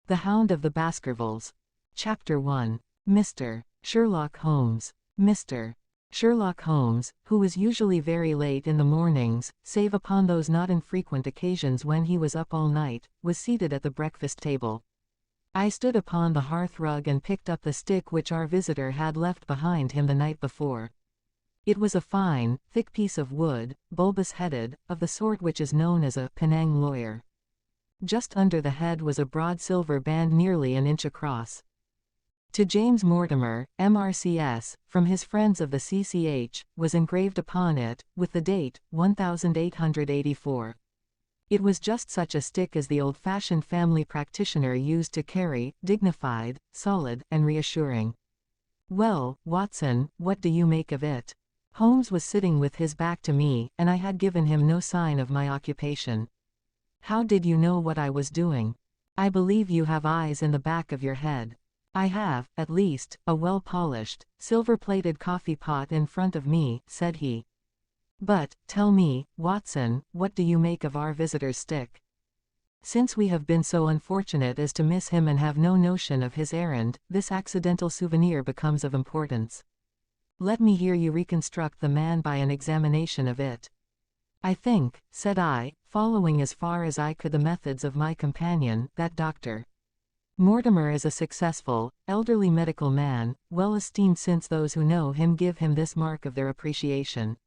The Hound of the Baskervilles. Chapter 1. Mr. Sherlock Holmes. Mr. Sherlock Holmes, who was usually very late in the mornings, save upon those not infrequent occasions when he was up all night, was seated at the breakfast table. I stood upon the hearth-rug and picked up the stick which our visitor had left behind him the night before. It was a fine, thick piece of wood, bulbous-headed, of the sort which is known as a Penang lawyer. Just under the head was a broad silver band nearly an inch across. To James Mortimer, M.R.C.S., from his friends of the C.C.H., was engraved upon it, with the date, 1884. It was just such a stick as the old-fashioned family practitioner used to carry, dignified, solid, and reassuring. "Well, Watson, what do you make of it?" Holmes was sitting with his back to me, and I had given him no sign of my occupation. "How did you know what I was doing? I believe you have eyes in the back of your head." "I have, at least, a well-polished, silver-plated coffee-pot in front of me," said he. "But, tell me, Watson, what do you make of our visitor's stick? Since we have been so unfortunate as to miss him and have no notion of his errand, this accidental souvenir becomes of importance. Let me hear you reconstruct the man by an examination of it." "I think," said I, following as far as I could the methods of my companion, "that Dr. Mortimer is a successful, elderly medical man, well esteemed since those who know him give him this mark of their appreciation."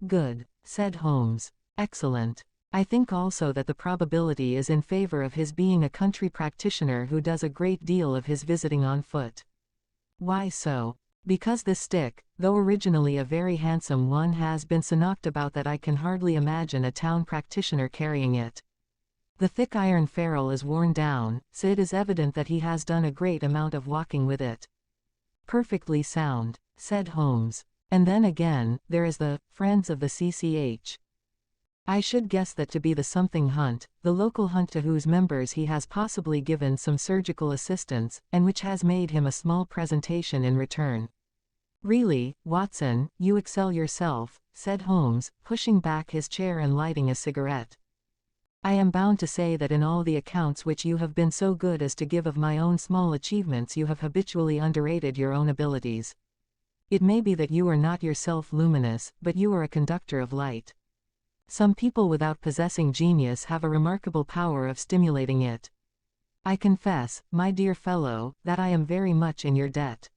"Good," said Holmes. "Excellent. I think also that the probability is in favor of his being a country practitioner who does a great deal of his visiting on foot." "Why so?" "Because this stick, though originally a very handsome one, has been so knocked about that I can hardly imagine a town practitioner carrying it. The thick iron ferrule is worn down, so it is evident that he has done a great amount of walking with it." "Perfectly sound," said Holmes. "And then again, there is the friends of the C.C.H. I should guess that to be the something hunt, the local hunt to whose members he has possibly given some surgical assistance, and which has made him a small presentation in return." "Really, Watson, you excel yourself," said Holmes, pushing back his chair and lighting a cigarette. "I am bound to say that in all the accounts which you have been so good as to give of my own small achievements you have habitually underrated your own abilities. It may be that you are not yourself luminous, but you are a conductor of light. Some people without possessing genius have a remarkable power of stimulating it. I confess, my dear fellow, that I am very much in your debt."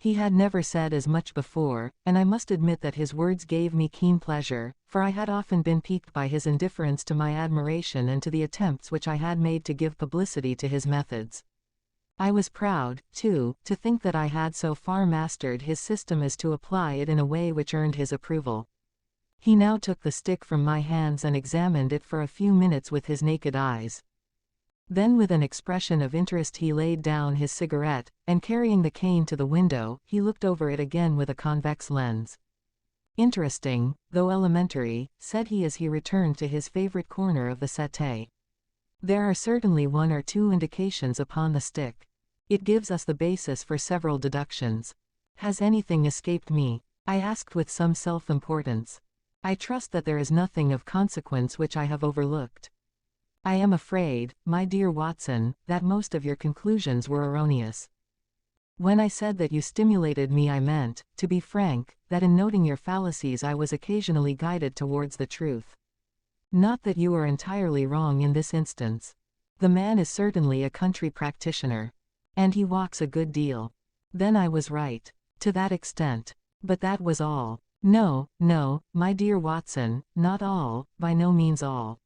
He had never said as much before, and I must admit that his words gave me keen pleasure, for I had often been piqued by his indifference to my admiration and to the attempts which I had made to give publicity to his methods. I was proud, too, to think that I had so far mastered his system as to apply it in a way which earned his approval. He now took the stick from my hands and examined it for a few minutes with his naked eyes. Then with an expression of interest he laid down his cigarette, and carrying the cane to the window, he looked over it again with a convex lens. "Interesting, though elementary," said he as he returned to his favorite corner of the settee. "There are certainly one or two indications upon the stick. It gives us the basis for several deductions. Has anything escaped me?" I asked with some self-importance. "I trust that there is nothing of consequence which I have overlooked." "I am afraid, my dear Watson, that most of your conclusions were erroneous. When I said that you stimulated me, I meant, to be frank, that in noting your fallacies I was occasionally guided towards the truth. Not that you are entirely wrong in this instance. The man is certainly a country practitioner. And he walks a good deal. Then I was right. To that extent. But that was all. No, no, my dear Watson, not all, by no means all.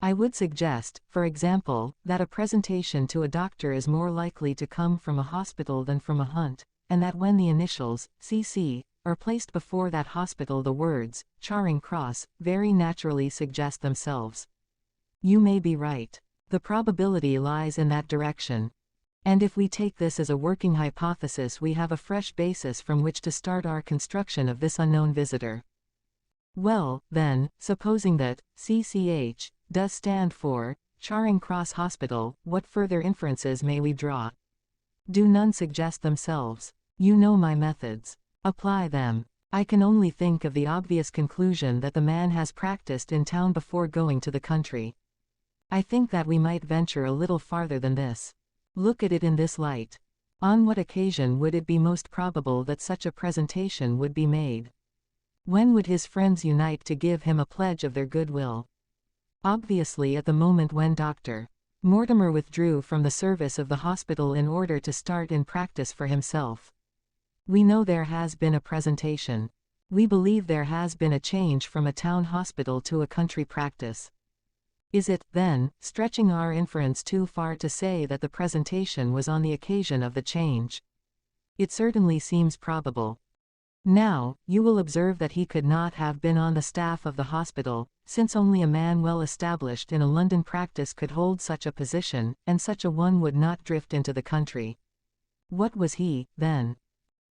I would suggest, for example, that a presentation to a doctor is more likely to come from a hospital than from a hunt, and that when the initials, C.C., are placed before that hospital the words, Charing Cross, very naturally suggest themselves. You may be right. The probability lies in that direction. And if we take this as a working hypothesis we have a fresh basis from which to start our construction of this unknown visitor. Well, then, supposing that C.C.H. does stand for Charing Cross Hospital, what further inferences may we draw? Do none suggest themselves? You know my methods. Apply them. I can only think of the obvious conclusion that the man has practiced in town before going to the country. I think that we might venture a little farther than this. Look at it in this light. On what occasion would it be most probable that such a presentation would be made? When would his friends unite to give him a pledge of their goodwill? Obviously at the moment when Dr. Mortimer withdrew from the service of the hospital in order to start in practice for himself. We know there has been a presentation. We believe there has been a change from a town hospital to a country practice. Is it, then, stretching our inference too far to say that the presentation was on the occasion of the change? It certainly seems probable. Now, you will observe that he could not have been on the staff of the hospital, since only a man well established in a London practice could hold such a position, and such a one would not drift into the country. What was he, then?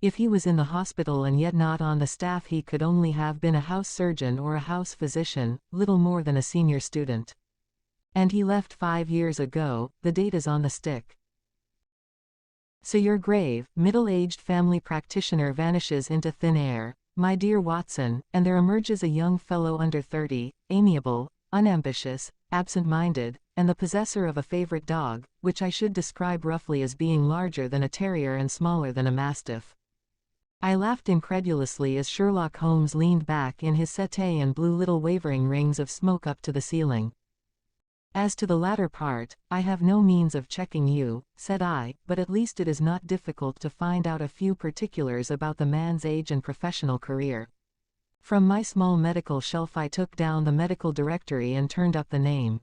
If he was in the hospital and yet not on the staff, he could only have been a house surgeon or a house physician, little more than a senior student. And he left 5 years ago, the date is on the stick. So your grave, middle-aged family practitioner vanishes into thin air, my dear Watson, and there emerges a young fellow under 30, amiable, unambitious, absent-minded, and the possessor of a favorite dog, which I should describe roughly as being larger than a terrier and smaller than a mastiff. I laughed incredulously as Sherlock Holmes leaned back in his settee and blew little wavering rings of smoke up to the ceiling. As to the latter part, I have no means of checking you, said I, but at least it is not difficult to find out a few particulars about the man's age and professional career. From my small medical shelf I took down the medical directory and turned up the name.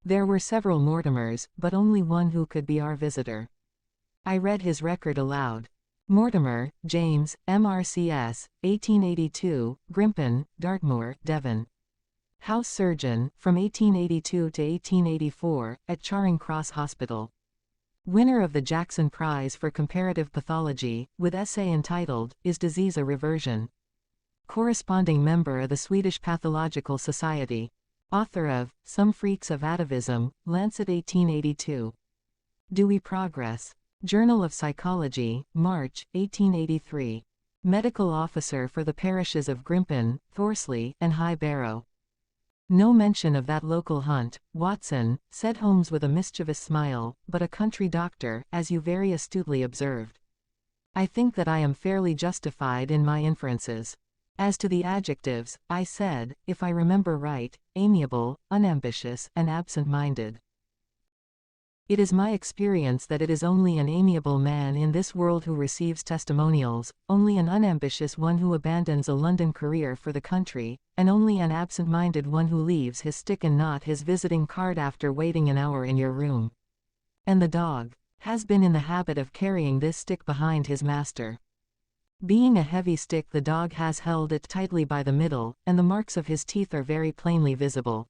There were several Mortimers, but only one who could be our visitor. I read his record aloud. Mortimer, James, M.R.C.S, 1882, Grimpen, Dartmoor, Devon. House surgeon, from 1882 to 1884, at Charing Cross Hospital. Winner of the Jackson Prize for Comparative Pathology, with essay entitled, Is Disease a Reversion? Corresponding member of the Swedish Pathological Society. Author of, Some Freaks of Atavism, Lancet 1882. Dewey Progress. Journal of Psychology, March, 1883. Medical officer for the parishes of Grimpen, Thorsley, and High Barrow. No mention of that local hunt, Watson, said Holmes with a mischievous smile, but a country doctor, as you very astutely observed. I think that I am fairly justified in my inferences. As to the adjectives, I said, if I remember right, amiable, unambitious, and absent-minded. It is my experience that it is only an amiable man in this world who receives testimonials, only an unambitious one who abandons a London career for the country, and only an absent-minded one who leaves his stick and not his visiting card after waiting an hour in your room. And the dog has been in the habit of carrying this stick behind his master. Being a heavy stick, the dog has held it tightly by the middle, and the marks of his teeth are very plainly visible.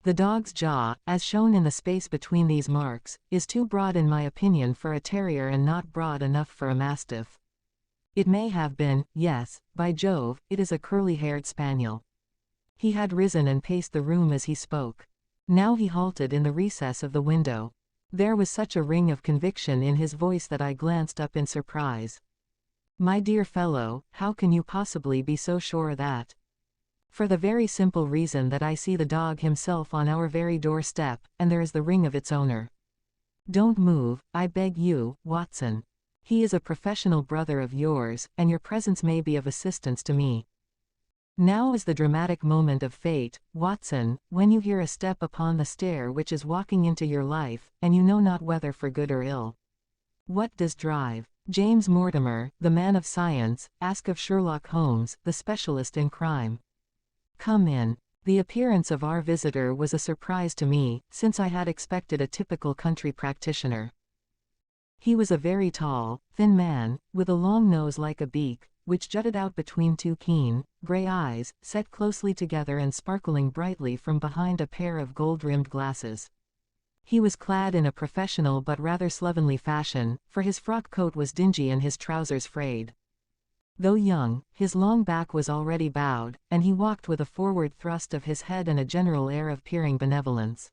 The dog's jaw, as shown in the space between these marks, is too broad in my opinion for a terrier and not broad enough for a mastiff. It may have been, yes, by Jove, it is a curly-haired spaniel. He had risen and paced the room as he spoke. Now he halted in the recess of the window. There was such a ring of conviction in his voice that I glanced up in surprise. My dear fellow, how can you possibly be so sure that? For the very simple reason that I see the dog himself on our very doorstep, and there is the ring of its owner. Don't move, I beg you, Watson. He is a professional brother of yours, and your presence may be of assistance to me. Now is the dramatic moment of fate, Watson, when you hear a step upon the stair which is walking into your life, and you know not whether for good or ill. What does drive James Mortimer, the man of science, ask of Sherlock Holmes, the specialist in crime? Come in. The appearance of our visitor was a surprise to me, since I had expected a typical country practitioner. He was a very tall, thin man, with a long nose like a beak, which jutted out between two keen, grey eyes, set closely together and sparkling brightly from behind a pair of gold-rimmed glasses. He was clad in a professional but rather slovenly fashion, for his frock coat was dingy and his trousers frayed. Though young, his long back was already bowed, and he walked with a forward thrust of his head and a general air of peering benevolence.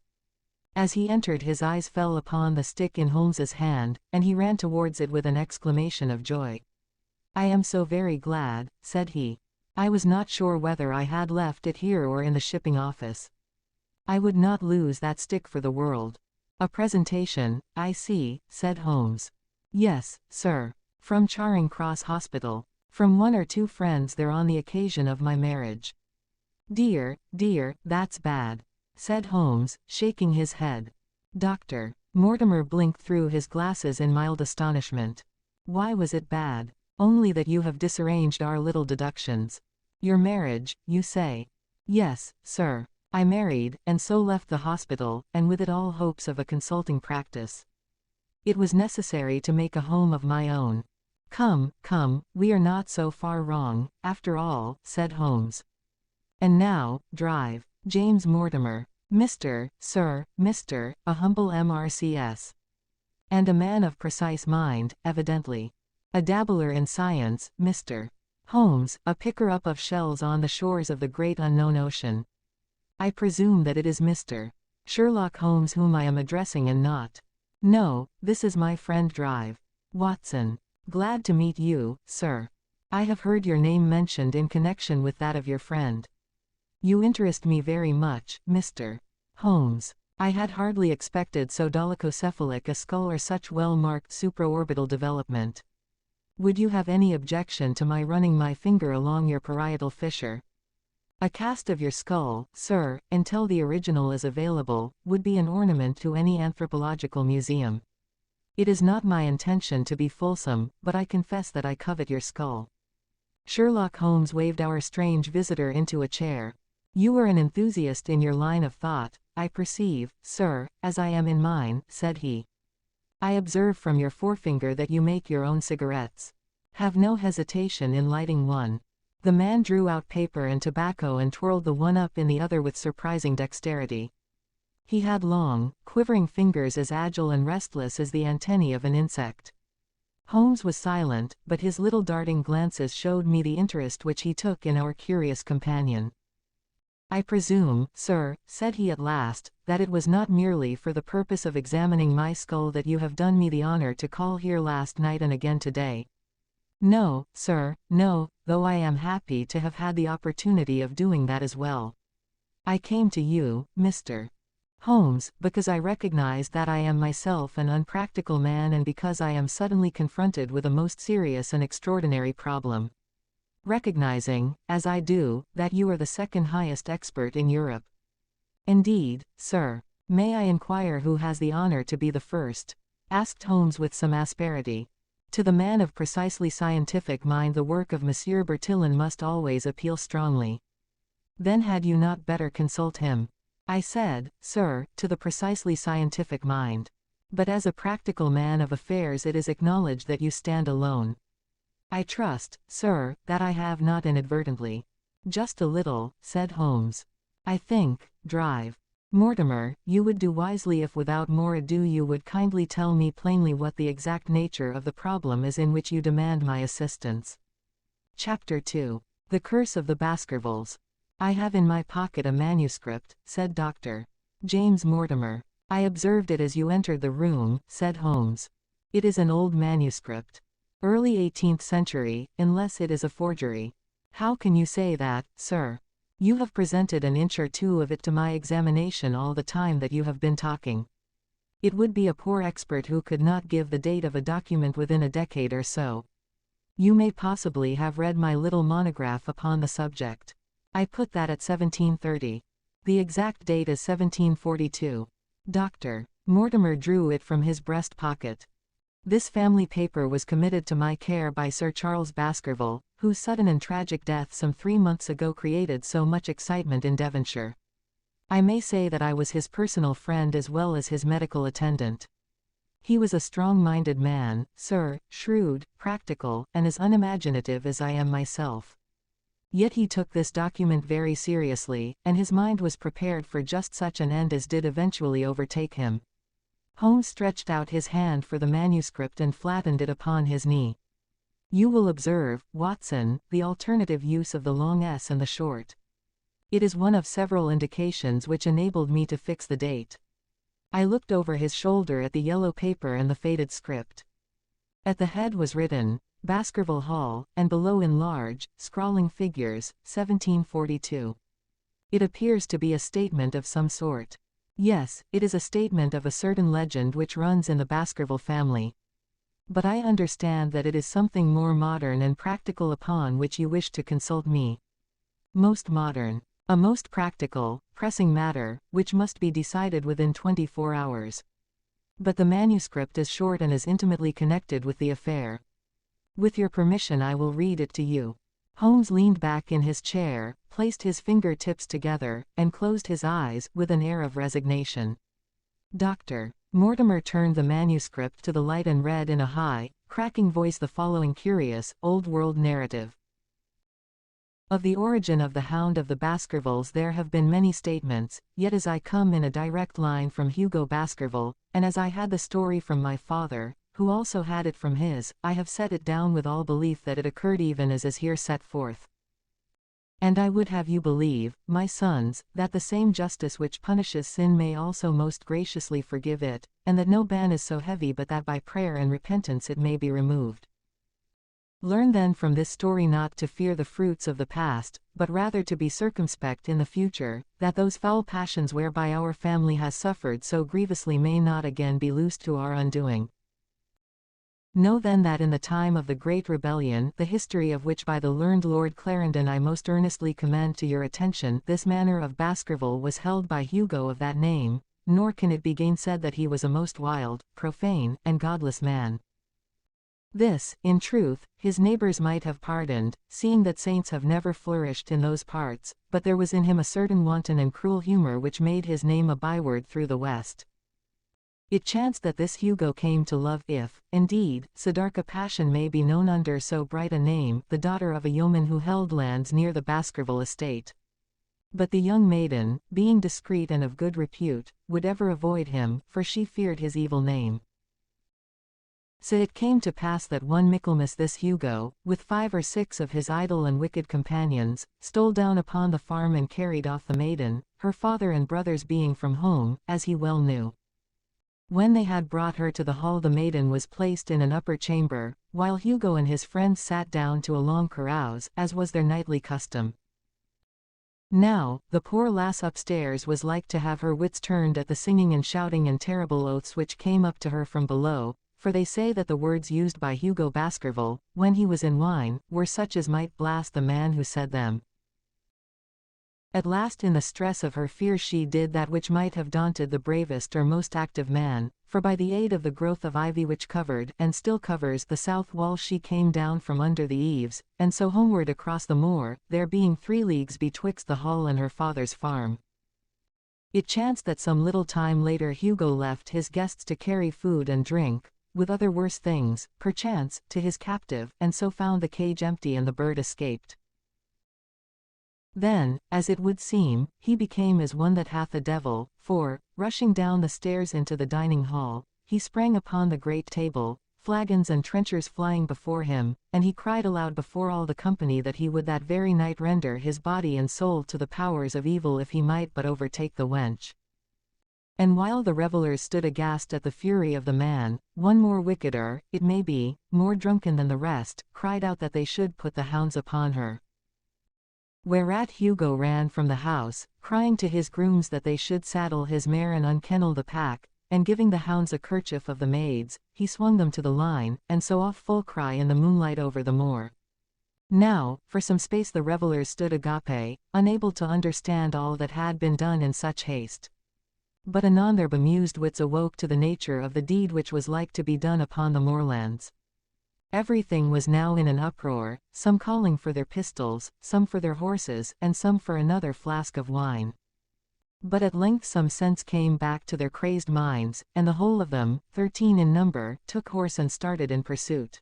As he entered, his eyes fell upon the stick in Holmes's hand, and he ran towards it with an exclamation of joy. "I am so very glad," said he. "I was not sure whether I had left it here or in the shipping office." I would not lose that stick for the world. A presentation, I see, said Holmes. Yes, sir. From Charing Cross Hospital. From one or two friends there on the occasion of my marriage. Dear, dear, that's bad, said Holmes, shaking his head. Doctor. Mortimer blinked through his glasses in mild astonishment. Why was it bad? Only that you have disarranged our little deductions. Your marriage, you say? Yes, sir. I married, and so left the hospital, and with it all hopes of a consulting practice. It was necessary to make a home of my own. Come, come, we are not so far wrong, after all, said Holmes. And now, drive. James Mortimer. Mr., Sir, Mr., a humble M.R.C.S. And a man of precise mind, evidently. A dabbler in science, Mr. Holmes, a picker-up of shells on the shores of the great unknown ocean. I presume that it is Mr. Sherlock Holmes whom I am addressing and not. No, this is my friend Drive. Watson. Glad to meet you, sir. I have heard your name mentioned in connection with that of your friend. You interest me very much, Mr. Holmes. I had hardly expected so dolichocephalic a skull or such well-marked supraorbital development. Would you have any objection to my running my finger along your parietal fissure? A cast of your skull, sir, until the original is available, would be an ornament to any anthropological museum. It is not my intention to be fulsome, but I confess that I covet your skull. Sherlock Holmes waved our strange visitor into a chair. You are an enthusiast in your line of thought, I perceive, sir, as I am in mine, said he. I observe from your forefinger that you make your own cigarettes. Have no hesitation in lighting one. The man drew out paper and tobacco and twirled the one up in the other with surprising dexterity. He had long, quivering fingers as agile and restless as the antennae of an insect. Holmes was silent, but his little darting glances showed me the interest which he took in our curious companion. I presume, sir, said he at last, that it was not merely for the purpose of examining my skull that you have done me the honor to call here last night and again today. No, sir, no, though I am happy to have had the opportunity of doing that as well. I came to you, Mr. Holmes, because I recognize that I am myself an unpractical man and because I am suddenly confronted with a most serious and extraordinary problem. Recognizing, as I do, that you are the second highest expert in Europe. Indeed, sir. May I inquire who has the honor to be the first? Asked Holmes with some asperity. To the man of precisely scientific mind the work of Monsieur Bertillon must always appeal strongly. Then had you not better consult him? I said, sir, to the precisely scientific mind. But as a practical man of affairs it is acknowledged that you stand alone. I trust, sir, that I have not inadvertently. Just a little, said Holmes. I think, Drive. Mortimer, you would do wisely if without more ado you would kindly tell me plainly what the exact nature of the problem is in which you demand my assistance. Chapter 2. The Curse of the Baskervilles. I have in my pocket a manuscript, said Dr. James Mortimer. I observed it as you entered the room, said Holmes. It is an old manuscript. Early 18th century, unless it is a forgery. How can you say that, sir? You have presented an inch or two of it to my examination all the time that you have been talking. It would be a poor expert who could not give the date of a document within a decade or so. You may possibly have read my little monograph upon the subject. I put that at 1730. The exact date is 1742. Dr. Mortimer drew it from his breast pocket. This family paper was committed to my care by Sir Charles Baskerville, whose sudden and tragic death some 3 months ago created so much excitement in Devonshire. I may say that I was his personal friend as well as his medical attendant. He was a strong-minded man, sir, shrewd, practical, and as unimaginative as I am myself. Yet he took this document very seriously, and his mind was prepared for just such an end as did eventually overtake him. Holmes stretched out his hand for the manuscript and flattened it upon his knee. You will observe, Watson, the alternative use of the long S and the short. It is one of several indications which enabled me to fix the date. I looked over his shoulder at the yellow paper and the faded script. At the head was written, Baskerville Hall, and below in large, scrawling figures, 1742. It appears to be a statement of some sort. Yes, it is a statement of a certain legend which runs in the Baskerville family. But I understand that it is something more modern and practical upon which you wish to consult me. Most modern. A most practical, pressing matter, which must be decided within 24 hours. But the manuscript is short and is intimately connected with the affair. With your permission I will read it to you. Holmes leaned back in his chair, placed his finger-tips together, and closed his eyes, with an air of resignation. Dr. Mortimer turned the manuscript to the light and read in a high, cracking voice the following curious, old-world narrative. Of the origin of the Hound of the Baskervilles there have been many statements, yet as I come in a direct line from Hugo Baskerville, and as I had the story from my father, who also had it from his, I have set it down with all belief that it occurred even as is here set forth. And I would have you believe, my sons, that the same justice which punishes sin may also most graciously forgive it, and that no ban is so heavy but that by prayer and repentance it may be removed. Learn then from this story not to fear the fruits of the past, but rather to be circumspect in the future, that those foul passions whereby our family has suffered so grievously may not again be loosed to our undoing. Know then that in the time of the Great Rebellion, the history of which by the learned Lord Clarendon I most earnestly commend to your attention, this manor of Baskerville was held by Hugo of that name, nor can it be gainsaid that he was a most wild, profane, and godless man. This, in truth, his neighbors might have pardoned, seeing that saints have never flourished in those parts, but there was in him a certain wanton and cruel humor which made his name a byword through the West. It chanced that this Hugo came to love, if, indeed, so dark a passion may be known under so bright a name, the daughter of a yeoman who held lands near the Baskerville estate. But the young maiden, being discreet and of good repute, would ever avoid him, for she feared his evil name. So it came to pass that one Michaelmas this Hugo, with 5 or 6 of his idle and wicked companions, stole down upon the farm and carried off the maiden, her father and brothers being from home, as he well knew. When they had brought her to the hall the maiden was placed in an upper chamber, while Hugo and his friends sat down to a long carouse, as was their nightly custom. Now, the poor lass upstairs was like to have her wits turned at the singing and shouting and terrible oaths which came up to her from below, for they say that the words used by Hugo Baskerville, when he was in wine, were such as might blast the man who said them. At last in the stress of her fear she did that which might have daunted the bravest or most active man, for by the aid of the growth of ivy which covered, and still covers, the south wall she came down from under the eaves, and so homeward across the moor, there being 3 leagues betwixt the hall and her father's farm. It chanced that some little time later Hugo left his guests to carry food and drink, with other worse things, perchance, to his captive, and so found the cage empty and the bird escaped. Then, as it would seem, he became as one that hath a devil, for, rushing down the stairs into the dining hall, he sprang upon the great table, flagons and trenchers flying before him, and he cried aloud before all the company that he would that very night render his body and soul to the powers of evil if he might but overtake the wench. And while the revellers stood aghast at the fury of the man, one more wickeder, it may be, more drunken than the rest, cried out that they should put the hounds upon her. Whereat Hugo ran from the house, crying to his grooms that they should saddle his mare and unkennel the pack, and giving the hounds a kerchief of the maid's, he swung them to the line, and so off full cry in the moonlight over the moor. Now, for some space the revellers stood agape, unable to understand all that had been done in such haste. But anon their bemused wits awoke to the nature of the deed which was like to be done upon the moorlands. Everything was now in an uproar, some calling for their pistols, some for their horses, and some for another flask of wine. But at length some sense came back to their crazed minds, and the whole of them, 13 in number, took horse and started in pursuit.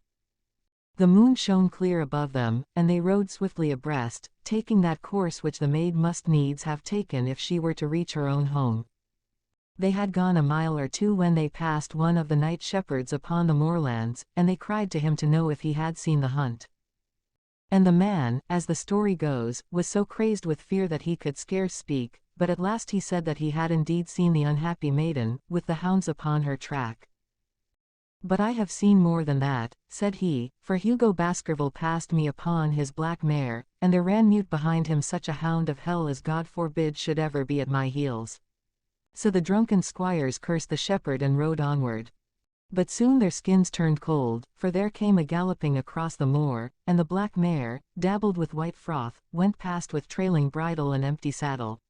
The moon shone clear above them, and they rode swiftly abreast, taking that course which the maid must needs have taken if she were to reach her own home. They had gone a mile or 2 when they passed one of the night shepherds upon the moorlands, and they cried to him to know if he had seen the hunt. And the man, as the story goes, was so crazed with fear that he could scarce speak, but at last he said that he had indeed seen the unhappy maiden, with the hounds upon her track. But I have seen more than that, said he, for Hugo Baskerville passed me upon his black mare, and there ran mute behind him such a hound of hell as God forbid should ever be at my heels. So the drunken squires cursed the shepherd and rode onward. But soon their skins turned cold, for there came a galloping across the moor, and the black mare, dabbled with white froth, went past with trailing bridle and empty saddle.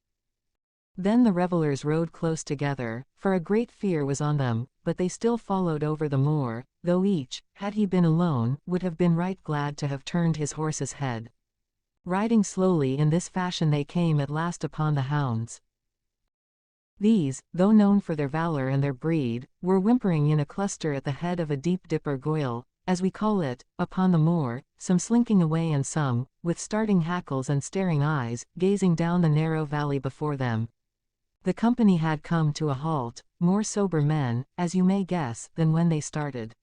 Then the revellers rode close together, for a great fear was on them, but they still followed over the moor, though each, had he been alone, would have been right glad to have turned his horse's head. Riding slowly in this fashion they came at last upon the hounds. These, though known for their valor and their breed, were whimpering in a cluster at the head of a deep dip or goyle, as we call it, upon the moor, some slinking away and some, with starting hackles and staring eyes, gazing down the narrow valley before them. The company had come to a halt, more sober men, as you may guess, than when they started.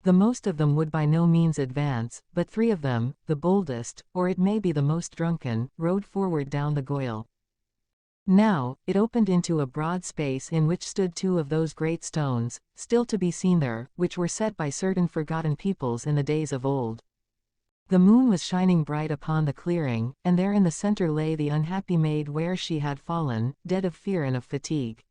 The most of them would by no means advance, but 3 of them, the boldest, or it may be the most drunken, rode forward down the goyle. Now, it opened into a broad space in which stood 2 of those great stones, still to be seen there, which were set by certain forgotten peoples in the days of old. The moon was shining bright upon the clearing, and there in the center lay the unhappy maid where she had fallen, dead of fear and of fatigue.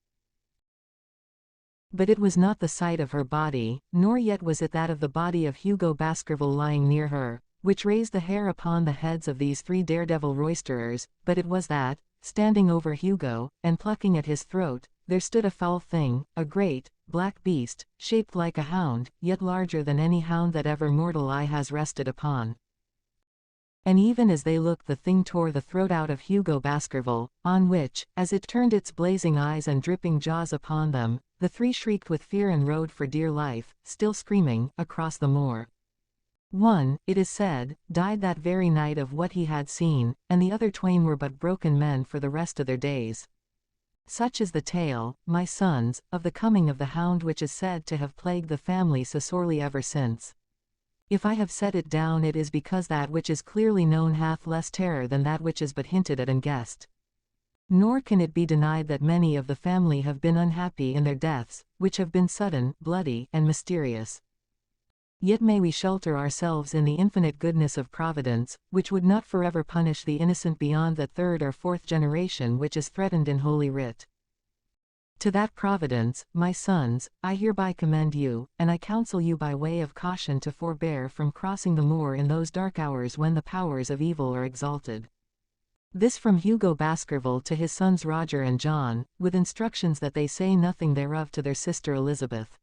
But it was not the sight of her body, nor yet was it that of the body of Hugo Baskerville lying near her, which raised the hair upon the heads of these 3 daredevil roisterers, but it was that, standing over Hugo, and plucking at his throat, there stood a foul thing, a great, black beast, shaped like a hound, yet larger than any hound that ever mortal eye has rested upon. And even as they looked the thing tore the throat out of Hugo Baskerville, on which, as it turned its blazing eyes and dripping jaws upon them, the 3 shrieked with fear and rode for dear life, still screaming, across the moor. One, it is said, died that very night of what he had seen, and the other 2 were but broken men for the rest of their days. Such is the tale, my sons, of the coming of the hound which is said to have plagued the family so sorely ever since. If I have set it down it is because that which is clearly known hath less terror than that which is but hinted at and guessed. Nor can it be denied that many of the family have been unhappy in their deaths, which have been sudden, bloody, and mysterious. Yet may we shelter ourselves in the infinite goodness of Providence, which would not forever punish the innocent beyond that 3rd or 4th generation which is threatened in Holy Writ. To that Providence, my sons, I hereby commend you, and I counsel you by way of caution to forbear from crossing the moor in those dark hours when the powers of evil are exalted. This from Hugo Baskerville to his sons Roger and John, with instructions that they say nothing thereof to their sister Elizabeth.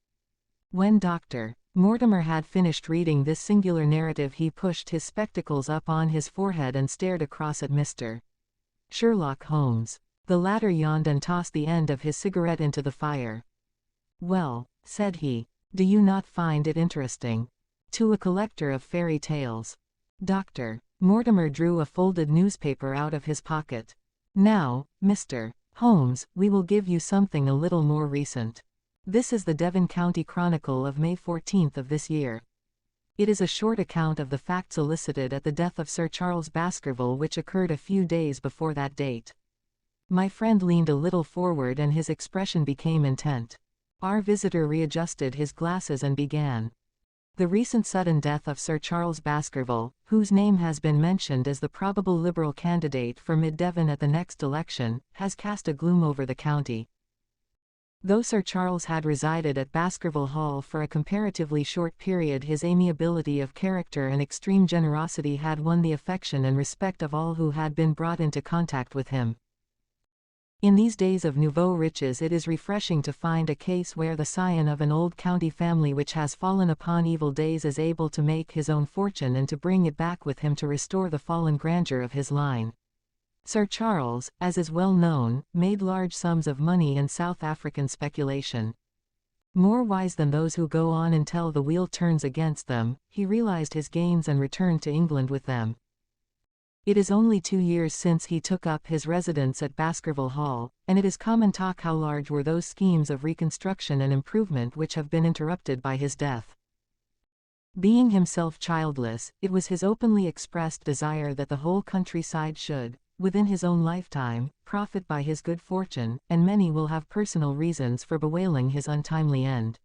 When Dr. Mortimer had finished reading this singular narrative he pushed his spectacles up on his forehead and stared across at Mr. Sherlock Holmes. The latter yawned and tossed the end of his cigarette into the fire. "Well," said he, "do you not find it interesting? To a collector of fairy tales." Dr. Mortimer drew a folded newspaper out of his pocket. "Now, Mr. Holmes, we will give you something a little more recent. This is the Devon County Chronicle of May 14th of this year. It is a short account of the facts elicited at the death of Sir Charles Baskerville which occurred a few days before that date." My friend leaned a little forward and his expression became intent. Our visitor readjusted his glasses and began. The recent sudden death of Sir Charles Baskerville, whose name has been mentioned as the probable Liberal candidate for Mid-Devon at the next election, has cast a gloom over the county. Though Sir Charles had resided at Baskerville Hall for a comparatively short period, his amiability of character and extreme generosity had won the affection and respect of all who had been brought into contact with him. In these days of nouveau riches it is refreshing to find a case where the scion of an old county family which has fallen upon evil days is able to make his own fortune and to bring it back with him to restore the fallen grandeur of his line. Sir Charles, as is well known, made large sums of money in South African speculation. More wise than those who go on until the wheel turns against them, he realized his gains and returned to England with them. It is only 2 years since he took up his residence at Baskerville Hall, and it is common talk how large were those schemes of reconstruction and improvement which have been interrupted by his death. Being himself childless, it was his openly expressed desire that the whole countryside should, within his own lifetime, profit by his good fortune, and many will have personal reasons for bewailing his untimely end.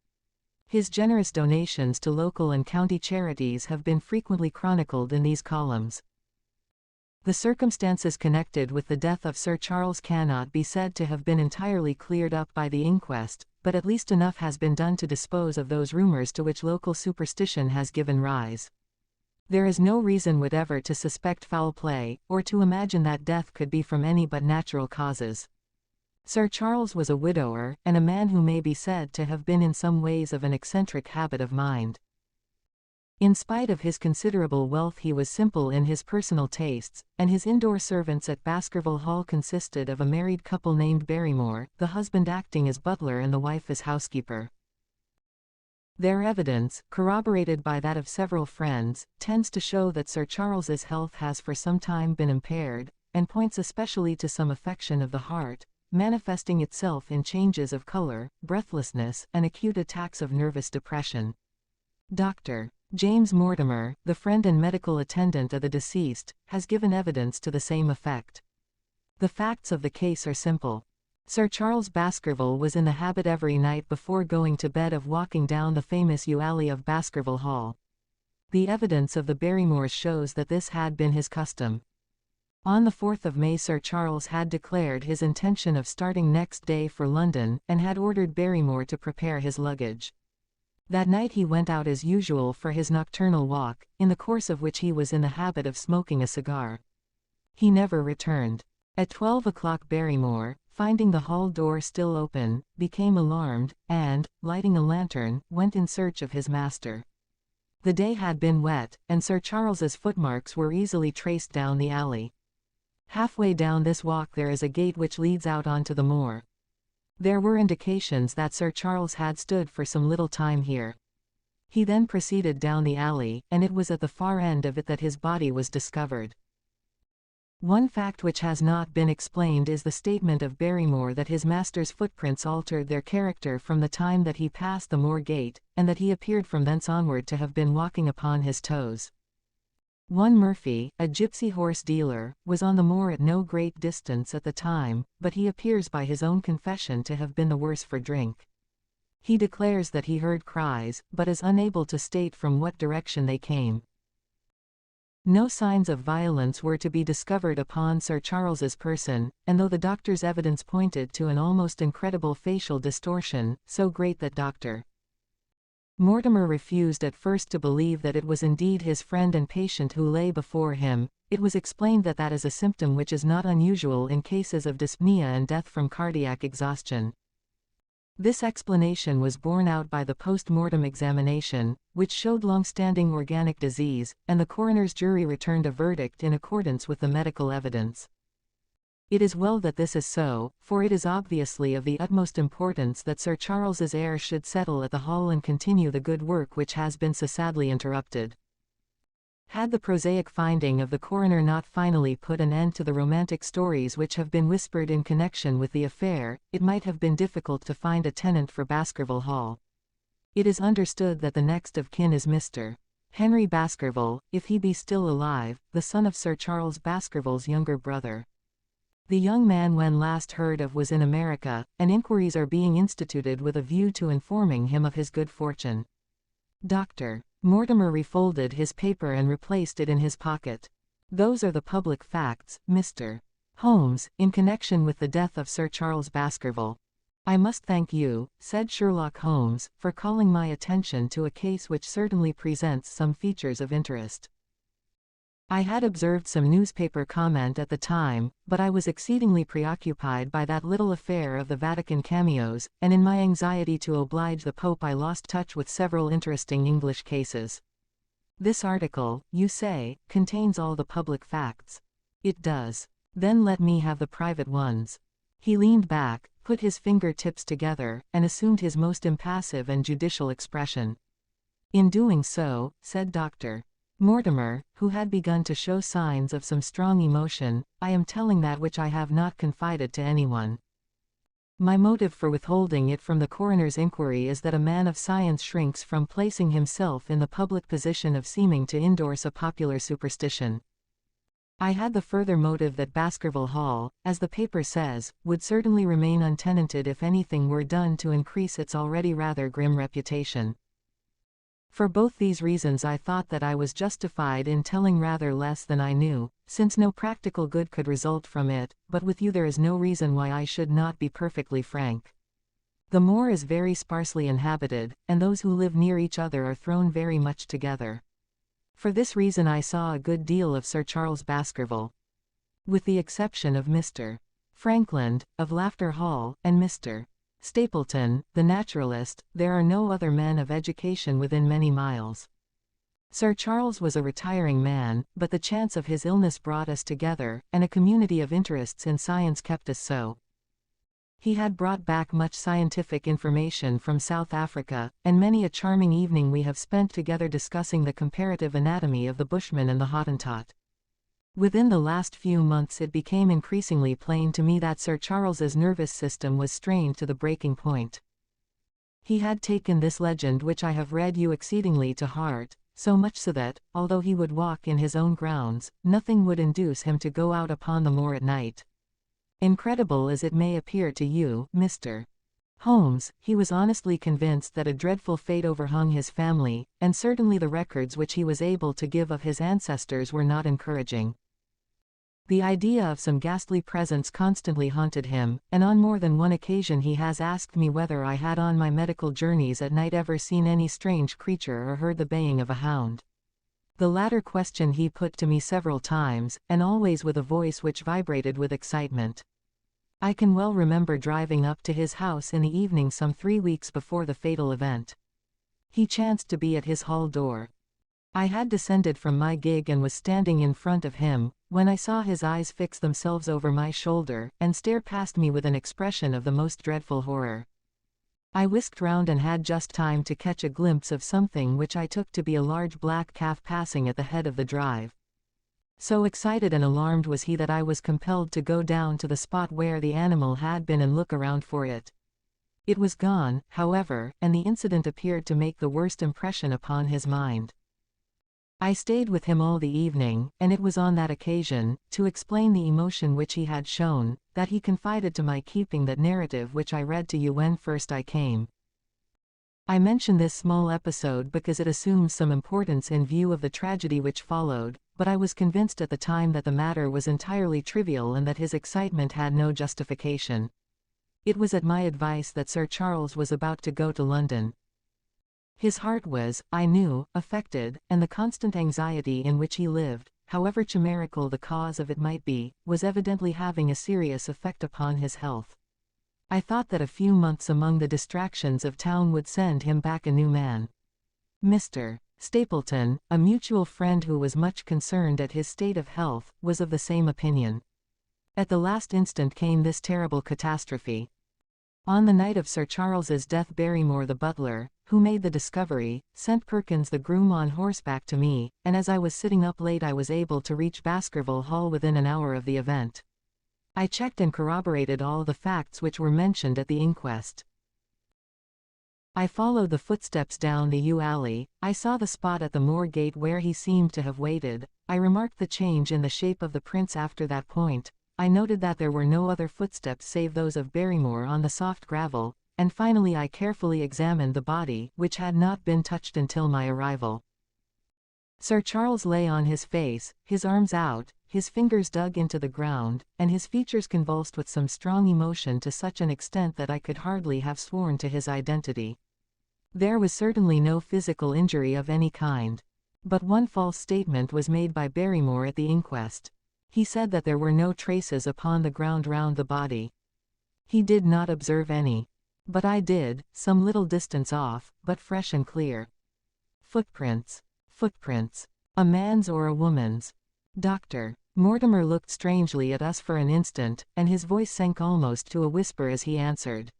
His generous donations to local and county charities have been frequently chronicled in these columns. The circumstances connected with the death of Sir Charles cannot be said to have been entirely cleared up by the inquest, but at least enough has been done to dispose of those rumors to which local superstition has given rise. There is no reason whatever to suspect foul play, or to imagine that death could be from any but natural causes. Sir Charles was a widower, and a man who may be said to have been in some ways of an eccentric habit of mind. In spite of his considerable wealth, he was simple in his personal tastes, and his indoor servants at Baskerville Hall consisted of a married couple named Barrymore, the husband acting as butler and the wife as housekeeper. Their evidence, corroborated by that of several friends, tends to show that Sir Charles's health has for some time been impaired, and points especially to some affection of the heart, manifesting itself in changes of color, breathlessness, and acute attacks of nervous depression. Dr. James Mortimer, the friend and medical attendant of the deceased, has given evidence to the same effect. The facts of the case are simple. Sir Charles Baskerville was in the habit every night before going to bed of walking down the famous yew alley of Baskerville Hall. The evidence of the Barrymores shows that this had been his custom. On the 4th of May, Sir Charles had declared his intention of starting next day for London, and had ordered Barrymore to prepare his luggage. That night he went out as usual for his nocturnal walk, in the course of which he was in the habit of smoking a cigar. He never returned. At 12 o'clock Barrymore, finding the hall door still open, became alarmed, and, lighting a lantern, went in search of his master. The day had been wet, and Sir Charles's footmarks were easily traced down the alley. Halfway down this walk there is a gate which leads out onto the moor. There were indications that Sir Charles had stood for some little time here. He then proceeded down the alley, and it was at the far end of it that his body was discovered. One fact which has not been explained is the statement of Barrymore that his master's footprints altered their character from the time that he passed the moor gate, and that he appeared from thence onward to have been walking upon his toes. One Murphy, a gypsy horse dealer, was on the moor at no great distance at the time, but he appears by his own confession to have been the worse for drink. He declares that he heard cries, but is unable to state from what direction they came. No signs of violence were to be discovered upon Sir Charles's person, and though the doctor's evidence pointed to an almost incredible facial distortion, so great that Dr. Mortimer refused at first to believe that it was indeed his friend and patient who lay before him, it was explained that that is a symptom which is not unusual in cases of dyspnea and death from cardiac exhaustion. This explanation was borne out by the post-mortem examination, which showed long-standing organic disease, and the coroner's jury returned a verdict in accordance with the medical evidence. It is well that this is so, for it is obviously of the utmost importance that Sir Charles's heir should settle at the Hall and continue the good work which has been so sadly interrupted. Had the prosaic finding of the coroner not finally put an end to the romantic stories which have been whispered in connection with the affair, it might have been difficult to find a tenant for Baskerville Hall. It is understood that the next of kin is Mr. Henry Baskerville, if he be still alive, the son of Sir Charles Baskerville's younger brother. The young man when last heard of was in America, and inquiries are being instituted with a view to informing him of his good fortune. Dr. Mortimer refolded his paper and replaced it in his pocket. Those are the public facts, Mr. Holmes, in connection with the death of Sir Charles Baskerville. I must thank you, said Sherlock Holmes, for calling my attention to a case which certainly presents some features of interest. I had observed some newspaper comment at the time, but I was exceedingly preoccupied by that little affair of the Vatican cameos, and in my anxiety to oblige the Pope I lost touch with several interesting English cases. This article, you say, contains all the public facts. It does. Then let me have the private ones. He leaned back, put his finger-tips together, and assumed his most impassive and judicial expression. In doing so, said Dr. Mortimer, who had begun to show signs of some strong emotion, I am telling that which I have not confided to anyone. My motive for withholding it from the coroner's inquiry is that a man of science shrinks from placing himself in the public position of seeming to endorse a popular superstition. I had the further motive that Baskerville Hall, as the paper says, would certainly remain untenanted if anything were done to increase its already rather grim reputation. For both these reasons I thought that I was justified in telling rather less than I knew, since no practical good could result from it, but with you there is no reason why I should not be perfectly frank. The moor is very sparsely inhabited, and those who live near each other are thrown very much together. For this reason I saw a good deal of Sir Charles Baskerville. With the exception of Mr. Frankland, of Laughter Hall, and Mr. Stapleton, the naturalist, there are no other men of education within many miles. Sir Charles was a retiring man, but the chance of his illness brought us together, and a community of interests in science kept us so. He had brought back much scientific information from South Africa, and many a charming evening we have spent together discussing the comparative anatomy of the Bushman and the Hottentot. Within the last few months it became increasingly plain to me that Sir Charles's nervous system was strained to the breaking point. He had taken this legend which I have read you exceedingly to heart, so much so that, although he would walk in his own grounds, nothing would induce him to go out upon the moor at night. Incredible as it may appear to you, Mr. Holmes, he was honestly convinced that a dreadful fate overhung his family, and certainly the records which he was able to give of his ancestors were not encouraging. The idea of some ghastly presence constantly haunted him, and on more than one occasion he has asked me whether I had on my medical journeys at night ever seen any strange creature or heard the baying of a hound. The latter question he put to me several times, and always with a voice which vibrated with excitement. I can well remember driving up to his house in the evening some 3 weeks before the fatal event. He chanced to be at his hall door. I had descended from my gig and was standing in front of him, when I saw his eyes fix themselves over my shoulder, and stare past me with an expression of the most dreadful horror. I whisked round and had just time to catch a glimpse of something which I took to be a large black calf passing at the head of the drive. So excited and alarmed was he that I was compelled to go down to the spot where the animal had been and look around for it. It was gone, however, and the incident appeared to make the worst impression upon his mind. I stayed with him all the evening, and it was on that occasion, to explain the emotion which he had shown, that he confided to my keeping that narrative which I read to you when first I came. I mention this small episode because it assumes some importance in view of the tragedy which followed, but I was convinced at the time that the matter was entirely trivial and that his excitement had no justification. It was at my advice that Sir Charles was about to go to London. His heart was, I knew, affected, and the constant anxiety in which he lived, however chimerical the cause of it might be, was evidently having a serious effect upon his health. I thought that a few months among the distractions of town would send him back a new man. Mr. Stapleton, a mutual friend who was much concerned at his state of health, was of the same opinion. At the last instant came this terrible catastrophe. On the night of Sir Charles's death Barrymore the butler, who made the discovery, sent Perkins the groom on horseback to me, and as I was sitting up late I was able to reach Baskerville Hall within an hour of the event. I checked and corroborated all the facts which were mentioned at the inquest. I followed the footsteps down the yew alley, I saw the spot at the moor gate where he seemed to have waited, I remarked the change in the shape of the prints after that point, I noted that there were no other footsteps save those of Barrymore on the soft gravel, and finally I carefully examined the body, which had not been touched until my arrival. Sir Charles lay on his face, his arms out, his fingers dug into the ground, and his features convulsed with some strong emotion to such an extent that I could hardly have sworn to his identity. There was certainly no physical injury of any kind. But one false statement was made by Barrymore at the inquest. He said that there were no traces upon the ground round the body. He did not observe any. But I did, some little distance off, but fresh and clear. Footprints. Footprints. A man's or a woman's. Dr. Mortimer looked strangely at us for an instant, and his voice sank almost to a whisper as he answered.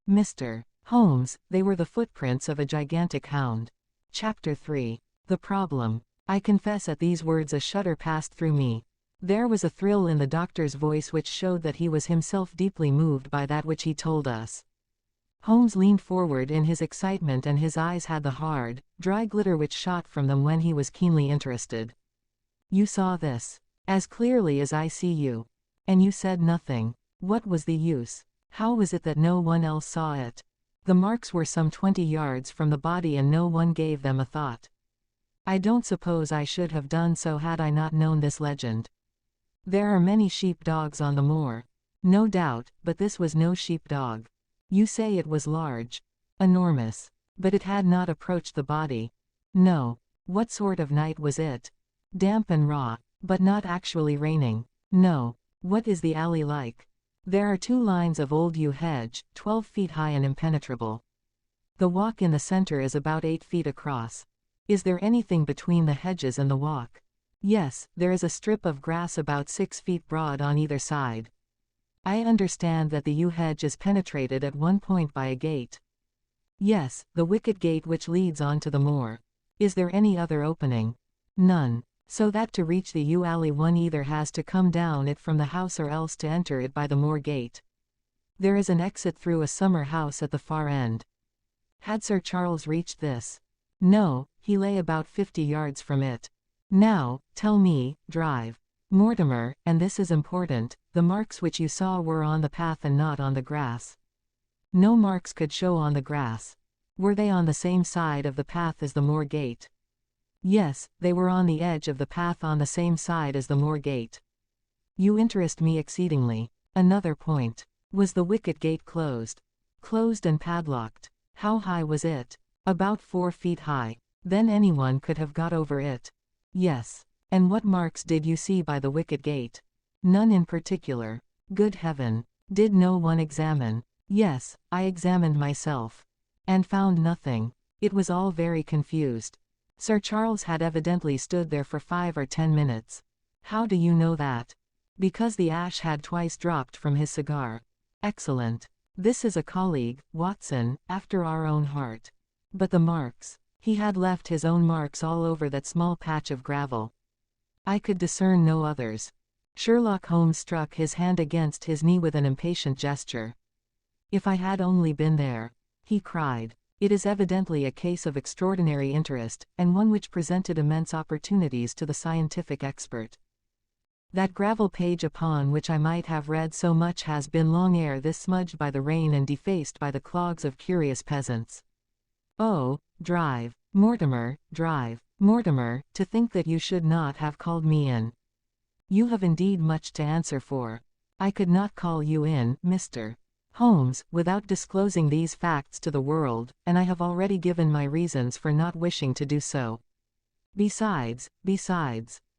Mr. Holmes, they were the footprints of a gigantic hound. Chapter 3. The Problem. I confess at these words a shudder passed through me. There was a thrill in the doctor's voice which showed that he was himself deeply moved by that which he told us. Holmes leaned forward in his excitement and his eyes had the hard, dry glitter which shot from them when he was keenly interested. You saw this. As clearly as I see you. And you said nothing. What was the use? How was it that no one else saw it? The marks were some 20 yards from the body and no one gave them a thought. I don't suppose I should have done so had I not known this legend. There are many sheep dogs on the moor. No doubt, but this was no sheep dog. You say it was large. Enormous. But it had not approached the body. No. What sort of night was it? Damp and raw, but not actually raining. No. What is the alley like? There are 2 lines of old yew hedge, 12 feet high and impenetrable. The walk in the center is about 8 feet across. Is there anything between the hedges and the walk? Yes, there is a strip of grass about 6 feet broad on either side. I understand that the yew hedge is penetrated at one point by a gate. Yes, the wicket gate which leads on to the moor. Is there any other opening? None. So that to reach the yew alley one either has to come down it from the house or else to enter it by the moor gate. There is an exit through a summer house at the far end. Had Sir Charles reached this? No, he lay about 50 yards from it. Now, tell me, drive. Mortimer, and this is important, the marks which you saw were on the path and not on the grass. No marks could show on the grass. Were they on the same side of the path as the moor gate? Yes, they were on the edge of the path on the same side as the moor gate. You interest me exceedingly. Another point. Was the wicket gate closed? Closed and padlocked. How high was it? About 4 feet high. Then anyone could have got over it. Yes. And what marks did you see by the wicket gate? None in particular. Good heaven. Did no one examine? Yes, I examined myself. And found nothing. It was all very confused. Sir Charles had evidently stood there for 5 or 10 minutes. How do you know that? Because the ash had twice dropped from his cigar. Excellent. This is a colleague, Watson, after our own heart. But the marks. He had left his own marks all over that small patch of gravel. I could discern no others. Sherlock Holmes struck his hand against his knee with an impatient gesture. If I had only been there, he cried. It is evidently a case of extraordinary interest, and one which presented immense opportunities to the scientific expert. That gravel page upon which I might have read so much has been long ere this smudged by the rain and defaced by the clogs of curious peasants. Oh, drive, Mortimer, drive. Mortimer, to think that you should not have called me in. You have indeed much to answer for. I could not call you in, Mr. Holmes, without disclosing these facts to the world, and I have already given my reasons for not wishing to do so. Besides,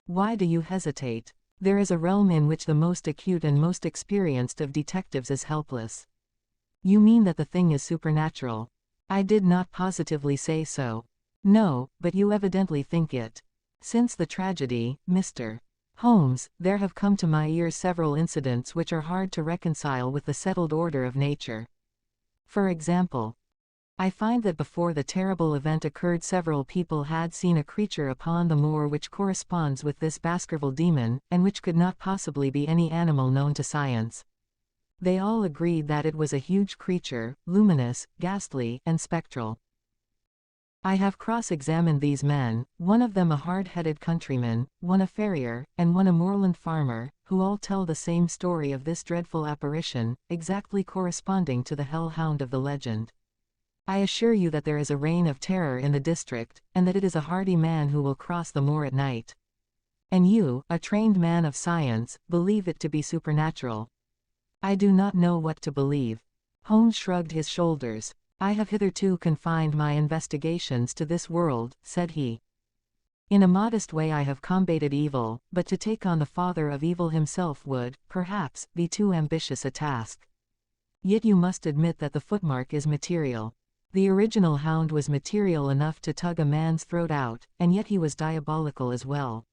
why do you hesitate? There is a realm in which the most acute and most experienced of detectives is helpless. You mean that the thing is supernatural? I did not positively say so. No, but you evidently think it. Since the tragedy, Mr. Holmes, there have come to my ears several incidents which are hard to reconcile with the settled order of nature. For example, I find that before the terrible event occurred several people had seen a creature upon the moor which corresponds with this Baskerville demon, and which could not possibly be any animal known to science. They all agreed that it was a huge creature, luminous, ghastly, and spectral. I have cross-examined these men, one of them a hard-headed countryman, one a farrier, and one a moorland farmer, who all tell the same story of this dreadful apparition, exactly corresponding to the hell-hound of the legend. I assure you that there is a reign of terror in the district, and that it is a hardy man who will cross the moor at night. And you, a trained man of science, believe it to be supernatural. I do not know what to believe. Holmes shrugged his shoulders. I have hitherto confined my investigations to this world, said he. In a modest way I have combated evil, but to take on the father of evil himself would, perhaps, be too ambitious a task. Yet you must admit that the footmark is material. The original hound was material enough to tug a man's throat out, and yet he was diabolical as well.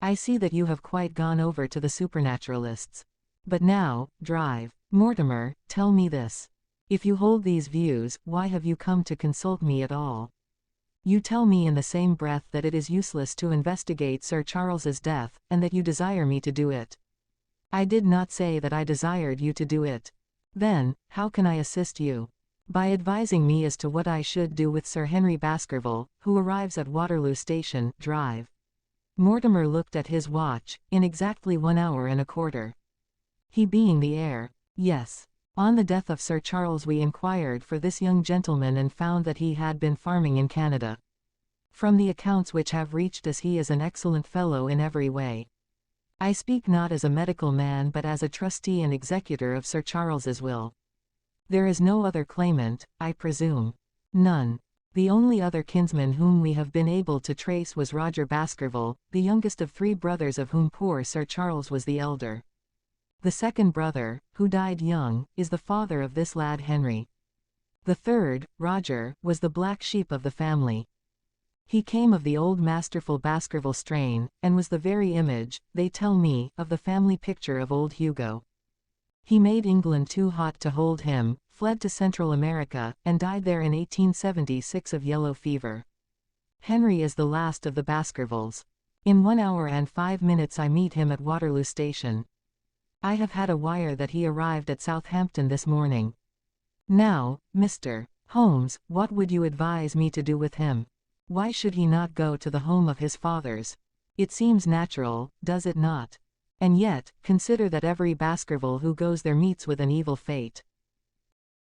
I see that you have quite gone over to the supernaturalists. But now, drive. Mortimer, tell me this. If you hold these views, why have you come to consult me at all? You tell me in the same breath that it is useless to investigate Sir Charles's death, and that you desire me to do it. I did not say that I desired you to do it. Then, how can I assist you? By advising me as to what I should do with Sir Henry Baskerville, who arrives at Waterloo Station, drive. Mortimer looked at his watch, in exactly 1 hour and a quarter. He being the heir. Yes. On the death of Sir Charles we inquired for this young gentleman and found that he had been farming in Canada. From the accounts which have reached us he is an excellent fellow in every way. I speak not as a medical man but as a trustee and executor of Sir Charles's will. There is no other claimant, I presume. None. The only other kinsman whom we have been able to trace was Roger Baskerville, the youngest of 3 brothers of whom poor Sir Charles was the elder. The second brother, who died young, is the father of this lad Henry. The third, Roger, was the black sheep of the family. He came of the old masterful Baskerville strain, and was the very image, they tell me, of the family picture of old Hugo. He made England too hot to hold him, fled to Central America, and died there in 1876 of yellow fever. Henry is the last of the Baskervilles. In 1 hour and 5 minutes I meet him at Waterloo Station. I have had a wire that he arrived at Southampton this morning. Now, Mr. Holmes, what would you advise me to do with him? Why should he not go to the home of his fathers? It seems natural, does it not? And yet, consider that every Baskerville who goes there meets with an evil fate.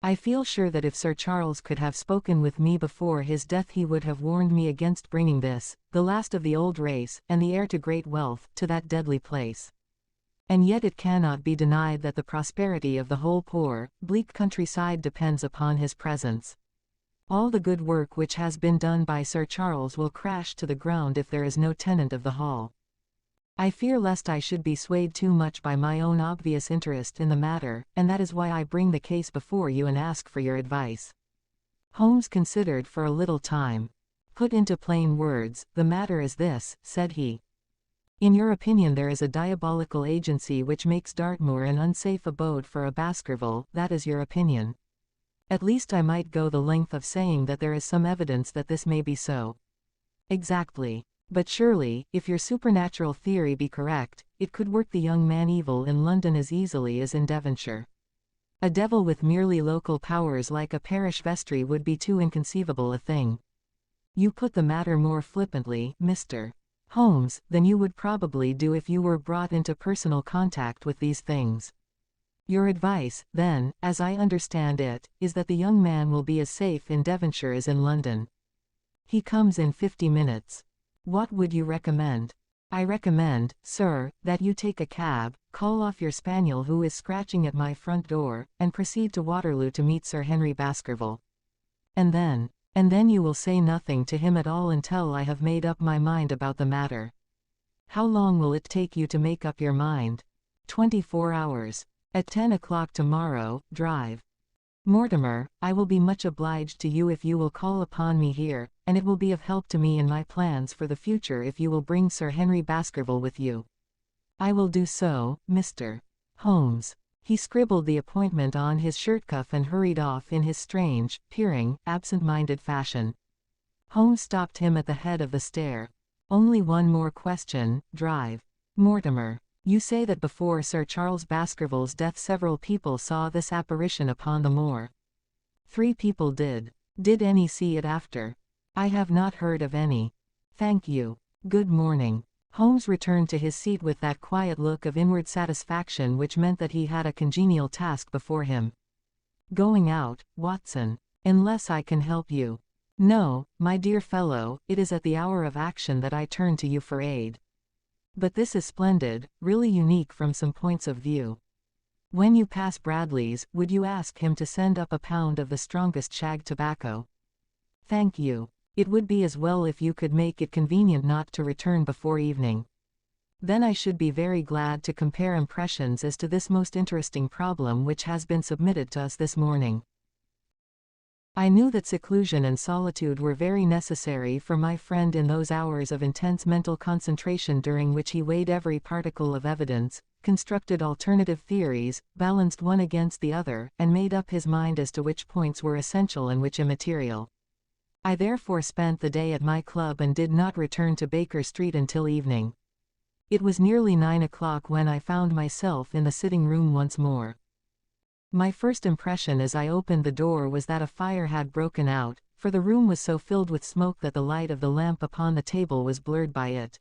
I feel sure that if Sir Charles could have spoken with me before his death he would have warned me against bringing this, the last of the old race, and the heir to great wealth, to that deadly place. And yet it cannot be denied that the prosperity of the whole poor, bleak countryside depends upon his presence. All the good work which has been done by Sir Charles will crash to the ground if there is no tenant of the hall. I fear lest I should be swayed too much by my own obvious interest in the matter, and that is why I bring the case before you and ask for your advice. Holmes considered for a little time. Put into plain words, the matter is this, said he. In your opinion there is a diabolical agency which makes Dartmoor an unsafe abode for a Baskerville, that is your opinion. At least I might go the length of saying that there is some evidence that this may be so. Exactly. But surely, if your supernatural theory be correct, it could work the young man evil in London as easily as in Devonshire. A devil with merely local powers like a parish vestry would be too inconceivable a thing. You put the matter more flippantly, Mr. Holmes, than you would probably do if you were brought into personal contact with these things. Your advice, then, as I understand it, is that the young man will be as safe in Devonshire as in London. He comes in 50 minutes. What would you recommend? I recommend, sir, that you take a cab, call off your spaniel who is scratching at my front door, and proceed to Waterloo to meet Sir Henry Baskerville. And then you will say nothing to him at all until I have made up my mind about the matter. How long will it take you to make up your mind? 24 hours. At 10 o'clock tomorrow, drive. Mortimer, I will be much obliged to you if you will call upon me here, and it will be of help to me in my plans for the future if you will bring Sir Henry Baskerville with you. I will do so, Mr. Holmes. He scribbled the appointment on his shirt cuff and hurried off in his strange, peering, absent-minded fashion. Holmes stopped him at the head of the stair. Only one more question, drive. Mortimer. You say that before Sir Charles Baskerville's death several people saw this apparition upon the moor. 3 people did. Did any see it after? I have not heard of any. Thank you. Good morning. Holmes returned to his seat with that quiet look of inward satisfaction which meant that he had a congenial task before him. Going out, Watson? Unless I can help you. No, my dear fellow, it is at the hour of action that I turn to you for aid. But this is splendid, really unique from some points of view. When you pass Bradley's, would you ask him to send up a pound of the strongest shag tobacco? Thank you. It would be as well if you could make it convenient not to return before evening. Then I should be very glad to compare impressions as to this most interesting problem which has been submitted to us this morning. I knew that seclusion and solitude were very necessary for my friend in those hours of intense mental concentration during which he weighed every particle of evidence, constructed alternative theories, balanced one against the other, and made up his mind as to which points were essential and which immaterial. I therefore spent the day at my club and did not return to Baker Street until evening. It was nearly 9 o'clock when I found myself in the sitting-room once more. My first impression as I opened the door was that a fire had broken out, for the room was so filled with smoke that the light of the lamp upon the table was blurred by it.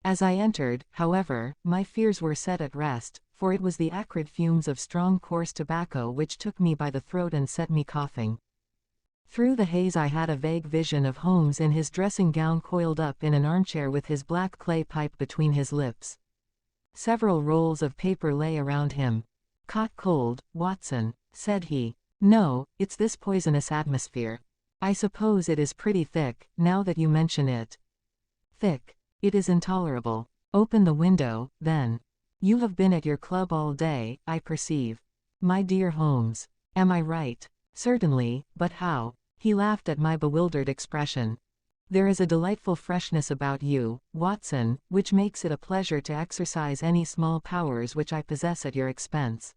As I entered, however, my fears were set at rest, for it was the acrid fumes of strong coarse tobacco which took me by the throat and set me coughing. Through the haze I had a vague vision of Holmes in his dressing gown coiled up in an armchair with his black clay pipe between his lips. Several rolls of paper lay around him. "Caught cold, Watson," said he. "No, it's this poisonous atmosphere. I suppose it is pretty thick, now that you mention it." "Thick. It is intolerable. Open the window, then. You have been at your club all day, I perceive. My dear Holmes. Am I right?" "Certainly, but how?" He laughed at my bewildered expression. "There is a delightful freshness about you, Watson, which makes it a pleasure to exercise any small powers which I possess at your expense.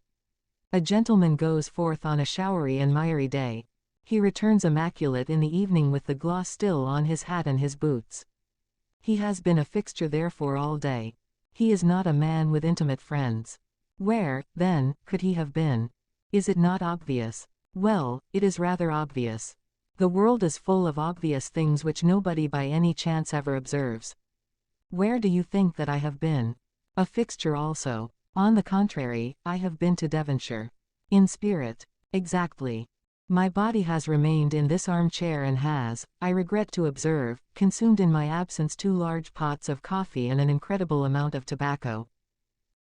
A gentleman goes forth on a showery and miry day. He returns immaculate in the evening with the gloss still on his hat and his boots. He has been a fixture therefore all day. He is not a man with intimate friends. Where, then, could he have been? Is it not obvious? Well, it is rather obvious. The world is full of obvious things which nobody by any chance ever observes. Where do you think that I have been? A fixture also. On the contrary, I have been to Devonshire. In spirit. Exactly. My body has remained in this armchair and has, I regret to observe, consumed in my absence 2 large pots of coffee and an incredible amount of tobacco.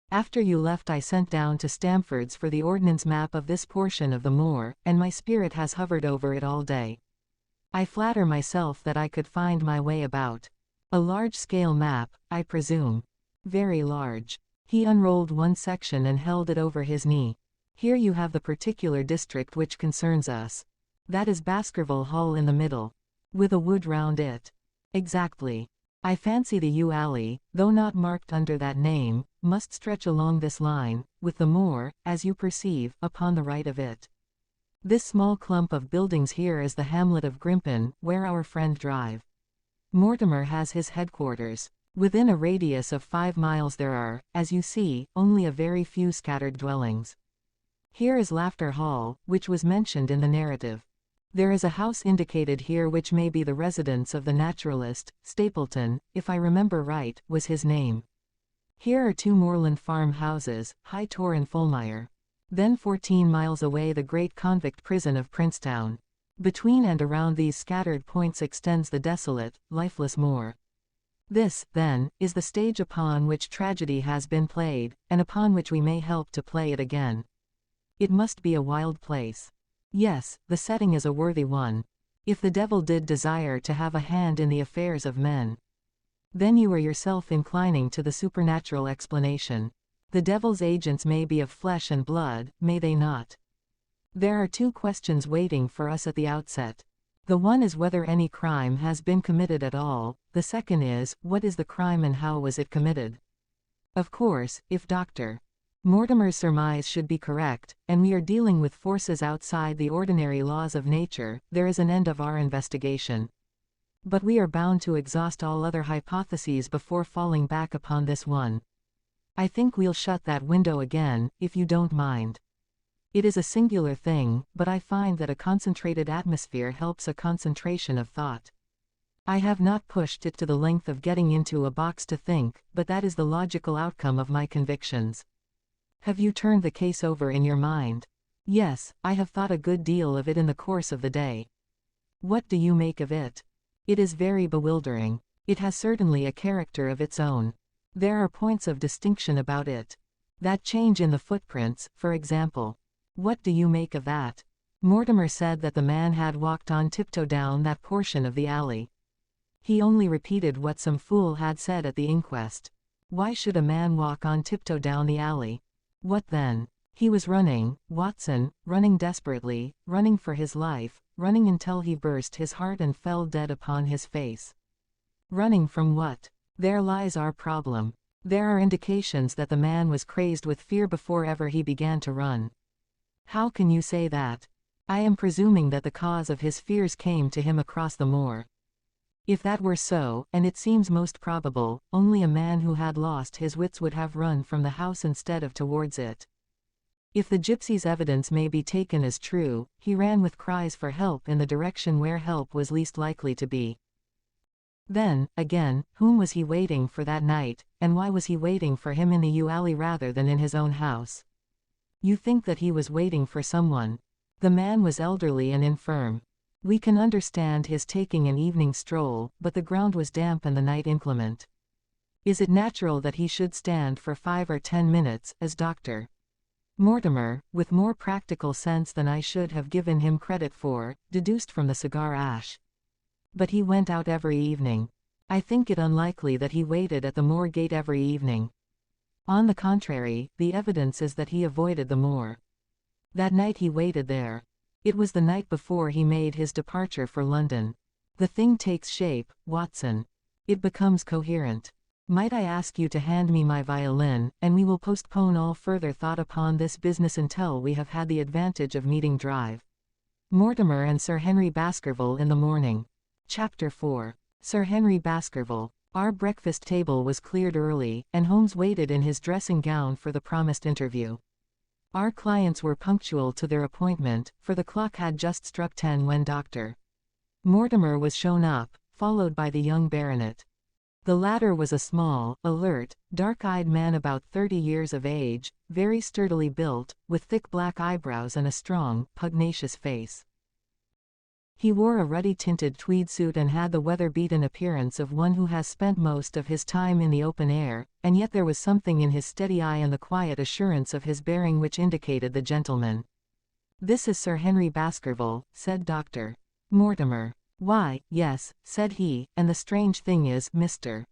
After you left I sent down to Stamford's for the ordnance map of this portion of the moor, and my spirit has hovered over it all day. I flatter myself that I could find my way about. A large-scale map, I presume. Very large." He unrolled one section and held it over his knee. "Here you have the particular district which concerns us. That is Baskerville Hall in the middle. With a wood round it." "Exactly. I fancy the yew alley, though not marked under that name, must stretch along this line, with the moor, as you perceive, upon the right of it. This small clump of buildings here is the hamlet of Grimpen, where our friend Drive Mortimer has his headquarters. Within a radius of 5 miles there are, as you see, only a very few scattered dwellings. Here is Laughter Hall, which was mentioned in the narrative. There is a house indicated here which may be the residence of the naturalist, Stapleton, if I remember right, was his name. Here are 2 moorland farm houses, High Tor and Fulmire. Then 14 miles away the great convict prison of Princetown. Between and around these scattered points extends the desolate, lifeless moor. This, then, is the stage upon which tragedy has been played, and upon which we may help to play it again. It must be a wild place. Yes, the setting is a worthy one. If the devil did desire to have a hand in the affairs of men, then you are yourself inclining to the supernatural explanation. The devil's agents may be of flesh and blood, may they not? There are 2 questions waiting for us at the outset. The one is whether any crime has been committed at all, the second is, what is the crime and how was it committed? Of course, if Dr. Mortimer's surmise should be correct, and we are dealing with forces outside the ordinary laws of nature, there is an end of our investigation. But we are bound to exhaust all other hypotheses before falling back upon this one. I think we'll shut that window again, if you don't mind. It is a singular thing, but I find that a concentrated atmosphere helps a concentration of thought. I have not pushed it to the length of getting into a box to think, but that is the logical outcome of my convictions. Have you turned the case over in your mind? Yes, I have thought a good deal of it in the course of the day. What do you make of it? It is very bewildering. It has certainly a character of its own. There are points of distinction about it. That change in the footprints, for example. What do you make of that? Mortimer said that the man had walked on tiptoe down that portion of the alley. He only repeated what some fool had said at the inquest. Why should a man walk on tiptoe down the alley? What then? He was running, Watson, running desperately, running for his life, running until he burst his heart and fell dead upon his face. Running from what? There lies our problem. There are indications that the man was crazed with fear before ever he began to run. How can you say that? I am presuming that the cause of his fears came to him across the moor. If that were so, and it seems most probable, only a man who had lost his wits would have run from the house instead of towards it. If the gypsy's evidence may be taken as true, he ran with cries for help in the direction where help was least likely to be. Then, again, whom was he waiting for that night, and why was he waiting for him in the yew alley rather than in his own house? You think that he was waiting for someone. The man was elderly and infirm. We can understand his taking an evening stroll, but the ground was damp and the night inclement. Is it natural that he should stand for 5 or 10 minutes, as Dr. Mortimer, with more practical sense than I should have given him credit for, deduced from the cigar ash? But he went out every evening. I think it unlikely that he waited at the moor gate every evening. On the contrary, the evidence is that he avoided the moor. That night he waited there. It was the night before he made his departure for London. The thing takes shape, Watson. It becomes coherent. Might I ask you to hand me my violin, and we will postpone all further thought upon this business until we have had the advantage of meeting Drive. Mortimer and Sir Henry Baskerville in the morning. Chapter 4. Sir Henry Baskerville. Our breakfast table was cleared early, and Holmes waited in his dressing gown for the promised interview. Our clients were punctual to their appointment, for the clock had just struck 10 when Dr. Mortimer was shown up, followed by the young baronet. The latter was a small, alert, dark-eyed man about 30 years of age, very sturdily built, with thick black eyebrows and a strong, pugnacious face. He wore a ruddy-tinted tweed suit and had the weather-beaten appearance of one who has spent most of his time in the open air, and yet there was something in his steady eye and the quiet assurance of his bearing which indicated the gentleman. "This is Sir Henry Baskerville," said Dr. Mortimer. "Why, yes," said he, "and the strange thing is, Mr.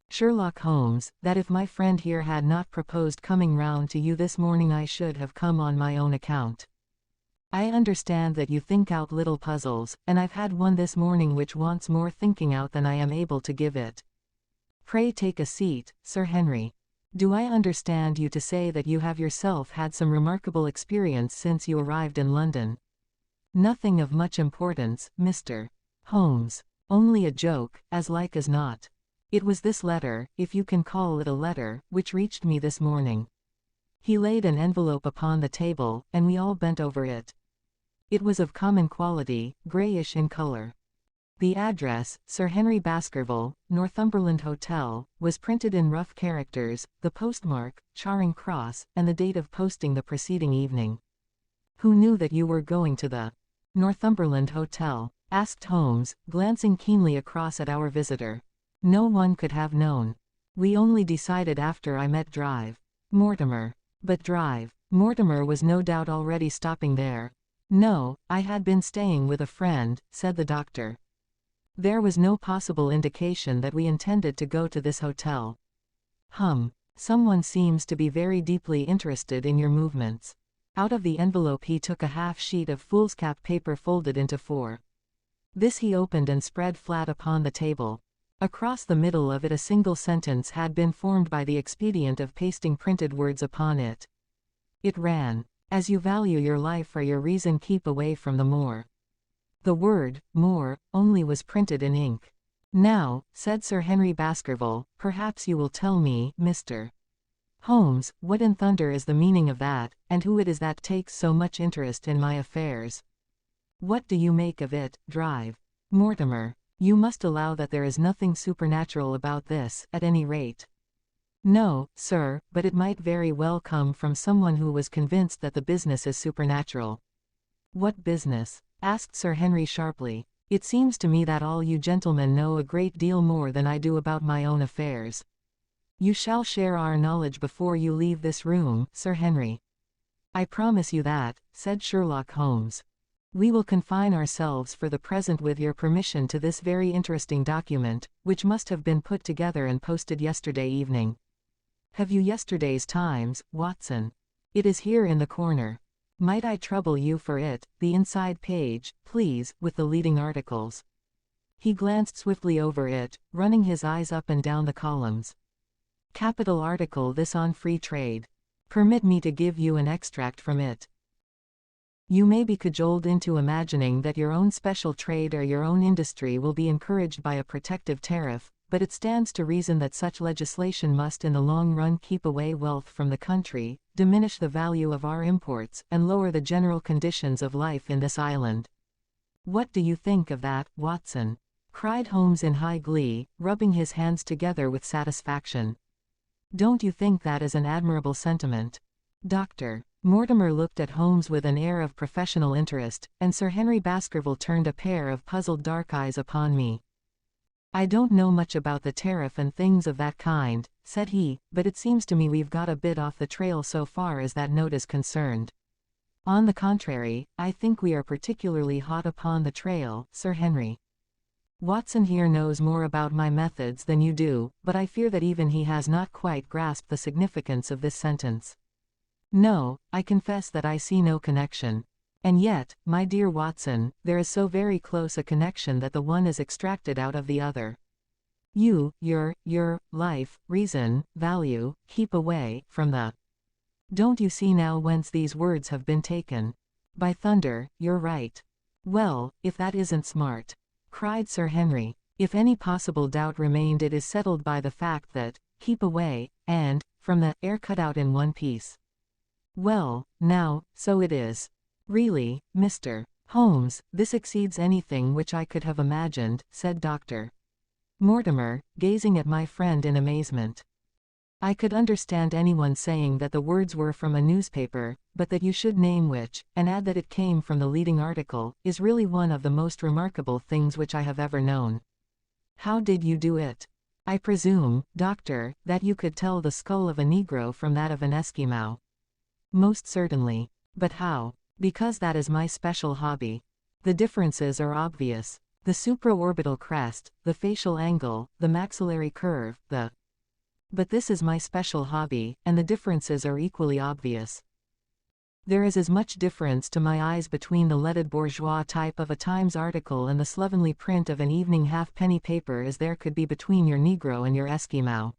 Sherlock Holmes, that if my friend here had not proposed coming round to you this morning I should have come on my own account. I understand that you think out little puzzles, and I've had one this morning which wants more thinking out than I am able to give it. Pray take a seat, Sir Henry. Do I understand you to say that you have yourself had some remarkable experience since you arrived in London?" "Nothing of much importance, Mr. Holmes. Only a joke, as like as not. It was this letter, if you can call it a letter, which reached me this morning." He laid an envelope upon the table, and we all bent over it. It was of common quality, greyish in colour. The address, Sir Henry Baskerville, Northumberland Hotel, was printed in rough characters, the postmark, Charing Cross, and the date of posting the preceding evening. "Who knew that you were going to the Northumberland Hotel?" asked Holmes, glancing keenly across at our visitor. "No one could have known. We only decided after I met Drive. Mortimer." "But Drive Mortimer was no doubt already stopping there." "No, I had been staying with a friend," said the doctor. "There was no possible indication that we intended to go to this hotel." Someone seems to be very deeply interested in your movements." Out of the envelope he took a half sheet of foolscap paper folded into 4. This he opened and spread flat upon the table. Across the middle of it a single sentence had been formed by the expedient of pasting printed words upon it. It ran, "As you value your life or your reason, keep away from the moor." The word, moor, only was printed in ink. "Now," said Sir Henry Baskerville, "perhaps you will tell me, Mr. Holmes, what in thunder is the meaning of that, and who it is that takes so much interest in my affairs? What do you make of it, Drive Mortimer? You must allow that there is nothing supernatural about this, at any rate." "No, sir, but it might very well come from someone who was convinced that the business is supernatural." "What business?" asked Sir Henry sharply. "It seems to me that all you gentlemen know a great deal more than I do about my own affairs." "You shall share our knowledge before you leave this room, Sir Henry." "I promise you that," said Sherlock Holmes. "We will confine ourselves for the present with your permission to this very interesting document, which must have been put together and posted yesterday evening. Have you yesterday's Times, Watson? It is here in the corner. Might I trouble you for it, the inside page, please, with the leading articles?" He glanced swiftly over it, running his eyes up and down the columns. "Capital article this on free trade. Permit me to give you an extract from it. You may be cajoled into imagining that your own special trade or your own industry will be encouraged by a protective tariff, but it stands to reason that such legislation must in the long run keep away wealth from the country, diminish the value of our imports, and lower the general conditions of life in this island. What do you think of that, Watson?" cried Holmes in high glee, rubbing his hands together with satisfaction. Don't you think that is an admirable sentiment? Dr. Mortimer looked at Holmes with an air of professional interest, and Sir Henry Baskerville turned a pair of puzzled dark eyes upon me. I don't know much about the tariff and things of that kind, said he, but it seems to me we've got a bit off the trail so far as that note is concerned. On the contrary, I think we are particularly hot upon the trail, Sir Henry. Watson here knows more about my methods than you do, but I fear that even he has not quite grasped the significance of this sentence. No, I confess that I see no connection. And yet, my dear Watson, there is so very close a connection that the one is extracted out of the other. You, your, life, reason, value, keep away from the. Don't you see now whence these words have been taken? By thunder, you're right. Well, if that isn't smart, cried Sir Henry. If any possible doubt remained, it is settled by the fact that, keep away, and, from the, are cut out in one piece. Well, now, so it is. Really, Mr. Holmes, this exceeds anything which I could have imagined, said Dr. Mortimer, gazing at my friend in amazement. I could understand anyone saying that the words were from a newspaper, but that you should name which, and add that it came from the leading article, is really one of the most remarkable things which I have ever known. How did you do it? I presume, Doctor, that you could tell the skull of a Negro from that of an Eskimo. Most certainly. But how? Because that is my special hobby. The differences are obvious. The supraorbital crest, the facial angle, the maxillary curve, the... But this is my special hobby, and the differences are equally obvious. There is as much difference to my eyes between the leaded bourgeois type of a Times article and the slovenly print of an evening halfpenny paper as there could be between your Negro and your Eskimo.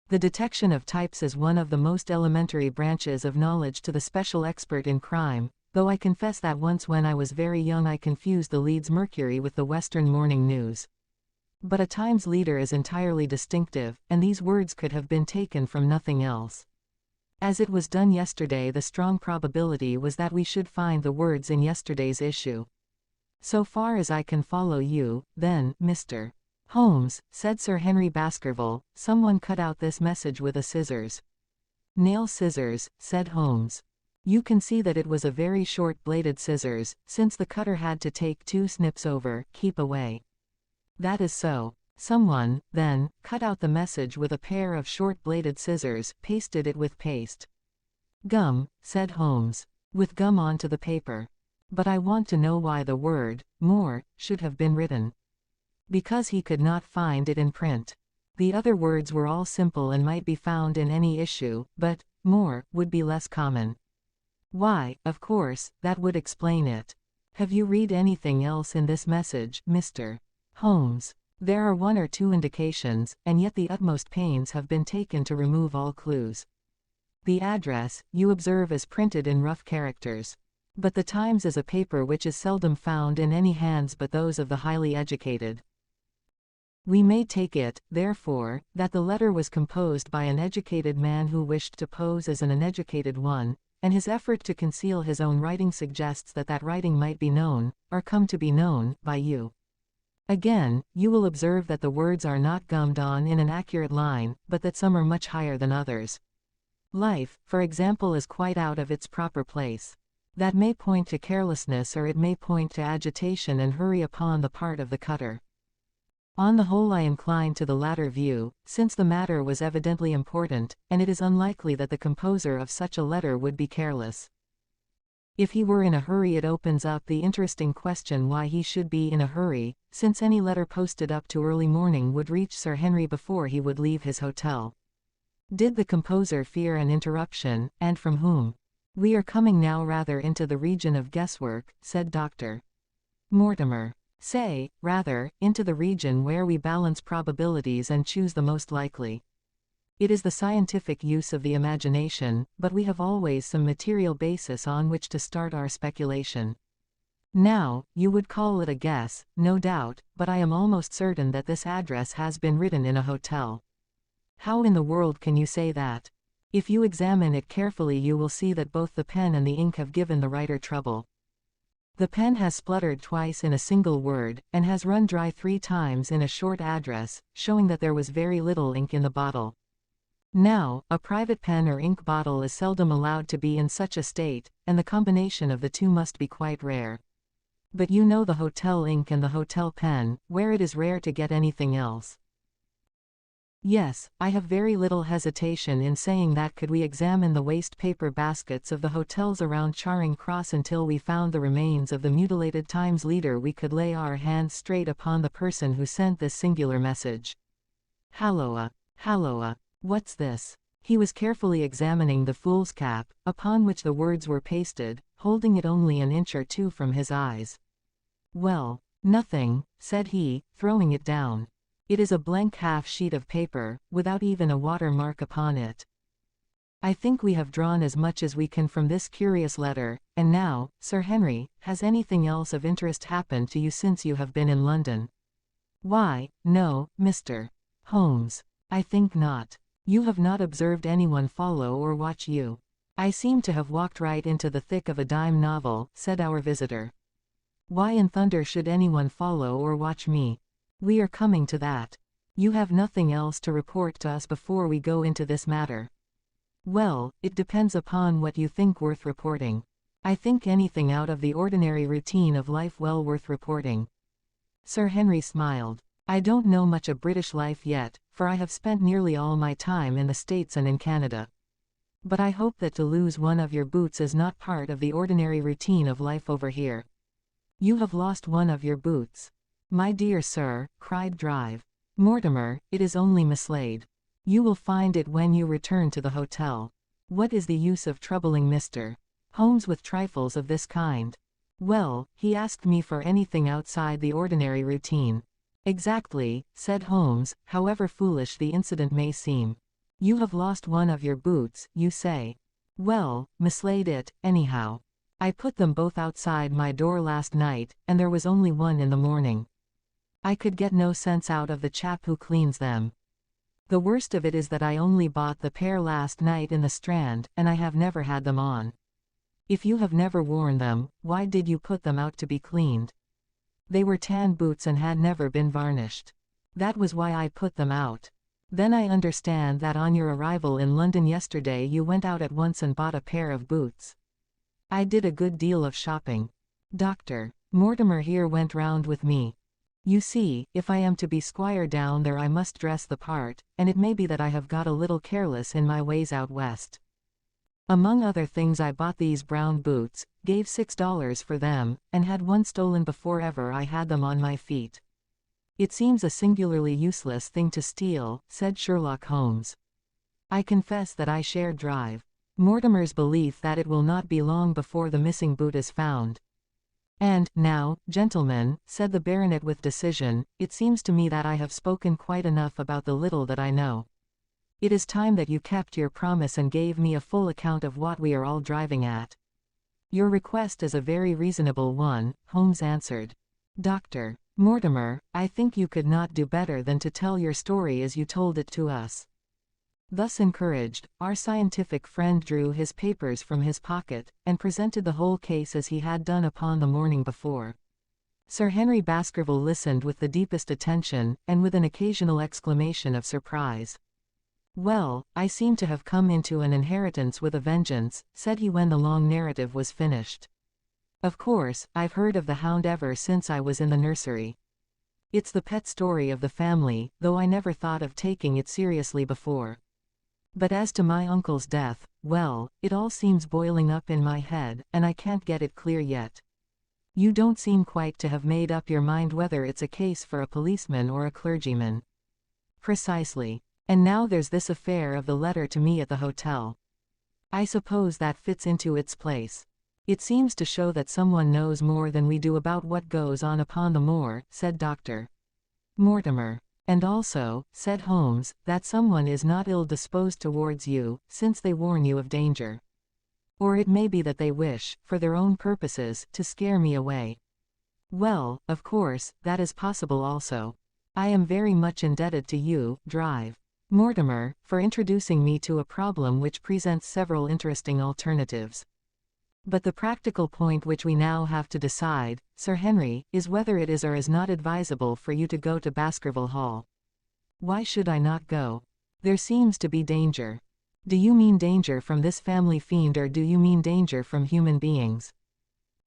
The detection of types is one of the most elementary branches of knowledge to the special expert in crime, though I confess that once when I was very young I confused the Leeds Mercury with the Western Morning News. But a Times leader is entirely distinctive, and these words could have been taken from nothing else. As it was done yesterday, the strong probability was that we should find the words in yesterday's issue. So far as I can follow you, then, Mr. Holmes, said Sir Henry Baskerville, someone cut out this message with a scissors. Nail scissors, said Holmes. You can see that it was a very short-bladed scissors, since the cutter had to take 2 snips over, keep away. That is so. Someone, then, cut out the message with a pair of short-bladed scissors, pasted it with paste. Gum, said Holmes. With gum onto the paper. But I want to know why the word, more, should have been written. Because he could not find it in print. The other words were all simple and might be found in any issue, but, more, would be less common. Why, of course, that would explain it. Have you read anything else in this message, Mr. Holmes? There are 1 or 2 indications, and yet the utmost pains have been taken to remove all clues. The address, you observe, is printed in rough characters. But the Times is a paper which is seldom found in any hands but those of the highly educated. We may take it, therefore, that the letter was composed by an educated man who wished to pose as an uneducated one, and his effort to conceal his own writing suggests that that writing might be known, or come to be known, by you. Again, you will observe that the words are not gummed on in an accurate line, but that some are much higher than others. Life, for example, is quite out of its proper place. That may point to carelessness, or it may point to agitation and hurry upon the part of the cutter. On the whole, I incline to the latter view, since the matter was evidently important, and it is unlikely that the composer of such a letter would be careless. If he were in a hurry, it opens up the interesting question why he should be in a hurry, since any letter posted up to early morning would reach Sir Henry before he would leave his hotel. Did the composer fear an interruption, and from whom? We are coming now rather into the region of guesswork, said Dr. Mortimer. Say, rather, into the region where we balance probabilities and choose the most likely. It is the scientific use of the imagination, but we have always some material basis on which to start our speculation. Now, you would call it a guess, no doubt, but I am almost certain that this address has been written in a hotel. How in the world can you say that? If you examine it carefully, you will see that both the pen and the ink have given the writer trouble. The pen has spluttered twice in a single word, and has run dry 3 times in a short address, showing that there was very little ink in the bottle. Now, a private pen or ink bottle is seldom allowed to be in such a state, and the combination of the two must be quite rare. But you know the hotel ink and the hotel pen, where it is rare to get anything else. Yes, I have very little hesitation in saying that could we examine the waste paper baskets of the hotels around Charing Cross until we found the remains of the mutilated Times leader, we could lay our hands straight upon the person who sent this singular message. Halloa, halloa, what's this? He was carefully examining the fool's cap, upon which the words were pasted, holding it only an inch or two from his eyes. Well, nothing, said he, throwing it down. It is a blank half sheet of paper, without even a watermark upon it. I think we have drawn as much as we can from this curious letter, and now, Sir Henry, has anything else of interest happened to you since you have been in London? Why, no, Mr. Holmes. I think not. You have not observed anyone follow or watch you. I seem to have walked right into the thick of a dime novel, said our visitor. Why in thunder should anyone follow or watch me? We are coming to that. You have nothing else to report to us before we go into this matter. Well, it depends upon what you think worth reporting. I think anything out of the ordinary routine of life well worth reporting. Sir Henry smiled. I don't know much of British life yet, for I have spent nearly all my time in the States and in Canada. But I hope that to lose one of your boots is not part of the ordinary routine of life over here. You have lost one of your boots. My dear sir, cried Drive. Mortimer, it is only mislaid. You will find it when you return to the hotel. What is the use of troubling Mr. Holmes with trifles of this kind? Well, he asked me for anything outside the ordinary routine. Exactly, said Holmes, however foolish the incident may seem. You have lost one of your boots, you say. Well, mislaid it, anyhow. I put them both outside my door last night, and there was only one in the morning. I could get no sense out of the chap who cleans them. The worst of it is that I only bought the pair last night in the Strand, and I have never had them on. If you have never worn them, why did you put them out to be cleaned? They were tan boots and had never been varnished. That was why I put them out. Then I understand that on your arrival in London yesterday you went out at once and bought a pair of boots. I did a good deal of shopping. Dr. Mortimer here went round with me. You see, if I am to be squire down there I must dress the part, and it may be that I have got a little careless in my ways out west. Among other things I bought these brown boots, gave $6 for them, and had one stolen before ever I had them on my feet. It seems a singularly useless thing to steal, said Sherlock Holmes. I confess that I share Drive Mortimer's belief that it will not be long before the missing boot is found. And, now, gentlemen, said the baronet with decision, it seems to me that I have spoken quite enough about the little that I know. It is time that you kept your promise and gave me a full account of what we are all driving at. Your request is a very reasonable one, Holmes answered. Dr. Mortimer, I think you could not do better than to tell your story as you told it to us. Thus encouraged, our scientific friend drew his papers from his pocket, and presented the whole case as he had done upon the morning before. Sir Henry Baskerville listened with the deepest attention, and with an occasional exclamation of surprise. Well, I seem to have come into an inheritance with a vengeance, said he when the long narrative was finished. Of course, I've heard of the Hound ever since I was in the nursery. It's the pet story of the family, though I never thought of taking it seriously before. But as to my uncle's death, well, it all seems boiling up in my head, and I can't get it clear yet. You don't seem quite to have made up your mind whether it's a case for a policeman or a clergyman. Precisely. And now there's this affair of the letter to me at the hotel. I suppose that fits into its place. It seems to show that someone knows more than we do about what goes on upon the moor, said Dr. Mortimer. And also, said Holmes, that someone is not ill-disposed towards you, since they warn you of danger. Or it may be that they wish, for their own purposes, to scare me away. Well, of course, that is possible also. I am very much indebted to you, Drive Mortimer, for introducing me to a problem which presents several interesting alternatives. But the practical point which we now have to decide, Sir Henry, is whether it is or is not advisable for you to go to Baskerville Hall. Why should I not go? There seems to be danger. Do you mean danger from this family fiend, or do you mean danger from human beings?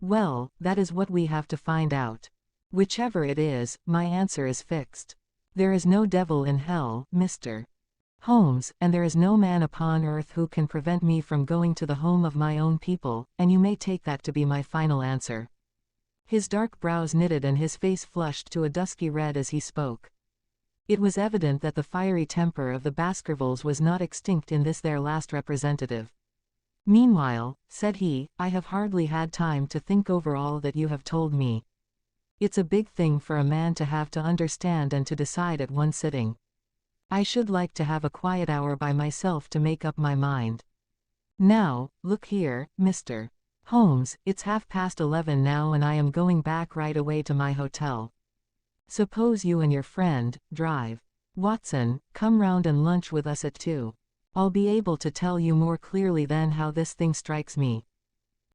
Well, that is what we have to find out. Whichever it is, my answer is fixed. There is no devil in hell, Mr. Holmes, and there is no man upon earth who can prevent me from going to the home of my own people, and you may take that to be my final answer. His dark brows knitted and his face flushed to a dusky red as he spoke. It was evident that the fiery temper of the Baskervilles was not extinct in this their last representative. Meanwhile, said he, I have hardly had time to think over all that you have told me. It's a big thing for a man to have to understand and to decide at one sitting. I should like to have a quiet hour by myself to make up my mind. Now, look here, Mr. Holmes, it's 11:30 now and I am going back right away to my hotel. Suppose you and your friend drive. Watson, come round and lunch with us at 2. I'll be able to tell you more clearly then how this thing strikes me.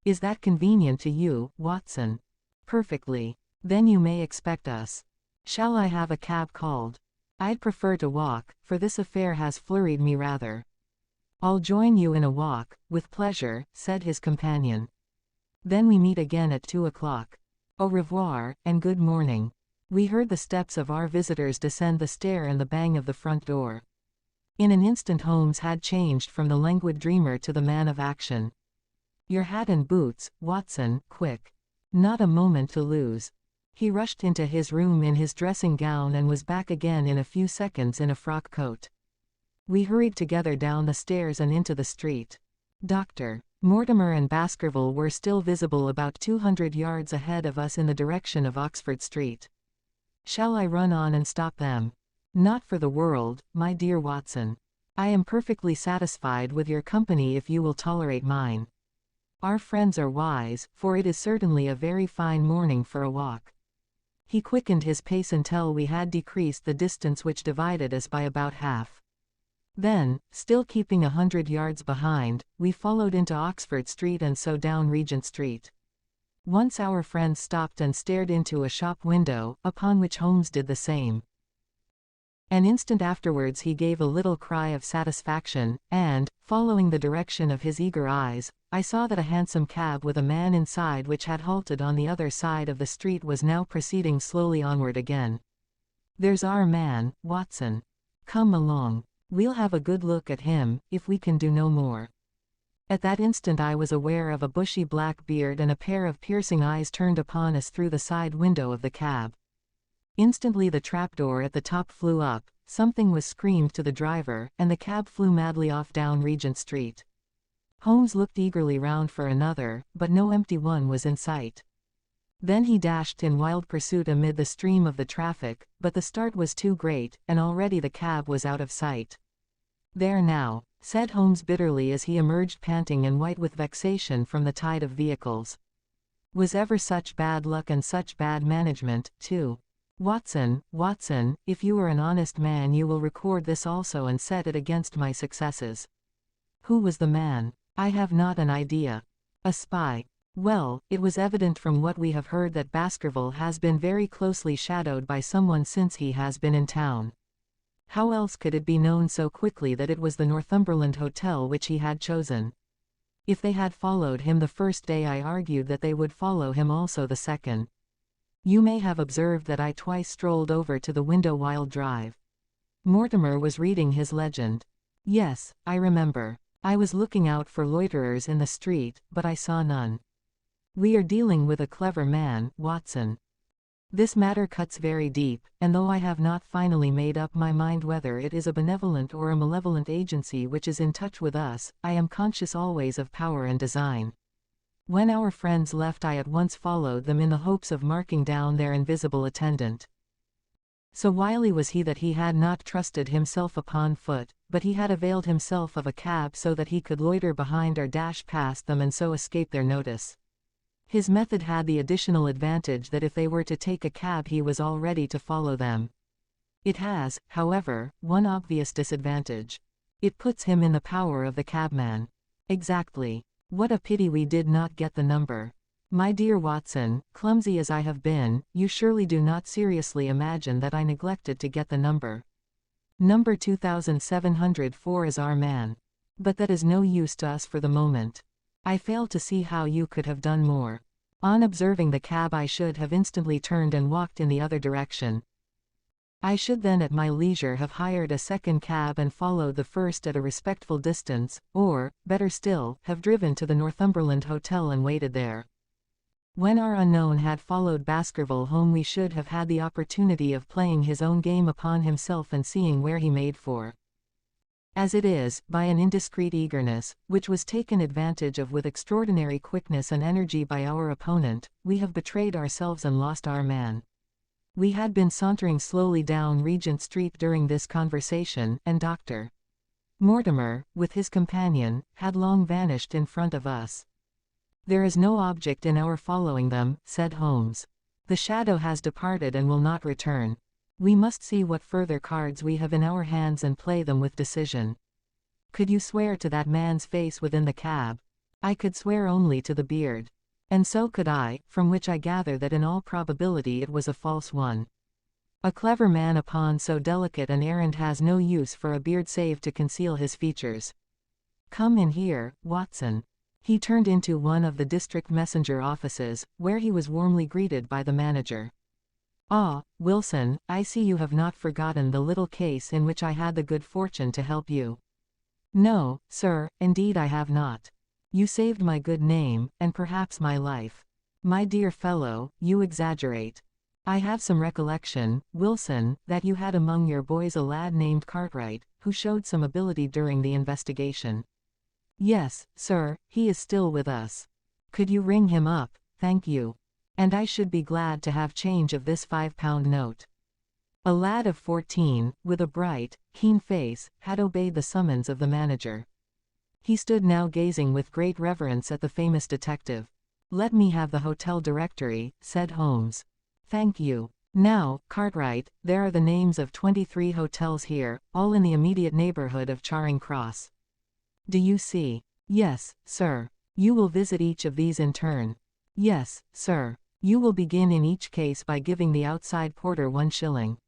Is that convenient to you, Watson? Perfectly. Then you may expect us. Shall I have a cab called? I'd prefer to walk, for this affair has flurried me rather. I'll join you in a walk, with pleasure, said his companion. Then we meet again at 2 o'clock. Au revoir, and good morning. We heard the steps of our visitors descend the stair and the bang of the front door. In an instant Holmes had changed from the languid dreamer to the man of action. Your hat and boots, Watson, quick. Not a moment to lose. He rushed into his room in his dressing gown and was back again in a few seconds in a frock coat. We hurried together down the stairs and into the street. Dr. Mortimer and Baskerville were still visible about 200 yards ahead of us in the direction of Oxford Street. Shall I run on and stop them? Not for the world, my dear Watson. I am perfectly satisfied with your company if you will tolerate mine. Our friends are wise, for it is certainly a very fine morning for a walk. He quickened his pace until we had decreased the distance which divided us by about half. Then, still keeping 100 yards behind, we followed into Oxford Street and so down Regent Street. Once our friends stopped and stared into a shop window, upon which Holmes did the same. An instant afterwards he gave a little cry of satisfaction, and, following the direction of his eager eyes, I saw that a hansom cab with a man inside which had halted on the other side of the street was now proceeding slowly onward again. There's our man, Watson. Come along. We'll have a good look at him, if we can do no more. At that instant I was aware of a bushy black beard and a pair of piercing eyes turned upon us through the side window of the cab. Instantly the trapdoor at the top flew up, something was screamed to the driver, and the cab flew madly off down Regent Street. Holmes looked eagerly round for another, but no empty one was in sight. Then he dashed in wild pursuit amid the stream of the traffic, but the start was too great, and already the cab was out of sight. There now, said Holmes bitterly as he emerged panting and white with vexation from the tide of vehicles. Was ever such bad luck and such bad management, too? Watson, Watson, if you are an honest man you will record this also and set it against my successes. Who was the man? I have not an idea. A spy. Well, it was evident from what we have heard that Baskerville has been very closely shadowed by someone since he has been in town. How else could it be known so quickly that it was the Northumberland Hotel which he had chosen? If they had followed him the first day I argued that they would follow him also the second. You may have observed that I twice strolled over to the window while drive. Mortimer was reading his legend. Yes, I remember. I was looking out for loiterers in the street, but I saw none. We are dealing with a clever man, Watson. This matter cuts very deep, and though I have not finally made up my mind whether it is a benevolent or a malevolent agency which is in touch with us, I am conscious always of power and design. When our friends left I at once followed them in the hopes of marking down their invisible attendant. So wily was he that he had not trusted himself upon foot, but he had availed himself of a cab so that he could loiter behind or dash past them and so escape their notice. His method had the additional advantage that if they were to take a cab he was all ready to follow them. It has, however, one obvious disadvantage. It puts him in the power of the cabman. Exactly. What a pity we did not get the number. My dear Watson, clumsy as I have been, you surely do not seriously imagine that I neglected to get the number. Number 2704 is our man. But that is no use to us for the moment. I fail to see how you could have done more. On observing the cab I should have instantly turned and walked in the other direction. I should then at my leisure have hired a second cab and followed the first at a respectful distance, or, better still, have driven to the Northumberland Hotel and waited there. When our unknown had followed Baskerville home we should have had the opportunity of playing his own game upon himself and seeing where he made for. As it is, by an indiscreet eagerness, which was taken advantage of with extraordinary quickness and energy by our opponent, we have betrayed ourselves and lost our man. We had been sauntering slowly down Regent Street during this conversation, and Dr. Mortimer, with his companion, had long vanished in front of us. There is no object in our following them, said Holmes. The shadow has departed and will not return. We must see what further cards we have in our hands and play them with decision. Could you swear to that man's face within the cab? I could swear only to the beard. And so could I, from which I gather that in all probability it was a false one. A clever man upon so delicate an errand has no use for a beard save to conceal his features. Come in here, Watson. He turned into one of the district messenger offices, where he was warmly greeted by the manager. Ah, Wilson, I see you have not forgotten the little case in which I had the good fortune to help you. No, sir, indeed I have not. You saved my good name, and perhaps my life. My dear fellow, you exaggerate. I have some recollection, Wilson, that you had among your boys a lad named Cartwright, who showed some ability during the investigation. Yes, sir, he is still with us. Could you ring him up? Thank you. And I should be glad to have change of this £5 note. A lad of 14, with a bright, keen face, had obeyed the summons of the manager. He stood now gazing with great reverence at the famous detective. Let me have the hotel directory, said Holmes. Thank you. Now, Cartwright, there are the names of 23 hotels here, all in the immediate neighborhood of Charing Cross. Do you see? Yes, sir. You will visit each of these in turn. Yes, sir. You will begin in each case by giving the outside porter 1 shilling.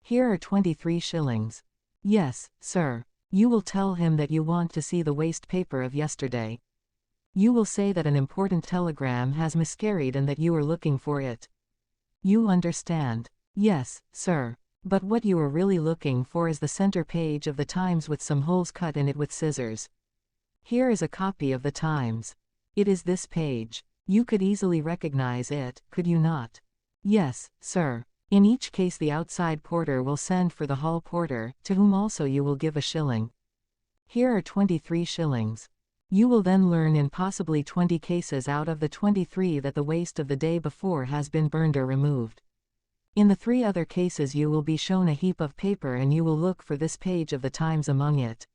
Here are 23 shillings. Yes, sir. You will tell him that you want to see the waste paper of yesterday. You will say that an important telegram has miscarried and that you are looking for it. You understand? Yes, sir. But what you are really looking for is the center page of the Times with some holes cut in it with scissors. Here is a copy of the Times. It is this page. You could easily recognize it, could you not? Yes, sir. In each case the outside porter will send for the hall porter, to whom also you will give 1 shilling. Here are 23 shillings. You will then learn in possibly 20 cases out of the 23 that the waste of the day before has been burned or removed. In the 3 other cases you will be shown a heap of paper and you will look for this page of the Times among it.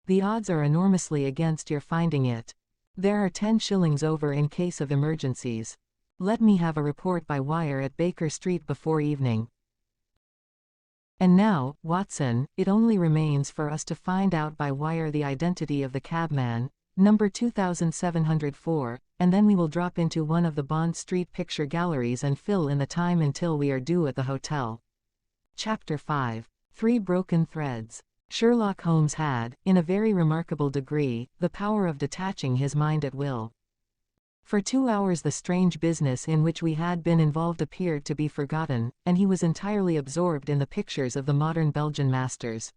The odds are enormously against your finding it. There are 10 shillings over in case of emergencies. Let me have a report by wire at Baker Street before evening. And now, Watson, it only remains for us to find out by wire the identity of the cabman, number 2704, and then we will drop into one of the Bond Street picture galleries and fill in the time until we are due at the hotel. Chapter 5. 3 Broken Threads. Sherlock Holmes had, in a very remarkable degree, the power of detaching his mind at will. For 2 hours the strange business in which we had been involved appeared to be forgotten, and he was entirely absorbed in the pictures of the modern Belgian masters.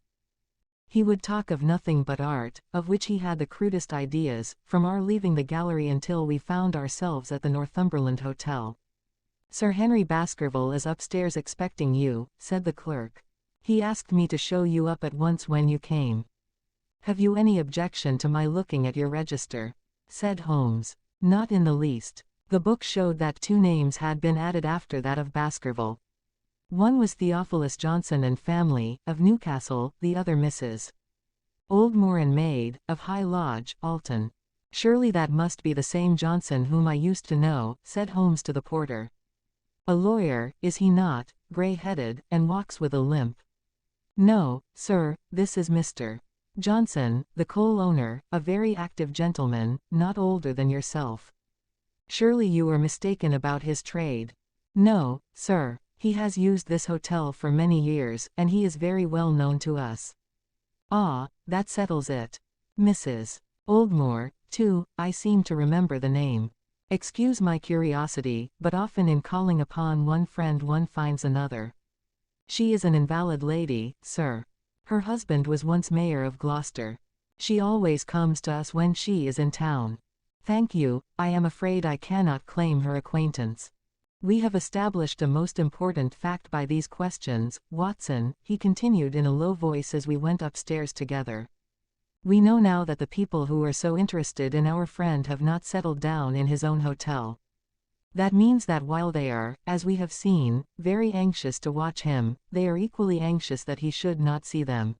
He would talk of nothing but art, of which he had the crudest ideas, from our leaving the gallery until we found ourselves at the Northumberland Hotel. Sir Henry Baskerville is upstairs expecting you, said the clerk. He asked me to show you up at once when you came. Have you any objection to my looking at your register? Said Holmes. Not in the least. The book showed that 2 names had been added after that of Baskerville. One was Theophilus Johnson and family, of Newcastle, the other Mrs. Oldmore and maid, of High Lodge, Alton. Surely that must be the same Johnson whom I used to know, said Holmes to the porter. A lawyer, is he not, grey-headed, and walks with a limp? No, sir, this is Mr. Johnson, the coal owner, a very active gentleman, not older than yourself. Surely you were mistaken about his trade. No, sir. He has used this hotel for many years, and he is very well known to us. Ah, that settles it. Mrs. Oldmore, too, I seem to remember the name. Excuse my curiosity, but often in calling upon one friend one finds another. She is an invalid lady, sir. Her husband was once mayor of Gloucester. She always comes to us when she is in town. Thank you, I am afraid I cannot claim her acquaintance. We have established a most important fact by these questions, Watson, he continued in a low voice as we went upstairs together. We know now that the people who are so interested in our friend have not settled down in his own hotel. That means that while they are, as we have seen, very anxious to watch him, they are equally anxious that he should not see them.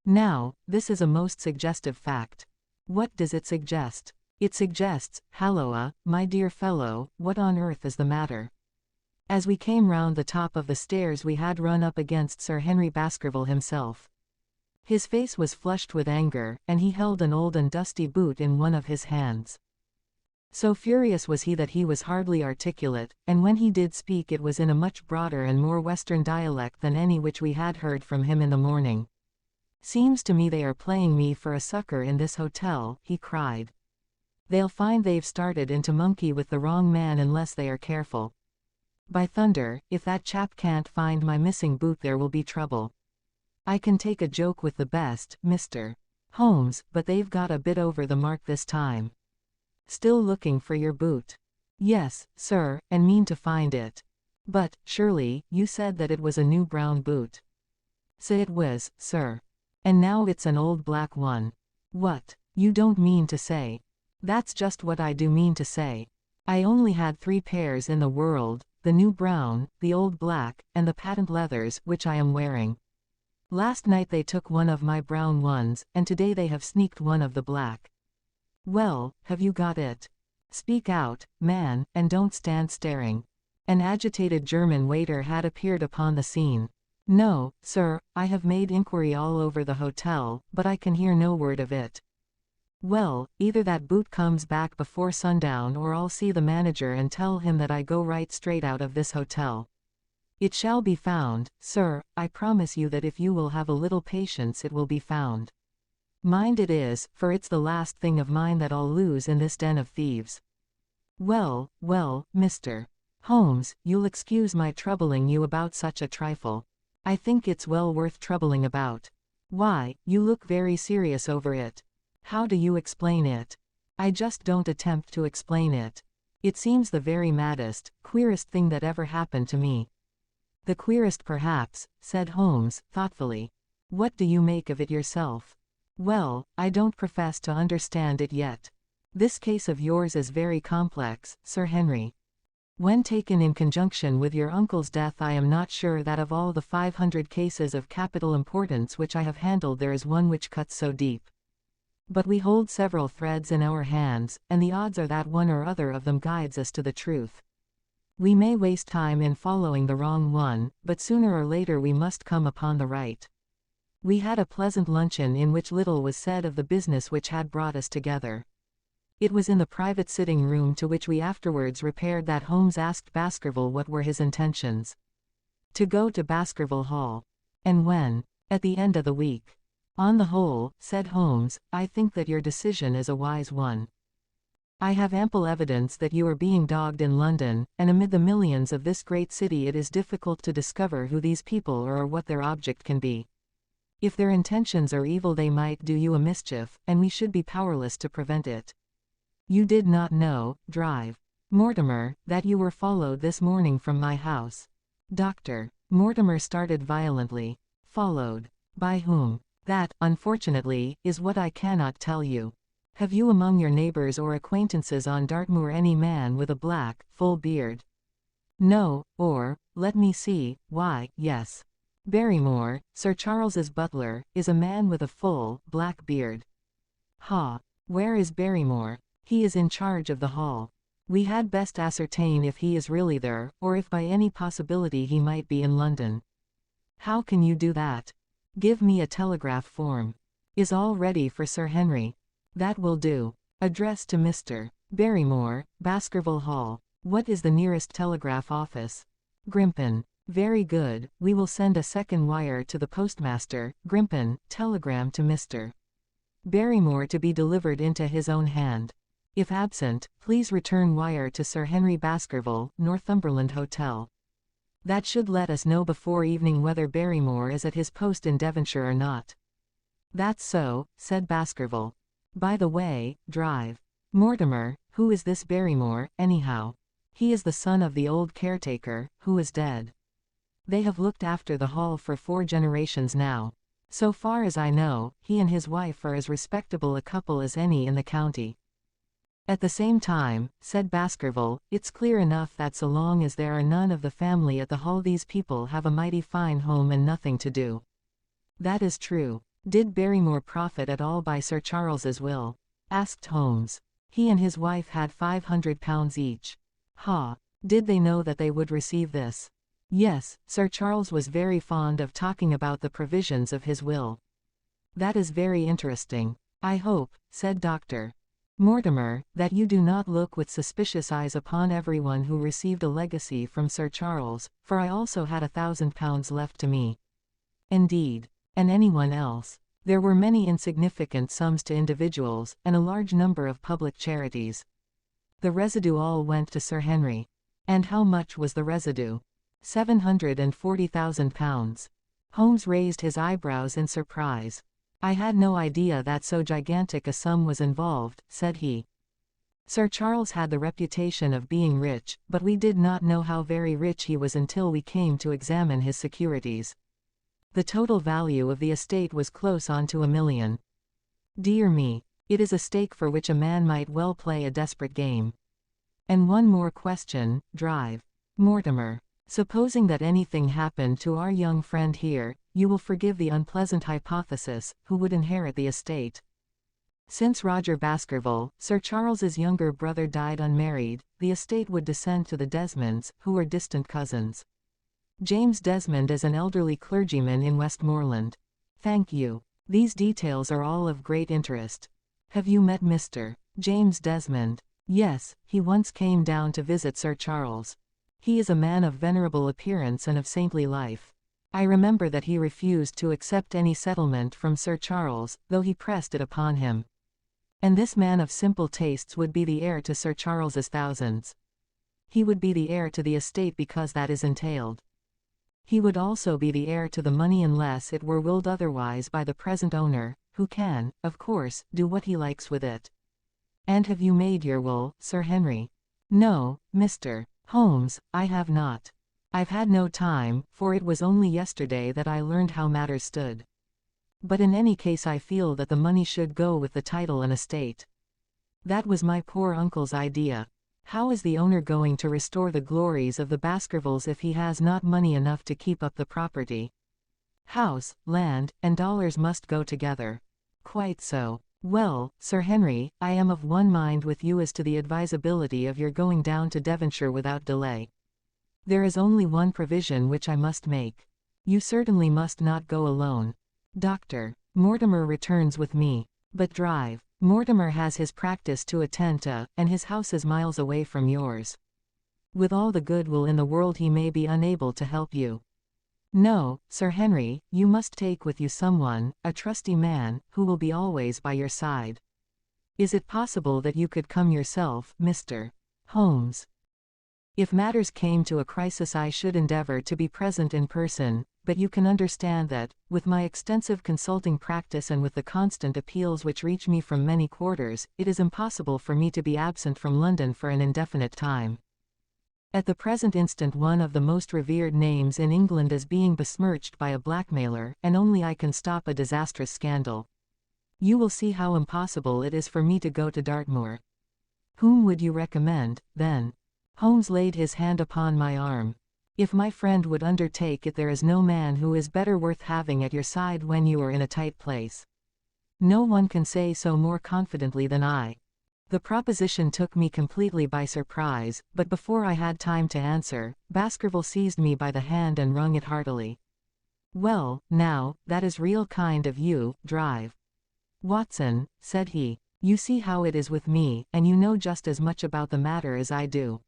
Now, this is a most suggestive fact. What does it suggest? It suggests, halloa, my dear fellow, what on earth is the matter? As we came round the top of the stairs we had run up against Sir Henry Baskerville himself. His face was flushed with anger, and he held an old and dusty boot in one of his hands. So furious was he that he was hardly articulate, and when he did speak it was in a much broader and more western dialect than any which we had heard from him in the morning. Seems to me they are playing me for a sucker in this hotel, he cried. They'll find they've started into monkey with the wrong man unless they are careful. By thunder, if that chap can't find my missing boot there will be trouble. I can take a joke with the best, Mr. Holmes, but they've got a bit over the mark this time. Still looking for your boot? Yes, sir, and mean to find it. But, surely, you said that it was a new brown boot. So it was, sir. And now it's an old black one. What? You don't mean to say? That's just what I do mean to say. I only had 3 pairs in the world, the new brown, the old black, and the patent leathers, which I am wearing. Last night they took one of my brown ones, and today they have sneaked one of the black. Well, have you got it? Speak out, man, and don't stand staring. An agitated German waiter had appeared upon the scene. No, sir, I have made inquiry all over the hotel, but I can hear no word of it. Well, either that boot comes back before sundown or I'll see the manager and tell him that I go right straight out of this hotel. It shall be found, sir, I promise you that if you will have a little patience it will be found. Mind it is, for it's the last thing of mine that I'll lose in this den of thieves. Well, well, Mr. Holmes, you'll excuse my troubling you about such a trifle. I think it's well worth troubling about. Why, you look very serious over it. How do you explain it? I just don't attempt to explain it. It seems the very maddest, queerest thing that ever happened to me. The queerest perhaps, said Holmes, thoughtfully. What do you make of it yourself? Well, I don't profess to understand it yet. This case of yours is very complex, Sir Henry. When taken in conjunction with your uncle's death I am not sure that of all the 500 cases of capital importance which I have handled there is one which cuts so deep. But we hold several threads in our hands, and the odds are that one or other of them guides us to the truth. We may waste time in following the wrong one, but sooner or later we must come upon the right. We had a pleasant luncheon in which little was said of the business which had brought us together. It was in the private sitting room to which we afterwards repaired that Holmes asked Baskerville what were his intentions. To go to Baskerville Hall. And when? At the end of the week. On the whole, said Holmes, I think that your decision is a wise one. I have ample evidence that you are being dogged in London, and amid the millions of this great city it is difficult to discover who these people are or what their object can be. If their intentions are evil they might do you a mischief, and we should be powerless to prevent it. You did not know, Mortimer, that you were followed this morning from my house. Dr. Mortimer started violently. Followed? By whom? That, unfortunately, is what I cannot tell you. Have you among your neighbors or acquaintances on Dartmoor any man with a black, full beard? No, or, let me see, why, yes. Barrymore, Sir Charles's butler, is a man with a full, black beard. Ha! Where is Barrymore? He is in charge of the hall. We had best ascertain if he is really there, or if by any possibility he might be in London. How can you do that? Give me a telegraph form. Is all ready for Sir Henry? That will do. Address to Mr. Barrymore, Baskerville Hall. What is the nearest telegraph office? Grimpen. Very good, we will send a second wire to the postmaster. Grimpen, telegram to Mr. Barrymore to be delivered into his own hand. If absent, please return wire to Sir Henry Baskerville, Northumberland Hotel. That should let us know before evening whether Barrymore is at his post in Devonshire or not. That's so, said Baskerville. By the way, drive. Mortimer, who is this Barrymore, anyhow? He is the son of the old caretaker, who is dead. They have looked after the hall for 4 generations now. So far as I know, he and his wife are as respectable a couple as any in the county. At the same time, said Baskerville, it's clear enough that so long as there are none of the family at the hall these people have a mighty fine home and nothing to do. That is true. Did Barrymore profit at all by Sir Charles's will? Asked Holmes. He and his wife had £500 each. Ha! Did they know that they would receive this? Yes, Sir Charles was very fond of talking about the provisions of his will. That is very interesting. I hope, said Dr. Mortimer, that you do not look with suspicious eyes upon everyone who received a legacy from Sir Charles, for I also had £1,000 left to me. Indeed. And anyone else. There were many insignificant sums to individuals, and a large number of public charities. The residue all went to Sir Henry. And how much was the residue? £740,000. Holmes raised his eyebrows in surprise. I had no idea that so gigantic a sum was involved, said he. Sir Charles had the reputation of being rich, but we did not know how very rich he was until we came to examine his securities. The total value of the estate was close on to £1 million. Dear me, it is a stake for which a man might well play a desperate game. And one more question, drive. Mortimer. Supposing that anything happened to our young friend here, you will forgive the unpleasant hypothesis, who would inherit the estate? Since Roger Baskerville, Sir Charles's younger brother died unmarried, the estate would descend to the Desmonds, who are distant cousins. James Desmond is an elderly clergyman in Westmoreland. Thank you. These details are all of great interest. Have you met Mr. James Desmond? Yes, he once came down to visit Sir Charles. He is a man of venerable appearance and of saintly life. I remember that he refused to accept any settlement from Sir Charles, though he pressed it upon him. And this man of simple tastes would be the heir to Sir Charles's thousands. He would be the heir to the estate because that is entailed. He would also be the heir to the money unless it were willed otherwise by the present owner, who can, of course, do what he likes with it. And have you made your will, Sir Henry? No, Mr. Holmes, I have not. I've had no time, for it was only yesterday that I learned how matters stood. But in any case I feel that the money should go with the title and estate. That was my poor uncle's idea. How is the owner going to restore the glories of the Baskervilles if he has not money enough to keep up the property? House, land, and dollars must go together. Quite so. Well, Sir Henry, I am of one mind with you as to the advisability of your going down to Devonshire without delay. There is only one provision which I must make. You certainly must not go alone. Dr. Mortimer returns with me. But drive. Mortimer has his practice to attend to, and his house is miles away from yours. With all the goodwill in the world he may be unable to help you. No, Sir Henry, you must take with you someone, a trusty man, who will be always by your side. Is it possible that you could come yourself, Mr. Holmes? If matters came to a crisis I should endeavor to be present in person, but you can understand that, with my extensive consulting practice and with the constant appeals which reach me from many quarters, it is impossible for me to be absent from London for an indefinite time. At the present instant one of the most revered names in England is being besmirched by a blackmailer, and only I can stop a disastrous scandal. You will see how impossible it is for me to go to Dartmoor. Whom would you recommend, then? Holmes laid his hand upon my arm. If my friend would undertake it, there is no man who is better worth having at your side when you are in a tight place. No one can say so more confidently than I. The proposition took me completely by surprise, but before I had time to answer, Baskerville seized me by the hand and wrung it heartily. Well, now, that is real kind of you, drive. "Watson," said he, "you see how it is with me, and you know just as much about the matter as I do.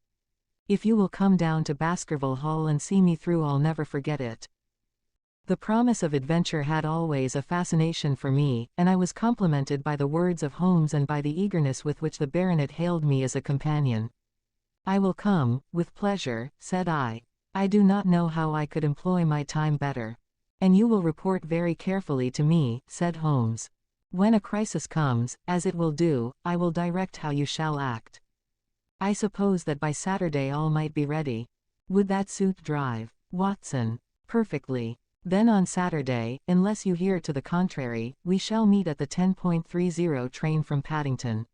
If you will come down to Baskerville Hall and see me through, I'll never forget it." The promise of adventure had always a fascination for me, and I was complimented by the words of Holmes and by the eagerness with which the baronet hailed me as a companion. "I will come, with pleasure," said I. "I do not know how I could employ my time better." "And you will report very carefully to me," said Holmes. "When a crisis comes, as it will do, I will direct how you shall act. I suppose that by Saturday all might be ready. Would that suit Drive, Watson?" "Perfectly. Then on Saturday, unless you hear to the contrary, we shall meet at the 10:30 train from Paddington."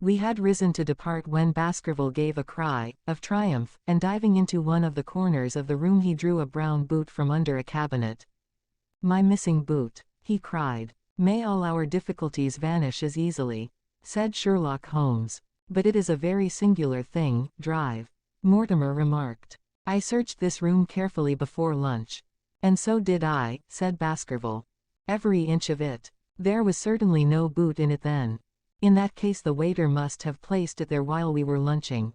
We had risen to depart when Baskerville gave a cry of triumph, and diving into one of the corners of the room he drew a brown boot from under a cabinet. "My missing boot," he cried. "May all our difficulties vanish as easily," said Sherlock Holmes. "But it is a very singular thing, Drive," Mortimer remarked. "I searched this room carefully before lunch." "And so did I," said Baskerville. "Every inch of it. There was certainly no boot in it then. In that case the waiter must have placed it there while we were lunching."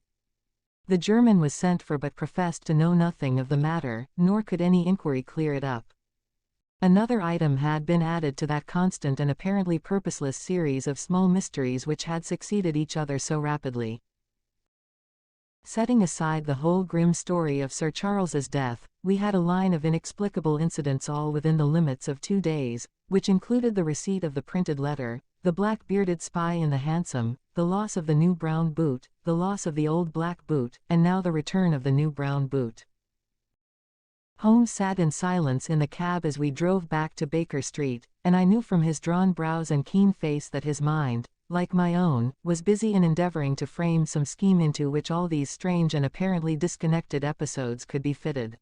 The German was sent for but professed to know nothing of the matter, nor could any inquiry clear it up. Another item had been added to that constant and apparently purposeless series of small mysteries which had succeeded each other so rapidly. Setting aside the whole grim story of Sir Charles's death, we had a line of inexplicable incidents all within the limits of 2 days, which included the receipt of the printed letter, the black-bearded spy in the hansom, the loss of the new brown boot, the loss of the old black boot, and now the return of the new brown boot. Holmes sat in silence in the cab as we drove back to Baker Street, and I knew from his drawn brows and keen face that his mind, like my own, was busy in endeavoring to frame some scheme into which all these strange and apparently disconnected episodes could be fitted.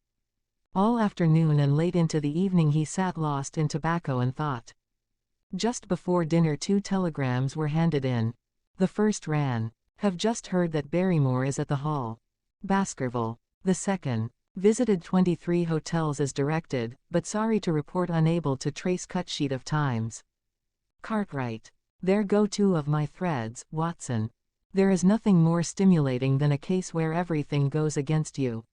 All afternoon and late into the evening he sat lost in tobacco and thought. Just before dinner 2 telegrams were handed in. The first ran, "Have just heard that Barrymore is at the Hall. Baskerville." The second, "Visited 23 hotels as directed, but sorry to report unable to trace cut sheet of times. Cartwright. There go 2 of my threads, Watson. There is nothing more stimulating than a case where everything goes against you.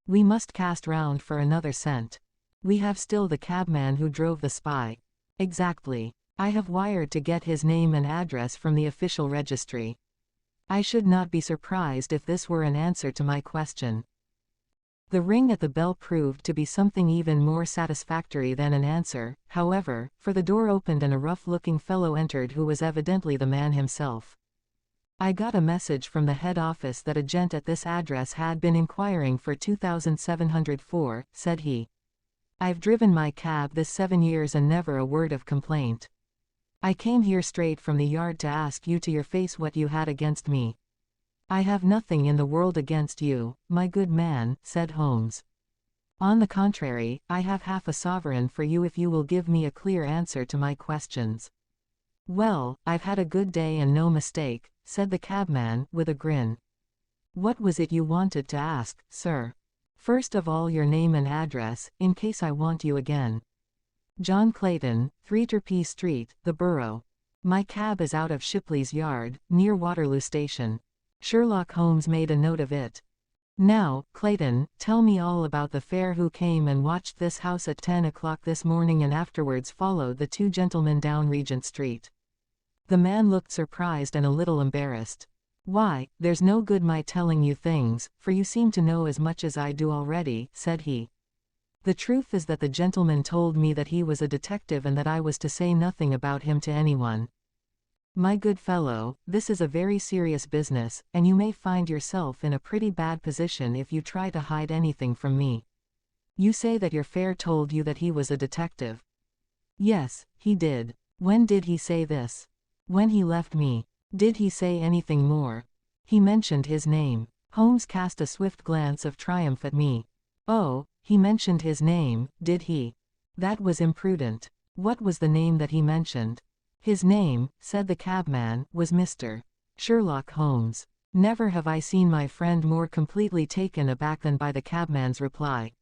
We must cast round for another scent. We have still the cabman who drove the spy." "Exactly. I have wired to get his name and address from the official registry. I should not be surprised if this were an answer to my question." The ring at the bell proved to be something even more satisfactory than an answer, however, for the door opened and a rough-looking fellow entered who was evidently the man himself. "I got a message from the head office that a gent at this address had been inquiring for 2704, said he. "I've driven my cab this 7 years and never a word of complaint. I came here straight from the yard to ask you to your face what you had against me." "I have nothing in the world against you, my good man," said Holmes. "On the contrary, I have half a sovereign for you if you will give me a clear answer to my questions." "Well, I've had a good day and no mistake," said the cabman, with a grin. "What was it you wanted to ask, sir?" "First of all your name and address, in case I want you again." "John Clayton, 3 Terpey Street, the Borough. My cab is out of Shipley's Yard, near Waterloo Station." Sherlock Holmes made a note of it. "Now, Clayton, tell me all about the fare. Who came and watched this house at 10 o'clock this morning and afterwards followed the 2 gentlemen down Regent Street?" The man looked surprised and a little embarrassed. "Why, there's no good my telling you things, for you seem to know as much as I do already," said he. "The truth is that the gentleman told me that he was a detective and that I was to say nothing about him to anyone. My good fellow, this is a very serious business, and you may find yourself in a pretty bad position if you try to hide anything from me. You say that your fare told you that he was a detective?" "Yes, he did." "When did he say this?" "When he left me." "Did he say anything more?" "He mentioned his name." Holmes cast a swift glance of triumph at me. "Oh, he mentioned his name, did he? That was imprudent. What was the name that he mentioned?" "His name," said the cabman, "was Mr. Sherlock Holmes." Never have I seen my friend more completely taken aback than by the cabman's reply.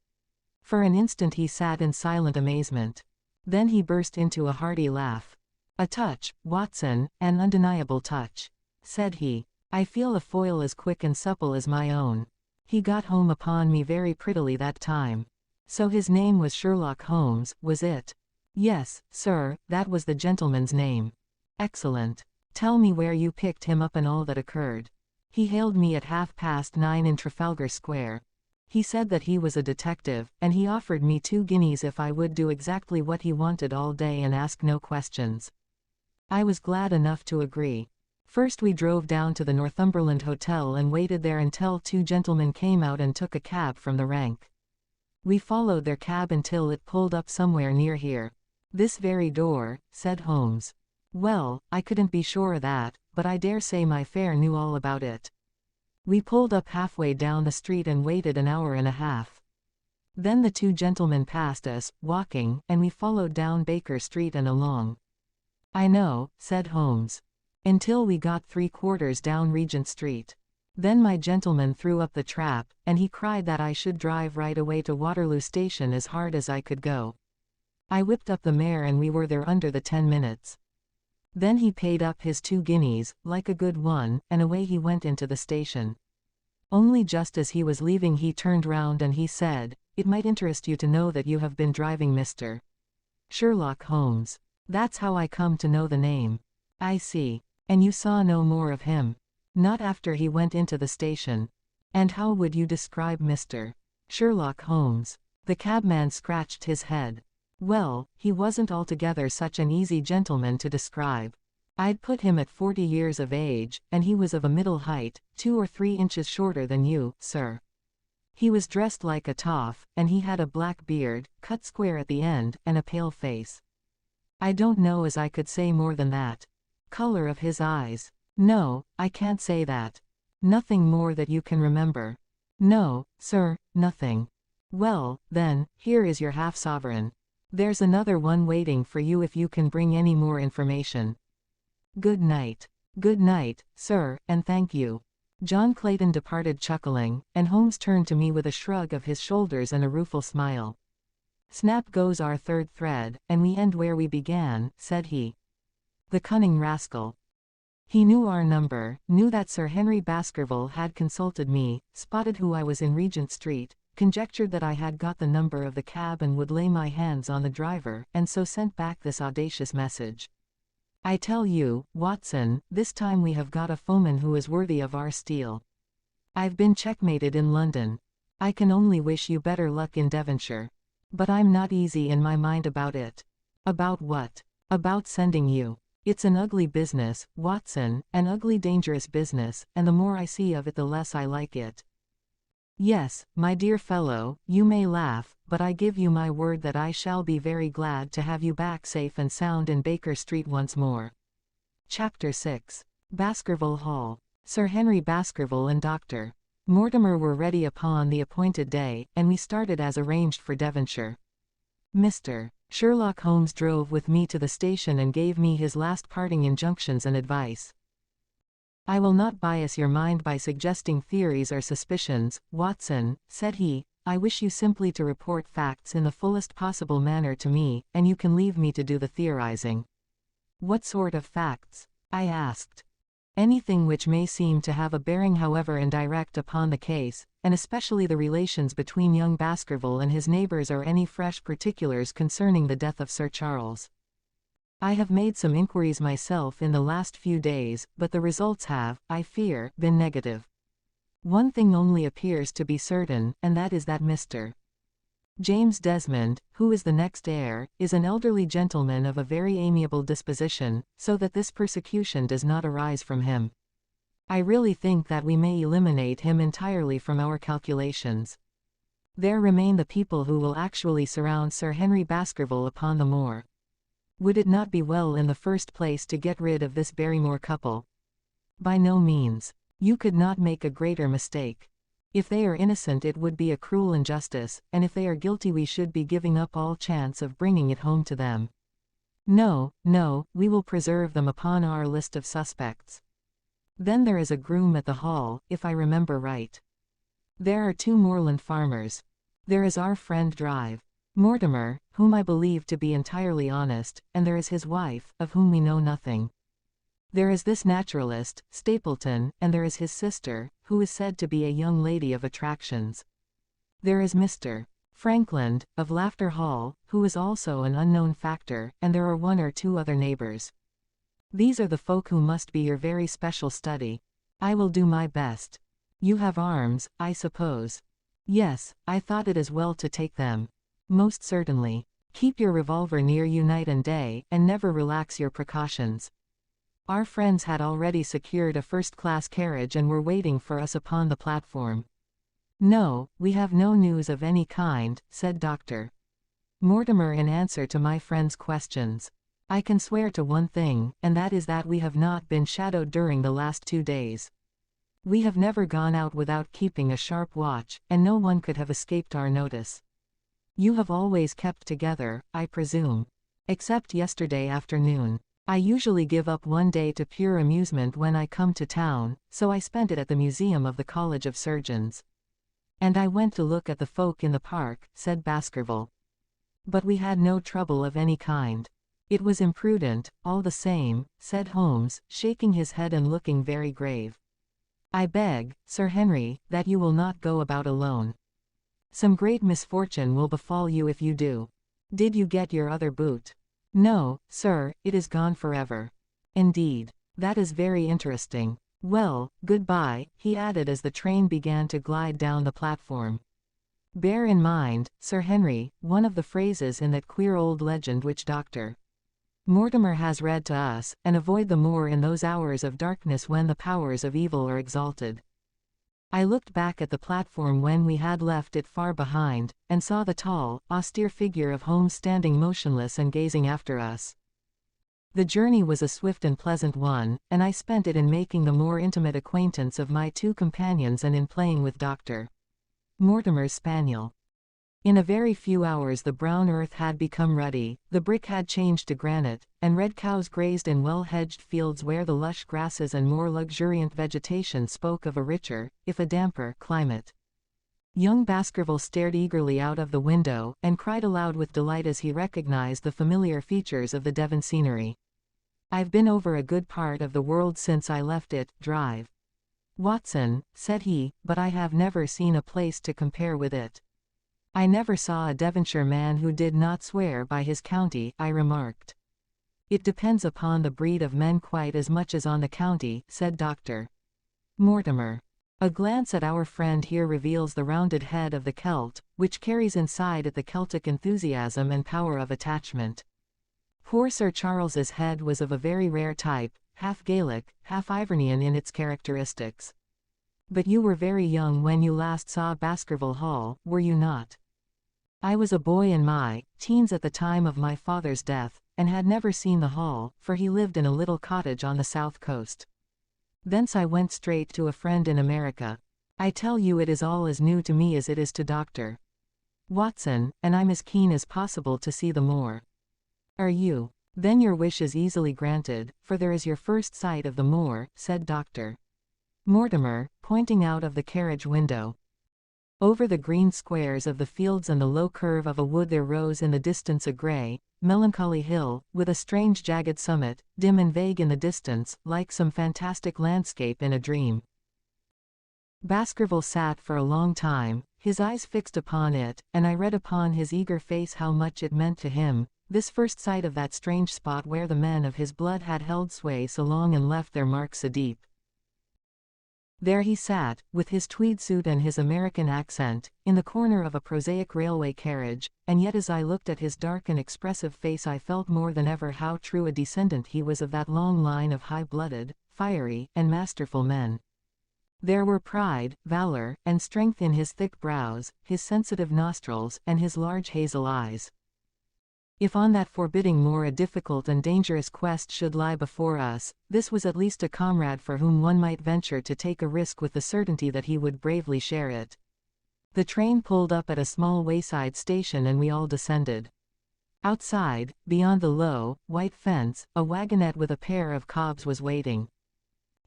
For an instant he sat in silent amazement. Then he burst into a hearty laugh. A touch, Watson, an undeniable touch, said he. I feel a foil as quick and supple as my own. He got home upon me very prettily that time. So his name was Sherlock Holmes, was it? Yes, sir, that was the gentleman's name. Excellent. Tell me where you picked him up and all that occurred. He hailed me at 9:30 in Trafalgar Square. He said that he was a detective, and he offered me 2 guineas if I would do exactly what he wanted all day and ask no questions. I was glad enough to agree. First we drove down to the Northumberland Hotel and waited there until 2 gentlemen came out and took a cab from the rank. We followed their cab until it pulled up somewhere near here. This very door, said Holmes. Well, I couldn't be sure of that, but I dare say my fare knew all about it. We pulled up halfway down the street and waited an hour and a half. Then the 2 gentlemen passed us, walking, and we followed down Baker Street and along. I know, said Holmes. Until we got 3/4 down Regent Street. Then my gentleman threw up the trap, and he cried that I should drive right away to Waterloo Station as hard as I could go. I whipped up the mare and we were there under the 10 minutes. Then he paid up his 2 guineas, like a good one, and away he went into the station. Only just as he was leaving he turned round and he said, "It might interest you to know that you have been driving Mr. Sherlock Holmes. That's how I come to know the name." I see. And you saw no more of him? Not after he went into the station. And how would you describe Mr. Sherlock Holmes? The cabman scratched his head. Well, he wasn't altogether such an easy gentleman to describe. I'd put him at 40 years of age, and he was of a middle height, 2 or 3 inches shorter than you, sir. He was dressed like a toff, and he had a black beard, cut square at the end, and a pale face. I don't know as I could say more than that. Color of his eyes? No, I can't say that. Nothing more that you can remember? No, sir, nothing. Well, then, here is your half-sovereign. There's another one waiting for you if you can bring any more information. Good night. Good night, sir, and thank you. John Clayton departed chuckling, and Holmes turned to me with a shrug of his shoulders and a rueful smile. Snap goes our 3rd thread, and we end where we began, said he. The cunning rascal. He knew our number, knew that Sir Henry Baskerville had consulted me, spotted who I was in Regent Street, conjectured that I had got the number of the cab and would lay my hands on the driver, and so sent back this audacious message. I tell you, Watson, this time we have got a foeman who is worthy of our steel. I've been checkmated in London. I can only wish you better luck in Devonshire. But I'm not easy in my mind about it. About what? About sending you. It's an ugly business, Watson, an ugly dangerous business, and the more I see of it the less I like it. Yes, my dear fellow, you may laugh, but I give you my word that I shall be very glad to have you back safe and sound in Baker Street once more. Chapter 6. Baskerville Hall. Sir Henry Baskerville and Dr. Mortimer were ready upon the appointed day, and we started as arranged for Devonshire. Mr. Sherlock Holmes drove with me to the station and gave me his last parting injunctions and advice. I will not bias your mind by suggesting theories or suspicions, Watson, said he. I wish you simply to report facts in the fullest possible manner to me, and you can leave me to do the theorizing. What sort of facts? I asked. Anything which may seem to have a bearing however indirect upon the case, and especially the relations between young Baskerville and his neighbors or any fresh particulars concerning the death of Sir Charles. I have made some inquiries myself in the last few days, but the results have, I fear, been negative. One thing only appears to be certain, and that is that Mr. James Desmond, who is the next heir, is an elderly gentleman of a very amiable disposition, so that this persecution does not arise from him. I really think that we may eliminate him entirely from our calculations. There remain the people who will actually surround Sir Henry Baskerville upon the moor. Would it not be well in the first place to get rid of this Barrymore couple? By no means. You could not make a greater mistake. If they are innocent it would be a cruel injustice, and if they are guilty we should be giving up all chance of bringing it home to them. No, no, we will preserve them upon our list of suspects. Then there is a groom at the Hall, if I remember right. There are 2 moorland farmers. There is our friend Drive. Mortimer, whom I believe to be entirely honest, and there is his wife, of whom we know nothing. There is this naturalist, Stapleton, and there is his sister, who is said to be a young lady of attractions. There is Mr. Frankland, of Laughter Hall, who is also an unknown factor, and there are one or two other neighbors. These are the folk who must be your very special study. I will do my best. You have arms, I suppose. Yes, I thought it as well to take them. Most certainly. Keep your revolver near you night and day, and never relax your precautions. Our friends had already secured a first-class carriage and were waiting for us upon the platform. No, we have no news of any kind, said Dr. Mortimer in answer to my friend's questions. I can swear to one thing, and that is that we have not been shadowed during the last 2 days. We have never gone out without keeping a sharp watch, and no one could have escaped our notice. You have always kept together, I presume. Except yesterday afternoon. I usually give up one day to pure amusement when I come to town, so I spent it at the Museum of the College of Surgeons. And I went to look at the folk in the park, said Baskerville. But we had no trouble of any kind. It was imprudent, all the same, said Holmes, shaking his head and looking very grave. I beg, Sir Henry, that you will not go about alone. Some great misfortune will befall you if you do. Did you get your other boot? No, sir, it is gone forever. Indeed. That is very interesting. Well, goodbye, he added as the train began to glide down the platform. Bear in mind, Sir Henry, one of the phrases in that queer old legend which Dr. Mortimer has read to us, and avoid the moor in those hours of darkness when the powers of evil are exalted. I looked back at the platform when we had left it far behind, and saw the tall, austere figure of Holmes standing motionless and gazing after us. The journey was a swift and pleasant one, and I spent it in making the more intimate acquaintance of my 2 companions and in playing with Dr. Mortimer's spaniel. In a very few hours the brown earth had become ruddy, the brick had changed to granite, and red cows grazed in well-hedged fields where the lush grasses and more luxuriant vegetation spoke of a richer, if a damper, climate. Young Baskerville stared eagerly out of the window, and cried aloud with delight as he recognized the familiar features of the Devon scenery. I've been over a good part of the world since I left it, Drive. Watson, said he, but I have never seen a place to compare with it. I never saw a Devonshire man who did not swear by his county, I remarked. It depends upon the breed of men quite as much as on the county, said Dr. Mortimer. A glance at our friend here reveals the rounded head of the Celt, which carries inside it the Celtic enthusiasm and power of attachment. Poor Sir Charles's head was of a very rare type, half Gaelic, half Ivernian in its characteristics. But you were very young when you last saw Baskerville Hall, were you not? I was a boy in my teens at the time of my father's death, and had never seen the hall, for he lived in a little cottage on the south coast. Thence I went straight to a friend in America. I tell you it is all as new to me as it is to Dr. Watson, and I'm as keen as possible to see the moor. Are you? Then your wish is easily granted, for there is your first sight of the moor, said Dr. Mortimer, pointing out of the carriage window. Over the green squares of the fields and the low curve of a wood there rose in the distance a grey, melancholy hill, with a strange jagged summit, dim and vague in the distance, like some fantastic landscape in a dream. Baskerville sat for a long time, his eyes fixed upon it, and I read upon his eager face how much it meant to him, this first sight of that strange spot where the men of his blood had held sway so long and left their marks so deep. There he sat, with his tweed suit and his American accent, in the corner of a prosaic railway carriage, and yet as I looked at his dark and expressive face I felt more than ever how true a descendant he was of that long line of high-blooded, fiery, and masterful men. There were pride, valor, and strength in his thick brows, his sensitive nostrils, and his large hazel eyes. If on that forbidding moor a difficult and dangerous quest should lie before us, this was at least a comrade for whom one might venture to take a risk with the certainty that he would bravely share it. The train pulled up at a small wayside station and we all descended. Outside, beyond the low, white fence, a wagonette with a pair of cobs was waiting.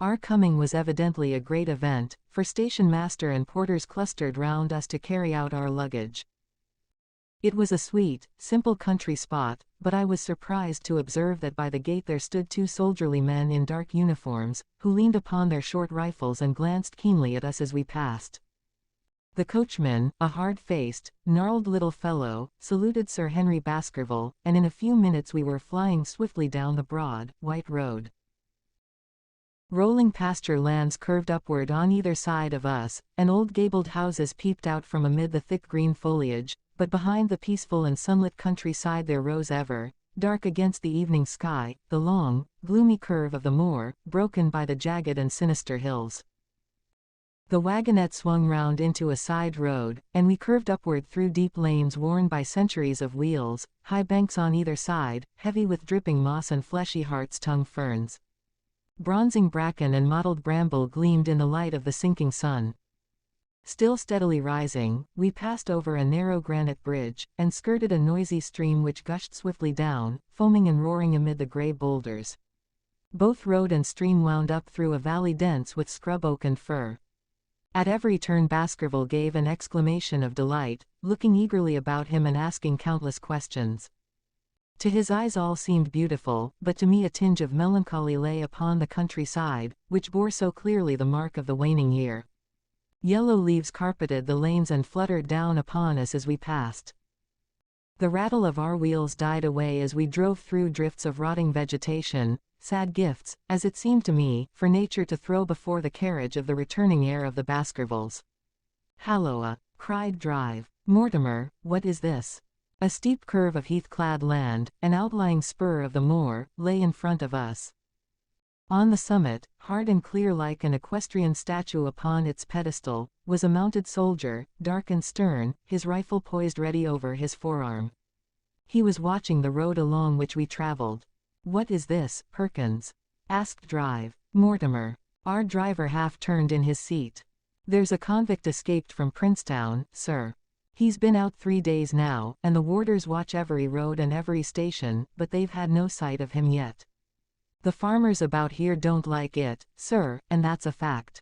Our coming was evidently a great event, for station master and porters clustered round us to carry out our luggage. It was a sweet, simple country spot, but I was surprised to observe that by the gate there stood 2 soldierly men in dark uniforms, who leaned upon their short rifles and glanced keenly at us as we passed. The coachman, a hard-faced, gnarled little fellow, saluted Sir Henry Baskerville, and in a few minutes we were flying swiftly down the broad, white road. Rolling pasture lands curved upward on either side of us, and old gabled houses peeped out from amid the thick green foliage, but behind the peaceful and sunlit countryside there rose ever, dark against the evening sky, the long, gloomy curve of the moor, broken by the jagged and sinister hills. The wagonette swung round into a side road, and we curved upward through deep lanes worn by centuries of wheels, high banks on either side, heavy with dripping moss and fleshy hart's-tongue ferns. Bronzing bracken and mottled bramble gleamed in the light of the sinking sun. Still steadily rising, we passed over a narrow granite bridge, and skirted a noisy stream which gushed swiftly down, foaming and roaring amid the grey boulders. Both road and stream wound up through a valley dense with scrub oak and fir. At every turn Baskerville gave an exclamation of delight, looking eagerly about him and asking countless questions. To his eyes all seemed beautiful, but to me a tinge of melancholy lay upon the countryside, which bore so clearly the mark of the waning year. Yellow leaves carpeted the lanes and fluttered down upon us as we passed. The rattle of our wheels died away as we drove through drifts of rotting vegetation, sad gifts, as it seemed to me, for nature to throw before the carriage of the returning heir of the Baskervilles. "Halloa!" cried Drive. "Mortimer, what is this?" A steep curve of heath-clad land, an outlying spur of the moor, lay in front of us. On the summit, hard and clear like an equestrian statue upon its pedestal, was a mounted soldier, dark and stern, his rifle poised ready over his forearm. He was watching the road along which we traveled. "What is this, Perkins?" asked Drive. "Mortimer." Our driver half turned in his seat. "There's a convict escaped from Princetown, sir. He's been out 3 days now, and the warders watch every road and every station, but they've had no sight of him yet. The farmers about here don't like it, sir, and that's a fact.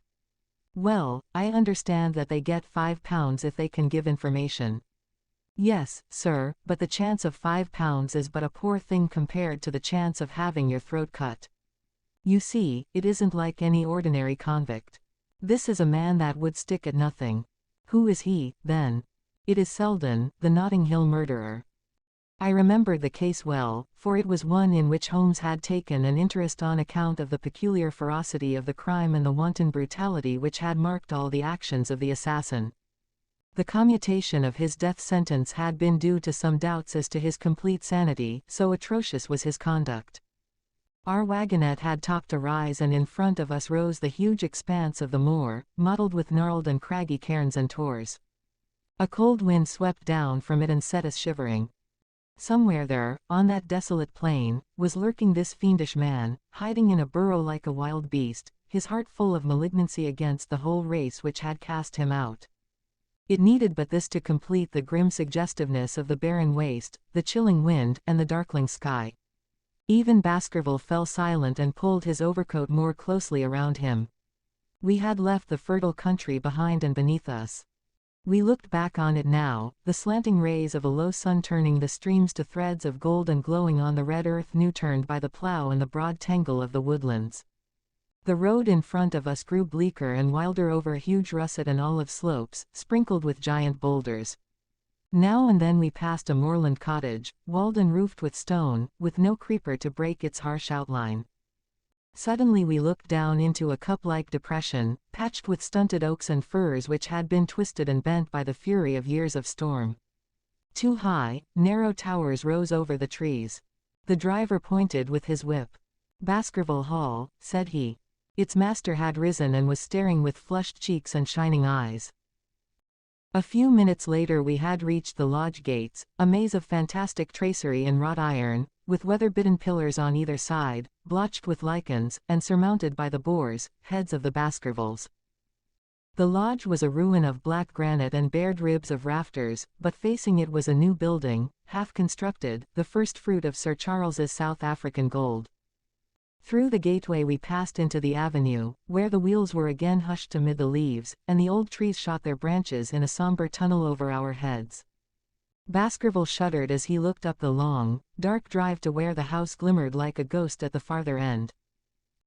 Well, I understand that they get £5 if they can give information." "Yes, sir, but the chance of £5 is but a poor thing compared to the chance of having your throat cut. You see, it isn't like any ordinary convict. This is a man that would stick at nothing." "Who is he, then?" "It is Selden, the Notting Hill murderer." I remembered the case well, for it was one in which Holmes had taken an interest on account of the peculiar ferocity of the crime and the wanton brutality which had marked all the actions of the assassin. The commutation of his death sentence had been due to some doubts as to his complete sanity, so atrocious was his conduct. Our wagonette had topped a rise, and in front of us rose the huge expanse of the moor, mottled with gnarled and craggy cairns and tors. A cold wind swept down from it and set us shivering. Somewhere there, on that desolate plain, was lurking this fiendish man, hiding in a burrow like a wild beast, his heart full of malignancy against the whole race which had cast him out. It needed but this to complete the grim suggestiveness of the barren waste, the chilling wind, and the darkling sky. Even Baskerville fell silent and pulled his overcoat more closely around him. We had left the fertile country behind and beneath us. We looked back on it now, the slanting rays of a low sun turning the streams to threads of gold and glowing on the red earth new turned by the plough and the broad tangle of the woodlands. The road in front of us grew bleaker and wilder over huge russet and olive slopes, sprinkled with giant boulders. Now and then we passed a moorland cottage, walled and roofed with stone, with no creeper to break its harsh outline. Suddenly we looked down into a cup-like depression, patched with stunted oaks and firs which had been twisted and bent by the fury of years of storm. 2 high, narrow towers rose over the trees. The driver pointed with his whip. "Baskerville Hall," said he. Its master had risen and was staring with flushed cheeks and shining eyes. A few minutes later we had reached the lodge gates, a maze of fantastic tracery in wrought iron, with weather-bitten pillars on either side, blotched with lichens, and surmounted by the boars, heads of the Baskervilles. The lodge was a ruin of black granite and bared ribs of rafters, but facing it was a new building, half-constructed, the first fruit of Sir Charles's South African gold. Through the gateway we passed into the avenue, where the wheels were again hushed amid the leaves, and the old trees shot their branches in a sombre tunnel over our heads. Baskerville shuddered as he looked up the long, dark drive to where the house glimmered like a ghost at the farther end.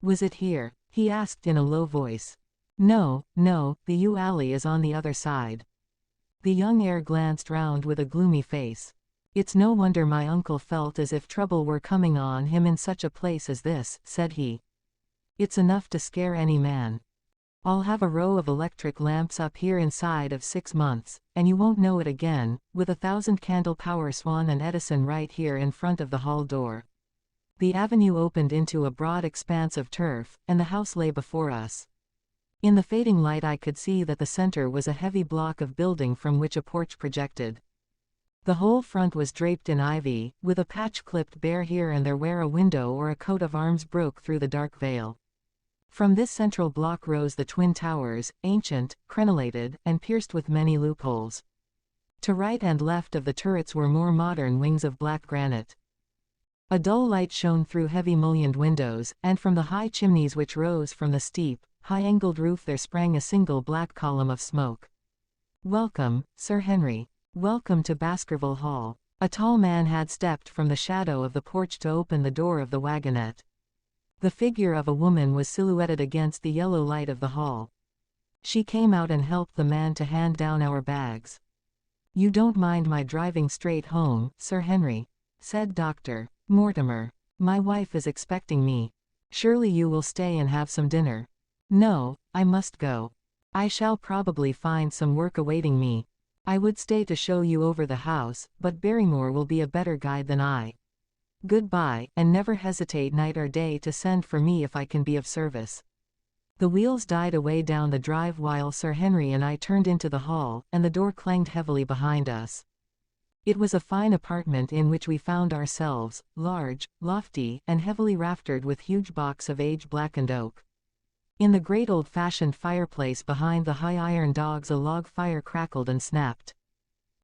Was it here? He asked in a low voice. No, no, the yew alley is on the other side. The young heir glanced round with a gloomy face. It's no wonder my uncle felt as if trouble were coming on him in such a place as this, said he. It's enough to scare any man. I'll have a row of electric lamps up here inside of 6 months, and you won't know it again, with 1,000-candle power Swan and Edison right here in front of the hall door. The avenue opened into a broad expanse of turf, and the house lay before us. In the fading light I could see that the center was a heavy block of building from which a porch projected. The whole front was draped in ivy, with a patch clipped bare here and there where a window or a coat of arms broke through the dark veil. From this central block rose the twin towers, ancient, crenellated, and pierced with many loopholes. To right and left of the turrets were more modern wings of black granite. A dull light shone through heavy mullioned windows, and from the high chimneys which rose from the steep, high-angled roof there sprang a single black column of smoke. Welcome, Sir Henry. Welcome to Baskerville Hall. A tall man had stepped from the shadow of the porch to open the door of the wagonette. The figure of a woman was silhouetted against the yellow light of the hall. She came out and helped the man to hand down our bags. You don't mind my driving straight home, Sir Henry? Said Dr. Mortimer. My wife is expecting me. Surely you will stay and have some dinner. No, I must go. I shall probably find some work awaiting me. I would stay to show you over the house, but Barrymore will be a better guide than I. Goodbye, and never hesitate night or day to send for me if I can be of service. The wheels died away down the drive while Sir Henry and I turned into the hall, and the door clanged heavily behind us. It was a fine apartment in which we found ourselves, large, lofty, and heavily raftered with huge blocks of age-blackened oak. In the great old-fashioned fireplace behind the high iron dogs a log fire crackled and snapped.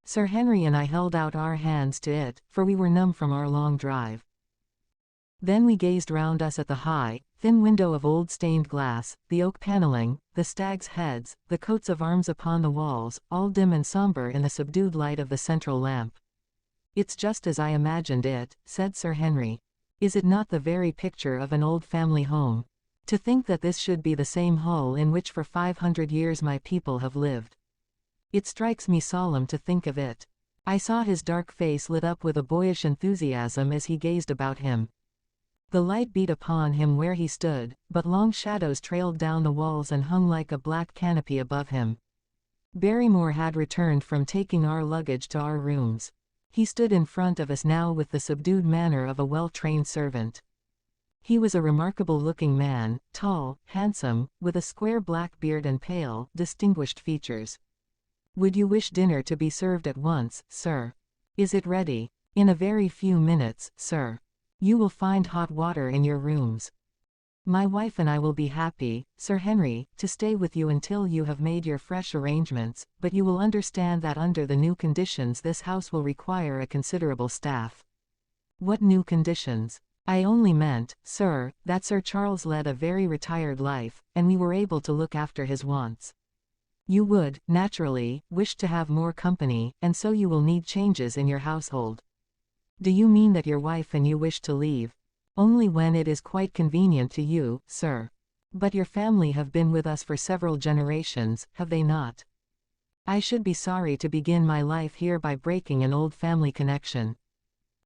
Sir Henry and I held out our hands to it, for we were numb from our long drive. Then we gazed round us at the high, thin window of old stained glass, the oak paneling, the stags' heads, the coats of arms upon the walls, all dim and somber in the subdued light of the central lamp. It's just as I imagined it, said Sir Henry. Is it not the very picture of an old family home? To think that this should be the same hall in which for 500 years my people have lived. It strikes me solemn to think of it. I saw his dark face lit up with a boyish enthusiasm as he gazed about him. The light beat upon him where he stood, but long shadows trailed down the walls and hung like a black canopy above him. Barrymore had returned from taking our luggage to our rooms. He stood in front of us now with the subdued manner of a well-trained servant. He was a remarkable-looking man, tall, handsome, with a square black beard and pale, distinguished features. Would you wish dinner to be served at once, sir? Is it ready? In a very few minutes, sir. You will find hot water in your rooms. My wife and I will be happy, Sir Henry, to stay with you until you have made your fresh arrangements, but you will understand that under the new conditions this house will require a considerable staff. What new conditions? I only meant, sir, that Sir Charles led a very retired life, and we were able to look after his wants. You would, naturally, wish to have more company, and so you will need changes in your household. Do you mean that your wife and you wish to leave? Only when it is quite convenient to you, sir. But your family have been with us for several generations, have they not? I should be sorry to begin my life here by breaking an old family connection.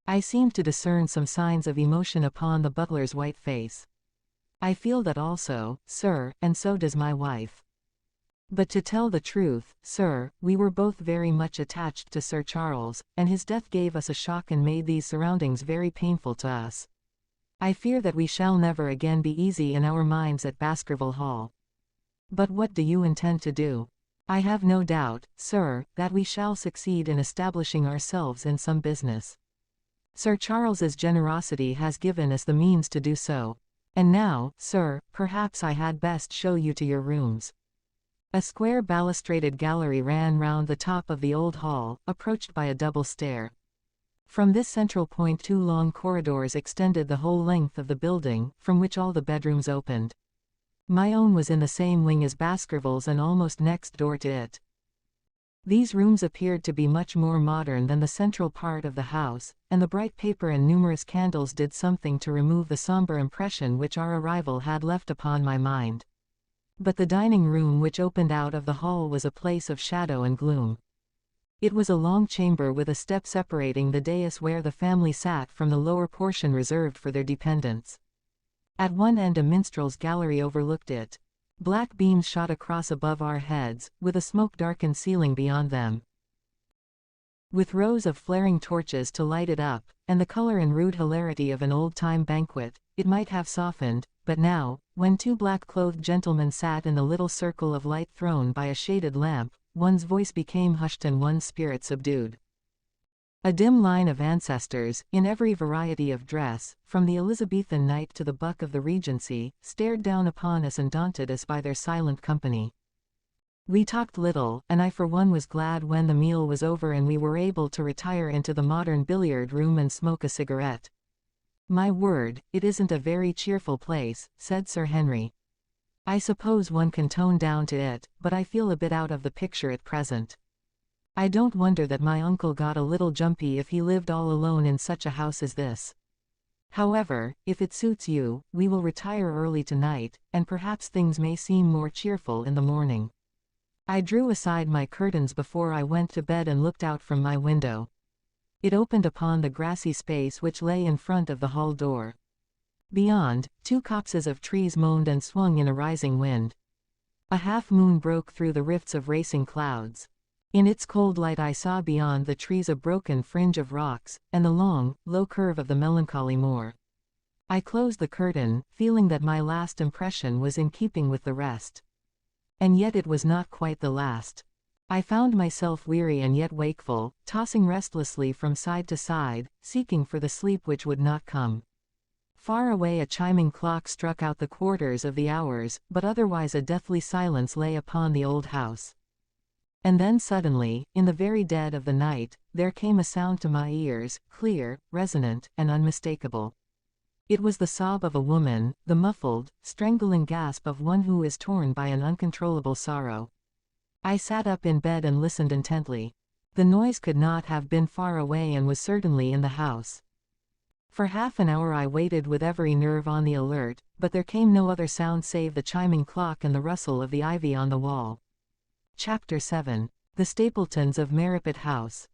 I seemed to discern some signs of emotion upon the butler's white face. I feel that also, sir, and so does my wife. But to tell the truth, sir, we were both very much attached to Sir Charles, and his death gave us a shock and made these surroundings very painful to us. I fear that we shall never again be easy in our minds at Baskerville Hall. But what do you intend to do? I have no doubt, sir, that we shall succeed in establishing ourselves in some business. Sir Charles's generosity has given us the means to do so. And now, sir, perhaps I had best show you to your rooms. A square balustraded gallery ran round the top of the old hall, approached by a double stair. From this central point 2 long corridors extended the whole length of the building, from which all the bedrooms opened. My own was in the same wing as Baskerville's and almost next door to it. These rooms appeared to be much more modern than the central part of the house, and the bright paper and numerous candles did something to remove the somber impression which our arrival had left upon my mind. But the dining room which opened out of the hall was a place of shadow and gloom. It was a long chamber with a step separating the dais where the family sat from the lower portion reserved for their dependents. At one end a minstrel's gallery overlooked it. Black beams shot across above our heads, with a smoke-darkened ceiling beyond them, with rows of flaring torches to light it up, and the color and rude hilarity of an old-time banquet. It might have softened, but now, when two black-clothed gentlemen sat in the little circle of light thrown by a shaded lamp, one's voice became hushed and one's spirit subdued. A dim line of ancestors, in every variety of dress, from the Elizabethan knight to the buck of the Regency, stared down upon us and daunted us by their silent company. We talked little, and I for one was glad when the meal was over and we were able to retire into the modern billiard room and smoke a cigarette. "My word, it isn't a very cheerful place," said Sir Henry. "I suppose one can tone down to it, but I feel a bit out of the picture at present. I don't wonder that my uncle got a little jumpy if he lived all alone in such a house as this. However, if it suits you, we will retire early tonight, and perhaps things may seem more cheerful in the morning." I drew aside my curtains before I went to bed and looked out from my window. It opened upon the grassy space which lay in front of the hall door. Beyond, two copses of trees moaned and swung in a rising wind. A half-moon broke through the rifts of racing clouds. In its cold light I saw beyond the trees a broken fringe of rocks, and the long, low curve of the melancholy moor. I closed the curtain, feeling that my last impression was in keeping with the rest. And yet it was not quite the last. I found myself weary and yet wakeful, tossing restlessly from side to side, seeking for the sleep which would not come. Far away a chiming clock struck out the quarters of the hours, but otherwise a deathly silence lay upon the old house. And then suddenly, in the very dead of the night, there came a sound to my ears, clear, resonant, and unmistakable. It was the sob of a woman, the muffled, strangling gasp of one who is torn by an uncontrollable sorrow. I sat up in bed and listened intently. The noise could not have been far away and was certainly in the house. For half an hour I waited with every nerve on the alert, but there came no other sound save the chiming clock and the rustle of the ivy on the wall. Chapter 7. The Stapletons of Merripit House.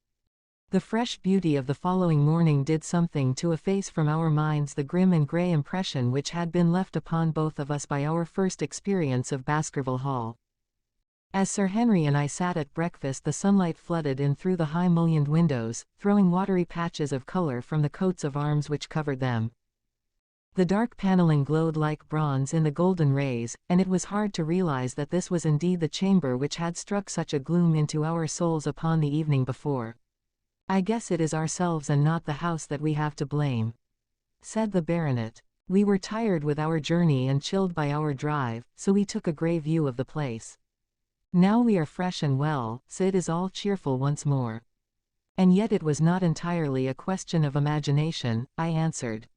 The fresh beauty of the following morning did something to efface from our minds the grim and grey impression which had been left upon both of us by our first experience of Baskerville Hall. As Sir Henry and I sat at breakfast, the sunlight flooded in through the high mullioned windows, throwing watery patches of color from the coats of arms which covered them. The dark paneling glowed like bronze in the golden rays, and it was hard to realize that this was indeed the chamber which had struck such a gloom into our souls upon the evening before. "I guess it is ourselves and not the house that we have to blame," said the baronet. "We were tired with our journey and chilled by our drive, so we took a grey view of the place. Now we are fresh and well, so it is all cheerful once more." "And yet it was not entirely a question of imagination," I answered.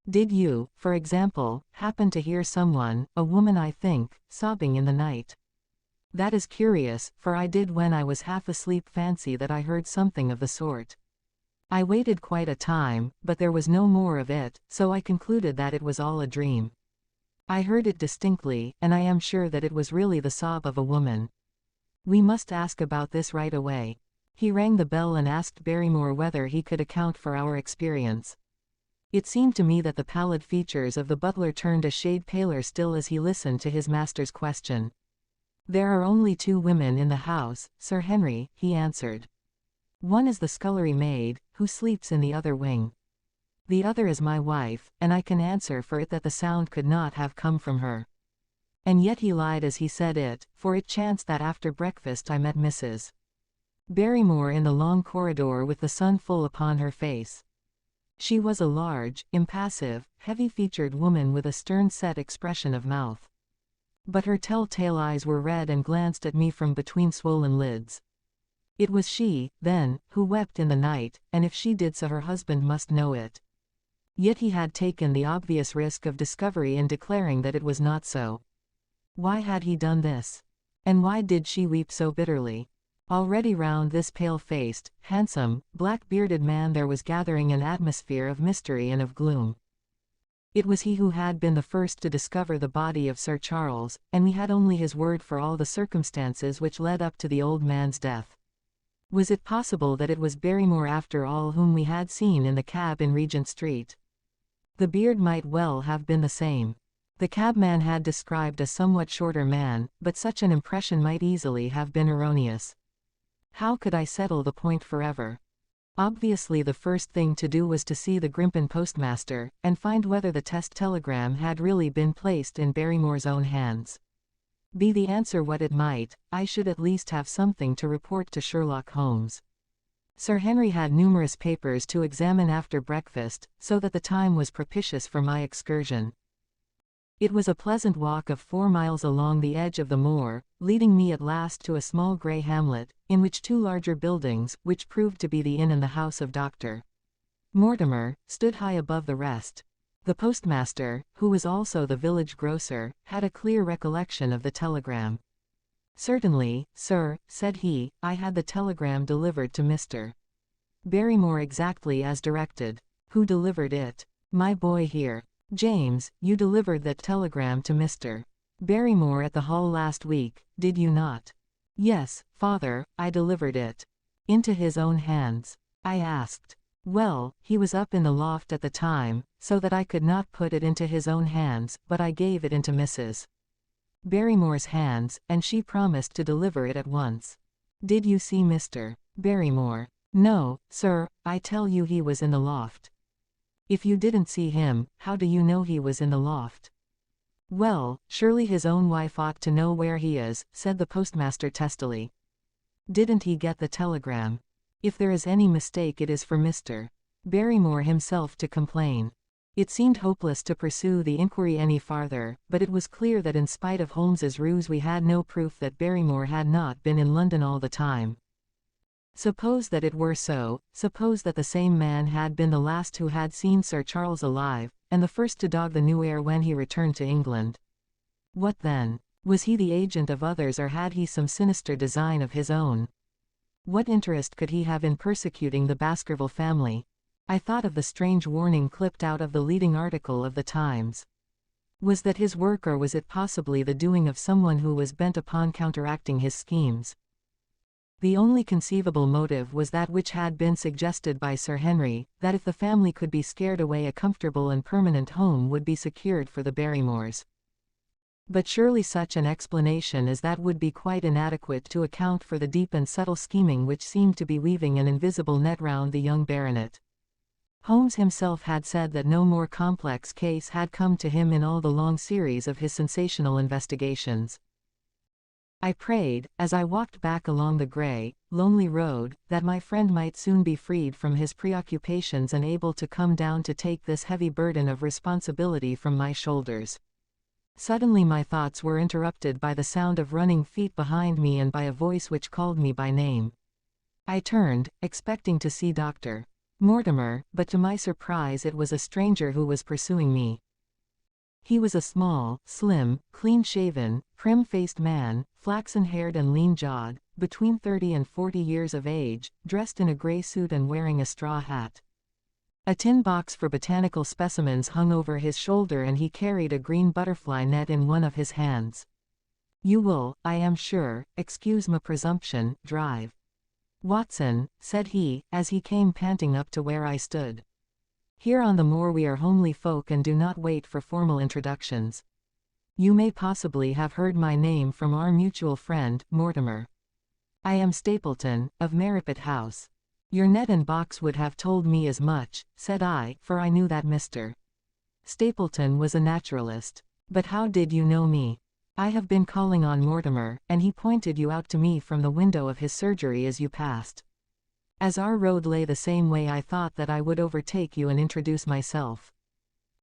"Did you, for example, happen to hear someone, a woman I think, sobbing in the night?" "That is curious, for I did when I was half asleep fancy that I heard something of the sort. I waited quite a time, but there was no more of it, so I concluded that it was all a dream. I heard it distinctly, and I am sure that it was really the sob of a woman. We must ask about this right away." He rang the bell and asked Barrymore whether he could account for our experience. It seemed to me that the pallid features of the butler turned a shade paler still as he listened to his master's question. "There are only two women in the house, Sir Henry," he answered. "One is the scullery maid, who sleeps in the other wing. The other is my wife, and I can answer for it that the sound could not have come from her." And yet he lied as he said it, for it chanced that after breakfast I met Mrs. Barrymore in the long corridor with the sun full upon her face. She was a large, impassive, heavy-featured woman with a stern-set expression of mouth. But her tell-tale eyes were red and glanced at me from between swollen lids. It was she, then, who wept in the night, and if she did so her husband must know it. Yet he had taken the obvious risk of discovery in declaring that it was not so. Why had he done this? And why did she weep so bitterly? Already round this pale-faced, handsome, black-bearded man there was gathering an atmosphere of mystery and of gloom. It was he who had been the first to discover the body of Sir Charles, and we had only his word for all the circumstances which led up to the old man's death. Was it possible that it was Barrymore after all whom we had seen in the cab in Regent Street? The beard might well have been the same. The cabman had described a somewhat shorter man, but such an impression might easily have been erroneous. How could I settle the point forever? Obviously the first thing to do was to see the Grimpen postmaster, and find whether the test telegram had really been placed in Barrymore's own hands. Be the answer what it might, I should at least have something to report to Sherlock Holmes. Sir Henry had numerous papers to examine after breakfast, so that the time was propitious for my excursion. It was a pleasant walk of 4 miles along the edge of the moor, leading me at last to a small grey hamlet, in which 2 larger buildings, which proved to be the inn and the house of Dr. Mortimer, stood high above the rest. The postmaster, who was also the village grocer, had a clear recollection of the telegram. "Certainly, sir," said he, "I had the telegram delivered to Mr. Barrymore exactly as directed." "Who delivered it?" "My boy here." "James, you delivered that telegram to Mr. Barrymore at the Hall last week, did you not?" "Yes, father, I delivered it." "Into his own hands?" I asked. "Well, he was up in the loft at the time, so that I could not put it into his own hands, but I gave it into Mrs. Barrymore's hands, and she promised to deliver it at once." "Did you see Mr. Barrymore?" "No, sir, I tell you he was in the loft." "If you didn't see him, how do you know he was in the loft?" "Well, surely his own wife ought to know where he is," said the postmaster testily. "Didn't he get the telegram? If there is any mistake it is for Mr. Barrymore himself to complain." It seemed hopeless to pursue the inquiry any farther, but it was clear that in spite of Holmes's ruse we had no proof that Barrymore had not been in London all the time. Suppose that it were so, suppose that the same man had been the last who had seen Sir Charles alive, and the first to dog the new heir when he returned to England. What then? Was he the agent of others, or had he some sinister design of his own? What interest could he have in persecuting the Baskerville family? I thought of the strange warning clipped out of the leading article of the Times. Was that his work, or was it possibly the doing of someone who was bent upon counteracting his schemes? The only conceivable motive was that which had been suggested by Sir Henry, that if the family could be scared away a comfortable and permanent home would be secured for the Barrymores. But surely such an explanation as that would be quite inadequate to account for the deep and subtle scheming which seemed to be weaving an invisible net round the young baronet. Holmes himself had said that no more complex case had come to him in all the long series of his sensational investigations. I prayed, as I walked back along the grey, lonely road, that my friend might soon be freed from his preoccupations and able to come down to take this heavy burden of responsibility from my shoulders. Suddenly my thoughts were interrupted by the sound of running feet behind me and by a voice which called me by name. I turned, expecting to see Dr. Mortimer, but to my surprise it was a stranger who was pursuing me. He was a small, slim, clean-shaven, prim-faced man, flaxen-haired and lean-jawed, between 30 and 40 years of age, dressed in a grey suit and wearing a straw hat. A tin box for botanical specimens hung over his shoulder, and he carried a green butterfly net in one of his hands. "You will, I am sure, excuse my presumption, drive. Watson," said he, as he came panting up to where I stood. "Here on the moor we are homely folk and do not wait for formal introductions. You may possibly have heard my name from our mutual friend, Mortimer. I am Stapleton, of Merripit House." "Your net and box would have told me as much," said I, for I knew that Mr. Stapleton was a naturalist. "But how did you know me?" "I have been calling on Mortimer, and he pointed you out to me from the window of his surgery as you passed. As our road lay the same way I thought that I would overtake you and introduce myself.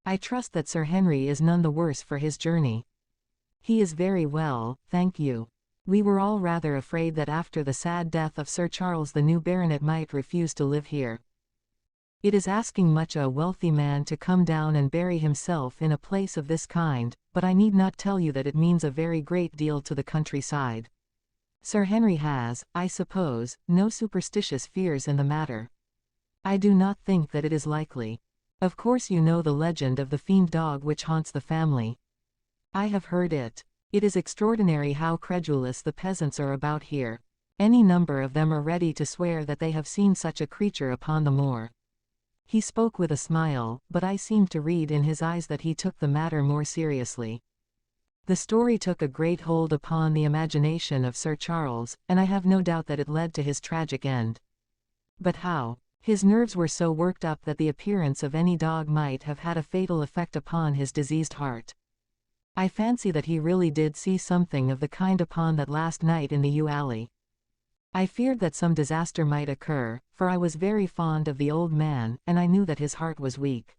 I trust that Sir Henry is none the worse for his journey." "He is very well, thank you. We were all rather afraid that after the sad death of Sir Charles the new baronet might refuse to live here. It is asking much a wealthy man to come down and bury himself in a place of this kind, but I need not tell you that it means a very great deal to the countryside. Sir Henry has, I suppose, no superstitious fears in the matter. I do not think that it is likely. Of course you know the legend of the fiend dog which haunts the family. I have heard it. It is extraordinary how credulous the peasants are about here. Any number of them are ready to swear that they have seen such a creature upon the moor. He spoke with a smile, but I seemed to read in his eyes that he took the matter more seriously. The story took a great hold upon the imagination of Sir Charles, and I have no doubt that it led to his tragic end. But how? His nerves were so worked up that the appearance of any dog might have had a fatal effect upon his diseased heart. I fancy that he really did see something of the kind upon that last night in the yew alley. I feared that some disaster might occur, for I was very fond of the old man, and I knew that his heart was weak.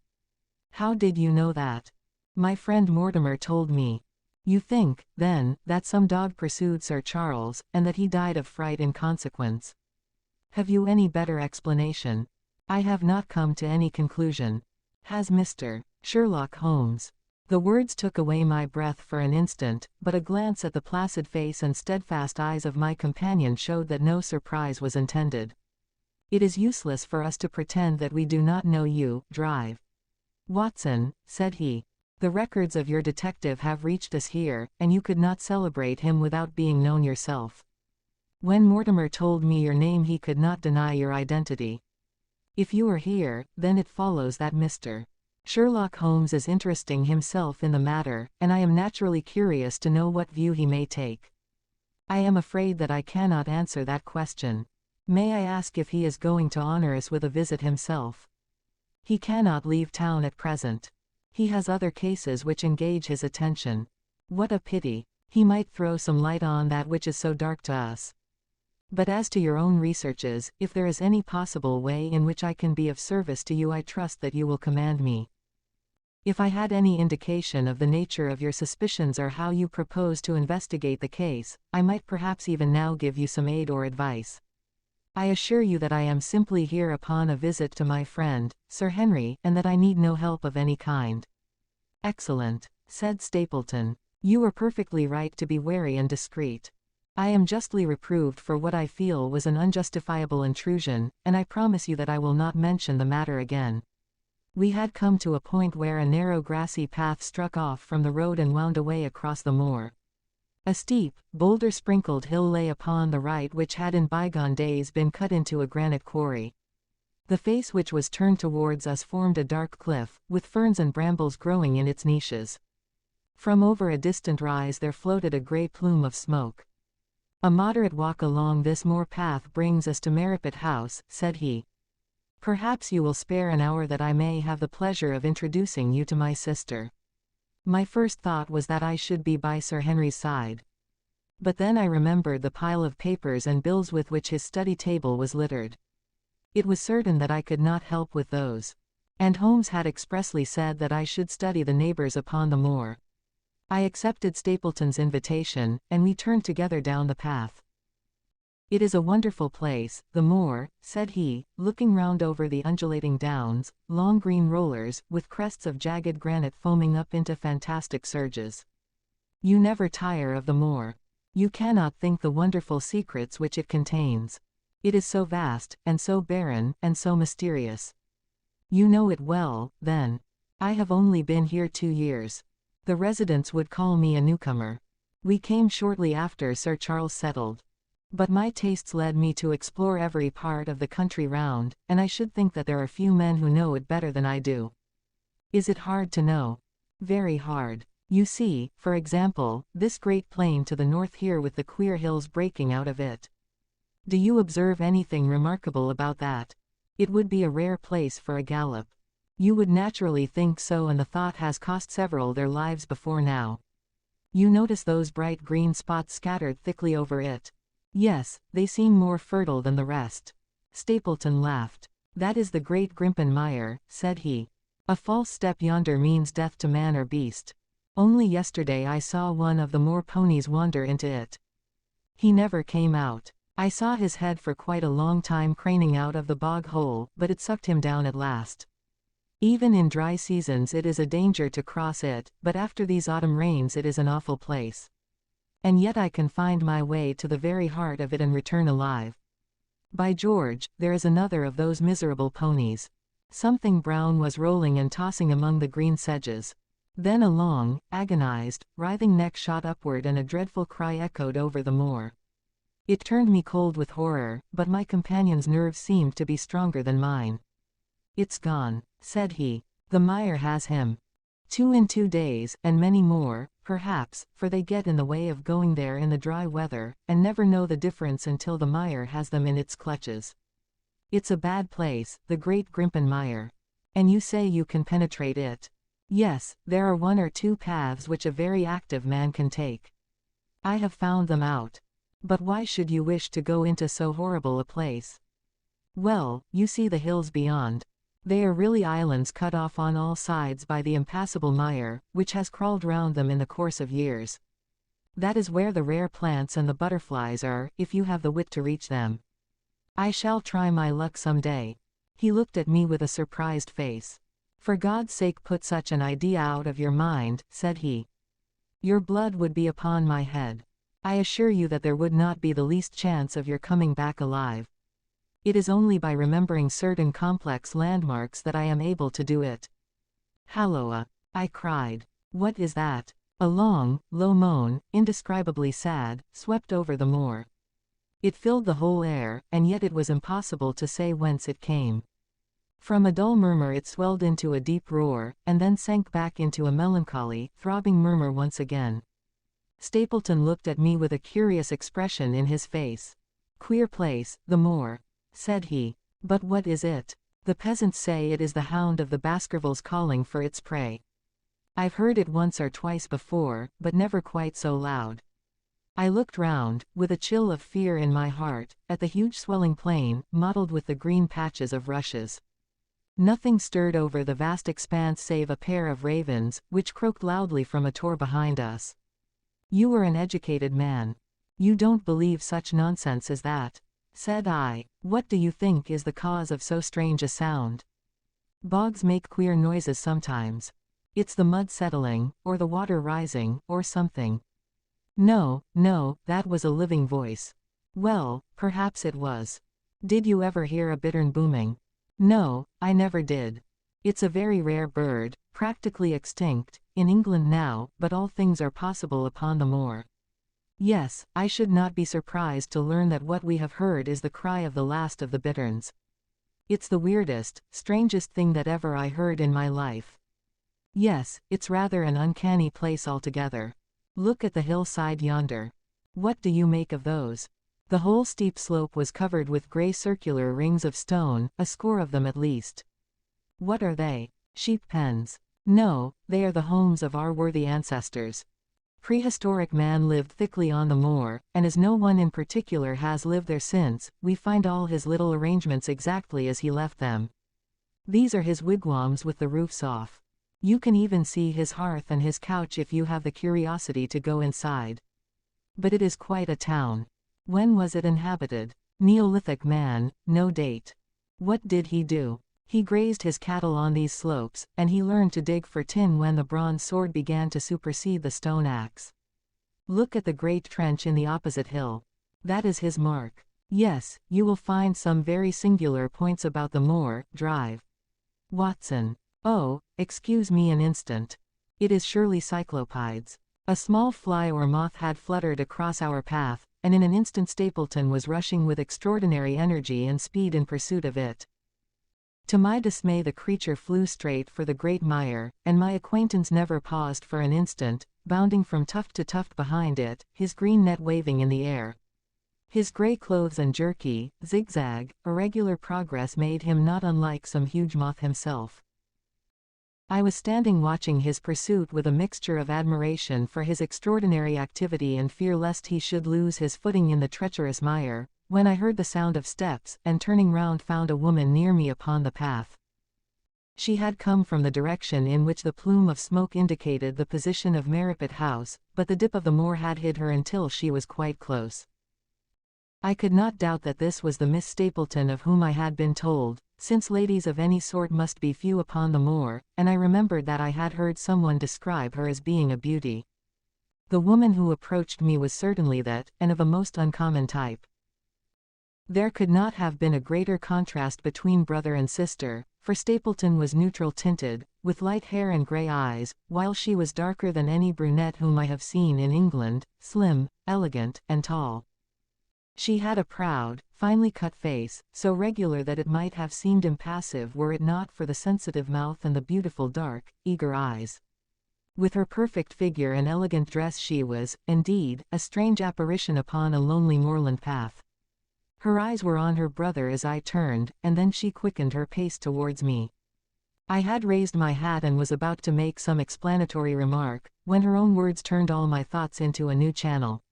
How did you know that? My friend Mortimer told me. You think, then, that some dog pursued Sir Charles, and that he died of fright in consequence. Have you any better explanation? I have not come to any conclusion. Has Mr. Sherlock Holmes? The words took away my breath for an instant, but a glance at the placid face and steadfast eyes of my companion showed that no surprise was intended. It is useless for us to pretend that we do not know you, Drive. Watson, said he. The records of your detective have reached us here, and you could not celebrate him without being known yourself. When Mortimer told me your name he could not deny your identity. If you are here, then it follows that Mr. Sherlock Holmes is interesting himself in the matter, and I am naturally curious to know what view he may take. I am afraid that I cannot answer that question. May I ask if he is going to honor us with a visit himself? He cannot leave town at present. He has other cases which engage his attention. What a pity. He might throw some light on that which is so dark to us. But as to your own researches, if there is any possible way in which I can be of service to you, I trust that you will command me. If I had any indication of the nature of your suspicions or how you propose to investigate the case, I might perhaps even now give you some aid or advice. I assure you that I am simply here upon a visit to my friend, Sir Henry, and that I need no help of any kind. Excellent, said Stapleton. You were perfectly right to be wary and discreet. I am justly reproved for what I feel was an unjustifiable intrusion, and I promise you that I will not mention the matter again. We had come to a point where a narrow grassy path struck off from the road and wound away across the moor. A steep, boulder-sprinkled hill lay upon the right which had in bygone days been cut into a granite quarry. The face which was turned towards us formed a dark cliff, with ferns and brambles growing in its niches. From over a distant rise there floated a grey plume of smoke. A moderate walk along this moor path brings us to Merripit House, said he. Perhaps you will spare an hour that I may have the pleasure of introducing you to my sister. My first thought was that I should be by Sir Henry's side. But then I remembered the pile of papers and bills with which his study table was littered. It was certain that I could not help with those. And Holmes had expressly said that I should study the neighbors upon the moor. I accepted Stapleton's invitation, and we turned together down the path. It is a wonderful place, the moor, said he, looking round over the undulating downs, long green rollers, with crests of jagged granite foaming up into fantastic surges. You never tire of the moor. You cannot think the wonderful secrets which it contains. It is so vast, and so barren, and so mysterious. You know it well, then. I have only been here 2 years. The residents would call me a newcomer. We came shortly after Sir Charles settled. But my tastes led me to explore every part of the country round, and I should think that there are few men who know it better than I do. Is it hard to know? Very hard. You see, for example, this great plain to the north here with the queer hills breaking out of it. Do you observe anything remarkable about that? It would be a rare place for a gallop. You would naturally think so, and the thought has cost several their lives before now. You notice those bright green spots scattered thickly over it. Yes, they seem more fertile than the rest. Stapleton laughed. That is the great Grimpen Mire, said he. A false step yonder means death to man or beast. Only yesterday I saw one of the moor ponies wander into it. He never came out. I saw his head for quite a long time craning out of the bog hole, but it sucked him down at last. Even in dry seasons it is a danger to cross it, but after these autumn rains it is an awful place. And yet I can find my way to the very heart of it and return alive. By George, there is another of those miserable ponies. Something brown was rolling and tossing among the green sedges. Then a long, agonized, writhing neck shot upward and a dreadful cry echoed over the moor. It turned me cold with horror, but my companion's nerves seemed to be stronger than mine. "It's gone," said he. "The mire has him. 2 in 2 days, and many more, perhaps, for they get in the way of going there in the dry weather, and never know the difference until the mire has them in its clutches. It's a bad place, the Great Grimpen Mire. And you say you can penetrate it?" "Yes, there are 1 or 2 paths which a very active man can take. I have found them out." "But why should you wish to go into so horrible a place?" "Well, you see the hills beyond. They are really islands cut off on all sides by the impassable mire, which has crawled round them in the course of years. That is where the rare plants and the butterflies are, if you have the wit to reach them. I shall try my luck some day." He looked at me with a surprised face. "For God's sake put such an idea out of your mind," said he. "Your blood would be upon my head. I assure you that there would not be the least chance of your coming back alive. It is only by remembering certain complex landmarks that I am able to do it." "Halloa!" I cried. "What is that?" A long, low moan, indescribably sad, swept over the moor. It filled the whole air, and yet it was impossible to say whence it came. From a dull murmur it swelled into a deep roar, and then sank back into a melancholy, throbbing murmur once again. Stapleton looked at me with a curious expression in his face. "Queer place, the moor," said he. "But what is it?" "The peasants say it is the hound of the Baskervilles calling for its prey. I've heard it once or twice before, but never quite so loud." I looked round, with a chill of fear in my heart, at the huge swelling plain, mottled with the green patches of rushes. Nothing stirred over the vast expanse save a pair of ravens, which croaked loudly from a tor behind us. "You are an educated man. You don't believe such nonsense as that," said I. "What do you think is the cause of so strange a sound?" "Bogs make queer noises sometimes. It's the mud settling, or the water rising, or something." No, that was a living voice." "Well, perhaps it was. Did you ever hear a bittern booming?" "No, I never did. It's a very rare bird, practically extinct, in England now, but all things are possible upon the moor." "Yes, I should not be surprised to learn that what we have heard is the cry of the last of the bitterns. It's the weirdest, strangest thing that ever I heard in my life." "Yes, it's rather an uncanny place altogether. Look at the hillside yonder. What do you make of those?" The whole steep slope was covered with grey circular rings of stone, a score of them at least. "What are they?" "Sheep pens." "No, they are the homes of our worthy ancestors. Prehistoric man lived thickly on the moor, and as no one in particular has lived there since, we find all his little arrangements exactly as he left them. These are his wigwams with the roofs off. You can even see his hearth and his couch if you have the curiosity to go inside. But it is quite a town. When was it inhabited? Neolithic man, no date. What did he do? He grazed his cattle on these slopes, and he learned to dig for tin when the bronze sword began to supersede the stone axe. Look at the great trench in the opposite hill. That is his mark. Yes, you will find some very singular points about the moor. Drive. Watson. Oh, excuse me an instant. It is surely cyclopides." A small fly or moth had fluttered across our path, and in an instant Stapleton was rushing with extraordinary energy and speed in pursuit of it. To my dismay the creature flew straight for the great mire, and my acquaintance never paused for an instant, bounding from tuft to tuft behind it, his green net waving in the air. His grey clothes and jerky, zigzag, irregular progress made him not unlike some huge moth himself. I was standing watching his pursuit with a mixture of admiration for his extraordinary activity and fear lest he should lose his footing in the treacherous mire, when I heard the sound of steps, and turning round found a woman near me upon the path. She had come from the direction in which the plume of smoke indicated the position of Merripit House, but the dip of the moor had hid her until she was quite close. I could not doubt that this was the Miss Stapleton of whom I had been told, since ladies of any sort must be few upon the moor, and I remembered that I had heard someone describe her as being a beauty. The woman who approached me was certainly that, and of a most uncommon type. There could not have been a greater contrast between brother and sister, for Stapleton was neutral-tinted, with light hair and grey eyes, while she was darker than any brunette whom I have seen in England, slim, elegant, and tall. She had a proud, finely cut face, so regular that it might have seemed impassive were it not for the sensitive mouth and the beautiful dark, eager eyes. With her perfect figure and elegant dress she was, indeed, a strange apparition upon a lonely moorland path. Her eyes were on her brother as I turned, and then she quickened her pace towards me. I had raised my hat and was about to make some explanatory remark, when her own words turned all my thoughts into a new channel.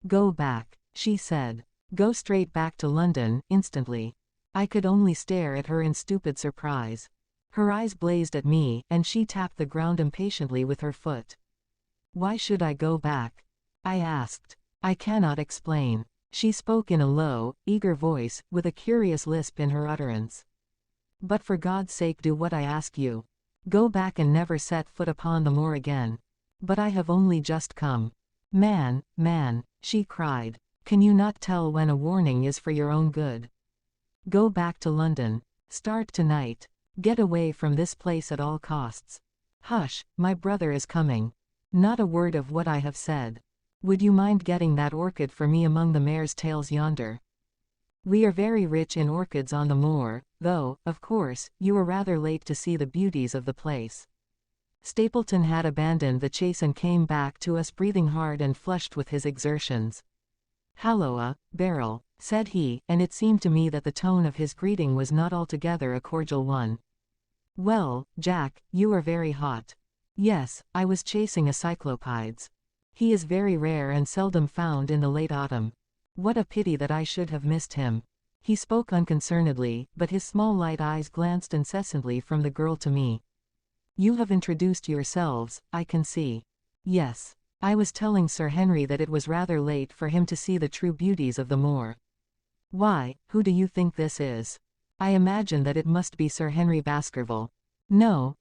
"Go back," she said. "Go straight back to London, instantly." I could only stare at her in stupid surprise. Her eyes blazed at me, and she tapped the ground impatiently with her foot. "Why should I go back?" I asked. "I cannot explain." She spoke in a low, eager voice, with a curious lisp in her utterance. "But for God's sake do what I ask you. Go back and never set foot upon the moor again." "But I have only just come." Man," she cried. "Can you not tell when a warning is for your own good? Go back to London. Start tonight. Get away from this place at all costs." "Hush, my brother is coming." "Not a word of what I have said. Would you mind getting that orchid for me among the mare's tails yonder? We are very rich in orchids on the moor, though, of course, you were rather late to see the beauties of the place." Stapleton had abandoned the chase and came back to us breathing hard and flushed with his exertions. "Halloa, Beryl," said he, and it seemed to me that the tone of his greeting was not altogether a cordial one. "Well, Jack, you are very hot." "Yes, I was chasing a cyclopides. He is very rare and seldom found in the late autumn. What a pity that I should have missed him." He spoke unconcernedly, but his small light eyes glanced incessantly from the girl to me. "You have introduced yourselves, I can see." "Yes. I was telling Sir Henry that it was rather late for him to see the true beauties of the moor." "Why, who do you think this is?" "I imagine that it must be Sir Henry Baskerville." No,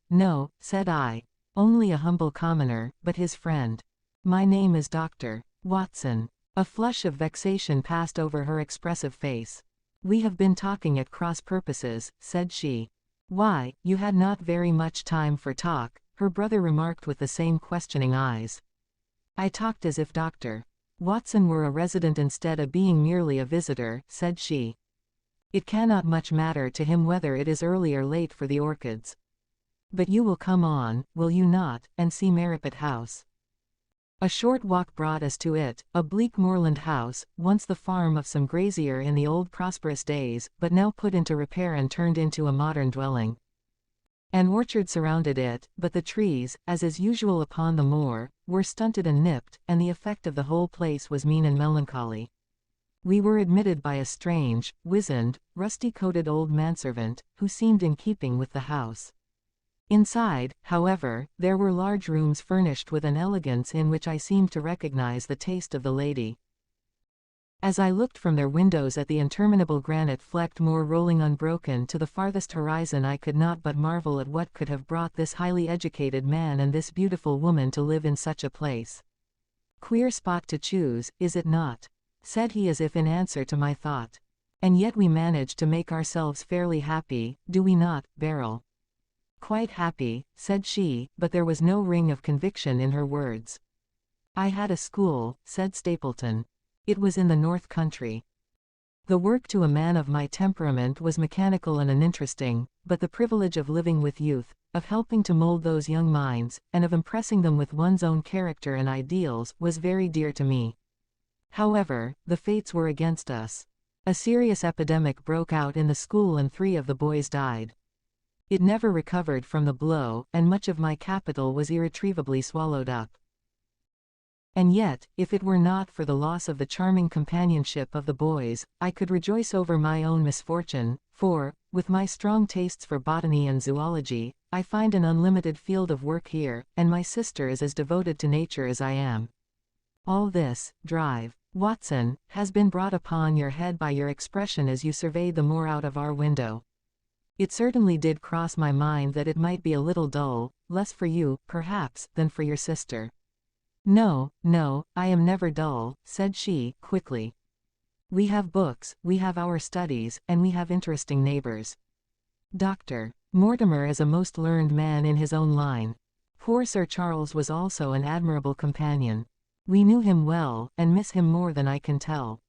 said I. "Only a humble commoner, but his friend. My name is Dr. Watson." A flush of vexation passed over her expressive face. "We have been talking at cross purposes," said she. "Why, you had not very much time for talk," her brother remarked with the same questioning eyes. "I talked as if Dr. Watson were a resident instead of being merely a visitor," said she. "It cannot much matter to him whether it is early or late for the orchids. But you will come on, will you not, and see Merripit House?" A short walk brought us to it, a bleak moorland house, once the farm of some grazier in the old prosperous days, but now put into repair and turned into a modern dwelling. An orchard surrounded it, but the trees, as is usual upon the moor, were stunted and nipped, and the effect of the whole place was mean and melancholy. We were admitted by a strange, wizened, rusty-coated old manservant, who seemed in keeping with the house. Inside, however, there were large rooms furnished with an elegance in which I seemed to recognize the taste of the lady. As I looked from their windows at the interminable granite-flecked moor rolling unbroken to the farthest horizon, I could not but marvel at what could have brought this highly educated man and this beautiful woman to live in such a place. "Queer spot to choose, is it not?" said he as if in answer to my thought. "And yet we manage to make ourselves fairly happy, do we not, Beryl?" "Quite happy," said she, but there was no ring of conviction in her words. "I had a school," said Stapleton. "It was in the North Country. The work to a man of my temperament was mechanical and uninteresting, but the privilege of living with youth, of helping to mold those young minds, and of impressing them with one's own character and ideals, was very dear to me. However, the fates were against us. A serious epidemic broke out in the school and 3 of the boys died. It never recovered from the blow, and much of my capital was irretrievably swallowed up. And yet, if it were not for the loss of the charming companionship of the boys, I could rejoice over my own misfortune, for, with my strong tastes for botany and zoology, I find an unlimited field of work here, and my sister is as devoted to nature as I am. All this, drive, Watson, has been brought upon your head by your expression as you surveyed the moor out of our window. It certainly did cross my mind that it might be a little dull, less for you, perhaps, than for your sister. No, no, I am never dull, said she, quickly. We have books, we have our studies, and we have interesting neighbors. Dr. Mortimer is a most learned man in his own line. Poor Sir Charles was also an admirable companion. We knew him well, and miss him more than I can tell.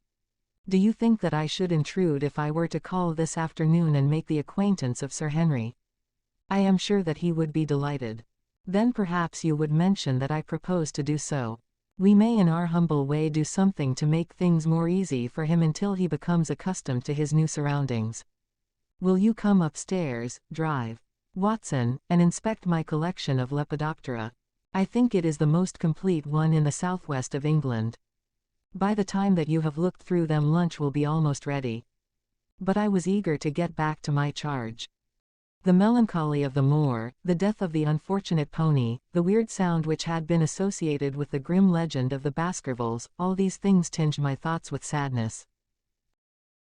Do you think that I should intrude if I were to call this afternoon and make the acquaintance of Sir Henry? I am sure that he would be delighted. Then perhaps you would mention that I propose to do so. We may in our humble way do something to make things more easy for him until he becomes accustomed to his new surroundings. Will you come upstairs, drive, Watson, and inspect my collection of Lepidoptera? I think it is the most complete one in the southwest of England. By the time that you have looked through them lunch will be almost ready. But I was eager to get back to my charge. The melancholy of the moor, the death of the unfortunate pony, the weird sound which had been associated with the grim legend of the Baskervilles, all these things tinged my thoughts with sadness.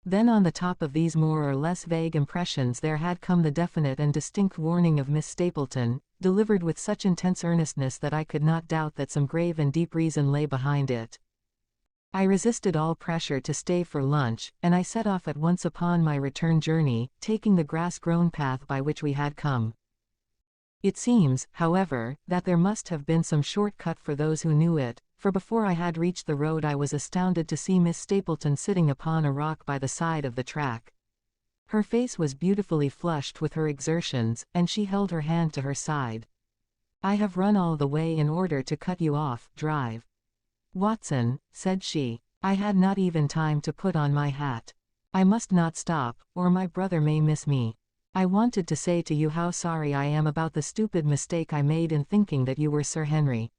Then on the top of these more or less vague impressions there had come the definite and distinct warning of Miss Stapleton, delivered with such intense earnestness that I could not doubt that some grave and deep reason lay behind it. I resisted all pressure to stay for lunch, and I set off at once upon my return journey, taking the grass-grown path by which we had come. It seems, however, that there must have been some short cut for those who knew it, for before I had reached the road I was astounded to see Miss Stapleton sitting upon a rock by the side of the track. Her face was beautifully flushed with her exertions, and she held her hand to her side. I have run all the way in order to cut you off, drive, Watson, said she. I had not even time to put on my hat. I must not stop, or my brother may miss me. I wanted to say to you how sorry I am about the stupid mistake I made in thinking that you were Sir Henry.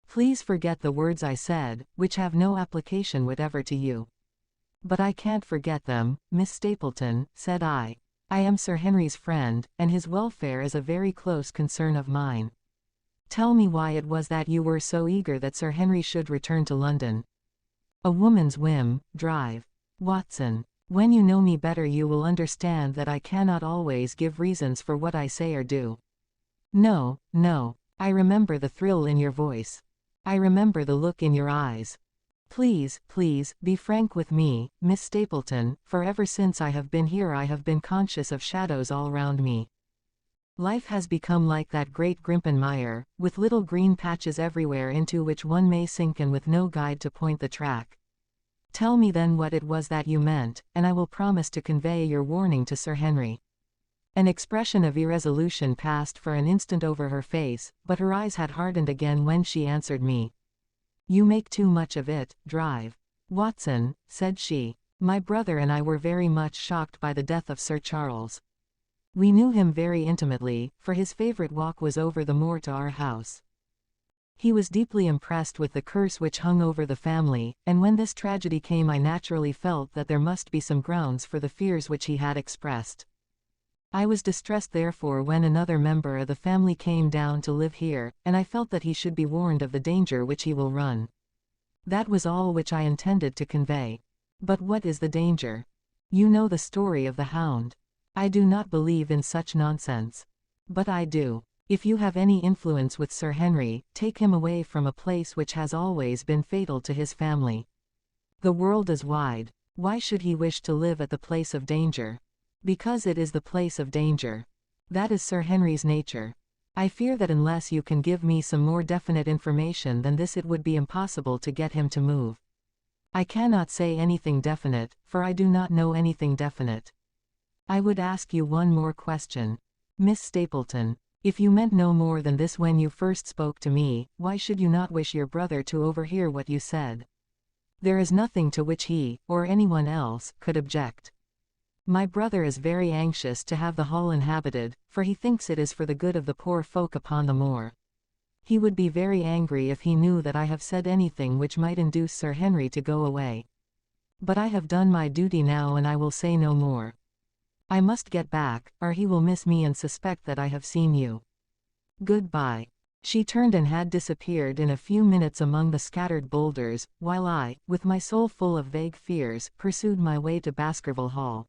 Please forget the words I said, which have no application whatever to you. But I can't forget them, Miss Stapleton, said I. I am Sir Henry's friend, and his welfare is a very close concern of mine. Tell me why it was that you were so eager that Sir Henry should return to London. A woman's whim, drive, Watson. When you know me better you will understand that I cannot always give reasons for what I say or do. No, no, I remember the thrill in your voice. I remember the look in your eyes. Please, please, be frank with me, Miss Stapleton, for ever since I have been here I have been conscious of shadows all round me. Life has become like that great Grimpen mire, with little green patches everywhere into which one may sink and with no guide to point the track. Tell me then what it was that you meant, and I will promise to convey your warning to Sir Henry. An expression of irresolution passed for an instant over her face, but her eyes had hardened again when she answered me. You make too much of it, drive, Watson, said she. My brother and I were very much shocked by the death of Sir Charles. We knew him very intimately, for his favorite walk was over the moor to our house. He was deeply impressed with the curse which hung over the family, and when this tragedy came I naturally felt that there must be some grounds for the fears which he had expressed. I was distressed therefore when another member of the family came down to live here, and I felt that he should be warned of the danger which he will run. That was all which I intended to convey. But what is the danger? You know the story of the Hound. I do not believe in such nonsense. But I do. If you have any influence with Sir Henry, take him away from a place which has always been fatal to his family. The world is wide. Why should he wish to live at the place of danger? Because it is the place of danger. That is Sir Henry's nature. I fear that unless you can give me some more definite information than this it would be impossible to get him to move. I cannot say anything definite, for I do not know anything definite. I would ask you one more question. Miss Stapleton, if you meant no more than this when you first spoke to me, why should you not wish your brother to overhear what you said? There is nothing to which he, or anyone else, could object. My brother is very anxious to have the hall inhabited, for he thinks it is for the good of the poor folk upon the moor. He would be very angry if he knew that I have said anything which might induce Sir Henry to go away. But I have done my duty now and I will say no more. I must get back, or he will miss me and suspect that I have seen you. Goodbye. She turned and had disappeared in a few minutes among the scattered boulders, while I, with my soul full of vague fears, pursued my way to Baskerville Hall.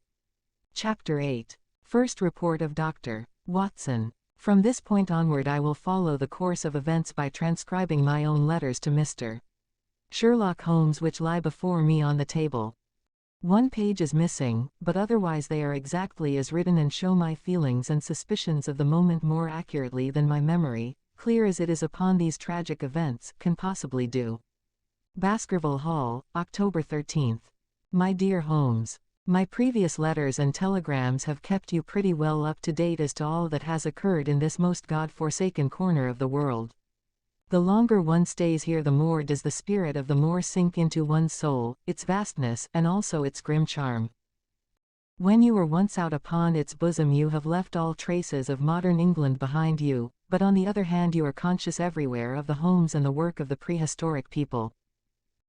Chapter 8. First Report of Dr. Watson. From this point onward I will follow the course of events by transcribing my own letters to Mr. Sherlock Holmes which lie before me on the table. One page is missing, but otherwise they are exactly as written and show my feelings and suspicions of the moment more accurately than my memory, clear as it is upon these tragic events, can possibly do. Baskerville Hall, October 13th. My dear Holmes, my previous letters and telegrams have kept you pretty well up to date as to all that has occurred in this most God-forsaken corner of the world. The longer one stays here the more does the spirit of the moor sink into one's soul, its vastness, and also its grim charm. When you were once out upon its bosom you have left all traces of modern England behind you, but on the other hand you are conscious everywhere of the homes and the work of the prehistoric people.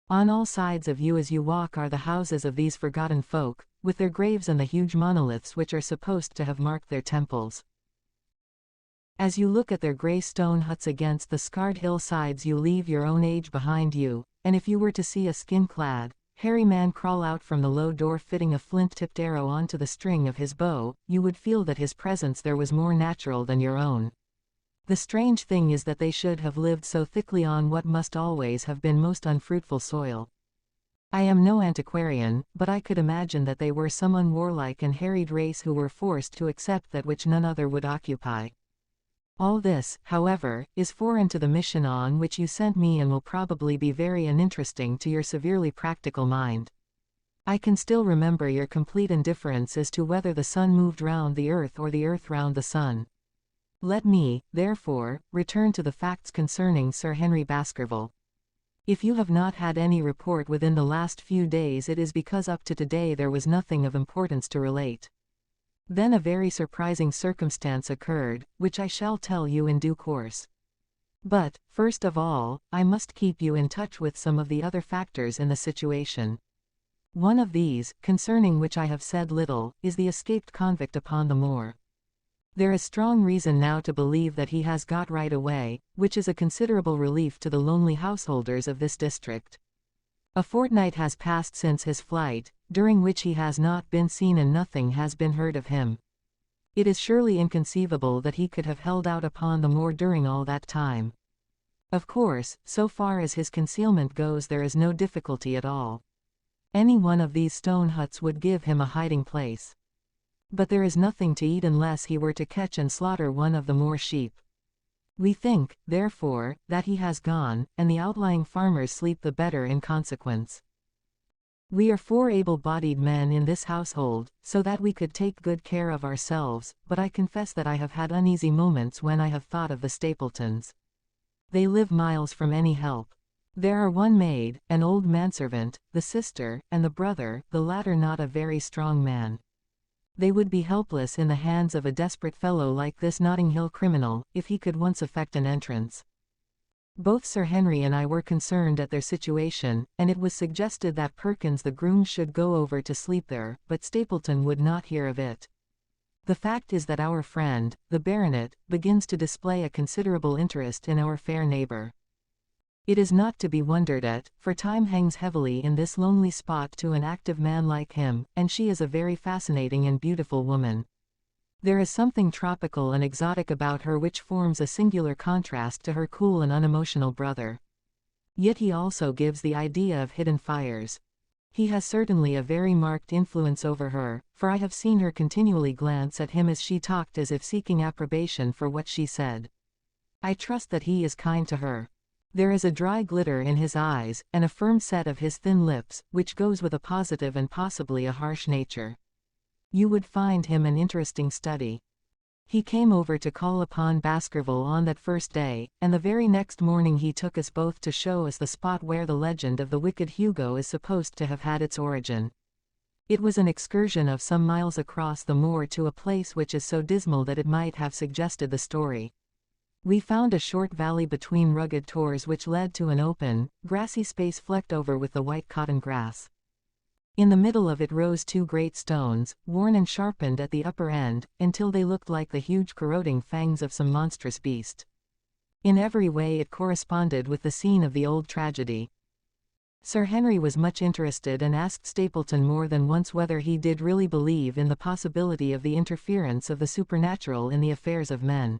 On all sides of you as you walk are the houses of these forgotten folk, with their graves and the huge monoliths which are supposed to have marked their temples. As you look at their grey stone huts against the scarred hillsides you leave your own age behind you, and if you were to see a skin-clad, hairy man crawl out from the low door fitting a flint-tipped arrow onto the string of his bow, you would feel that his presence there was more natural than your own. The strange thing is that they should have lived so thickly on what must always have been most unfruitful soil. I am no antiquarian, but I could imagine that they were some unwarlike and harried race who were forced to accept that which none other would occupy. All this, however, is foreign to the mission on which you sent me and will probably be very uninteresting to your severely practical mind. I can still remember your complete indifference as to whether the sun moved round the earth or the earth round the sun. Let me, therefore, return to the facts concerning Sir Henry Baskerville. If you have not had any report within the last few days it is because up to today there was nothing of importance to relate. Then a very surprising circumstance occurred, which I shall tell you in due course. But, first of all, I must keep you in touch with some of the other factors in the situation. One of these, concerning which I have said little, is the escaped convict upon the moor. There is strong reason now to believe that he has got right away, which is a considerable relief to the lonely householders of this district. A fortnight has passed since his flight, during which he has not been seen and nothing has been heard of him. It is surely inconceivable that he could have held out upon the moor during all that time. Of course, so far as his concealment goes there is no difficulty at all. Any one of these stone huts would give him a hiding place. But there is nothing to eat unless he were to catch and slaughter one of the moor sheep. We think, therefore, that he has gone, and the outlying farmers sleep the better in consequence. We are 4 able-bodied men in this household, so that we could take good care of ourselves, but I confess that I have had uneasy moments when I have thought of the Stapletons. They live miles from any help. There are one maid, an old manservant, the sister, and the brother, the latter not a very strong man. They would be helpless in the hands of a desperate fellow like this Notting Hill criminal, if he could once effect an entrance. Both Sir Henry and I were concerned at their situation, and it was suggested that Perkins the groom should go over to sleep there, but Stapleton would not hear of it. The fact is that our friend, the baronet, begins to display a considerable interest in our fair neighbour. It is not to be wondered at, for time hangs heavily in this lonely spot to an active man like him, and she is a very fascinating and beautiful woman. There is something tropical and exotic about her which forms a singular contrast to her cool and unemotional brother. Yet he also gives the idea of hidden fires. He has certainly a very marked influence over her, for I have seen her continually glance at him as she talked as if seeking approbation for what she said. I trust that he is kind to her. There is a dry glitter in his eyes, and a firm set of his thin lips, which goes with a positive and possibly a harsh nature. You would find him an interesting study. He came over to call upon Baskerville on that first day, and the very next morning he took us both to show us the spot where the legend of the wicked Hugo is supposed to have had its origin. It was an excursion of some miles across the moor to a place which is so dismal that it might have suggested the story. We found a short valley between rugged tors which led to an open, grassy space flecked over with the white cotton grass. In the middle of it rose 2 great stones, worn and sharpened at the upper end, until they looked like the huge corroding fangs of some monstrous beast. In every way it corresponded with the scene of the old tragedy. Sir Henry was much interested and asked Stapleton more than once whether he did really believe in the possibility of the interference of the supernatural in the affairs of men.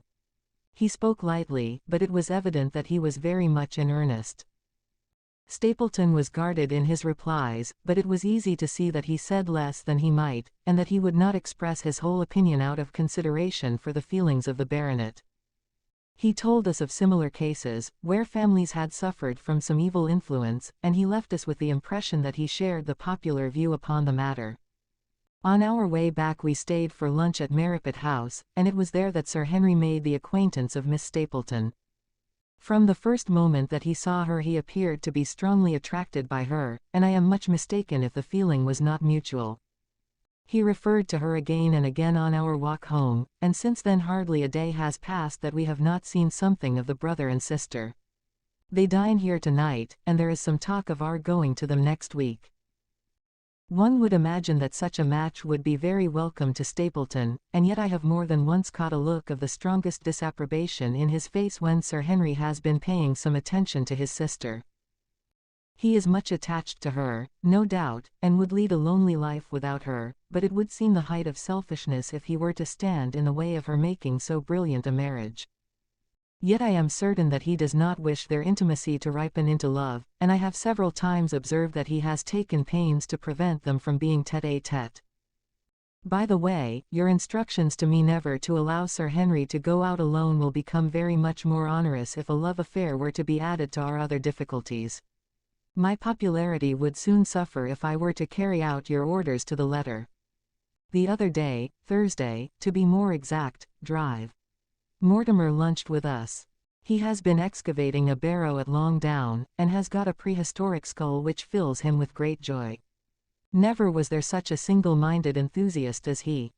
He spoke lightly, but it was evident that he was very much in earnest. Stapleton was guarded in his replies, but it was easy to see that he said less than he might, and that he would not express his whole opinion out of consideration for the feelings of the baronet. He told us of similar cases, where families had suffered from some evil influence, and he left us with the impression that he shared the popular view upon the matter. On our way back we stayed for lunch at Merripit House, and it was there that Sir Henry made the acquaintance of Miss Stapleton. From the first moment that he saw her he appeared to be strongly attracted by her, and I am much mistaken if the feeling was not mutual. He referred to her again and again on our walk home, and since then hardly a day has passed that we have not seen something of the brother and sister. They dine here tonight, and there is some talk of our going to them next week. One would imagine that such a match would be very welcome to Stapleton, and yet I have more than once caught a look of the strongest disapprobation in his face when Sir Henry has been paying some attention to his sister. He is much attached to her, no doubt, and would lead a lonely life without her, but it would seem the height of selfishness if he were to stand in the way of her making so brilliant a marriage. Yet I am certain that he does not wish their intimacy to ripen into love, and I have several times observed that he has taken pains to prevent them from being tête-à-tête. By the way, your instructions to me never to allow Sir Henry to go out alone will become very much more onerous if a love affair were to be added to our other difficulties. My popularity would soon suffer if I were to carry out your orders to the letter. The other day, Thursday, to be more exact, drive. Mortimer lunched with us. He has been excavating a barrow at Long Down, and has got a prehistoric skull which fills him with great joy. Never was there such a single-minded enthusiast as he.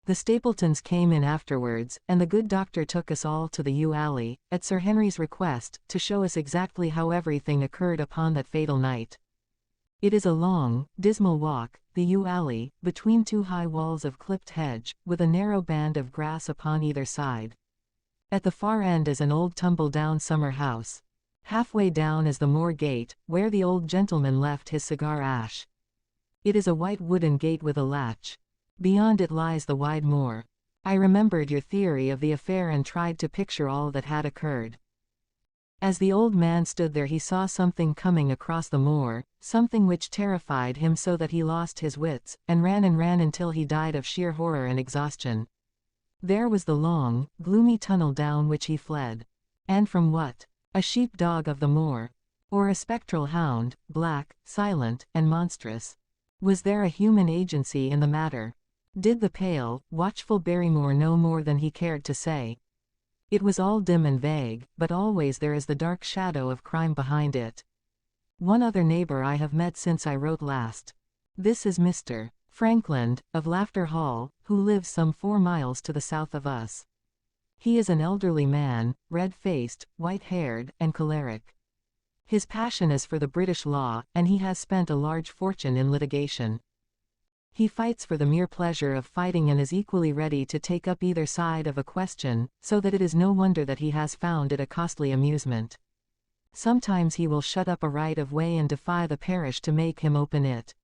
The Stapletons came in afterwards, and the good doctor took us all to the yew alley, at Sir Henry's request, to show us exactly how everything occurred upon that fatal night. It is a long, dismal walk, the yew alley, between two high walls of clipped hedge, with a narrow band of grass upon either side. At the far end is an old tumble-down summer house. Halfway down is the moor gate, where the old gentleman left his cigar ash. It is a white wooden gate with a latch. Beyond it lies the wide moor. I remembered your theory of the affair and tried to picture all that had occurred. As the old man stood there he saw something coming across the moor, something which terrified him so that he lost his wits, and ran until he died of sheer horror and exhaustion. There was the long, gloomy tunnel down which he fled. And from what? A sheep-dog of the moor? Or a spectral hound, black, silent, and monstrous? Was there a human agency in the matter? Did the pale, watchful Barrymore know more than he cared to say? It was all dim and vague, but always there is the dark shadow of crime behind it. One other neighbor I have met since I wrote last. This is Mr. Frankland, of Laughter Hall, who lives some 4 miles to the south of us. He is an elderly man, red-faced, white-haired, and choleric. His passion is for the British law, and he has spent a large fortune in litigation. He fights for the mere pleasure of fighting and is equally ready to take up either side of a question, so that it is no wonder that he has found it a costly amusement. Sometimes he will shut up a right-of-way and defy the parish to make him open it.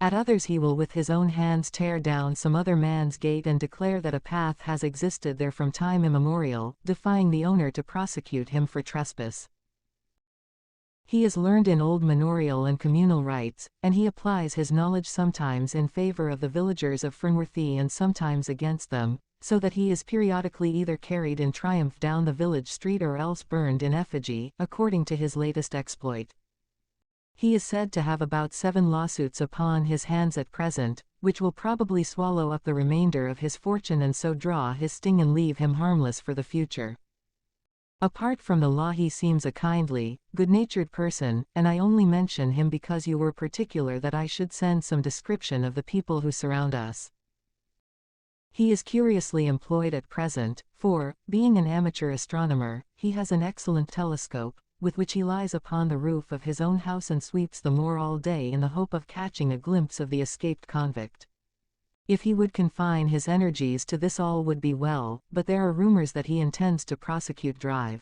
At others he will with his own hands tear down some other man's gate and declare that a path has existed there from time immemorial, defying the owner to prosecute him for trespass. He is learned in old manorial and communal rights, and he applies his knowledge sometimes in favor of the villagers of Fernworthy and sometimes against them, so that he is periodically either carried in triumph down the village street or else burned in effigy, according to his latest exploit. He is said to have about 7 lawsuits upon his hands at present, which will probably swallow up the remainder of his fortune and so draw his sting and leave him harmless for the future. Apart from the law he seems a kindly, good-natured person, and I only mention him because you were particular that I should send some description of the people who surround us. He is curiously employed at present, for, being an amateur astronomer, he has an excellent telescope, with which he lies upon the roof of his own house and sweeps the moor all day in the hope of catching a glimpse of the escaped convict. If he would confine his energies to this all would be well, but there are rumors that he intends to prosecute Drive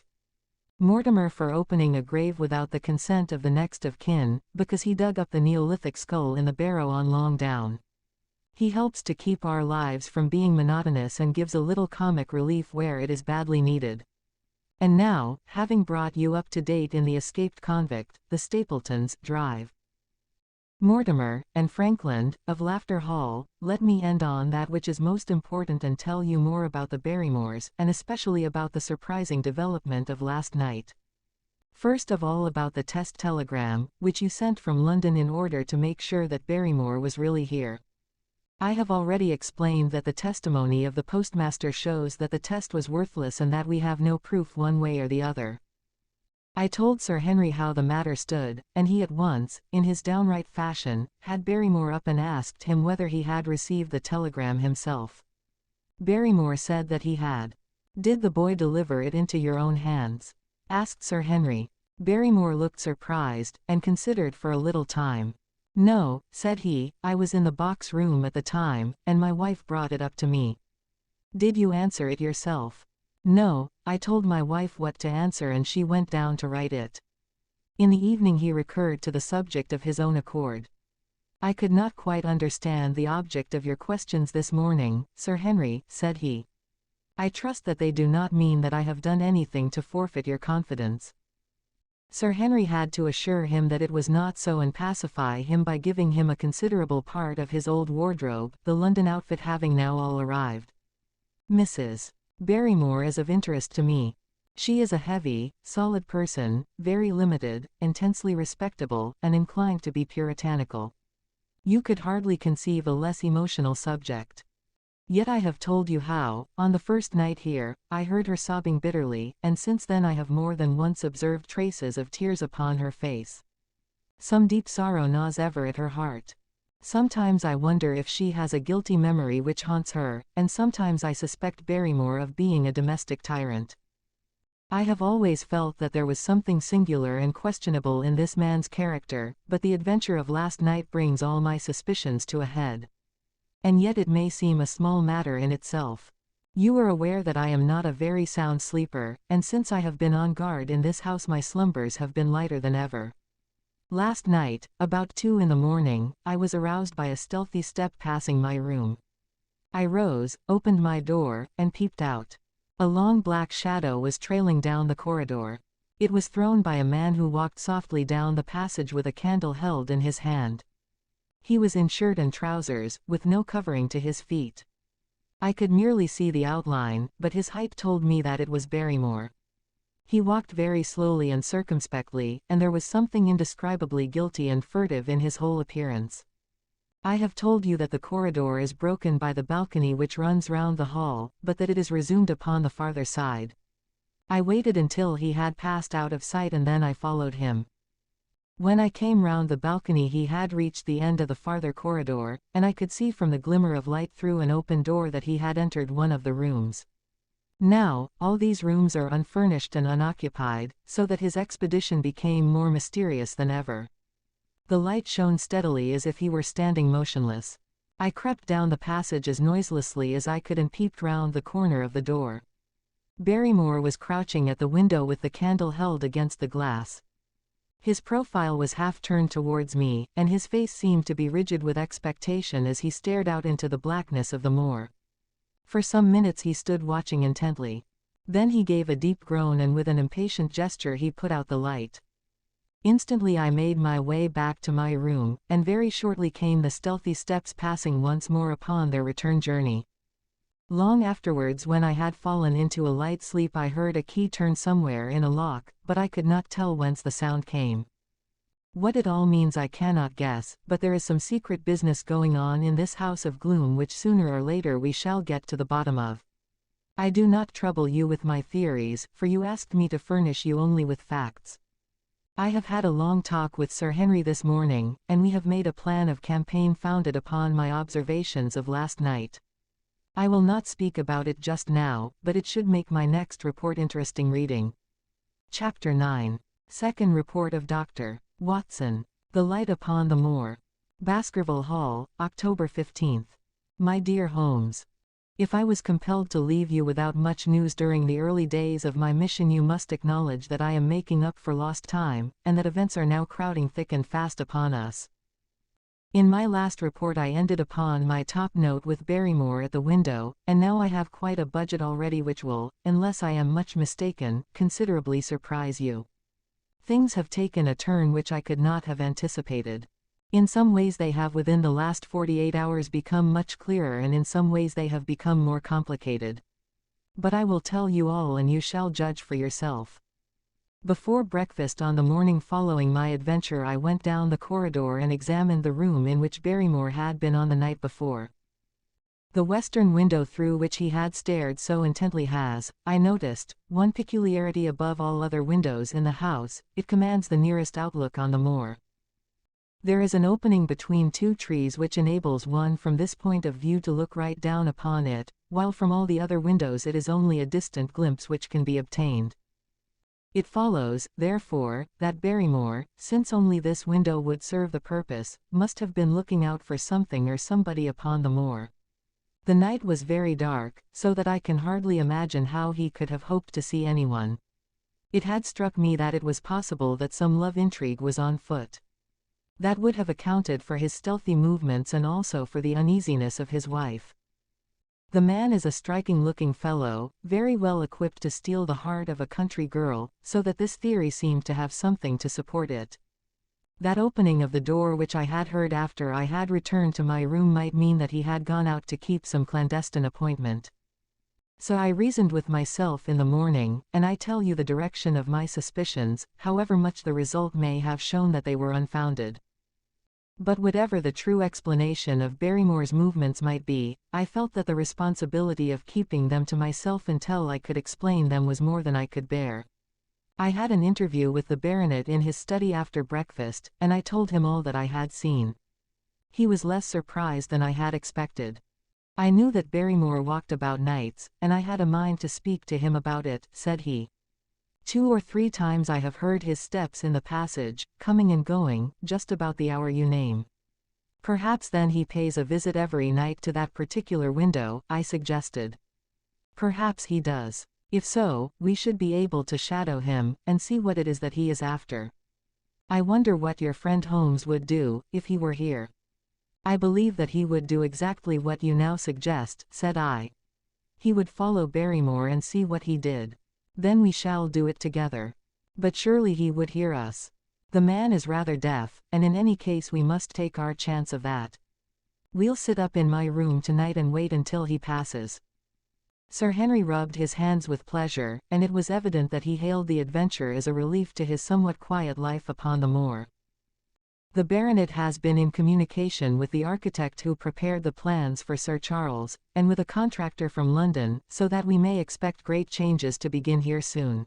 Mortimer for opening a grave without the consent of the next of kin, because he dug up the Neolithic skull in the barrow on Long Down. He helps to keep our lives from being monotonous and gives a little comic relief where it is badly needed. And now, having brought you up to date in the escaped convict, the Stapletons, Drive, Mortimer, and Frankland, of Laughter Hall, let me end on that which is most important and tell you more about the Barrymores, and especially about the surprising development of last night. First of all about the test telegram, which you sent from London in order to make sure that Barrymore was really here. I have already explained that the testimony of the postmaster shows that the test was worthless and that we have no proof one way or the other. I told Sir Henry how the matter stood, and he at once, in his downright fashion, had Barrymore up and asked him whether he had received the telegram himself. Barrymore said that he had. "Did the boy deliver it into your own hands?" asked Sir Henry. Barrymore looked surprised, and considered for a little time. "No," said he, "I was in the box room at the time, and my wife brought it up to me." "Did you answer it yourself?" "No, I told my wife what to answer and she went down to write it." In the evening he recurred to the subject of his own accord. "I could not quite understand the object of your questions this morning, Sir Henry," said he. "I trust that they do not mean that I have done anything to forfeit your confidence." Sir Henry had to assure him that it was not so and pacify him by giving him a considerable part of his old wardrobe, the London outfit having now all arrived. "Mrs. Barrymore is of interest to me. She is a heavy, solid person, very limited, intensely respectable, and inclined to be puritanical. You could hardly conceive a less emotional subject. Yet I have told you how, on the first night here, I heard her sobbing bitterly, and since then I have more than once observed traces of tears upon her face. Some deep sorrow gnaws ever at her heart. Sometimes I wonder if she has a guilty memory which haunts her, and sometimes I suspect Barrymore of being a domestic tyrant. I have always felt that there was something singular and questionable in this man's character, but the adventure of last night brings all my suspicions to a head. And yet it may seem a small matter in itself. You are aware that I am not a very sound sleeper, and since I have been on guard in this house my slumbers have been lighter than ever. Last night, about 2 in the morning, I was aroused by a stealthy step passing my room. I rose, opened my door, and peeped out. A long black shadow was trailing down the corridor. It was thrown by a man who walked softly down the passage with a candle held in his hand. He was in shirt and trousers, with no covering to his feet. I could merely see the outline, but his height told me that it was Barrymore. He walked very slowly and circumspectly, and there was something indescribably guilty and furtive in his whole appearance. I have told you that the corridor is broken by the balcony which runs round the hall, but that it is resumed upon the farther side. I waited until he had passed out of sight and then I followed him. When I came round the balcony he had reached the end of the farther corridor, and I could see from the glimmer of light through an open door that he had entered one of the rooms. Now, all these rooms are unfurnished and unoccupied, so that his expedition became more mysterious than ever. The light shone steadily as if he were standing motionless. I crept down the passage as noiselessly as I could and peeped round the corner of the door. Barrymore was crouching at the window with the candle held against the glass. His profile was half turned towards me, and his face seemed to be rigid with expectation as he stared out into the blackness of the moor. For some minutes he stood watching intently. Then he gave a deep groan and with an impatient gesture he put out the light. Instantly I made my way back to my room, and very shortly came the stealthy steps passing once more upon their return journey. Long afterwards when I had fallen into a light sleep I heard a key turn somewhere in a lock, but I could not tell whence the sound came. What it all means I cannot guess, but there is some secret business going on in this house of gloom which sooner or later we shall get to the bottom of. I do not trouble you with my theories, for you asked me to furnish you only with facts. I have had a long talk with Sir Henry this morning, and we have made a plan of campaign founded upon my observations of last night. I will not speak about it just now, but it should make my next report interesting reading. Chapter 9. Second Report of Dr. Watson. The Light Upon the Moor. Baskerville Hall, October 15th. My dear Holmes. If I was compelled to leave you without much news during the early days of my mission you must acknowledge that I am making up for lost time, and that events are now crowding thick and fast upon us. In my last report I ended upon my top note with Barrymore at the window, and now I have quite a budget already which will, unless I am much mistaken, considerably surprise you. Things have taken a turn which I could not have anticipated. In some ways they have within the last 48 hours become much clearer, and in some ways they have become more complicated. But I will tell you all and you shall judge for yourself. Before breakfast on the morning following my adventure I went down the corridor and examined the room in which Barrymore had been on the night before. The western window through which he had stared so intently has, I noticed, one peculiarity above all other windows in the house: it commands the nearest outlook on the moor. There is an opening between two trees which enables one from this point of view to look right down upon it, while from all the other windows it is only a distant glimpse which can be obtained. It follows, therefore, that Barrymore, since only this window would serve the purpose, must have been looking out for something or somebody upon the moor. The night was very dark, so that I can hardly imagine how he could have hoped to see anyone. It had struck me that it was possible that some love intrigue was on foot. That would have accounted for his stealthy movements and also for the uneasiness of his wife. The man is a striking-looking fellow, very well equipped to steal the heart of a country girl, so that this theory seemed to have something to support it. That opening of the door which I had heard after I had returned to my room might mean that he had gone out to keep some clandestine appointment. So I reasoned with myself in the morning, and I tell you the direction of my suspicions, however much the result may have shown that they were unfounded. But whatever the true explanation of Barrymore's movements might be, I felt that the responsibility of keeping them to myself until I could explain them was more than I could bear. I had an interview with the baronet in his study after breakfast, and I told him all that I had seen. He was less surprised than I had expected. I knew that Barrymore walked about nights, and I had a mind to speak to him about it, said he. 2 or 3 times I have heard his steps in the passage, coming and going, just about the hour you name. Perhaps then he pays a visit every night to that particular window, I suggested. Perhaps he does. If so, we should be able to shadow him, and see what it is that he is after. I wonder what your friend Holmes would do, if he were here. I believe that he would do exactly what you now suggest, said I. He would follow Barrymore and see what he did. Then we shall do it together. But surely he would hear us. The man is rather deaf, and in any case we must take our chance of that. We'll sit up in my room tonight and wait until he passes. Sir Henry rubbed his hands with pleasure, and it was evident that he hailed the adventure as a relief to his somewhat quiet life upon the moor. The baronet has been in communication with the architect who prepared the plans for Sir Charles, and with a contractor from London, so that we may expect great changes to begin here soon.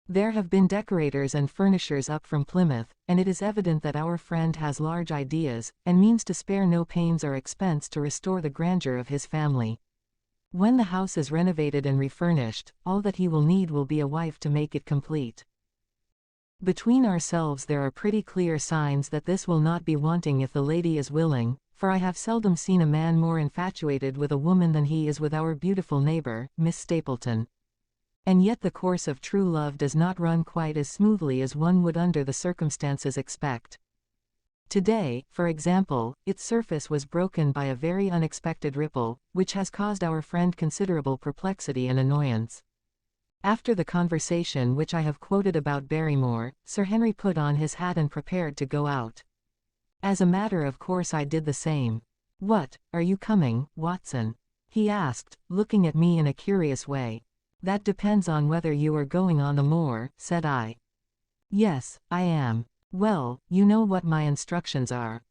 There have been decorators and furnishers up from Plymouth, and it is evident that our friend has large ideas, and means to spare no pains or expense to restore the grandeur of his family. When the house is renovated and refurnished, all that he will need will be a wife to make it complete. Between ourselves there are pretty clear signs that this will not be wanting if the lady is willing, for I have seldom seen a man more infatuated with a woman than he is with our beautiful neighbor, Miss Stapleton. And yet the course of true love does not run quite as smoothly as one would under the circumstances expect. Today, for example, its surface was broken by a very unexpected ripple, which has caused our friend considerable perplexity and annoyance. After the conversation which I have quoted about Barrymore, Sir Henry put on his hat and prepared to go out. As a matter of course I did the same. "What, are you coming, Watson?" he asked, looking at me in a curious way. "That depends on whether you are going on the moor," said I. "Yes, I am." "Well, you know what my instructions are.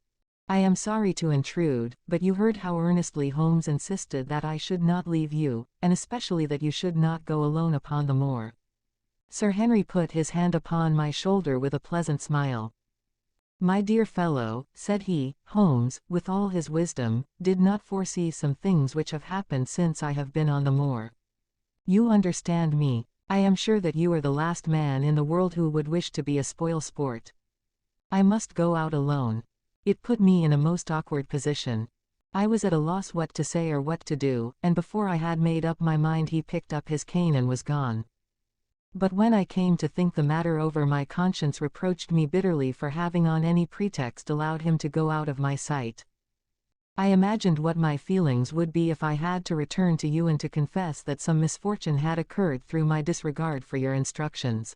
I am sorry to intrude, but you heard how earnestly Holmes insisted that I should not leave you, and especially that you should not go alone upon the moor." Sir Henry put his hand upon my shoulder with a pleasant smile. "My dear fellow," said he, "Holmes, with all his wisdom, did not foresee some things which have happened since I have been on the moor. You understand me. I am sure that you are the last man in the world who would wish to be a spoil sport. I must go out alone. It put me in a most awkward position. I was at a loss what to say or what to do, and before I had made up my mind he picked up his cane and was gone. But when I came to think the matter over, my conscience reproached me bitterly for having on any pretext allowed him to go out of my sight. I imagined what my feelings would be if I had to return to you and to confess that some misfortune had occurred through my disregard for your instructions.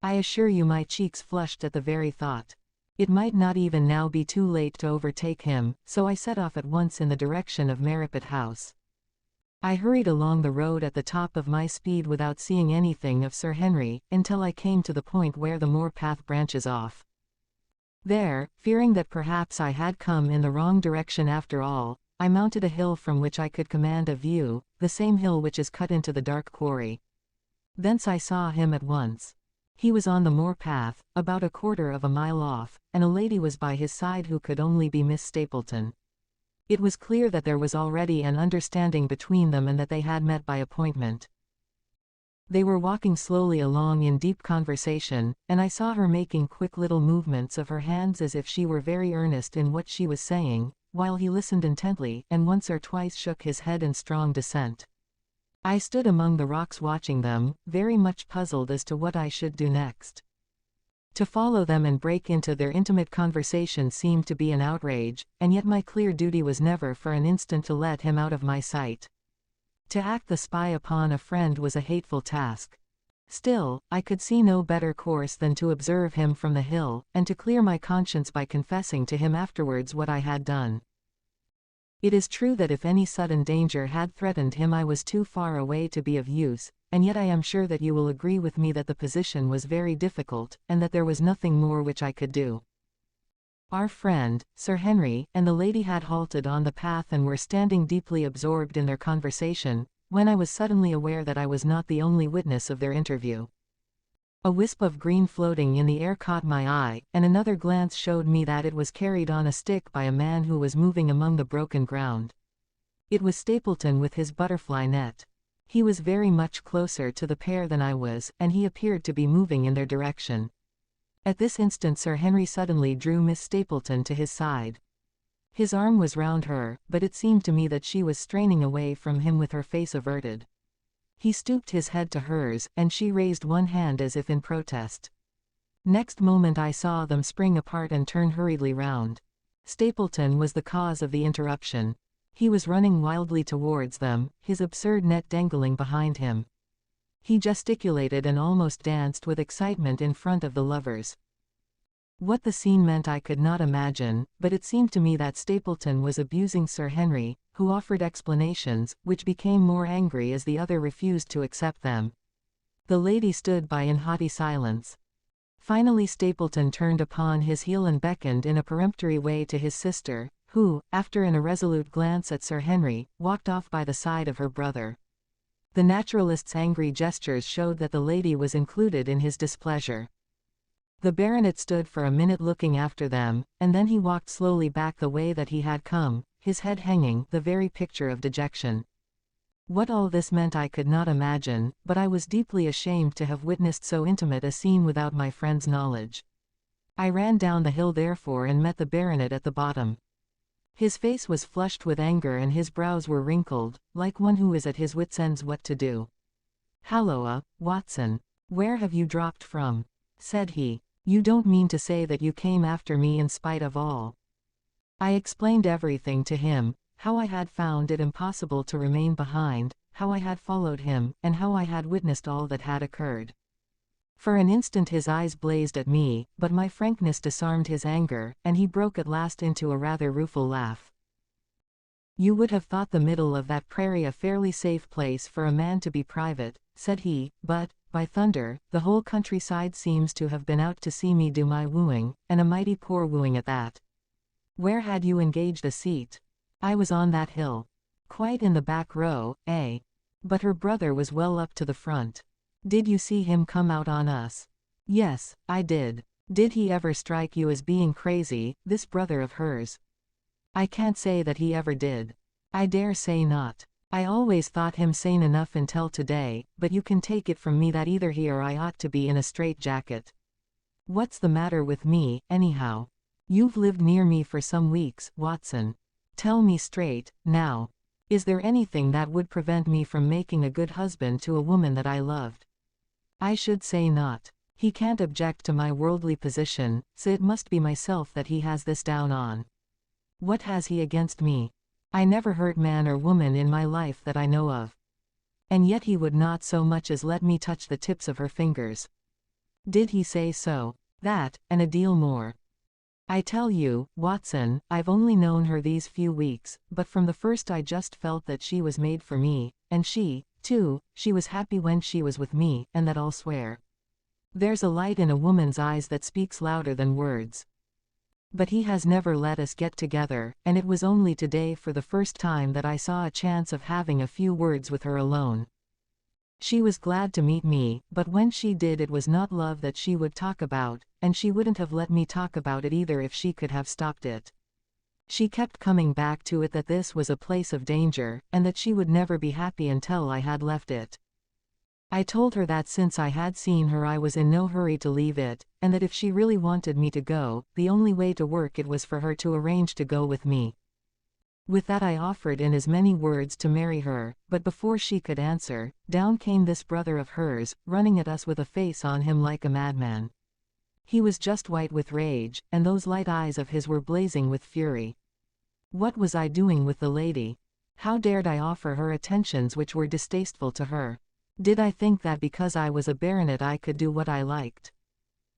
I assure you my cheeks flushed at the very thought. It might not even now be too late to overtake him, so I set off at once in the direction of Merripit House. I hurried along the road at the top of my speed without seeing anything of Sir Henry, until I came to the point where the moor path branches off. There, fearing that perhaps I had come in the wrong direction after all, I mounted a hill from which I could command a view, the same hill which is cut into the dark quarry. Thence I saw him at once. He was on the moor path, about a quarter of a mile off, and a lady was by his side who could only be Miss Stapleton. It was clear that there was already an understanding between them and that they had met by appointment. They were walking slowly along in deep conversation, and I saw her making quick little movements of her hands as if she were very earnest in what she was saying, while he listened intently, and once or twice shook his head in strong dissent. I stood among the rocks watching them, very much puzzled as to what I should do next. To follow them and break into their intimate conversation seemed to be an outrage, and yet my clear duty was never for an instant to let him out of my sight. To act the spy upon a friend was a hateful task. Still, I could see no better course than to observe him from the hill, and to clear my conscience by confessing to him afterwards what I had done. It is true that if any sudden danger had threatened him I was too far away to be of use, and yet I am sure that you will agree with me that the position was very difficult, and that there was nothing more which I could do. Our friend, Sir Henry, and the lady had halted on the path and were standing deeply absorbed in their conversation, when I was suddenly aware that I was not the only witness of their interview. A wisp of green floating in the air caught my eye, and another glance showed me that it was carried on a stick by a man who was moving among the broken ground. It was Stapleton with his butterfly net. He was very much closer to the pair than I was, and he appeared to be moving in their direction. At this instant Sir Henry suddenly drew Miss Stapleton to his side. His arm was round her, but it seemed to me that she was straining away from him with her face averted. He stooped his head to hers, and she raised one hand as if in protest. Next moment I saw them spring apart and turn hurriedly round. Stapleton was the cause of the interruption. He was running wildly towards them, his absurd net dangling behind him. He gesticulated and almost danced with excitement in front of the lovers. What the scene meant I could not imagine, but it seemed to me that Stapleton was abusing Sir Henry, who offered explanations, which became more angry as the other refused to accept them. The lady stood by in haughty silence. Finally Stapleton turned upon his heel and beckoned in a peremptory way to his sister, who, after an irresolute glance at Sir Henry, walked off by the side of her brother. The naturalist's angry gestures showed that the lady was included in his displeasure. The baronet stood for a minute looking after them, and then he walked slowly back the way that he had come, his head hanging, the very picture of dejection. What all this meant I could not imagine, but I was deeply ashamed to have witnessed so intimate a scene without my friend's knowledge. I ran down the hill therefore and met the baronet at the bottom. His face was flushed with anger and his brows were wrinkled, like one who is at his wits' ends what to do. "Halloa, Watson, where have you dropped from?" said he. "You don't mean to say that you came after me in spite of all?" I explained everything to him, how I had found it impossible to remain behind, how I had followed him, and how I had witnessed all that had occurred. For an instant his eyes blazed at me, but my frankness disarmed his anger, and he broke at last into a rather rueful laugh. "You would have thought the middle of that prairie a fairly safe place for a man to be private," said he, "but, by thunder, the whole countryside seems to have been out to see me do my wooing, and a mighty poor wooing at that. Where had you engaged a seat?" "I was on that hill." "Quite in the back row, eh?" "But her brother was well up to the front." "Did you see him come out on us?" "Yes, I did." "Did he ever strike you as being crazy, this brother of hers?" "I can't say that he ever did." "I dare say not. I always thought him sane enough until today, but you can take it from me that either he or I ought to be in a strait-jacket. What's the matter with me, anyhow? You've lived near me for some weeks, Watson. Tell me straight, now. Is there anything that would prevent me from making a good husband to a woman that I loved?" I should say not. He can't object to my worldly position, so it must be myself that he has this down on. What has he against me? I never hurt man or woman in my life that I know of. And yet he would not so much as let me touch the tips of her fingers. Did he say so? That, and a deal more. I tell you, Watson, I've only known her these few weeks, but from the first I just felt that she was made for me, and she, too, she was happy when she was with me, and that I'll swear. There's a light in a woman's eyes that speaks louder than words. But he has never let us get together, and it was only today for the first time that I saw a chance of having a few words with her alone. She was glad to meet me, but when she did it was not love that she would talk about, and she wouldn't have let me talk about it either if she could have stopped it. She kept coming back to it that this was a place of danger, and that she would never be happy until I had left it. I told her that since I had seen her I was in no hurry to leave it, and that if she really wanted me to go, the only way to work it was for her to arrange to go with me. With that I offered in as many words to marry her, but before she could answer, down came this brother of hers, running at us with a face on him like a madman. He was just white with rage, and those light eyes of his were blazing with fury. What was I doing with the lady? How dared I offer her attentions which were distasteful to her? Did I think that because I was a baronet I could do what I liked?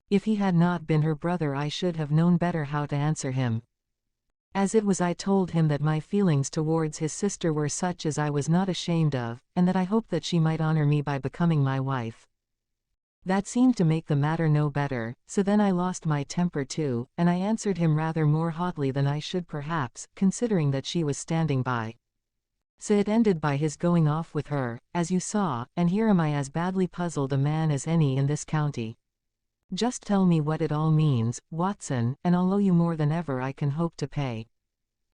If he had not been her brother I should have known better how to answer him. As it was I told him that my feelings towards his sister were such as I was not ashamed of, and that I hoped that she might honor me by becoming my wife. That seemed to make the matter no better, so then I lost my temper too, and I answered him rather more hotly than I should perhaps, considering that she was standing by. So it ended by his going off with her, as you saw, and here am I as badly puzzled a man as any in this county. Just tell me what it all means, Watson, and I'll owe you more than ever I can hope to pay.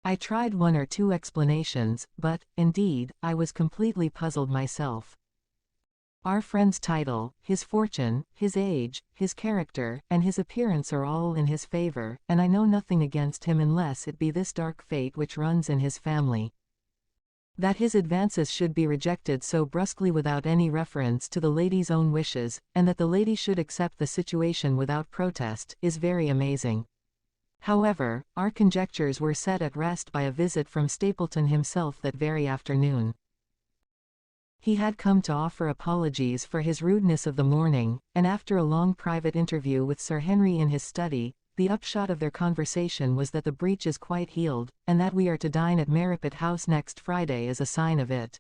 I tried one or two explanations, but, indeed, I was completely puzzled myself. Our friend's title, his fortune, his age, his character, and his appearance are all in his favor, and I know nothing against him unless it be this dark fate which runs in his family. That his advances should be rejected so brusquely without any reference to the lady's own wishes, and that the lady should accept the situation without protest, is very amazing. However, our conjectures were set at rest by a visit from Stapleton himself that very afternoon. He had come to offer apologies for his rudeness of the morning, and after a long private interview with Sir Henry in his study, the upshot of their conversation was that the breach is quite healed, and that we are to dine at Merripit House next Friday as a sign of it.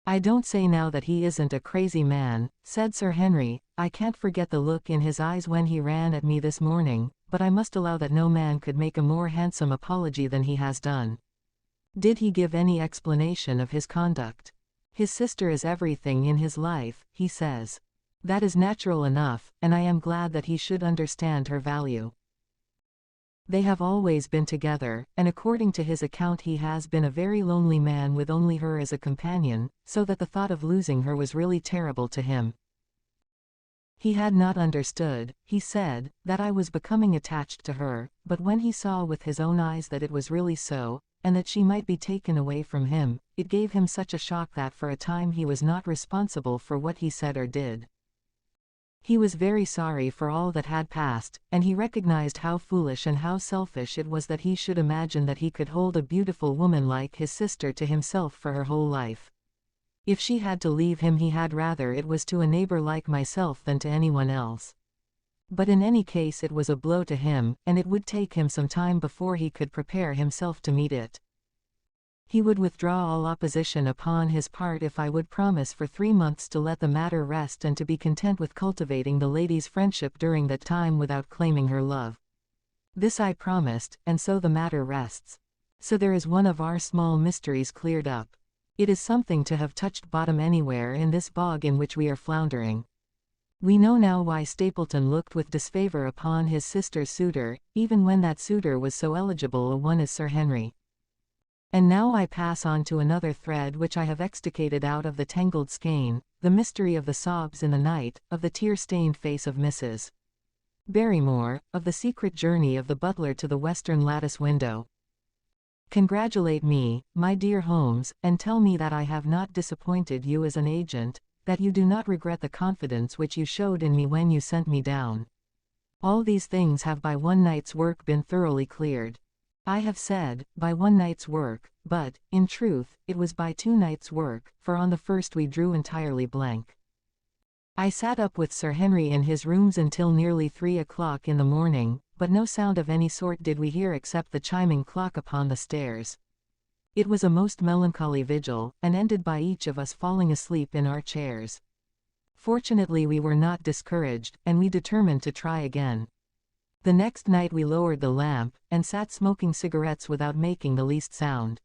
I don't say now that he isn't a crazy man, said Sir Henry. I can't forget the look in his eyes when he ran at me this morning, but I must allow that no man could make a more handsome apology than he has done. Did he give any explanation of his conduct? His sister is everything in his life, he says. That is natural enough, and I am glad that he should understand her value. They have always been together, and according to his account he has been a very lonely man with only her as a companion, so that the thought of losing her was really terrible to him. He had not understood, he said, that I was becoming attached to her, but when he saw with his own eyes that it was really so, and that she might be taken away from him, it gave him such a shock that for a time he was not responsible for what he said or did. He was very sorry for all that had passed, and he recognized how foolish and how selfish it was that he should imagine that he could hold a beautiful woman like his sister to himself for her whole life. If she had to leave him he had rather it was to a neighbor like myself than to anyone else. But in any case it was a blow to him, and it would take him some time before he could prepare himself to meet it. He would withdraw all opposition upon his part if I would promise for 3 months to let the matter rest and to be content with cultivating the lady's friendship during that time without claiming her love. This I promised, and so the matter rests. So there is one of our small mysteries cleared up. It is something to have touched bottom anywhere in this bog in which we are floundering. We know now why Stapleton looked with disfavor upon his sister's suitor, even when that suitor was so eligible a one as Sir Henry. And now I pass on to another thread which I have extricated out of the tangled skein, the mystery of the sobs in the night, of the tear-stained face of Mrs. Barrymore, of the secret journey of the butler to the western lattice window. Congratulate me, my dear Holmes, and tell me that I have not disappointed you as an agent, that you do not regret the confidence which you showed in me when you sent me down. All these things have by one night's work been thoroughly cleared. I have said, by one night's work, but, in truth, it was by 2 nights' work, for on the first we drew entirely blank. I sat up with Sir Henry in his rooms until nearly 3 o'clock in the morning, but no sound of any sort did we hear except the chiming clock upon the stairs. It was a most melancholy vigil, and ended by each of us falling asleep in our chairs. Fortunately we were not discouraged, and we determined to try again. The next night we lowered the lamp, and sat smoking cigarettes without making the least sound.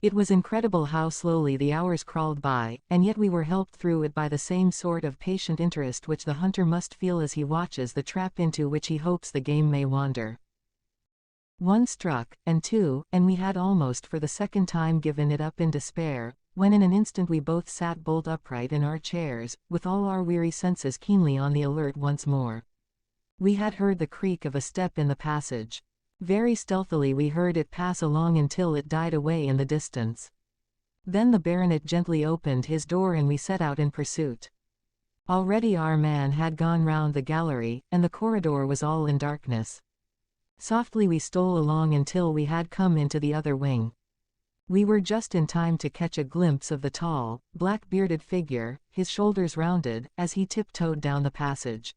It was incredible how slowly the hours crawled by, and yet we were helped through it by the same sort of patient interest which the hunter must feel as he watches the trap into which he hopes the game may wander. 1 struck, and 2, and we had almost for the second time given it up in despair, when in an instant we both sat bolt upright in our chairs, with all our weary senses keenly on the alert once more. We had heard the creak of a step in the passage. Very stealthily we heard it pass along until it died away in the distance. Then the baronet gently opened his door and we set out in pursuit. Already our man had gone round the gallery, and the corridor was all in darkness. Softly we stole along until we had come into the other wing. We were just in time to catch a glimpse of the tall, black-bearded figure, his shoulders rounded, as he tiptoed down the passage.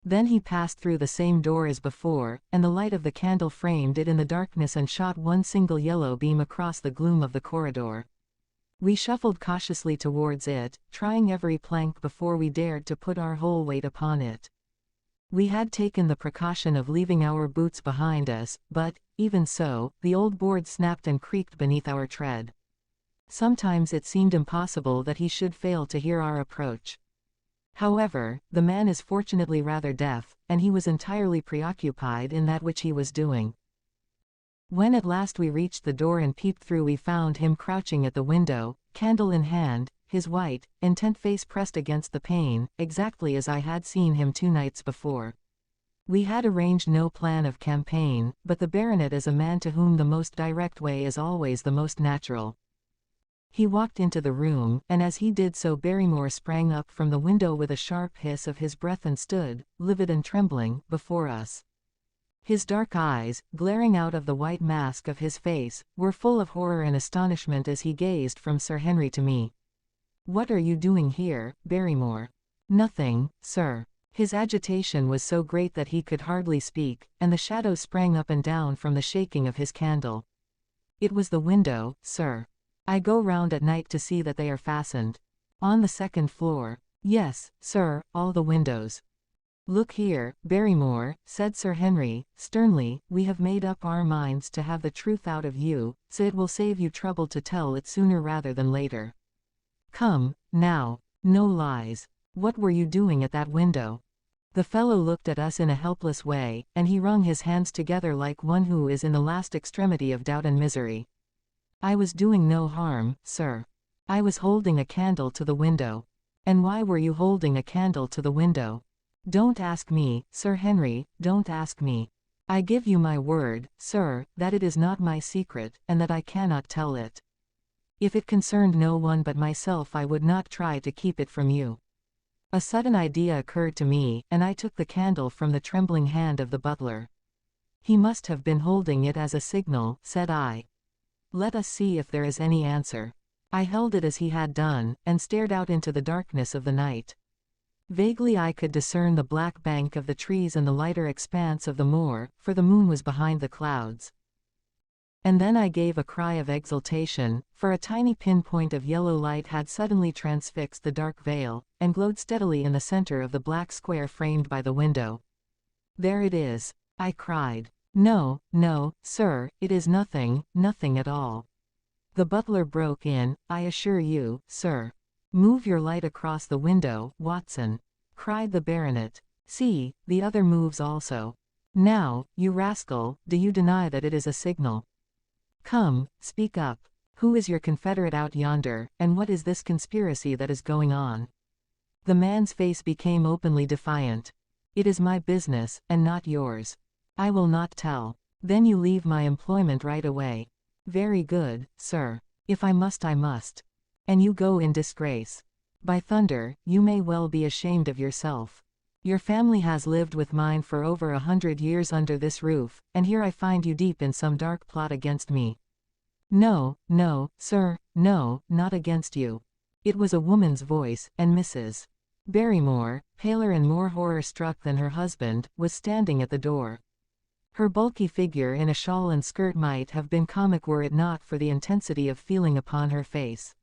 Then he passed through the same door as before, and the light of the candle framed it in the darkness and shot one single yellow beam across the gloom of the corridor. We shuffled cautiously towards it, trying every plank before we dared to put our whole weight upon it. We had taken the precaution of leaving our boots behind us, but, even so, the old board snapped and creaked beneath our tread. Sometimes it seemed impossible that he should fail to hear our approach. However, the man is fortunately rather deaf, and he was entirely preoccupied in that which he was doing. When at last we reached the door and peeped through, we found him crouching at the window, candle in hand, his white, intent face pressed against the pane, exactly as I had seen him 2 nights before. We had arranged no plan of campaign, but the baronet is a man to whom the most direct way is always the most natural. He walked into the room, and as he did so Barrymore sprang up from the window with a sharp hiss of his breath and stood, livid and trembling, before us. His dark eyes, glaring out of the white mask of his face, were full of horror and astonishment as he gazed from Sir Henry to me. "What are you doing here, Barrymore?" "Nothing, sir." His agitation was so great that he could hardly speak, and the shadows sprang up and down from the shaking of his candle. "It was the window, sir. I go round at night to see that they are fastened." "On the 2nd floor?" "Yes, sir, all the windows." "Look here, Barrymore," said Sir Henry, sternly, "we have made up our minds to have the truth out of you, so it will save you trouble to tell it sooner rather than later. Come, now, no lies. What were you doing at that window?" The fellow looked at us in a helpless way, and he wrung his hands together like one who is in the last extremity of doubt and misery. "I was doing no harm, sir. I was holding a candle to the window." "And why were you holding a candle to the window?" "Don't ask me, Sir Henry, don't ask me. I give you my word, sir, that it is not my secret, and that I cannot tell it. If it concerned no one but myself I would not try to keep it from you." A sudden idea occurred to me, and I took the candle from the trembling hand of the butler. "He must have been holding it as a signal," said I. "Let us see if there is any answer." I held it as he had done, and stared out into the darkness of the night. Vaguely I could discern the black bank of the trees and the lighter expanse of the moor, for the moon was behind the clouds. And then I gave a cry of exultation, for a tiny pinpoint of yellow light had suddenly transfixed the dark veil, and glowed steadily in the center of the black square framed by the window. "There it is," I cried. "No, no, sir, it is nothing, nothing at all." The butler broke in, "I assure you, sir." "Move your light across the window, Watson," cried the baronet. "See, the other moves also. Now, you rascal, do you deny that it is a signal? Come, speak up. Who is your confederate out yonder, and what is this conspiracy that is going on?" The man's face became openly defiant. "It is my business, and not yours. I will not tell." "Then you leave my employment right away." "Very good, sir. If I must, I must." "And you go in disgrace." By thunder, you may well be ashamed of yourself. Your family has lived with mine for over 100 years under this roof, and here I find you deep in some dark plot against me. No, no, sir, no, not against you. It was a woman's voice, and Mrs. Barrymore, paler and more horror-struck than her husband, was standing at the door. Her bulky figure in a shawl and skirt might have been comic were it not for the intensity of feeling upon her face.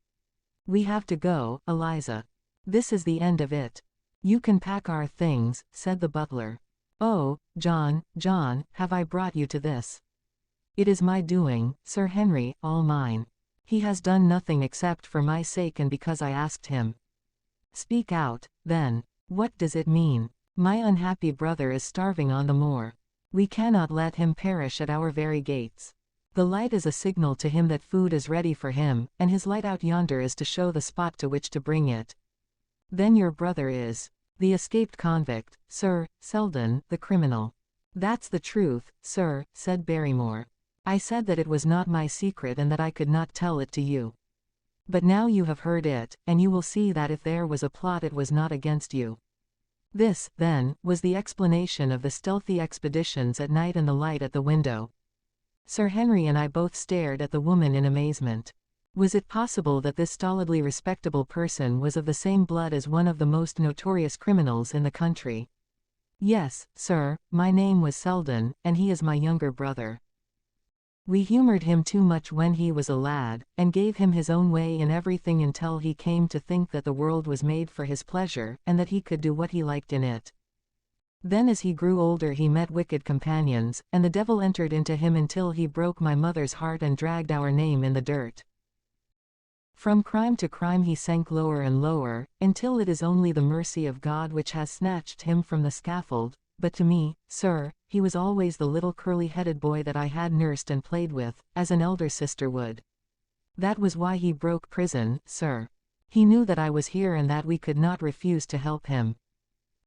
"We have to go, Eliza. This is the end of it. You can pack our things," said the butler. "Oh, John, John, have I brought you to this? It is my doing, Sir Henry, all mine. He has done nothing except for my sake and because I asked him." "Speak out, then. What does it mean?" "My unhappy brother is starving on the moor. We cannot let him perish at our very gates. The light is a signal to him that food is ready for him, and his light out yonder is to show the spot to which to bring it." "Then your brother is the escaped convict, Sir, Selden, the criminal." "That's the truth, sir," said Barrymore. "I said that it was not my secret and that I could not tell it to you. But now you have heard it, and you will see that if there was a plot it was not against you." This, then, was the explanation of the stealthy expeditions at night and the light at the window. Sir Henry and I both stared at the woman in amazement. Was it possible that this stolidly respectable person was of the same blood as one of the most notorious criminals in the country? "Yes, sir, my name was Selden, and he is my younger brother. We humored him too much when he was a lad, and gave him his own way in everything until he came to think that the world was made for his pleasure, and that he could do what he liked in it. Then as he grew older he met wicked companions, and the devil entered into him until he broke my mother's heart and dragged our name in the dirt. From crime to crime he sank lower and lower, until it is only the mercy of God which has snatched him from the scaffold. But to me, sir, he was always the little curly-headed boy that I had nursed and played with, as an elder sister would. That was why he broke prison, sir. He knew that I was here and that we could not refuse to help him.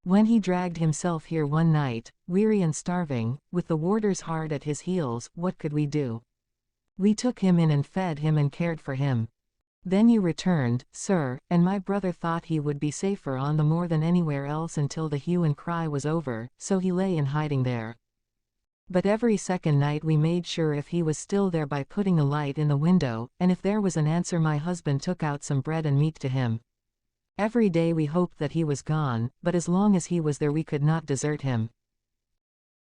When he dragged himself here one night, weary and starving, with the warders hard at his heels, what could we do? We took him in and fed him and cared for him. Then you returned, sir, and my brother thought he would be safer on the moor than anywhere else until the hue and cry was over, so he lay in hiding there. But every second night we made sure if he was still there by putting a light in the window, and if there was an answer my husband took out some bread and meat to him. Every day we hoped that he was gone, but as long as he was there we could not desert him.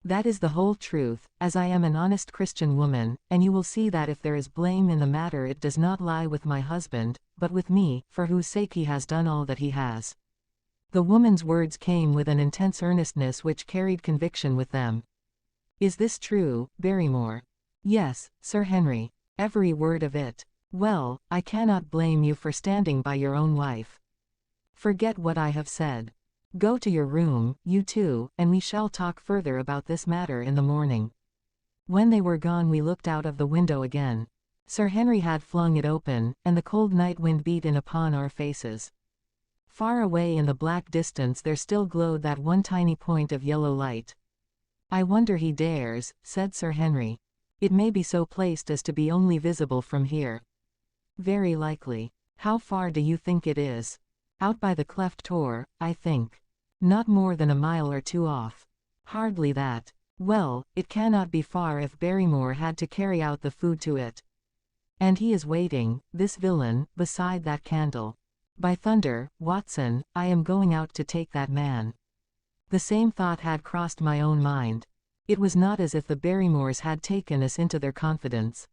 That is the whole truth, as I am an honest Christian woman, and you will see that if there is blame in the matter it does not lie with my husband, but with me, for whose sake he has done all that he has." The woman's words came with an intense earnestness which carried conviction with them. "Is this true, Barrymore?" "Yes, Sir Henry. Every word of it." "Well, I cannot blame you for standing by your own wife. Forget what I have said. Go to your room, you two, and we shall talk further about this matter in the morning." When they were gone we looked out of the window again. Sir Henry had flung it open, and the cold night wind beat in upon our faces. Far away in the black distance there still glowed that one tiny point of yellow light. "I wonder he dares," said Sir Henry. "It may be so placed as to be only visible from here." "Very likely. How far do you think it is?" "Out by the cleft tor, I think. Not more than a mile or two off." "Hardly that. Well, it cannot be far if Barrymore had to carry out the food to it. And he is waiting, this villain, beside that candle. By thunder, Watson, I am going out to take that man." The same thought had crossed my own mind. It was not as if the Barrymores had taken us into their confidence.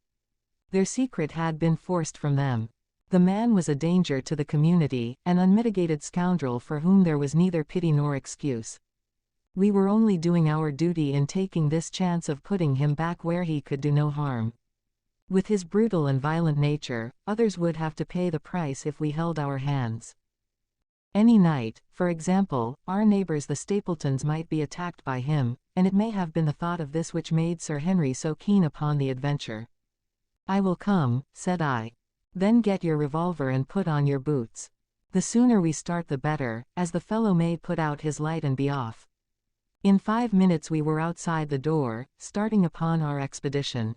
Their secret had been forced from them. The man was a danger to the community, an unmitigated scoundrel for whom there was neither pity nor excuse. We were only doing our duty in taking this chance of putting him back where he could do no harm. With his brutal and violent nature, others would have to pay the price if we held our hands. Any night, for example, our neighbors the Stapletons might be attacked by him, and it may have been the thought of this which made Sir Henry so keen upon the adventure. "I will come," said I. "Then get your revolver and put on your boots. The sooner we start the better, as the fellow may put out his light and be off." In 5 minutes we were outside the door, starting upon our expedition.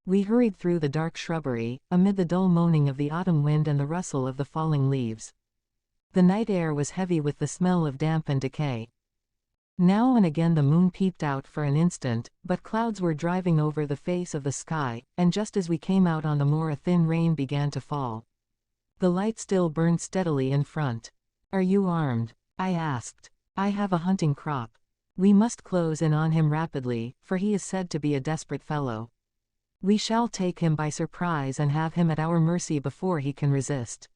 We hurried through the dark shrubbery, amid the dull moaning of the autumn wind and the rustle of the falling leaves. The night air was heavy with the smell of damp and decay. Now and again the moon peeped out for an instant, but clouds were driving over the face of the sky, and just as we came out on the moor a thin rain began to fall. The light still burned steadily in front. "Are you armed?" I asked. "I have a hunting crop. We must close in on him rapidly, for he is said to be a desperate fellow. We shall take him by surprise and have him at our mercy before he can resist."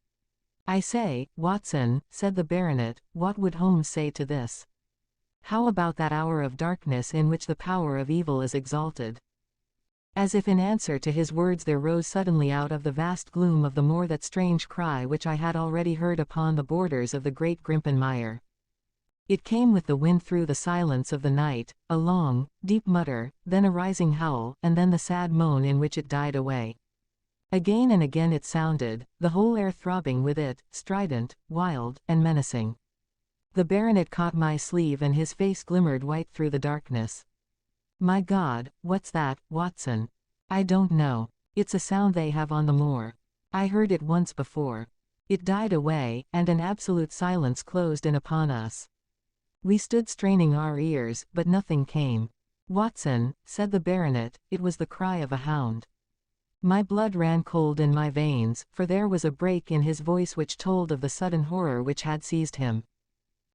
"I say, Watson," said the baronet, "what would Holmes say to this? How about that hour of darkness in which the power of evil is exalted?" As if in answer to his words there rose suddenly out of the vast gloom of the moor that strange cry which I had already heard upon the borders of the great Grimpen Mire. It came with the wind through the silence of the night, a long, deep mutter, then a rising howl, and then the sad moan in which it died away. Again and again it sounded, the whole air throbbing with it, strident, wild, and menacing. The baronet caught my sleeve and his face glimmered white through the darkness. "My God, what's that, Watson?" "I don't know. It's a sound they have on the moor. I heard it once before." It died away, and an absolute silence closed in upon us. We stood straining our ears, but nothing came. "Watson," said the baronet, "it was the cry of a hound." My blood ran cold in my veins, for there was a break in his voice which told of the sudden horror which had seized him.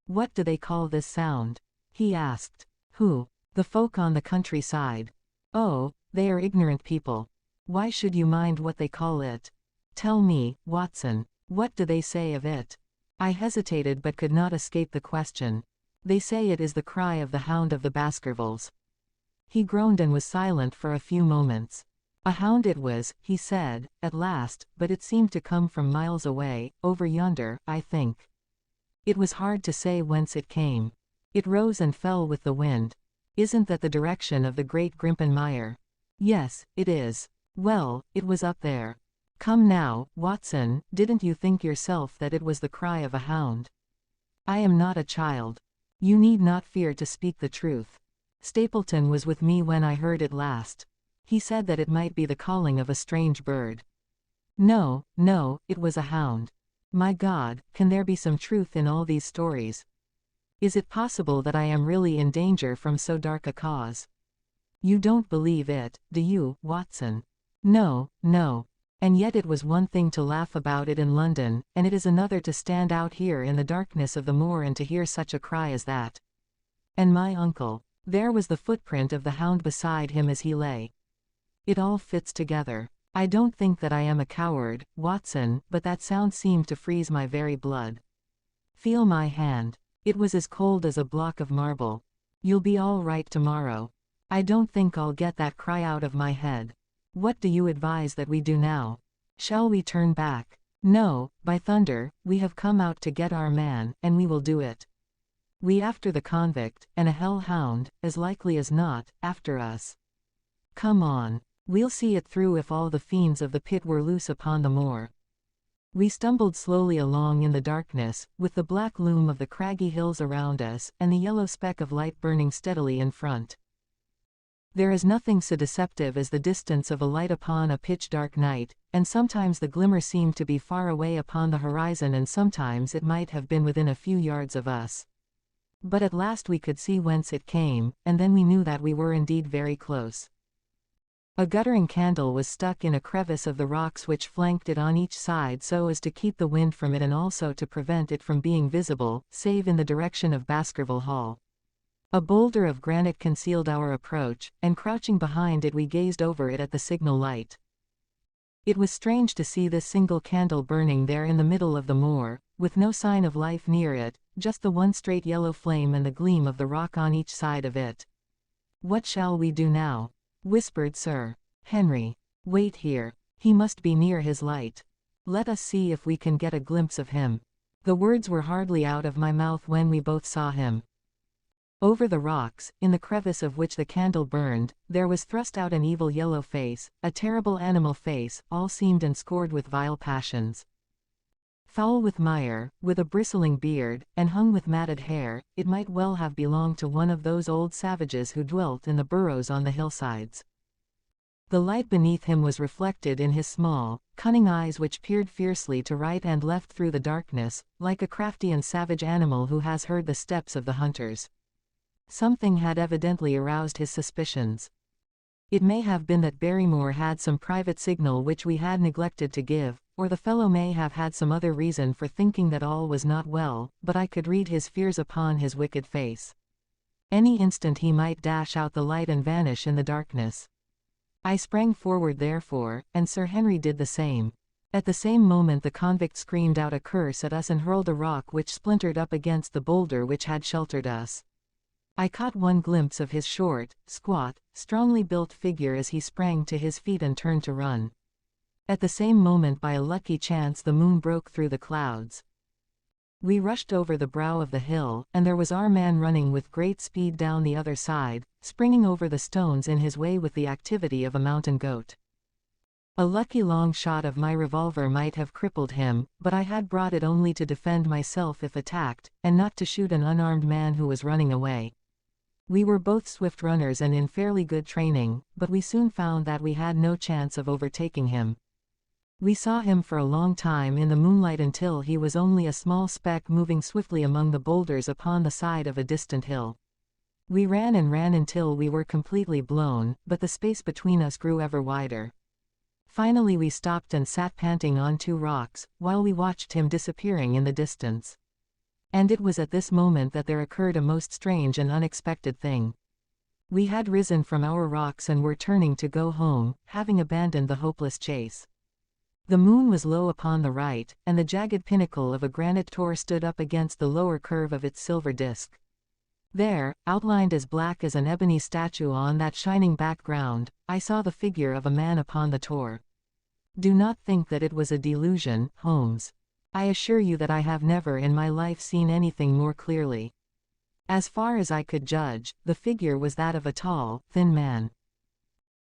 "What do they call this sound?" he asked. "Who?" "The folk on the countryside." "Oh, they are ignorant people. Why should you mind what they call it? Tell me, Watson, what do they say of it?" I hesitated but could not escape the question. "They say it is the cry of the hound of the Baskervilles." He groaned and was silent for a few moments. "A hound it was," he said, at last, "but it seemed to come from miles away, over yonder, I think. It was hard to say whence it came. It rose and fell with the wind. Isn't that the direction of the great Grimpen Mire?" "Yes, it is." "Well, it was up there. Come now, Watson, didn't you think yourself that it was the cry of a hound?" "I am not a child. You need not fear to speak the truth. Stapleton was with me when I heard it last. He said that it might be the calling of a strange bird." "No, no, it was a hound. My God, can there be some truth in all these stories? Is it possible that I am really in danger from so dark a cause? You don't believe it, do you, Watson?" "No, no. And yet it was one thing to laugh about it in London, and it is another to stand out here in the darkness of the moor and to hear such a cry as that. And my uncle, there was the footprint of the hound beside him as he lay. It all fits together. I don't think that I am a coward, Watson, but that sound seemed to freeze my very blood. Feel my hand. It was as cold as a block of marble. You'll be all right tomorrow. I don't think I'll get that cry out of my head. What do you advise that we do now? Shall we turn back?" "No, by thunder, we have come out to get our man, and we will do it. We after the convict, and a hell hound, as likely as not, after us. Come on. We'll see it through if all the fiends of the pit were loose upon the moor." We stumbled slowly along in the darkness, with the black loom of the craggy hills around us, and the yellow speck of light burning steadily in front. There is nothing so deceptive as the distance of a light upon a pitch-dark night, and sometimes the glimmer seemed to be far away upon the horizon and sometimes it might have been within a few yards of us. But at last we could see whence it came, and then we knew that we were indeed very close. A guttering candle was stuck in a crevice of the rocks which flanked it on each side so as to keep the wind from it and also to prevent it from being visible, save in the direction of Baskerville Hall. A boulder of granite concealed our approach, and crouching behind it we gazed over it at the signal light. It was strange to see this single candle burning there in the middle of the moor, with no sign of life near it, just the one straight yellow flame and the gleam of the rock on each side of it. "What shall we do now?" whispered Sir Henry. "Wait here. He must be near his light. Let us see if we can get a glimpse of him." The words were hardly out of my mouth when we both saw him. Over the rocks, in the crevice of which the candle burned, there was thrust out an evil yellow face, a terrible animal face, all seamed and scored with vile passions. Foul with mire, with a bristling beard, and hung with matted hair, it might well have belonged to one of those old savages who dwelt in the burrows on the hillsides. The light beneath him was reflected in his small, cunning eyes which peered fiercely to right and left through the darkness, like a crafty and savage animal who has heard the steps of the hunters. Something had evidently aroused his suspicions. It may have been that Barrymore had some private signal which we had neglected to give, or the fellow may have had some other reason for thinking that all was not well, but I could read his fears upon his wicked face. Any instant he might dash out the light and vanish in the darkness. I sprang forward therefore, and Sir Henry did the same. At the same moment the convict screamed out a curse at us and hurled a rock which splintered up against the boulder which had sheltered us. I caught one glimpse of his short, squat, strongly built figure as he sprang to his feet and turned to run. At the same moment by a lucky chance the moon broke through the clouds. We rushed over the brow of the hill, and there was our man running with great speed down the other side, springing over the stones in his way with the activity of a mountain goat. A lucky long shot of my revolver might have crippled him, but I had brought it only to defend myself if attacked, and not to shoot an unarmed man who was running away. We were both swift runners and in fairly good training, but we soon found that we had no chance of overtaking him. We saw him for a long time in the moonlight until he was only a small speck moving swiftly among the boulders upon the side of a distant hill. We ran and ran until we were completely blown, but the space between us grew ever wider. Finally we stopped and sat panting on 2 rocks, while we watched him disappearing in the distance. And it was at this moment that there occurred a most strange and unexpected thing. We had risen from our rocks and were turning to go home, having abandoned the hopeless chase. The moon was low upon the right, and the jagged pinnacle of a granite tor stood up against the lower curve of its silver disk. There, outlined as black as an ebony statue on that shining background, I saw the figure of a man upon the tor. Do not think that it was a delusion, Holmes. I assure you that I have never in my life seen anything more clearly. As far as I could judge, the figure was that of a tall, thin man.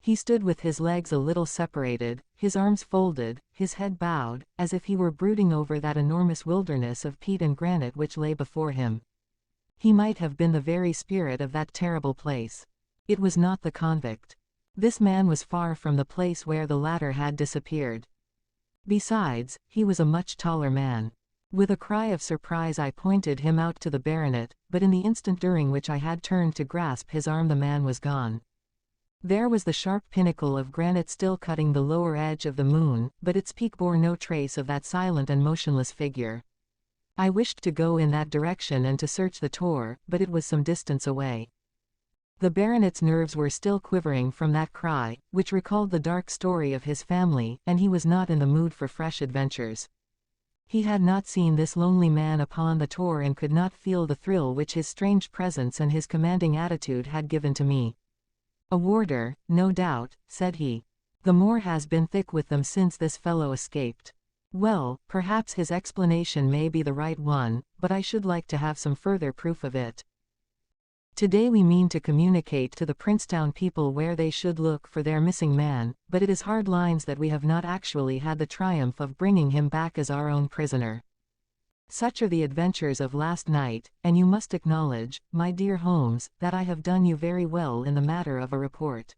He stood with his legs a little separated, his arms folded, his head bowed, as if he were brooding over that enormous wilderness of peat and granite which lay before him. He might have been the very spirit of that terrible place. It was not the convict. This man was far from the place where the latter had disappeared. Besides, he was a much taller man. With a cry of surprise I pointed him out to the baronet, but in the instant during which I had turned to grasp his arm the man was gone. There was the sharp pinnacle of granite still cutting the lower edge of the moon, but its peak bore no trace of that silent and motionless figure. I wished to go in that direction and to search the tor, but it was some distance away. The baronet's nerves were still quivering from that cry, which recalled the dark story of his family, and he was not in the mood for fresh adventures. He had not seen this lonely man upon the tor and could not feel the thrill which his strange presence and his commanding attitude had given to me. "A warder, no doubt," said he. "The moor has been thick with them since this fellow escaped. Well, perhaps his explanation may be the right one, but I should like to have some further proof of it. Today we mean to communicate to the Princetown people where they should look for their missing man, but it is hard lines that we have not actually had the triumph of bringing him back as our own prisoner. Such are the adventures of last night, and you must acknowledge, my dear Holmes, that I have done you very well in the matter of a report.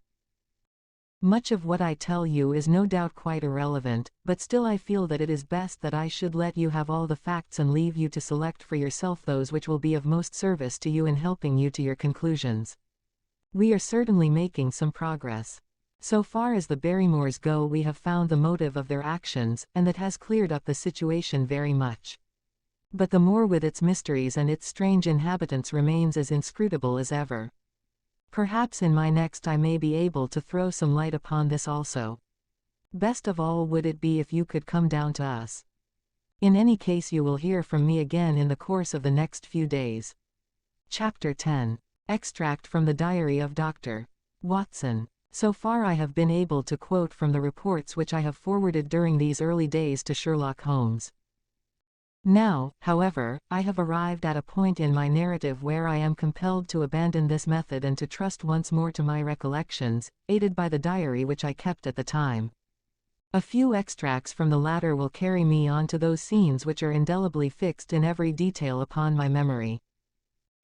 Much of what I tell you is no doubt quite irrelevant, but still I feel that it is best that I should let you have all the facts and leave you to select for yourself those which will be of most service to you in helping you to your conclusions. We are certainly making some progress. So far as the Barrymores go we have found the motive of their actions, and that has cleared up the situation very much. But the moor with its mysteries and its strange inhabitants remains as inscrutable as ever. Perhaps in my next I may be able to throw some light upon this also. Best of all would it be if you could come down to us. In any case you will hear from me again in the course of the next few days. Chapter 10. Extract from the Diary of Dr. Watson. So far I have been able to quote from the reports which I have forwarded during these early days to Sherlock Holmes. Now, however, I have arrived at a point in my narrative where I am compelled to abandon this method and to trust once more to my recollections, aided by the diary which I kept at the time. A few extracts from the latter will carry me on to those scenes which are indelibly fixed in every detail upon my memory.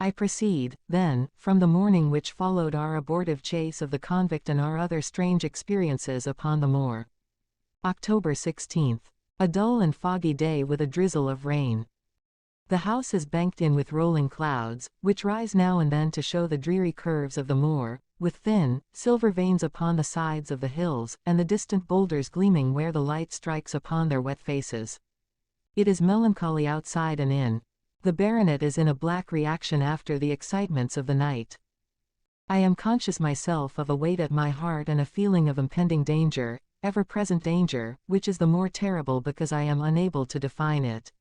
I proceed, then, from the morning which followed our abortive chase of the convict and our other strange experiences upon the moor. October 16th. A dull and foggy day with a drizzle of rain. The house is banked in with rolling clouds, which rise now and then to show the dreary curves of the moor, with thin, silver veins upon the sides of the hills, and the distant boulders gleaming where the light strikes upon their wet faces. It is melancholy outside and in. The baronet is in a black reaction after the excitements of the night. I am conscious myself of a weight at my heart and a feeling of impending danger, ever-present danger, which is the more terrible because I am unable to define it.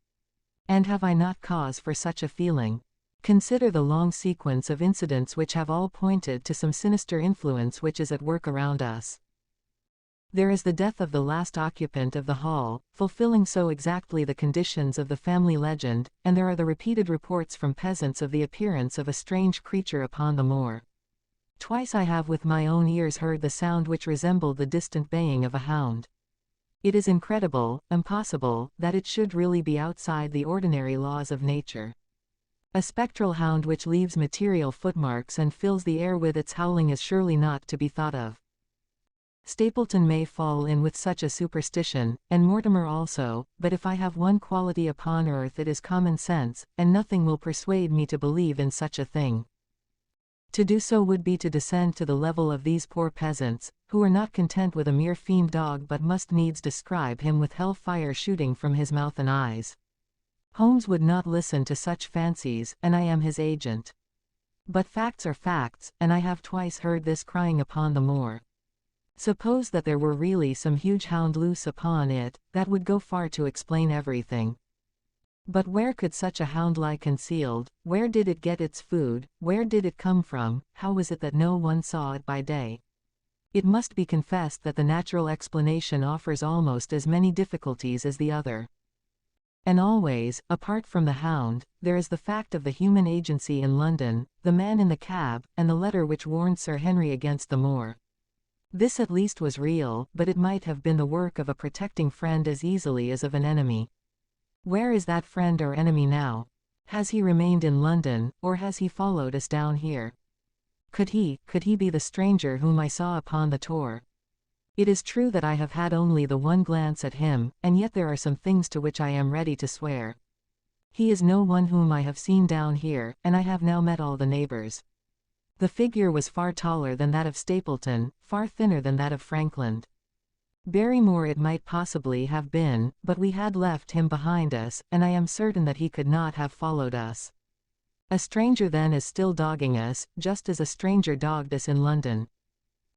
And have I not cause for such a feeling? Consider the long sequence of incidents which have all pointed to some sinister influence which is at work around us. There is the death of the last occupant of the hall, fulfilling so exactly the conditions of the family legend, and there are the repeated reports from peasants of the appearance of a strange creature upon the moor. Twice I have with my own ears heard the sound which resembled the distant baying of a hound. It is incredible, impossible, that it should really be outside the ordinary laws of nature. A spectral hound which leaves material footmarks and fills the air with its howling is surely not to be thought of. Stapleton may fall in with such a superstition, and Mortimer also, but if I have one quality upon earth it is common sense, and nothing will persuade me to believe in such a thing. To do so would be to descend to the level of these poor peasants, who are not content with a mere fiend dog but must needs describe him with hell-fire shooting from his mouth and eyes. Holmes would not listen to such fancies, and I am his agent. But facts are facts, and I have twice heard this crying upon the moor. Suppose that there were really some huge hound loose upon it, that would go far to explain everything. But where could such a hound lie concealed? Where did it get its food? Where did it come from? How was it that no one saw it by day? It must be confessed that the natural explanation offers almost as many difficulties as the other. And always, apart from the hound, there is the fact of the human agency in London, the man in the cab, and the letter which warned Sir Henry against the moor. This at least was real, but it might have been the work of a protecting friend as easily as of an enemy. Where is that friend or enemy now? Has he remained in London, or has he followed us down here? Could he be the stranger whom I saw upon the Tor? It is true that I have had only the one glance at him, and yet there are some things to which I am ready to swear. He is no one whom I have seen down here, and I have now met all the neighbors. The figure was far taller than that of Stapleton, far thinner than that of Frankland. Barrymore it might possibly have been, but we had left him behind us, and I am certain that he could not have followed us. A stranger then is still dogging us, just as a stranger dogged us in London.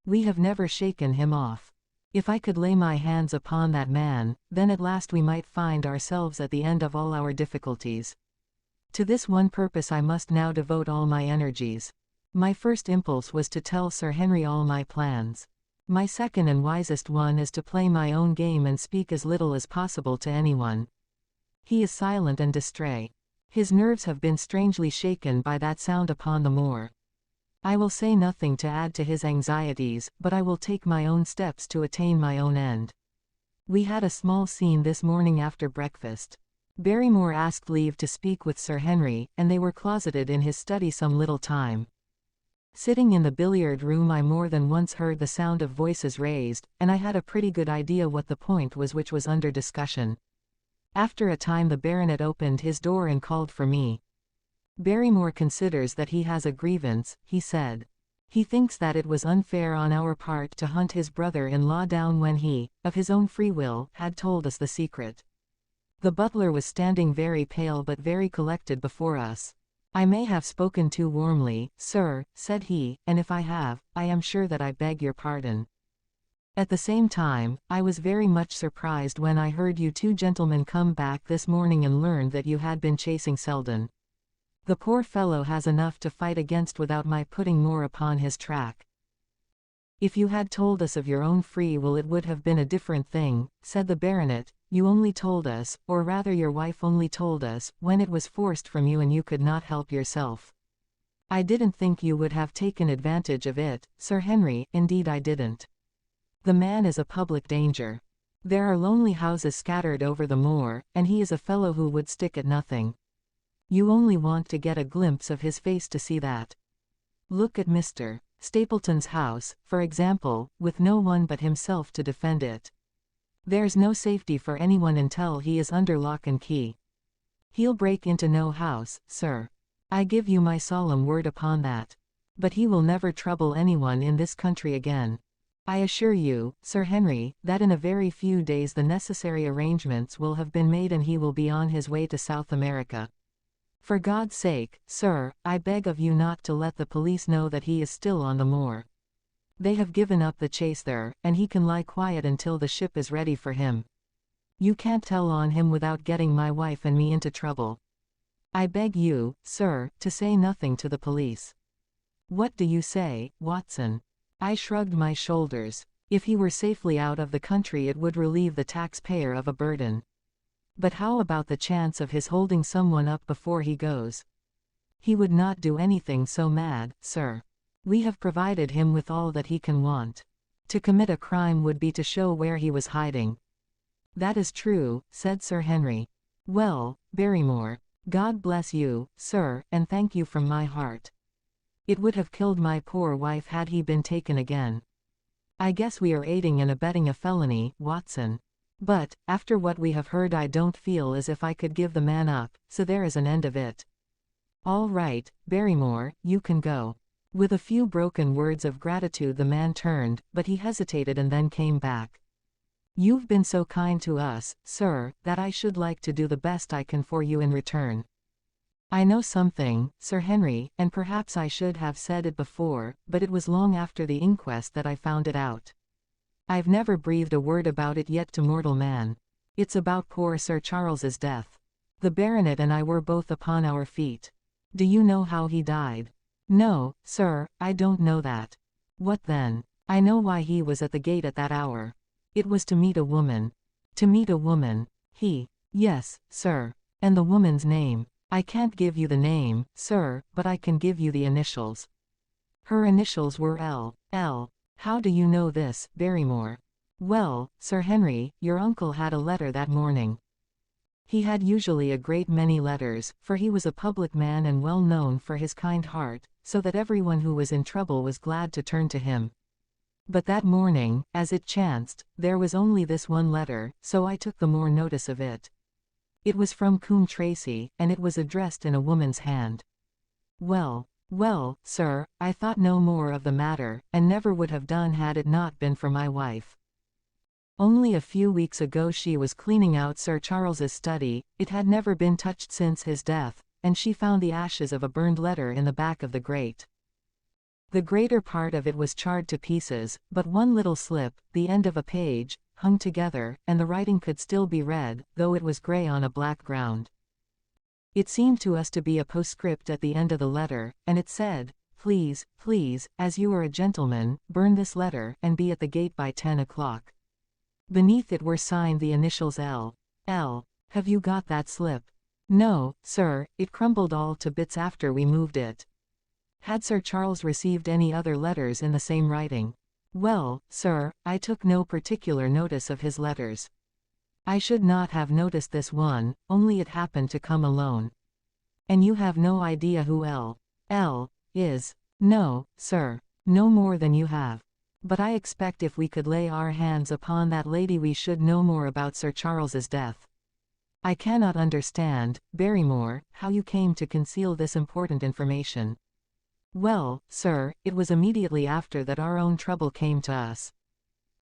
We have never shaken him off. If I could lay my hands upon that man, then at last we might find ourselves at the end of all our difficulties. To this one purpose I must now devote all my energies. My first impulse was to tell Sir Henry all my plans. My second and wisest one is to play my own game and speak as little as possible to anyone. He is silent and distrait. His nerves have been strangely shaken by that sound upon the moor. I will say nothing to add to his anxieties, but I will take my own steps to attain my own end. We had a small scene this morning after breakfast. Barrymore asked leave to speak with Sir Henry, and they were closeted in his study some little time. Sitting in the billiard room I more than once heard the sound of voices raised, and I had a pretty good idea what the point was which was under discussion. After a time the baronet opened his door and called for me. Barrymore considers that he has a grievance, he said. He thinks that it was unfair on our part to hunt his brother-in-law down when he, of his own free will, had told us the secret. The butler was standing very pale but very collected before us. I may have spoken too warmly, sir, said he, and if I have, I am sure that I beg your pardon. At the same time, I was very much surprised when I heard you two gentlemen come back this morning and learned that you had been chasing Selden. The poor fellow has enough to fight against without my putting more upon his track. If you had told us of your own free will it would have been a different thing, said the baronet. You only told us, or rather your wife only told us, when it was forced from you and you could not help yourself. I didn't think you would have taken advantage of it, Sir Henry, indeed I didn't. The man is a public danger. There are lonely houses scattered over the moor, and he is a fellow who would stick at nothing. You only want to get a glimpse of his face to see that. Look at Mr. Stapleton's house, for example, with no one but himself to defend it. There's no safety for anyone until he is under lock and key. He'll break into no house, sir. I give you my solemn word upon that. But he will never trouble anyone in this country again. I assure you, Sir Henry, that in a very few days the necessary arrangements will have been made and he will be on his way to South America. For God's sake, sir, I beg of you not to let the police know that he is still on the moor. They have given up the chase there, and he can lie quiet until the ship is ready for him. You can't tell on him without getting my wife and me into trouble. I beg you, sir, to say nothing to the police. What do you say, Watson? I shrugged my shoulders. If he were safely out of the country it would relieve the taxpayer of a burden. But how about the chance of his holding someone up before he goes? He would not do anything so mad, sir. We have provided him with all that he can want. To commit a crime would be to show where he was hiding. That is true, said Sir Henry. Well, Barrymore, God bless you, sir, and thank you from my heart. It would have killed my poor wife had he been taken again. I guess we are aiding and abetting a felony, Watson. But, after what we have heard, I don't feel as if I could give the man up, so there is an end of it. All right, Barrymore, you can go. With a few broken words of gratitude the man turned, but he hesitated and then came back. You've been so kind to us, sir, that I should like to do the best I can for you in return. I know something, Sir Henry, and perhaps I should have said it before, but it was long after the inquest that I found it out. I've never breathed a word about it yet to mortal man. It's about poor Sir Charles's death. The baronet and I were both upon our feet. Do you know how he died? No, sir, I don't know that. What then? I know why he was at the gate at that hour. It was to meet a woman. To meet a woman. Yes, sir. And the woman's name. I can't give you the name, sir, but I can give you the initials. Her initials were L. How do you know this, Barrymore? Well, Sir Henry, your uncle had a letter that morning. He had usually a great many letters, for he was a public man and well known for his kind heart, so that everyone who was in trouble was glad to turn to him. But that morning, as it chanced, there was only this one letter, so I took the more notice of it. It was from Coombe Tracy, and it was addressed in a woman's hand. Well, sir, I thought no more of the matter, and never would have done had it not been for my wife. Only a few weeks ago she was cleaning out Sir Charles's study, it had never been touched since his death, and she found the ashes of a burned letter in the back of the grate. The greater part of it was charred to pieces, but one little slip, the end of a page, hung together, and the writing could still be read, though it was grey on a black ground. It seemed to us to be a postscript at the end of the letter, and it said, Please, as you are a gentleman, burn this letter, and be at the gate by 10 o'clock. Beneath it were signed the initials L. Have you got that slip? No, sir, it crumbled all to bits after we moved it. Had Sir Charles received any other letters in the same writing? Well, sir, I took no particular notice of his letters. I should not have noticed this one, only it happened to come alone. And you have no idea who L is? No, sir, no more than you have. But I expect if we could lay our hands upon that lady we should know more about Sir Charles's death. I cannot understand, Barrymore, how you came to conceal this important information. Well, sir, it was immediately after that our own trouble came to us.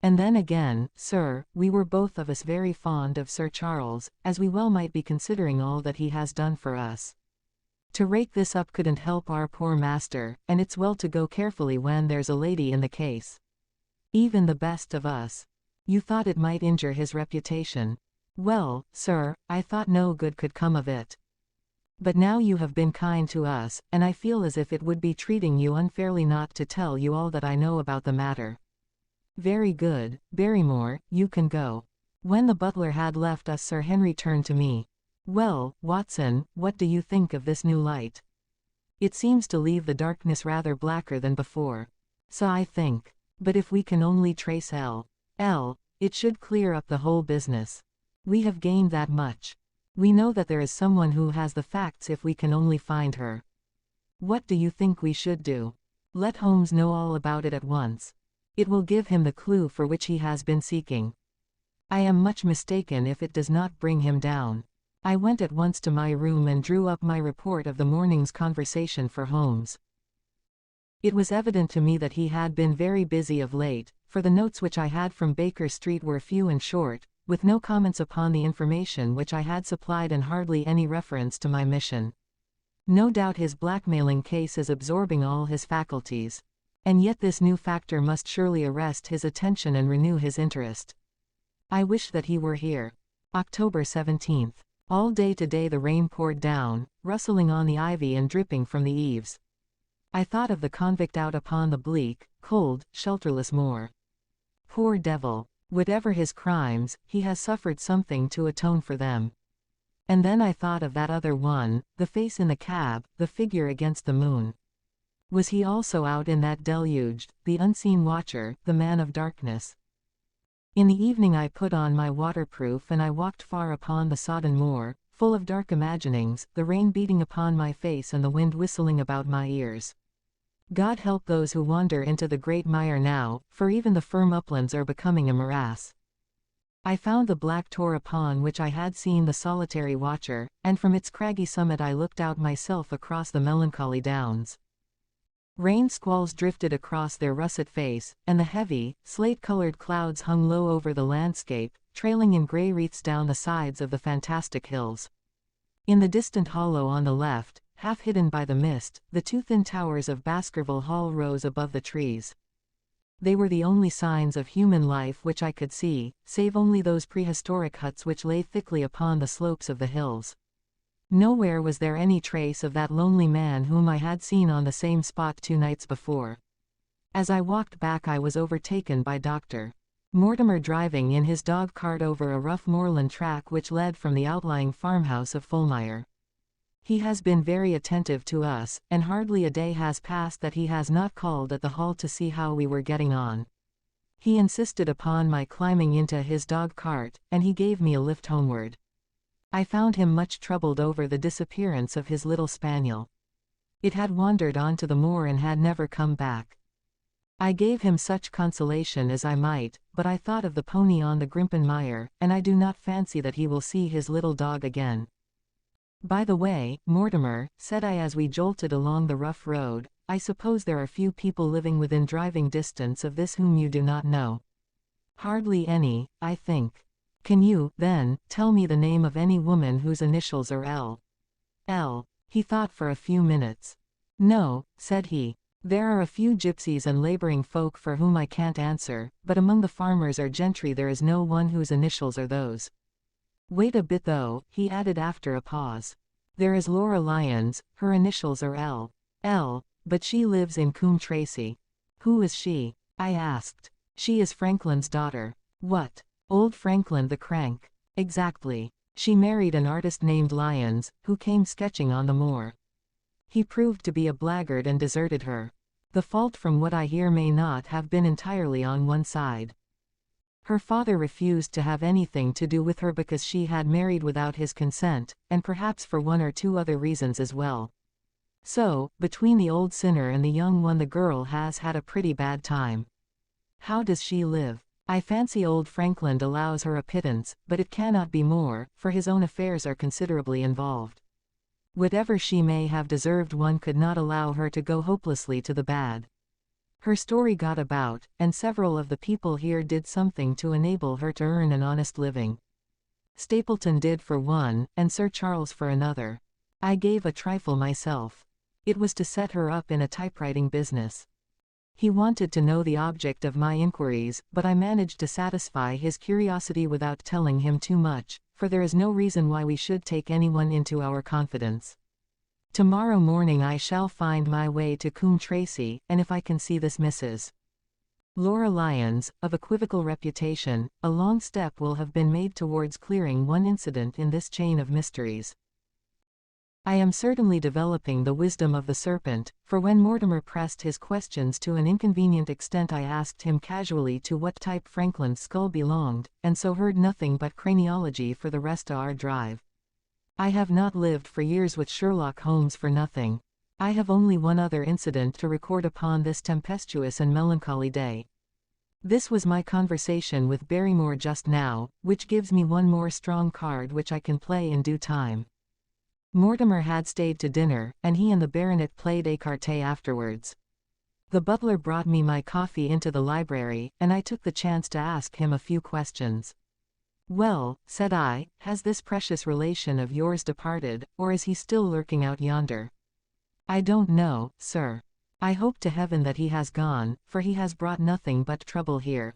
And then again, sir, we were both of us very fond of Sir Charles, as we well might be considering all that he has done for us. To rake this up couldn't help our poor master, and it's well to go carefully when there's a lady in the case. Even the best of us. You thought it might injure his reputation. Well, sir, I thought no good could come of it. But now you have been kind to us, and I feel as if it would be treating you unfairly not to tell you all that I know about the matter. Very good, Barrymore, you can go. When the butler had left us Sir Henry turned to me. Well, Watson, what do you think of this new light? It seems to leave the darkness rather blacker than before. So I think. But if we can only trace L, it should clear up the whole business. We have gained that much. We know that there is someone who has the facts if we can only find her. What do you think we should do? Let Holmes know all about it at once. It will give him the clue for which he has been seeking. I am much mistaken if it does not bring him down. I went at once to my room and drew up my report of the morning's conversation for Holmes. It was evident to me that he had been very busy of late, for the notes which I had from Baker Street were few and short, with no comments upon the information which I had supplied and hardly any reference to my mission. No doubt his blackmailing case is absorbing all his faculties. And yet this new factor must surely arrest his attention and renew his interest. I wish that he were here. October 17th. All day today the rain poured down, rustling on the ivy and dripping from the eaves. I thought of the convict out upon the bleak, cold, shelterless moor. Poor devil! Whatever his crimes, he has suffered something to atone for them. And then I thought of that other one, the face in the cab, the figure against the moon. Was he also out in that deluge, the unseen watcher, the man of darkness? In the evening I put on my waterproof and I walked far upon the sodden moor, full of dark imaginings, the rain beating upon my face and the wind whistling about my ears. God help those who wander into the great mire now, for even the firm uplands are becoming a morass. I found the black tor upon which I had seen the solitary watcher, and from its craggy summit I looked out myself across the melancholy downs. Rain squalls drifted across their russet face, and the heavy, slate-colored clouds hung low over the landscape, trailing in grey wreaths down the sides of the fantastic hills. In the distant hollow on the left, half hidden by the mist, the two thin towers of Baskerville Hall rose above the trees. They were the only signs of human life which I could see, save only those prehistoric huts which lay thickly upon the slopes of the hills. Nowhere was there any trace of that lonely man whom I had seen on the same spot 2 nights before. As I walked back I was overtaken by Dr. Mortimer driving in his dog-cart over a rough moorland track which led from the outlying farmhouse of Fulmire. He has been very attentive to us, and hardly a day has passed that he has not called at the hall to see how we were getting on. He insisted upon my climbing into his dog-cart, and he gave me a lift homeward. I found him much troubled over the disappearance of his little spaniel. It had wandered on to the moor and had never come back. I gave him such consolation as I might, but I thought of the pony on the Grimpen mire, and I do not fancy that he will see his little dog again. By the way, Mortimer, said I as we jolted along the rough road, I suppose there are few people living within driving distance of this whom you do not know. Hardly any, I think. Can you, then, tell me the name of any woman whose initials are L? L. He thought for a few minutes. No, said he. There are a few gypsies and laboring folk for whom I can't answer, but among the farmers or gentry there is no one whose initials are those. Wait a bit though, he added after a pause. There is Laura Lyons, her initials are L. L, but she lives in Coombe Tracey. Who is she? I asked. She is Franklin's daughter. What? Old Franklin the crank? Exactly. She married an artist named Lyons, who came sketching on the moor. He proved to be a blackguard and deserted her. The fault from what I hear may not have been entirely on one side. Her father refused to have anything to do with her because she had married without his consent, and perhaps for 1 or 2 other reasons as well. So, between the old sinner and the young one the girl has had a pretty bad time. How does she live? I fancy old Franklin allows her a pittance, but it cannot be more, for his own affairs are considerably involved. Whatever she may have deserved one could not allow her to go hopelessly to the bad. Her story got about, and several of the people here did something to enable her to earn an honest living. Stapleton did for one, and Sir Charles for another. I gave a trifle myself. It was to set her up in a typewriting business. He wanted to know the object of my inquiries, but I managed to satisfy his curiosity without telling him too much, for there is no reason why we should take anyone into our confidence. Tomorrow morning I shall find my way to Coombe Tracey, and if I can see this Mrs. Laura Lyons, of equivocal reputation, a long step will have been made towards clearing one incident in this chain of mysteries. I am certainly developing the wisdom of the serpent, for when Mortimer pressed his questions to an inconvenient extent I asked him casually to what type Franklin's skull belonged, and so heard nothing but craniology for the rest of our drive. I have not lived for years with Sherlock Holmes for nothing. I have only one other incident to record upon this tempestuous and melancholy day. This was my conversation with Barrymore just now, which gives me one more strong card which I can play in due time. Mortimer had stayed to dinner, and he and the baronet played écarté afterwards. The butler brought me my coffee into the library, and I took the chance to ask him a few questions. "Well," said I, "has this precious relation of yours departed, or is he still lurking out yonder?" "I don't know, sir. I hope to heaven that he has gone, for he has brought nothing but trouble here.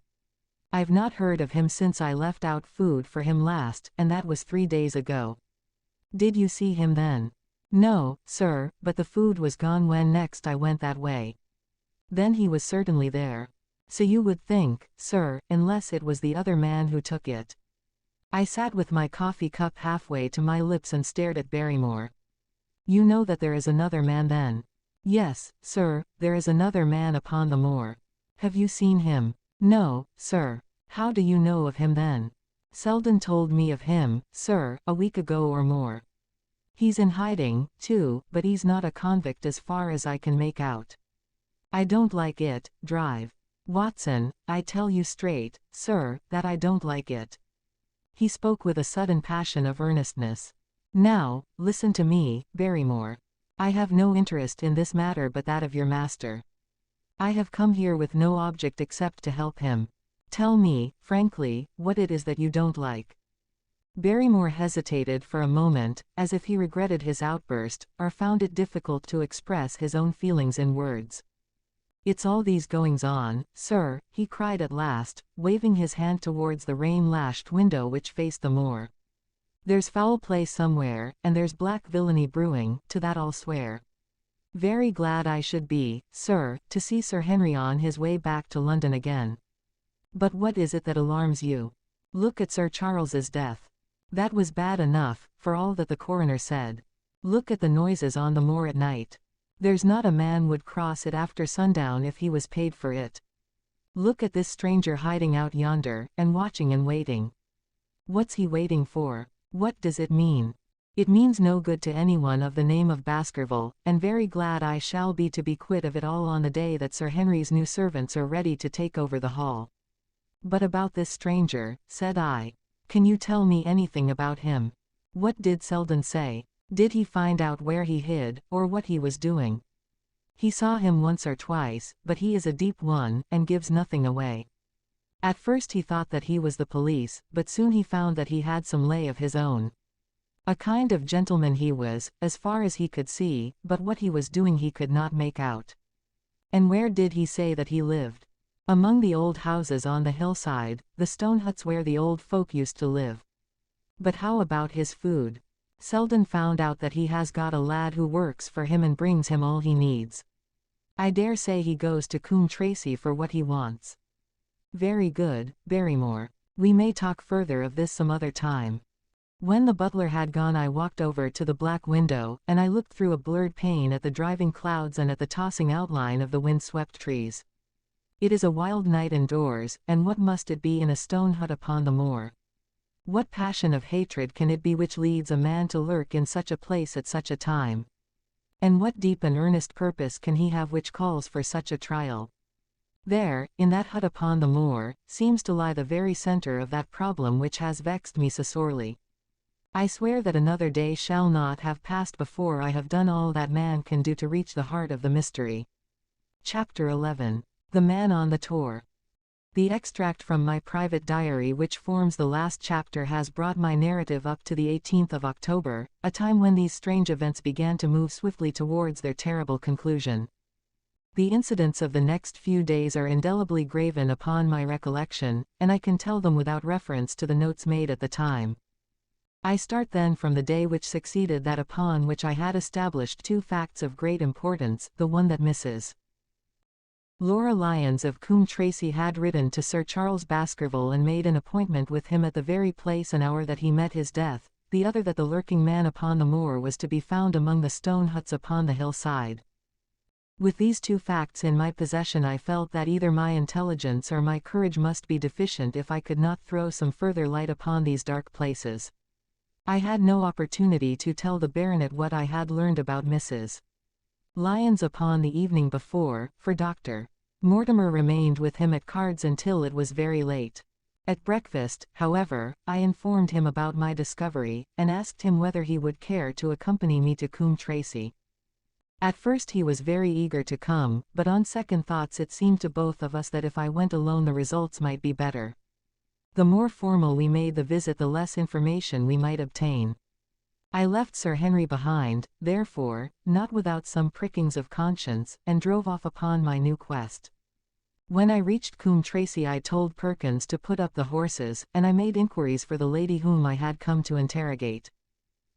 I've not heard of him since I left out food for him last, and that was 3 days ago." "Did you see him then?" "No, sir, but the food was gone when next I went that way." "Then he was certainly there." "So you would think, sir, unless it was the other man who took it." I sat with my coffee cup halfway to my lips and stared at Barrymore. "You know that there is another man then?" "Yes, sir, there is another man upon the moor." "Have you seen him?" "No, sir." "How do you know of him then?" "Selden told me of him, sir, a week ago or more. He's in hiding, too, but he's not a convict as far as I can make out." "I don't like it, drive. Watson, I tell you straight, sir, that I don't like it." He spoke with a sudden passion of earnestness. "Now, listen to me, Barrymore. I have no interest in this matter but that of your master. I have come here with no object except to help him. Tell me, frankly, what it is that you don't like." Barrymore hesitated for a moment, as if he regretted his outburst, or found it difficult to express his own feelings in words. "It's all these goings-on, sir," he cried at last, waving his hand towards the rain-lashed window which faced the moor. "There's foul play somewhere, and there's black villainy brewing, to that I'll swear. Very glad I should be, sir, to see Sir Henry on his way back to London again. But what is it that alarms you? Look at Sir Charles's death. That was bad enough, for all that the coroner said. Look at the noises on the moor at night. There's not a man would cross it after sundown if he was paid for it. Look at this stranger hiding out yonder, and watching and waiting. What's he waiting for? What does it mean? It means no good to anyone of the name of Baskerville, and very glad I shall be to be quit of it all on the day that Sir Henry's new servants are ready to take over the hall." "But about this stranger," said I. "Can you tell me anything about him? What did Selden say? Did he find out where he hid, or what he was doing?" "He saw him once or twice, but he is a deep one, and gives nothing away. At first he thought that he was the police, but soon he found that he had some lay of his own. A kind of gentleman he was, as far as he could see, but what he was doing he could not make out." "And where did he say that he lived?" "Among the old houses on the hillside, the stone huts where the old folk used to live." "But how about his food?" "Selden found out that he has got a lad who works for him and brings him all he needs. I dare say he goes to Coombe Tracey for what he wants." "Very good, Barrymore. We may talk further of this some other time." When the butler had gone I walked over to the black window, and I looked through a blurred pane at the driving clouds and at the tossing outline of the wind-swept trees. It is a wild night indoors, and what must it be in a stone hut upon the moor? What passion of hatred can it be which leads a man to lurk in such a place at such a time? And what deep and earnest purpose can he have which calls for such a trial? There, in that hut upon the moor, seems to lie the very center of that problem which has vexed me so sorely. I swear that another day shall not have passed before I have done all that man can do to reach the heart of the mystery. Chapter 11. The Man on the Tor. The extract from my private diary which forms the last chapter has brought my narrative up to the 18th of October, a time when these strange events began to move swiftly towards their terrible conclusion. The incidents of the next few days are indelibly graven upon my recollection, and I can tell them without reference to the notes made at the time. I start then from the day which succeeded that upon which I had established two facts of great importance, the one that Mrs. Laura Lyons of Coombe Tracey had written to Sir Charles Baskerville and made an appointment with him at the very place and hour that he met his death, the other that the lurking man upon the moor was to be found among the stone huts upon the hillside. With these two facts in my possession I felt that either my intelligence or my courage must be deficient if I could not throw some further light upon these dark places. I had no opportunity to tell the baronet what I had learned about Mrs. Lyons upon the evening before, for Dr. Mortimer remained with him at cards until it was very late. At breakfast, however, I informed him about my discovery, and asked him whether he would care to accompany me to Coombe Tracey. At first he was very eager to come, but on second thoughts it seemed to both of us that if I went alone the results might be better. The more formal we made the visit the less information we might obtain. I left Sir Henry behind, therefore, not without some prickings of conscience, and drove off upon my new quest. When I reached Coombe Tracey I told Perkins to put up the horses, and I made inquiries for the lady whom I had come to interrogate.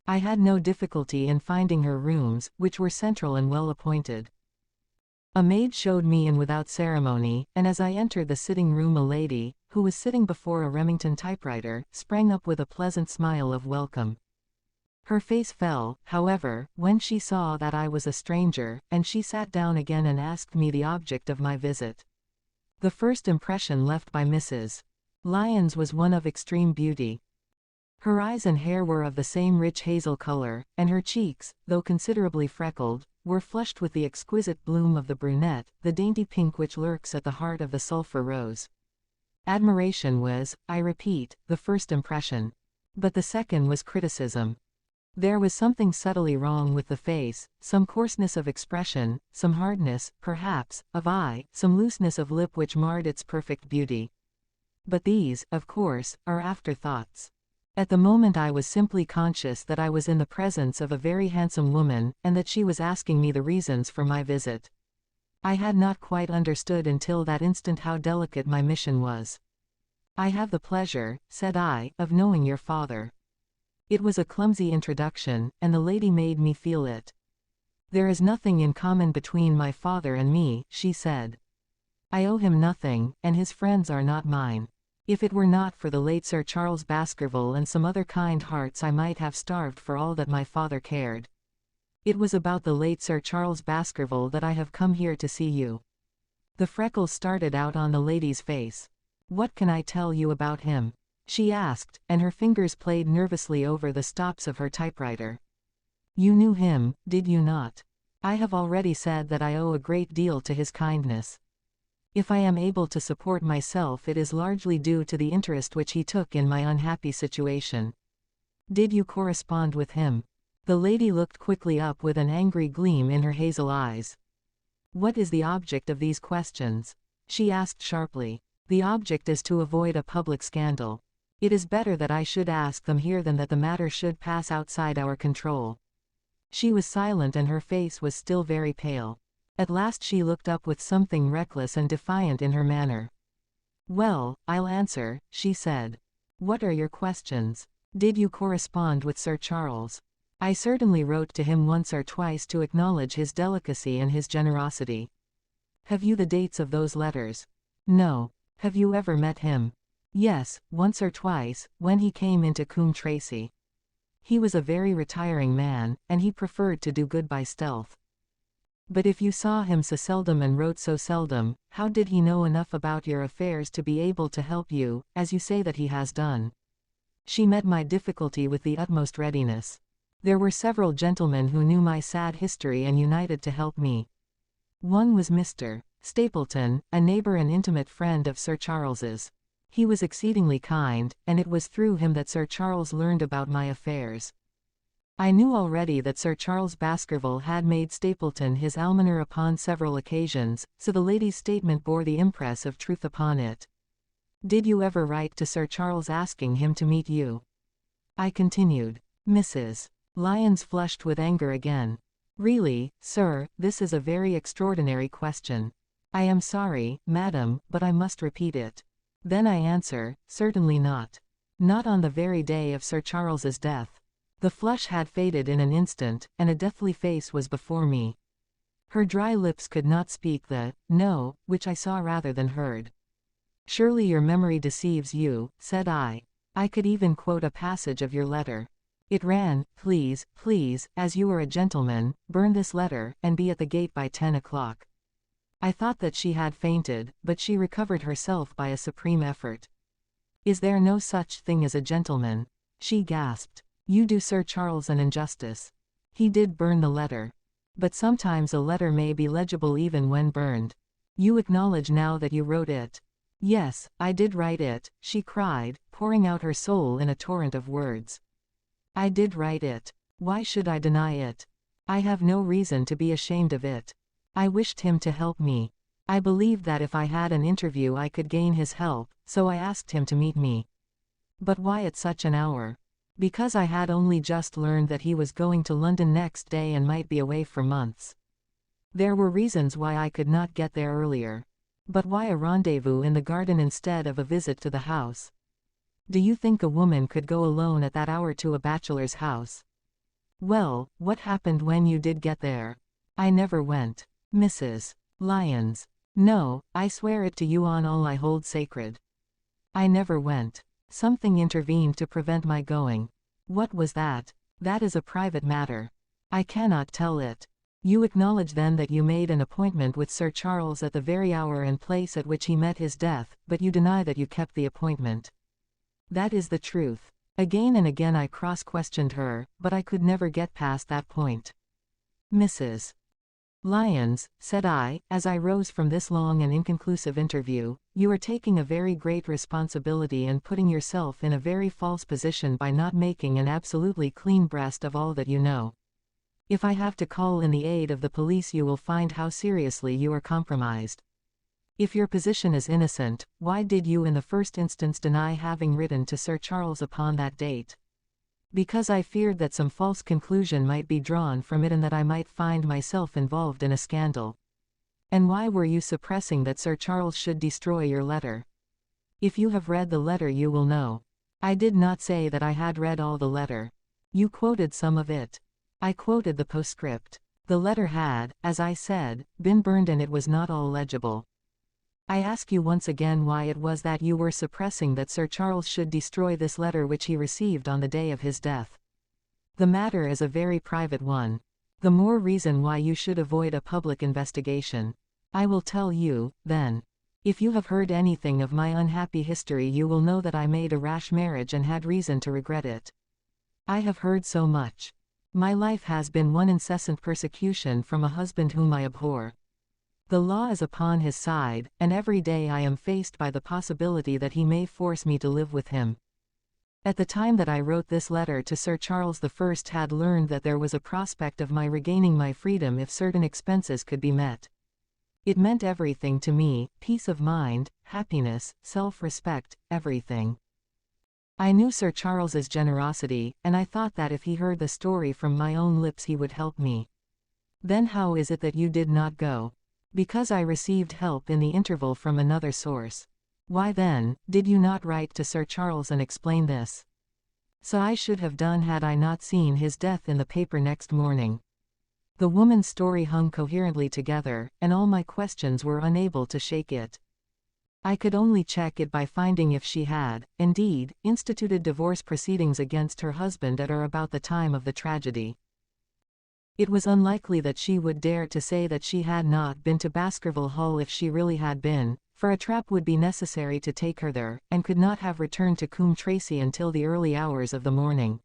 I had no difficulty in finding her rooms, which were central and well appointed. A maid showed me in without ceremony, and as I entered the sitting-room a lady, who was sitting before a Remington typewriter, sprang up with a pleasant smile of welcome. Her face fell, however, when she saw that I was a stranger, and she sat down again and asked me the object of my visit. The first impression left by Mrs. Lyons was one of extreme beauty. Her eyes and hair were of the same rich hazel color, and her cheeks, though considerably freckled, were flushed with the exquisite bloom of the brunette, the dainty pink which lurks at the heart of the sulphur rose. Admiration was, I repeat, the first impression. But the second was criticism. There was something subtly wrong with the face, some coarseness of expression, some hardness, perhaps, of eye, some looseness of lip which marred its perfect beauty. But these, of course, are afterthoughts. At the moment I was simply conscious that I was in the presence of a very handsome woman, and that she was asking me the reasons for my visit. I had not quite understood until that instant how delicate my mission was. "I have the pleasure," said I, "of knowing your father." It was a clumsy introduction, and the lady made me feel it. "There is nothing in common between my father and me," she said. "I owe him nothing, and his friends are not mine. If it were not for the late Sir Charles Baskerville and some other kind hearts I might have starved for all that my father cared. It was about the late Sir Charles Baskerville that I have come here to see you." The freckles started out on the lady's face. "What can I tell you about him?" she asked, and her fingers played nervously over the stops of her typewriter. "You knew him, did you not? I have already said that I owe a great deal to his kindness. If I am able to support myself it is largely due to the interest which he took in my unhappy situation. Did you correspond with him?" The lady looked quickly up with an angry gleam in her hazel eyes. "What is the object of these questions?" she asked sharply. "The object is to avoid a public scandal. It is better that I should ask them here than that the matter should pass outside our control." She was silent and her face was still very pale. At last she looked up with something reckless and defiant in her manner. "Well, I'll answer," she said. "What are your questions? Did you correspond with Sir Charles?" "I certainly wrote to him once or twice to acknowledge his delicacy and his generosity." "Have you the dates of those letters?" "No." "Have you ever met him?" "Yes, once or twice, when he came into Coombe Tracey. He was a very retiring man, and he preferred to do good by stealth." "But if you saw him so seldom and wrote so seldom, how did he know enough about your affairs to be able to help you, as you say that he has done?" She met my difficulty with the utmost readiness. There were several gentlemen who knew my sad history and united to help me. One was Mr. Stapleton, a neighbor and intimate friend of Sir Charles's. He was exceedingly kind, and it was through him that Sir Charles learned about my affairs. I knew already that Sir Charles Baskerville had made Stapleton his almoner upon several occasions, so the lady's statement bore the impress of truth upon it. "Did you ever write to Sir Charles asking him to meet you?" I continued. Mrs. Lyons flushed with anger again. "Really, sir, this is a very extraordinary question. I am sorry, madam, but I must repeat it." Then I answer, "Certainly not. Not on the very day of Sir Charles's death." The flush had faded in an instant, and a deathly face was before me. Her dry lips could not speak the "no," which I saw rather than heard. "Surely your memory deceives you," said I. "I could even quote a passage of your letter. It ran, 'Please, please, as you are a gentleman, burn this letter, and be at the gate by 10 o'clock. I thought that she had fainted, but she recovered herself by a supreme effort. "Is there no such thing as a gentleman?" she gasped. You do Sir Charles an injustice. He did burn the letter. But sometimes a letter may be legible even when burned. You acknowledge now that you wrote it. Yes, I did write it, she cried, pouring out her soul in a torrent of words. I did write it. Why should I deny it? I have no reason to be ashamed of it. I wished him to help me. I believed that if I had an interview I could gain his help, so I asked him to meet me. But why at such an hour? Because I had only just learned that he was going to London next day and might be away for months. There were reasons why I could not get there earlier. But why a rendezvous in the garden instead of a visit to the house? Do you think a woman could go alone at that hour to a bachelor's house? Well, what happened when you did get there? I never went. Mrs. Lyons. No, I swear it to you on all I hold sacred. I never went. Something intervened to prevent my going. What was that? That is a private matter. I cannot tell it. You acknowledge then that you made an appointment with Sir Charles at the very hour and place at which he met his death, but you deny that you kept the appointment. That is the truth. Again and again I cross-questioned her, but I could never get past that point. Mrs. Lyons, said I, as I rose from this long and inconclusive interview, you are taking a very great responsibility and putting yourself in a very false position by not making an absolutely clean breast of all that you know. If I have to call in the aid of the police you will find how seriously you are compromised. If your position is innocent, why did you in the first instance deny having written to Sir Charles upon that date? Because I feared that some false conclusion might be drawn from it and that I might find myself involved in a scandal. And why were you suppressing that Sir Charles should destroy your letter? If you have read the letter you will know. I did not say that I had read all the letter. You quoted some of it. I quoted the postscript. The letter had, as I said, been burned and it was not all legible. I ask you once again why it was that you were suppressing that Sir Charles should destroy this letter which he received on the day of his death. The matter is a very private one. The more reason why you should avoid a public investigation. I will tell you, then. If you have heard anything of my unhappy history you will know that I made a rash marriage and had reason to regret it. I have heard so much. My life has been one incessant persecution from a husband whom I abhor. The law is upon his side, and every day I am faced by the possibility that he may force me to live with him. At the time that I wrote this letter to Sir Charles I had learned that there was a prospect of my regaining my freedom if certain expenses could be met. It meant everything to me, peace of mind, happiness, self-respect, everything. I knew Sir Charles's generosity, and I thought that if he heard the story from my own lips he would help me. Then how is it that you did not go? Because I received help in the interval from another source. Why then, did you not write to Sir Charles and explain this? So I should have done had I not seen his death in the paper next morning. The woman's story hung coherently together, and all my questions were unable to shake it. I could only check it by finding if she had, indeed, instituted divorce proceedings against her husband at or about the time of the tragedy. It was unlikely that she would dare to say that she had not been to Baskerville Hall if she really had been, for a trap would be necessary to take her there, and could not have returned to Coombe Tracey until the early hours of the morning.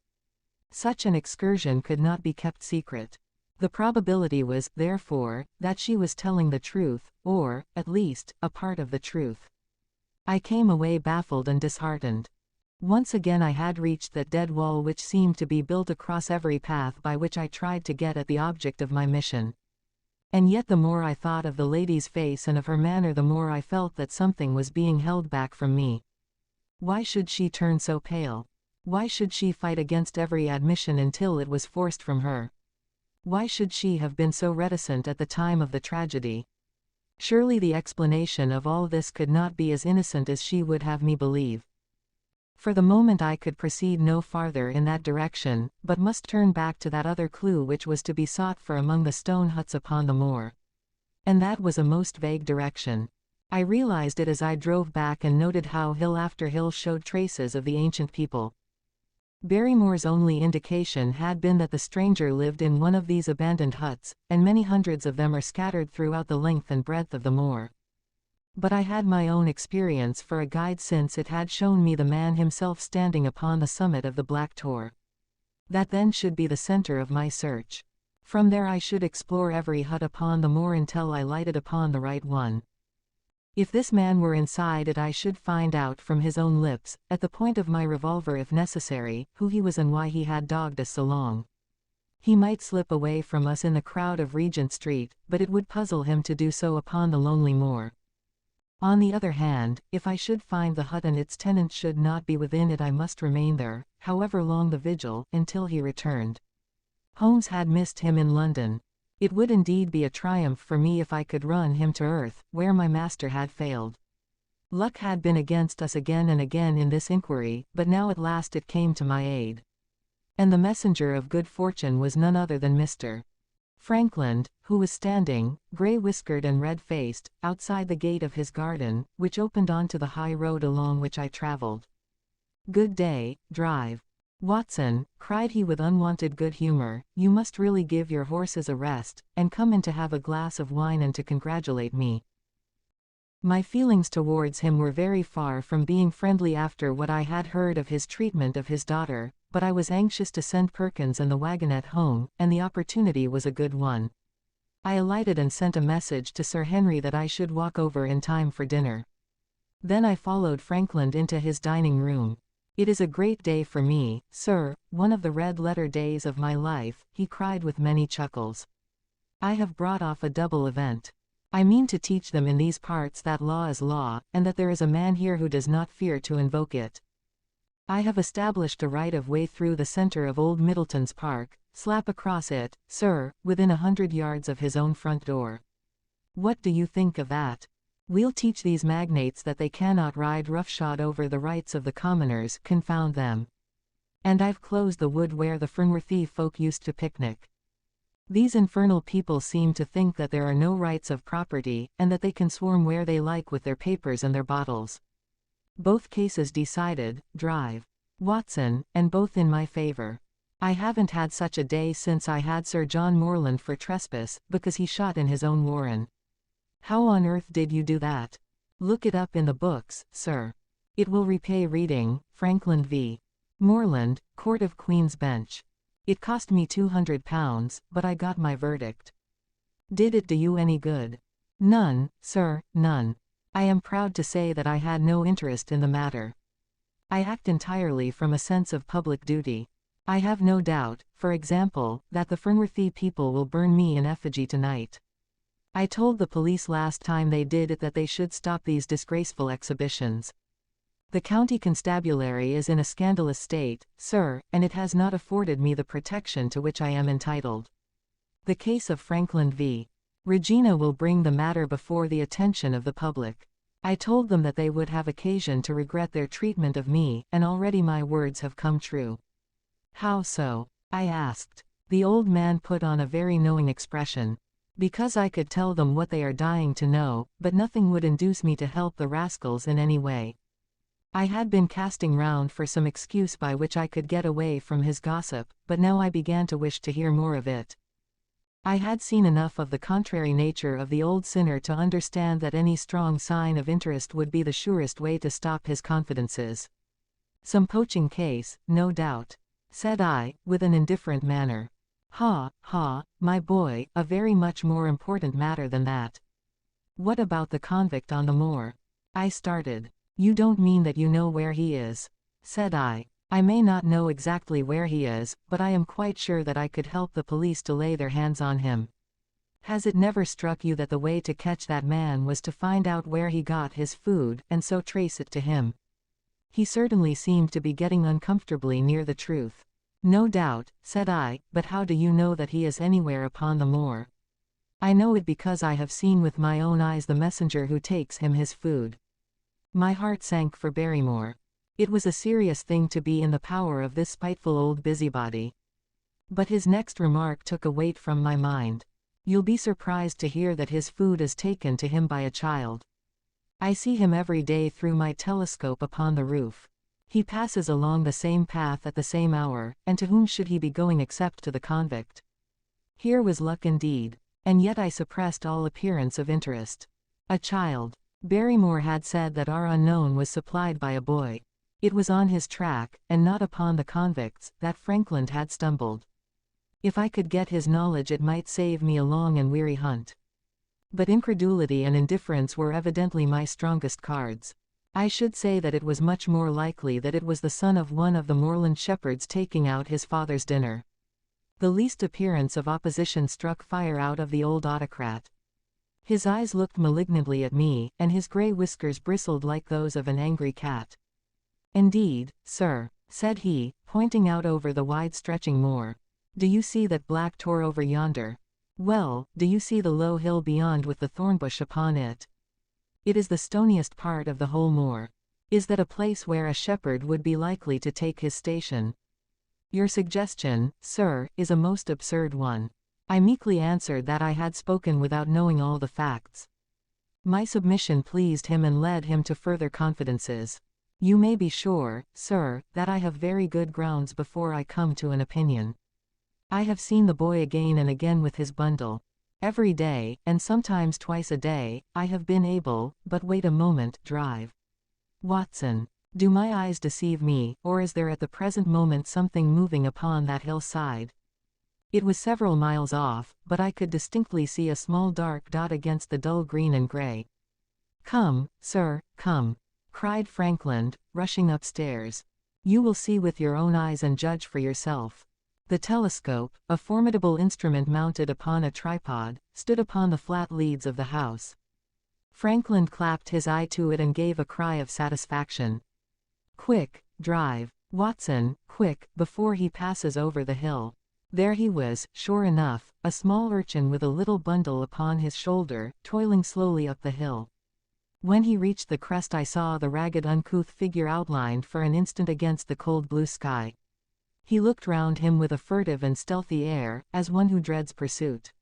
Such an excursion could not be kept secret. The probability was, therefore, that she was telling the truth, or, at least, a part of the truth. I came away baffled and disheartened. Once again I had reached that dead wall which seemed to be built across every path by which I tried to get at the object of my mission. And yet the more I thought of the lady's face and of her manner the more I felt that something was being held back from me. Why should she turn so pale? Why should she fight against every admission until it was forced from her? Why should she have been so reticent at the time of the tragedy? Surely the explanation of all this could not be as innocent as she would have me believe. For the moment I could proceed no farther in that direction, but must turn back to that other clue which was to be sought for among the stone huts upon the moor. And that was a most vague direction. I realized it as I drove back and noted how hill after hill showed traces of the ancient people. Barrymore's only indication had been that the stranger lived in one of these abandoned huts, and many hundreds of them are scattered throughout the length and breadth of the moor. But I had my own experience for a guide since it had shown me the man himself standing upon the summit of the Black Tor. That then should be the center of my search. From there I should explore every hut upon the moor until I lighted upon the right one. If this man were inside it I should find out from his own lips, at the point of my revolver if necessary, who he was and why he had dogged us so long. He might slip away from us in the crowd of Regent Street, but it would puzzle him to do so upon the lonely moor. On the other hand, if I should find the hut and its tenant should not be within it I must remain there, however long the vigil, until he returned. Holmes had missed him in London. It would indeed be a triumph for me if I could run him to earth, where my master had failed. Luck had been against us again and again in this inquiry, but now at last it came to my aid. And the messenger of good fortune was none other than Mr. Frankland, who was standing, grey-whiskered and red-faced, outside the gate of his garden, which opened onto the high road along which I travelled. "Good day, drive. Watson," cried he with unwonted good humor, "you must really give your horses a rest, and come in to have a glass of wine and to congratulate me." My feelings towards him were very far from being friendly after what I had heard of his treatment of his daughter, but I was anxious to send Perkins and the wagonette home, and the opportunity was a good one. I alighted and sent a message to Sir Henry that I should walk over in time for dinner. Then I followed Frankland into his dining room. "It is a great day for me, sir, one of the red-letter days of my life," he cried with many chuckles. "I have brought off a double event. I mean to teach them in these parts that law is law, and that there is a man here who does not fear to invoke it. I have established a right-of-way through the center of Old Middleton's Park, slap across it, sir, within 100 yards of his own front door. What do you think of that? We'll teach these magnates that they cannot ride roughshod over the rights of the commoners, confound them. And I've closed the wood where the Fernworthy folk used to picnic. These infernal people seem to think that there are no rights of property, and that they can swarm where they like with their papers and their bottles. Both cases decided, drive. Watson, and both in my favor. I haven't had such a day since I had Sir John Morland for trespass, because he shot in his own warren. How on earth did you do that? Look it up in the books, sir. It will repay reading. Frankland v. Morland, Court of Queen's Bench. It cost me £200, but I got my verdict. Did it do you any good? None, sir, none. I am proud to say that I had no interest in the matter. I act entirely from a sense of public duty. I have no doubt, for example, that the Fernworthy people will burn me in effigy tonight. I told the police last time they did it that they should stop these disgraceful exhibitions. The county constabulary is in a scandalous state, sir, and it has not afforded me the protection to which I am entitled. The case of Frankland v. Regina will bring the matter before the attention of the public. I told them that they would have occasion to regret their treatment of me, and already my words have come true. How so? I asked. The old man put on a very knowing expression. Because I could tell them what they are dying to know, but nothing would induce me to help the rascals in any way. I had been casting round for some excuse by which I could get away from his gossip, but now I began to wish to hear more of it. I had seen enough of the contrary nature of the old sinner to understand that any strong sign of interest would be the surest way to stop his confidences. Some poaching case, no doubt, said I, with an indifferent manner. Ha, ha, my boy, a very much more important matter than that. What about the convict on the moor? I started. You don't mean that you know where he is? Said I. I may not know exactly where he is, but I am quite sure that I could help the police to lay their hands on him. Has it never struck you that the way to catch that man was to find out where he got his food, and so trace it to him? He certainly seemed to be getting uncomfortably near the truth. No doubt, said I, but how do you know that he is anywhere upon the moor? I know it because I have seen with my own eyes the messenger who takes him his food. My heart sank for Barrymore. It was a serious thing to be in the power of this spiteful old busybody. But his next remark took a weight from my mind. You'll be surprised to hear that his food is taken to him by a child. I see him every day through my telescope upon the roof. He passes along the same path at the same hour, and to whom should he be going except to the convict? Here was luck indeed, and yet I suppressed all appearance of interest. A child. Barrymore had said that our unknown was supplied by a boy. It was on his track, and not upon the convicts, that Frankland had stumbled. If I could get his knowledge it might save me a long and weary hunt. But incredulity and indifference were evidently my strongest cards. I should say that it was much more likely that it was the son of one of the moorland shepherds taking out his father's dinner. The least appearance of opposition struck fire out of the old autocrat. His eyes looked malignantly at me, and his grey whiskers bristled like those of an angry cat. "Indeed, sir," said he, pointing out over the wide-stretching moor. "Do you see that black tor over yonder? Well, do you see the low hill beyond with the thornbush upon it? It is the stoniest part of the whole moor. Is that a place where a shepherd would be likely to take his station? Your suggestion, sir, is a most absurd one." I meekly answered that I had spoken without knowing all the facts. My submission pleased him and led him to further confidences. "You may be sure, sir, that I have very good grounds before I come to an opinion. I have seen the boy again and again with his bundle. Every day, and sometimes twice a day, I have been able, but wait a moment, drive. Watson, do my eyes deceive me, or is there at the present moment something moving upon that hillside?" It was several miles off, but I could distinctly see a small dark dot against the dull green and grey. "Come, sir, come," cried Frankland, rushing upstairs. "You will see with your own eyes and judge for yourself." The telescope, a formidable instrument mounted upon a tripod, stood upon the flat leads of the house. Frankland clapped his eye to it and gave a cry of satisfaction. "Quick, drive, Watson, quick, before he passes over the hill." There he was, sure enough, a small urchin with a little bundle upon his shoulder, toiling slowly up the hill. When he reached the crest I saw the ragged uncouth figure outlined for an instant against the cold blue sky. He looked round him with a furtive and stealthy air, as one who dreads pursuit.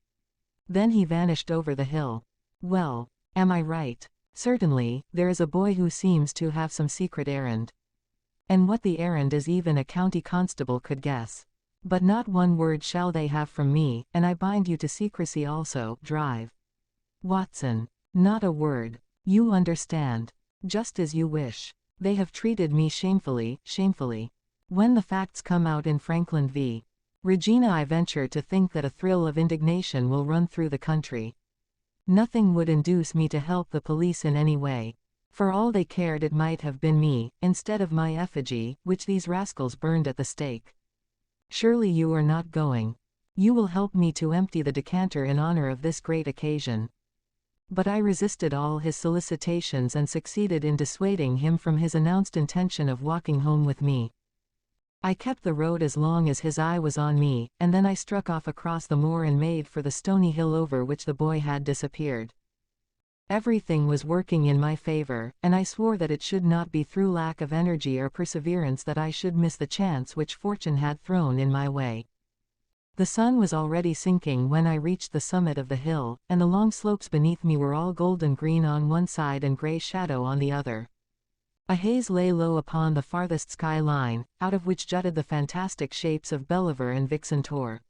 Then he vanished over the hill. Well, am I right? Certainly, there is a boy who seems to have some secret errand. And what the errand is even a county constable could guess. But not one word shall they have from me, and I bind you to secrecy also. Drive, Watson. Not a word. You understand. Just as you wish. They have treated me shamefully, shamefully. When the facts come out in Frankland v. Regina, I venture to think that a thrill of indignation will run through the country. Nothing would induce me to help the police in any way. For all they cared it might have been me, instead of my effigy, which these rascals burned at the stake. Surely you are not going. You will help me to empty the decanter in honor of this great occasion. But I resisted all his solicitations and succeeded in dissuading him from his announced intention of walking home with me. I kept the road as long as his eye was on me, and then I struck off across the moor and made for the stony hill over which the boy had disappeared. Everything was working in my favor, and I swore that it should not be through lack of energy or perseverance that I should miss the chance which fortune had thrown in my way. The sun was already sinking when I reached the summit of the hill, and the long slopes beneath me were all golden green on one side and grey shadow on the other. A haze lay low upon the farthest sky line, out of which jutted the fantastic shapes of Believer and Vixen Tor.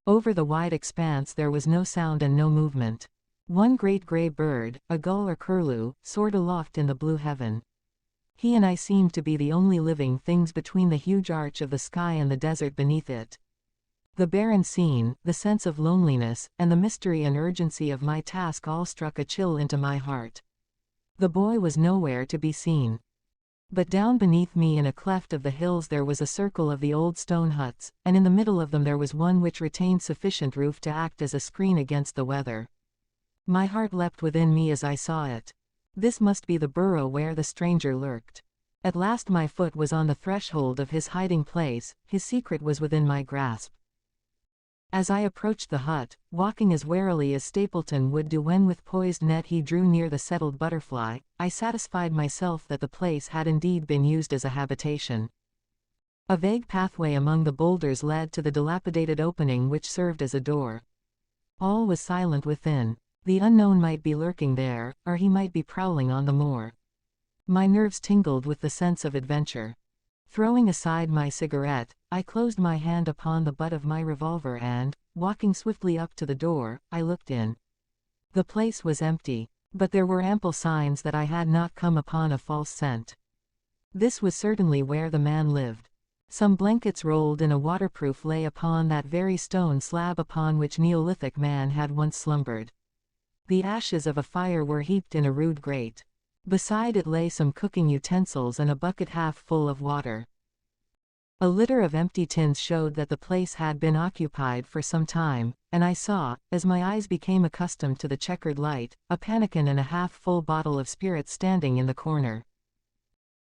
Over the wide expanse there was no sound and no movement. One great grey bird, a gull or curlew, soared aloft in the blue heaven. He and I seemed to be the only living things between the huge arch of the sky and the desert beneath it. The barren scene, the sense of loneliness, and the mystery and urgency of my task all struck a chill into my heart. The boy was nowhere to be seen. But down beneath me in a cleft of the hills there was a circle of the old stone huts, and in the middle of them there was one which retained sufficient roof to act as a screen against the weather. My heart leapt within me as I saw it. This must be the burrow where the stranger lurked. At last my foot was on the threshold of his hiding place, his secret was within my grasp. As I approached the hut, walking as warily as Stapleton would do when with poised net he drew near the settled butterfly, I satisfied myself that the place had indeed been used as a habitation. A vague pathway among the boulders led to the dilapidated opening which served as a door. All was silent within. The unknown might be lurking there, or he might be prowling on the moor. My nerves tingled with the sense of adventure. Throwing aside my cigarette, I closed my hand upon the butt of my revolver and, walking swiftly up to the door, I looked in. The place was empty, but there were ample signs that I had not come upon a false scent. This was certainly where the man lived. Some blankets rolled in a waterproof lay upon that very stone slab upon which Neolithic man had once slumbered. The ashes of a fire were heaped in a rude grate. Beside it lay some cooking utensils and a bucket half full of water. A litter of empty tins showed that the place had been occupied for some time, and I saw, as my eyes became accustomed to the checkered light, a pannikin and a half-full bottle of spirits standing in the corner.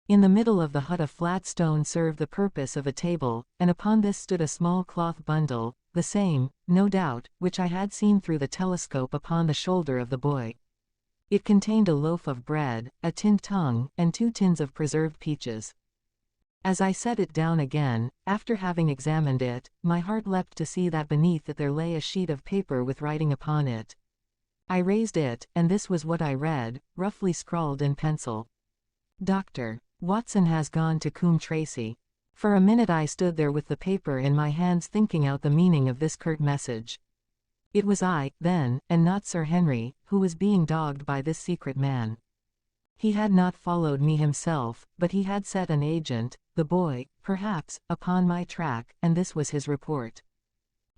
In the middle of the hut a flat stone served the purpose of a table, and upon this stood a small cloth bundle, the same, no doubt, which I had seen through the telescope upon the shoulder of the boy. It contained a loaf of bread, a tinned tongue, and 2 tins of preserved peaches. As I set it down again, after having examined it, my heart leapt to see that beneath it there lay a sheet of paper with writing upon it. I raised it, and this was what I read, roughly scrawled in pencil. Dr. Watson has gone to Coombe Tracy. For a minute I stood there with the paper in my hands thinking out the meaning of this curt message. It was I, then, and not Sir Henry, who was being dogged by this secret man. He had not followed me himself, but he had set an agent, the boy, perhaps, upon my track, and this was his report.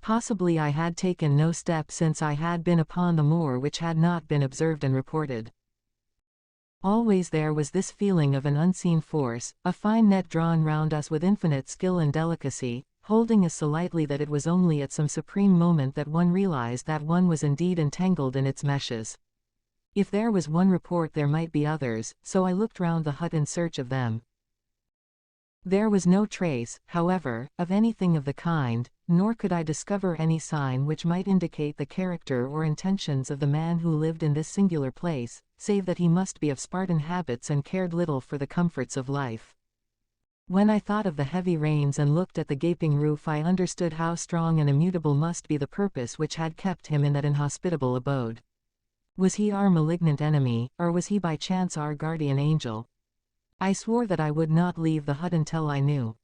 Possibly I had taken no step since I had been upon the moor which had not been observed and reported. Always there was this feeling of an unseen force, a fine net drawn round us with infinite skill and delicacy, holding us so lightly that it was only at some supreme moment that one realized that one was indeed entangled in its meshes. If there was one report there might be others, so I looked round the hut in search of them. There was no trace, however, of anything of the kind, nor could I discover any sign which might indicate the character or intentions of the man who lived in this singular place, save that he must be of Spartan habits and cared little for the comforts of life. When I thought of the heavy rains and looked at the gaping roof I understood how strong and immutable must be the purpose which had kept him in that inhospitable abode. Was he our malignant enemy, or was he by chance our guardian angel? I swore that I would not leave the hut until I knew.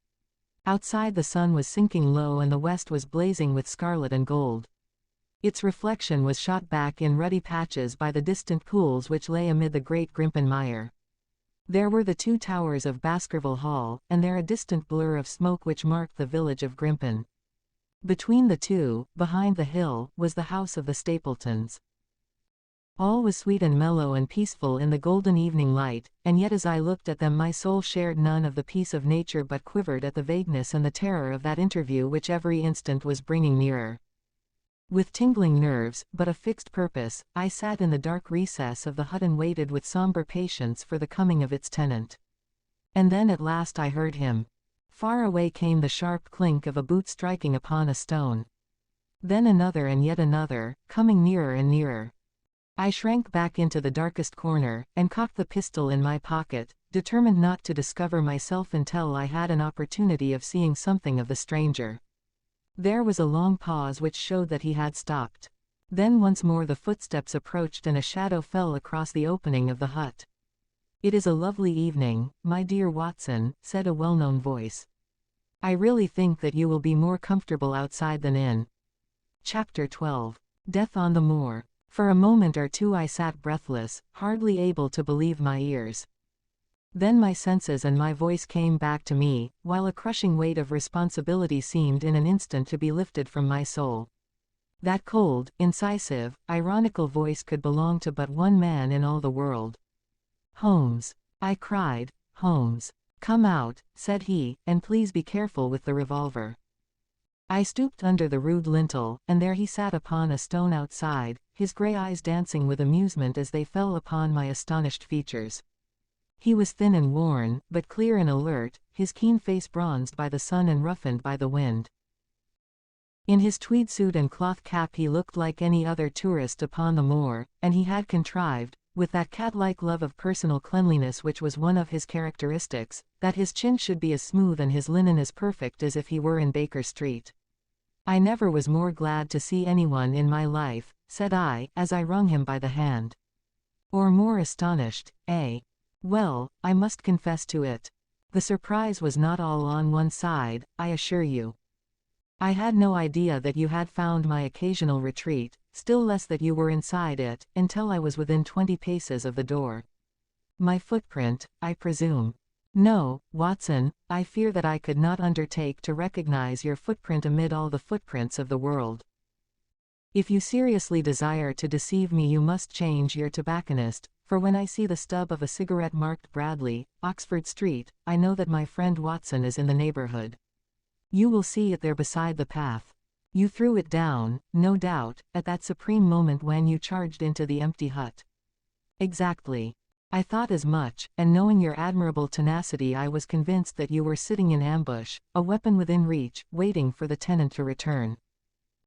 Outside the sun was sinking low and the west was blazing with scarlet and gold. Its reflection was shot back in ruddy patches by the distant pools which lay amid the great Grimpen mire. There were the 2 towers of Baskerville Hall, and there a distant blur of smoke which marked the village of Grimpen. Between the two, behind the hill, was the house of the Stapletons. All was sweet and mellow and peaceful in the golden evening light, and yet as I looked at them my soul shared none of the peace of nature but quivered at the vagueness and the terror of that interview which every instant was bringing nearer. With tingling nerves, but a fixed purpose, I sat in the dark recess of the hut and waited with somber patience for the coming of its tenant. And then at last I heard him. Far away came the sharp clink of a boot striking upon a stone. Then another and yet another, coming nearer and nearer. I shrank back into the darkest corner, and cocked the pistol in my pocket, determined not to discover myself until I had an opportunity of seeing something of the stranger. There was a long pause which showed that he had stopped. Then once more the footsteps approached and a shadow fell across the opening of the hut. "It is a lovely evening, my dear Watson," said a well-known voice. "I really think that you will be more comfortable outside than in." Chapter 12. Death on the Moor. For a moment or two I sat breathless, hardly able to believe my ears. Then my senses and my voice came back to me, while a crushing weight of responsibility seemed in an instant to be lifted from my soul. That cold, incisive, ironical voice could belong to but one man in all the world. "Holmes!" I cried. "Holmes! Come out," said he, "and please be careful with the revolver." I stooped under the rude lintel, and there he sat upon a stone outside, his grey eyes dancing with amusement as they fell upon my astonished features. He was thin and worn, but clear and alert, his keen face bronzed by the sun and roughened by the wind. In his tweed suit and cloth cap he looked like any other tourist upon the moor, and he had contrived, with that cat-like love of personal cleanliness which was one of his characteristics, that his chin should be as smooth and his linen as perfect as if he were in Baker Street. "I never was more glad to see anyone in my life," said I, as I wrung him by the hand. "Or more astonished, eh? Well, I must confess to it. The surprise was not all on one side, I assure you. I had no idea that you had found my occasional retreat, still less that you were inside it, until I was within 20 paces of the door. My footprint, I presume." No, Watson, I fear that I could not undertake to recognize your footprint amid all the footprints of the world. If you seriously desire to deceive me, you must change your tobacconist, for when I see the stub of a cigarette marked Bradley, Oxford Street, I know that my friend Watson is in the neighborhood. You will see it there beside the path. You threw it down, no doubt, at that supreme moment when you charged into the empty hut. Exactly. I thought as much, and knowing your admirable tenacity, I was convinced that you were sitting in ambush, a weapon within reach, waiting for the tenant to return.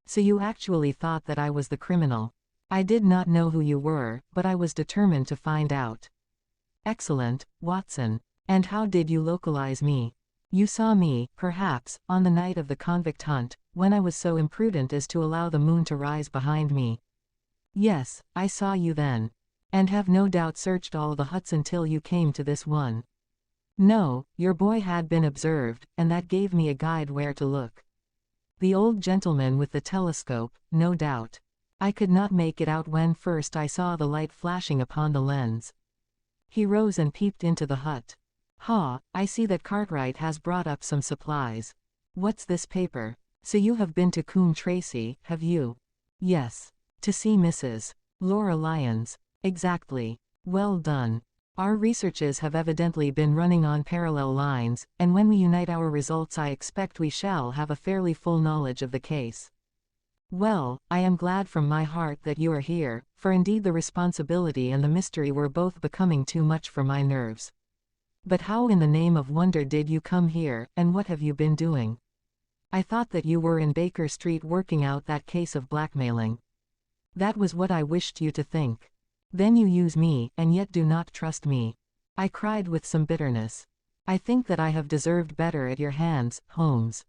So you actually thought that I was the criminal. I did not know who you were, but I was determined to find out. Excellent, Watson. And how did you localize me? You saw me, perhaps, on the night of the convict hunt, when I was so imprudent as to allow the moon to rise behind me. Yes, I saw you then. And have no doubt searched all the huts until you came to this one. No, your boy had been observed, and that gave me a guide where to look. The old gentleman with the telescope, no doubt. I could not make it out when first I saw the light flashing upon the lens. He rose and peeped into the hut. Ha, I see that Cartwright has brought up some supplies. What's this paper? So you have been to Coombe Tracey, have you? Yes. To see Mrs. Laura Lyons. Exactly. Well done. Our researches have evidently been running on parallel lines, and when we unite our results I expect we shall have a fairly full knowledge of the case. Well, I am glad from my heart that you are here, for indeed the responsibility and the mystery were both becoming too much for my nerves. But how in the name of wonder did you come here, and what have you been doing? I thought that you were in Baker Street working out that case of blackmailing. That was what I wished you to think. Then you use me, and yet do not trust me. I cried with some bitterness. I think that I have deserved better at your hands, Holmes.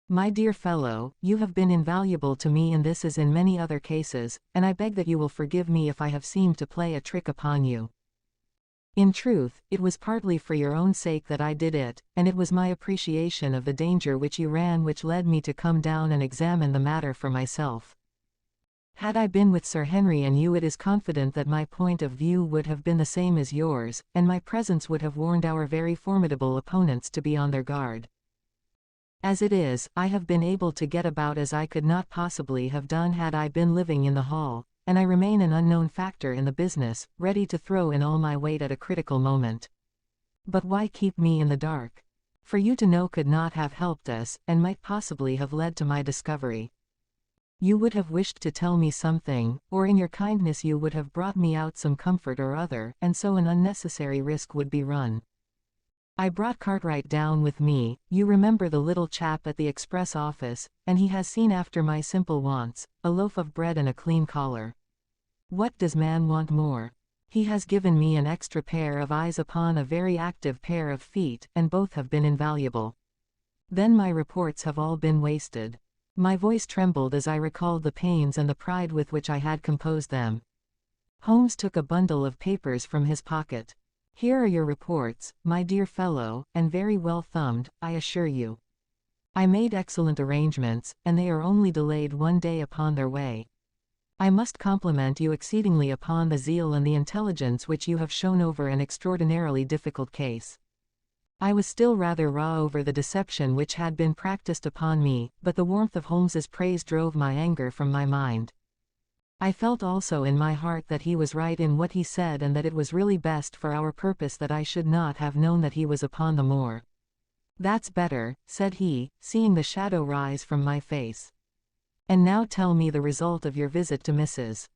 My dear fellow, you have been invaluable to me in this as in many other cases, and I beg that you will forgive me if I have seemed to play a trick upon you. In truth, it was partly for your own sake that I did it, and it was my appreciation of the danger which you ran which led me to come down and examine the matter for myself. Had I been with Sir Henry and you, it is confident that my point of view would have been the same as yours, and my presence would have warned our very formidable opponents to be on their guard. As it is, I have been able to get about as I could not possibly have done had I been living in the hall, and I remain an unknown factor in the business, ready to throw in all my weight at a critical moment. But why keep me in the dark? For you to know could not have helped us, and might possibly have led to my discovery. You would have wished to tell me something, or in your kindness you would have brought me out some comfort or other, and so an unnecessary risk would be run. I brought Cartwright down with me, you remember the little chap at the express office, and he has seen after my simple wants, a loaf of bread and a clean collar. What does man want more? He has given me an extra pair of eyes upon a very active pair of feet, and both have been invaluable. Then my reports have all been wasted. My voice trembled as I recalled the pains and the pride with which I had composed them. Holmes took a bundle of papers from his pocket. Here are your reports, my dear fellow, and very well thumbed, I assure you. I made excellent arrangements, and they are only delayed one day upon their way. I must compliment you exceedingly upon the zeal and the intelligence which you have shown over an extraordinarily difficult case. I was still rather raw over the deception which had been practiced upon me, but the warmth of Holmes's praise drove my anger from my mind. I felt also in my heart that he was right in what he said and that it was really best for our purpose that I should not have known that he was upon the moor. That's better, said he, seeing the shadow rise from my face. And now tell me the result of your visit to Mrs.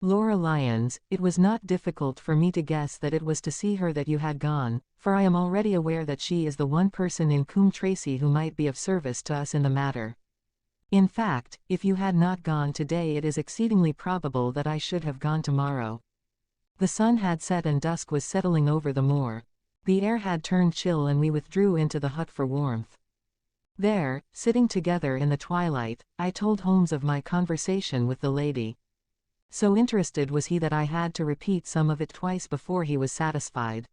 Laura Lyons. It was not difficult for me to guess that it was to see her that you had gone, for I am already aware that she is the one person in Coombe Tracey who might be of service to us in the matter. In fact, if you had not gone today, it is exceedingly probable that I should have gone tomorrow. The sun had set and dusk was settling over the moor. The air had turned chill and we withdrew into the hut for warmth. There, sitting together in the twilight, I told Holmes of my conversation with the lady. So interested was he that I had to repeat some of it twice before he was satisfied.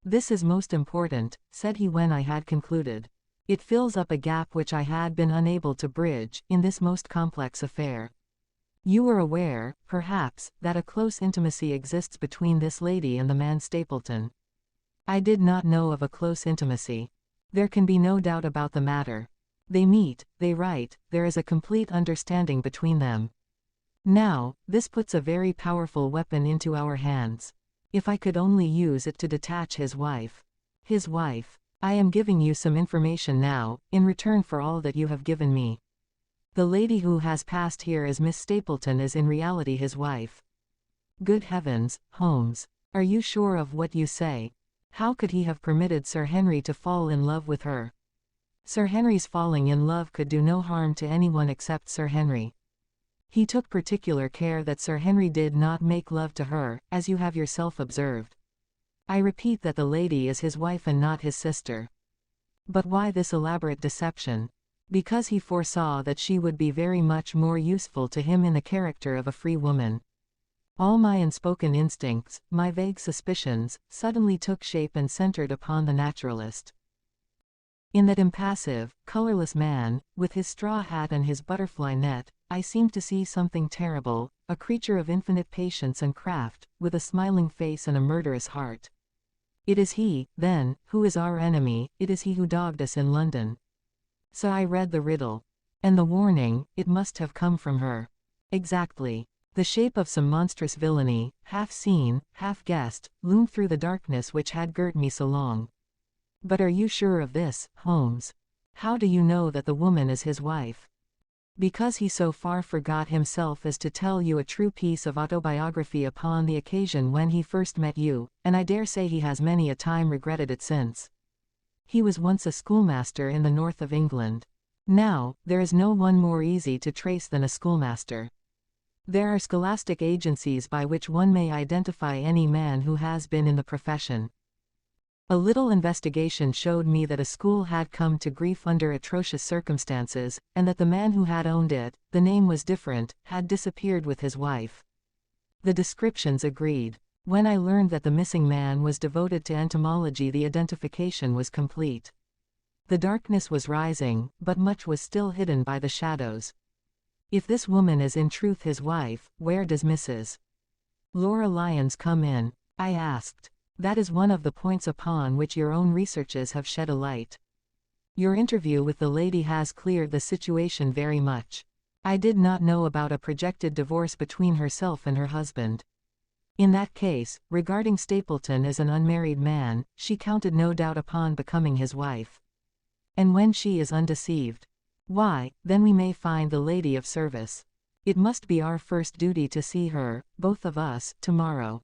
This is most important, said he when I had concluded. It fills up a gap which I had been unable to bridge, in this most complex affair. You are aware, perhaps, that a close intimacy exists between this lady and the man Stapleton. I did not know of a close intimacy. There can be no doubt about the matter. They meet, they write, there is a complete understanding between them. Now, this puts a very powerful weapon into our hands. If I could only use it to detach his wife. His wife. I am giving you some information now, in return for all that you have given me. The lady who has passed here as Miss Stapleton is in reality his wife. Good heavens, Holmes. Are you sure of what you say? How could he have permitted Sir Henry to fall in love with her? Sir Henry's falling in love could do no harm to anyone except Sir Henry. He took particular care that Sir Henry did not make love to her, as you have yourself observed. I repeat that the lady is his wife and not his sister. But why this elaborate deception? Because he foresaw that she would be very much more useful to him in the character of a free woman. All my unspoken instincts, my vague suspicions, suddenly took shape and centered upon the naturalist. In that impassive, colorless man, with his straw hat and his butterfly net, I seemed to see something terrible, a creature of infinite patience and craft, with a smiling face and a murderous heart. It is he, then, who is our enemy, it is he who dogged us in London. So I read the riddle. And the warning, it must have come from her. Exactly. The shape of some monstrous villainy, half seen, half guessed, loomed through the darkness which had girt me so long. But are you sure of this, Holmes? How do you know that the woman is his wife? Because he so far forgot himself as to tell you a true piece of autobiography upon the occasion when he first met you, and I dare say he has many a time regretted it since. He was once a schoolmaster in the north of England. Now, there is no one more easy to trace than a schoolmaster. There are scholastic agencies by which one may identify any man who has been in the profession. A little investigation showed me that a school had come to grief under atrocious circumstances, and that the man who had owned it, the name was different, had disappeared with his wife. The descriptions agreed. When I learned that the missing man was devoted to entomology, the identification was complete. The darkness was rising, but much was still hidden by the shadows. If this woman is in truth his wife, where does Mrs. Laura Lyons come in? I asked. That is one of the points upon which your own researches have shed a light. Your interview with the lady has cleared the situation very much. I did not know about a projected divorce between herself and her husband. In that case, regarding Stapleton as an unmarried man, she counted no doubt upon becoming his wife. And when she is undeceived, why, then we may find the lady of service. It must be our first duty to see her, both of us, tomorrow.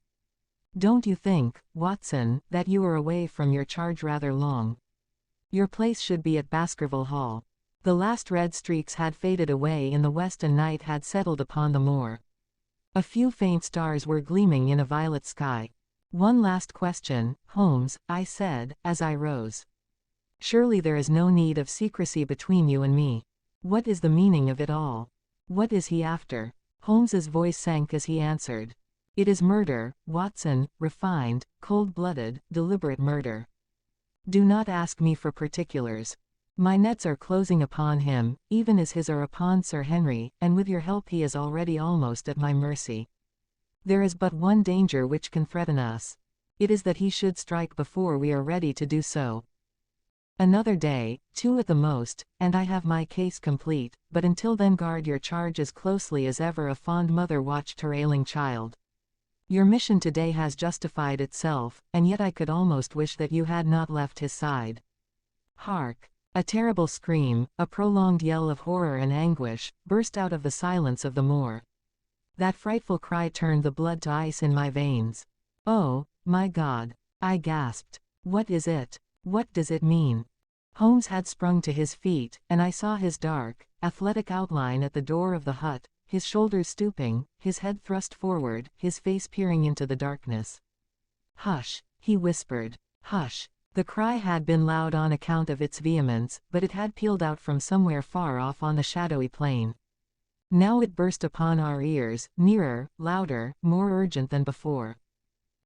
Don't you think, Watson, that you are away from your charge rather long? Your place should be at Baskerville Hall. The last red streaks had faded away in the west and night had settled upon the moor. A few faint stars were gleaming in a violet sky. One last question, Holmes, I said, as I rose. Surely there is no need of secrecy between you and me. What is the meaning of it all? What is he after? Holmes's voice sank as he answered. It is murder, Watson, refined, cold-blooded, deliberate murder. Do not ask me for particulars. My nets are closing upon him, even as his are upon Sir Henry, and with your help he is already almost at my mercy. There is but one danger which can threaten us. It is that he should strike before we are ready to do so. Another day, 2 at the most, and I have my case complete, but until then guard your charge as closely as ever a fond mother watched her ailing child. Your mission today has justified itself, and yet I could almost wish that you had not left his side. Hark! A terrible scream, a prolonged yell of horror and anguish, burst out of the silence of the moor. That frightful cry turned the blood to ice in my veins. Oh, my God! I gasped. What is it? What does it mean? Holmes had sprung to his feet, and I saw his dark, athletic outline at the door of the hut, his shoulders stooping, his head thrust forward, his face peering into the darkness. Hush, he whispered. Hush. The cry had been loud on account of its vehemence, but it had pealed out from somewhere far off on the shadowy plain. Now it burst upon our ears, nearer, louder, more urgent than before.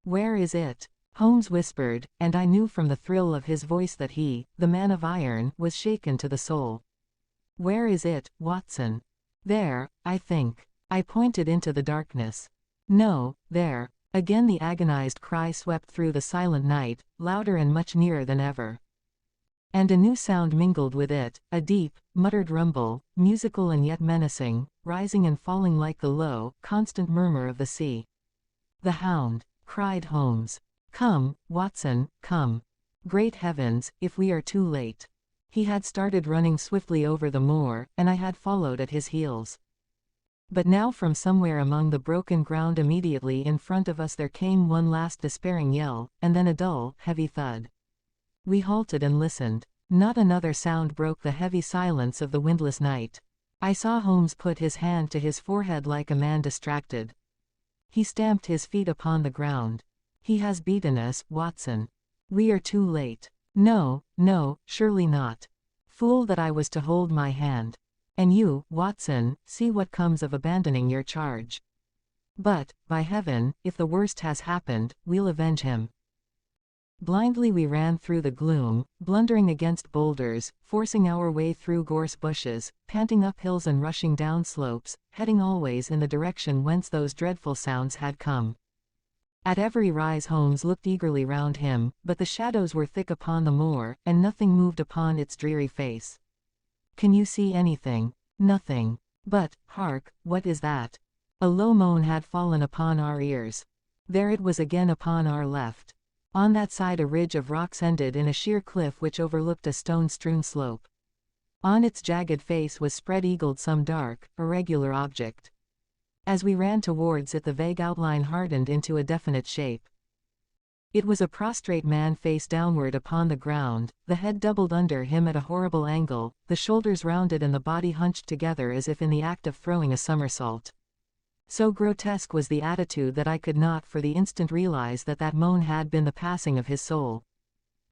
Where is it? Holmes whispered, and I knew from the thrill of his voice that he, the man of iron, was shaken to the soul. Where is it, Watson? There, I think. I pointed into the darkness. No, there. Again the agonized cry swept through the silent night, louder and much nearer than ever. And a new sound mingled with it, a deep, muttered rumble, musical and yet menacing, rising and falling like the low, constant murmur of the sea. "The hound!" cried Holmes. "Come, Watson, come. Great heavens, if we are too late." He had started running swiftly over the moor, and I had followed at his heels. But now from somewhere among the broken ground immediately in front of us there came one last despairing yell, and then a dull, heavy thud. We halted and listened. Not another sound broke the heavy silence of the windless night. I saw Holmes put his hand to his forehead like a man distracted. He stamped his feet upon the ground. "He has beaten us, Watson. We are too late." "No, no, surely not. Fool that I was to hold my hand. And you, Watson, see what comes of abandoning your charge. But, by heaven, if the worst has happened, we'll avenge him." Blindly we ran through the gloom, blundering against boulders, forcing our way through gorse bushes, panting up hills and rushing down slopes, heading always in the direction whence those dreadful sounds had come. At every rise Holmes looked eagerly round him, but the shadows were thick upon the moor, and nothing moved upon its dreary face. "Can you see anything?" "Nothing. But, hark, what is that?" A low moan had fallen upon our ears. There it was again upon our left. On that side a ridge of rocks ended in a sheer cliff which overlooked a stone-strewn slope. On its jagged face was spread-eagled some dark, irregular object. As we ran towards it the vague outline hardened into a definite shape. It was a prostrate man face downward upon the ground, the head doubled under him at a horrible angle, the shoulders rounded and the body hunched together as if in the act of throwing a somersault. So grotesque was the attitude that I could not for the instant realize that that moan had been the passing of his soul.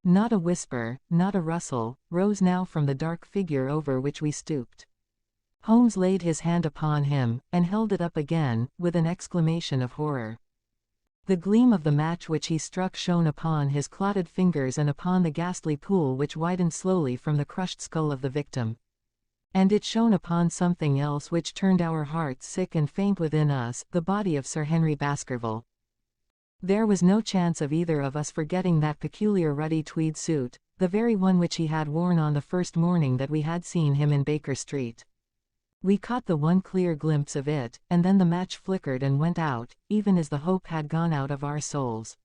Not a whisper, not a rustle, rose now from the dark figure over which we stooped. Holmes laid his hand upon him, and held it up again, with an exclamation of horror. The gleam of the match which he struck shone upon his clotted fingers and upon the ghastly pool which widened slowly from the crushed skull of the victim. And it shone upon something else which turned our hearts sick and faint within us, the body of Sir Henry Baskerville. There was no chance of either of us forgetting that peculiar ruddy tweed suit, the very one which he had worn on the first morning that we had seen him in Baker Street. We caught the one clear glimpse of it, and then the match flickered and went out, even as the hope had gone out of our souls.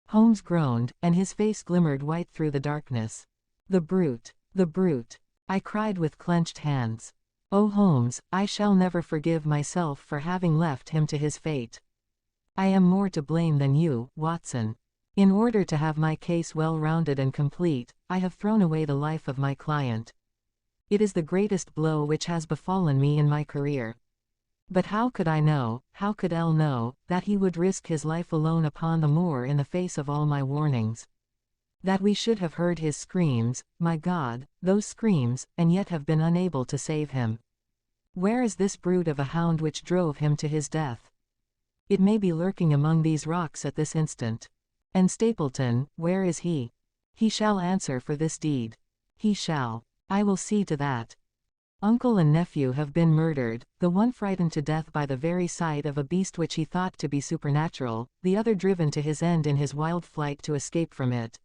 Holmes groaned, and his face glimmered white through the darkness. "The brute! The brute!" I cried with clenched hands. "Oh Holmes, I shall never forgive myself for having left him to his fate. I am more to blame than you, Watson. In order to have my case well rounded and complete, I have thrown away the life of my client. It is the greatest blow which has befallen me in my career. But how could I know, how could L know, that he would risk his life alone upon the moor in the face of all my warnings? That we should have heard his screams, my God, those screams, and yet have been unable to save him? Where is this brute of a hound which drove him to his death? It may be lurking among these rocks at this instant. And Stapleton, where is he? He shall answer for this deed. He shall. I will see to that. Uncle and nephew have been murdered, the one frightened to death by the very sight of a beast which he thought to be supernatural, the other driven to his end in his wild flight to escape from it.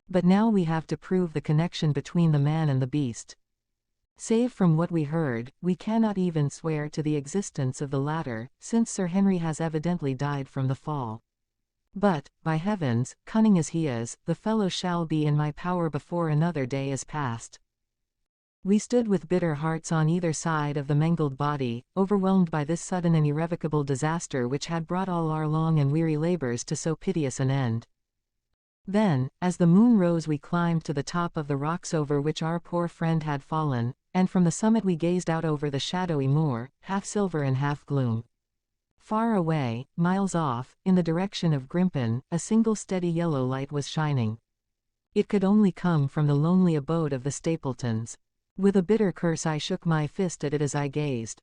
But now we have to prove the connection between the man and the beast. Save from what we heard, we cannot even swear to the existence of the latter, since Sir Henry has evidently died from the fall. But, by heavens, cunning as he is, the fellow shall be in my power before another day is past. We stood with bitter hearts on either side of the mangled body, overwhelmed by this sudden and irrevocable disaster which had brought all our long and weary labors to so piteous an end. Then, as the moon rose we climbed to the top of the rocks over which our poor friend had fallen, and from the summit we gazed out over the shadowy moor, half silver and half gloom. Far away, miles off, in the direction of Grimpen, a single steady yellow light was shining. It could only come from the lonely abode of the Stapletons. With a bitter curse I shook my fist at it as I gazed.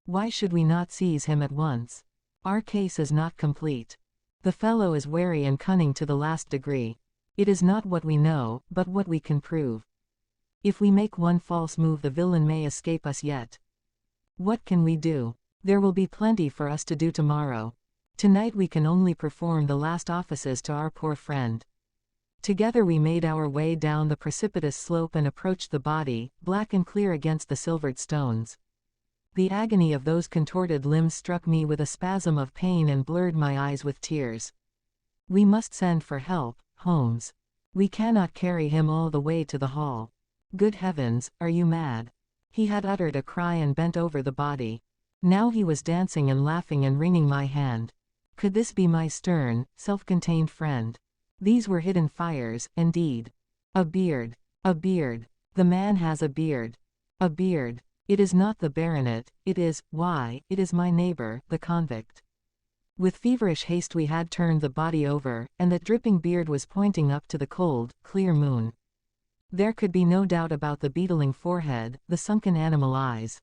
Why should we not seize him at once? Our case is not complete. The fellow is wary and cunning to the last degree. It is not what we know, but what we can prove. If we make one false move the villain may escape us yet. What can we do? There will be plenty for us to do tomorrow. Tonight we can only perform the last offices to our poor friend." Together we made our way down the precipitous slope and approached the body, black and clear against the silvered stones. The agony of those contorted limbs struck me with a spasm of pain and blurred my eyes with tears. "We must send for help, Holmes. We cannot carry him all the way to the hall. Good heavens, are you mad?" He had uttered a cry and bent over the body. Now he was dancing and laughing and wringing my hand. Could this be my stern, self-contained friend? These were hidden fires, indeed. A beard. A beard. The man has a beard. A beard. It is not the baronet, it is my neighbor, the convict. With feverish haste we had turned the body over, and that dripping beard was pointing up to the cold, clear moon. There could be no doubt about the beetling forehead, the sunken animal eyes.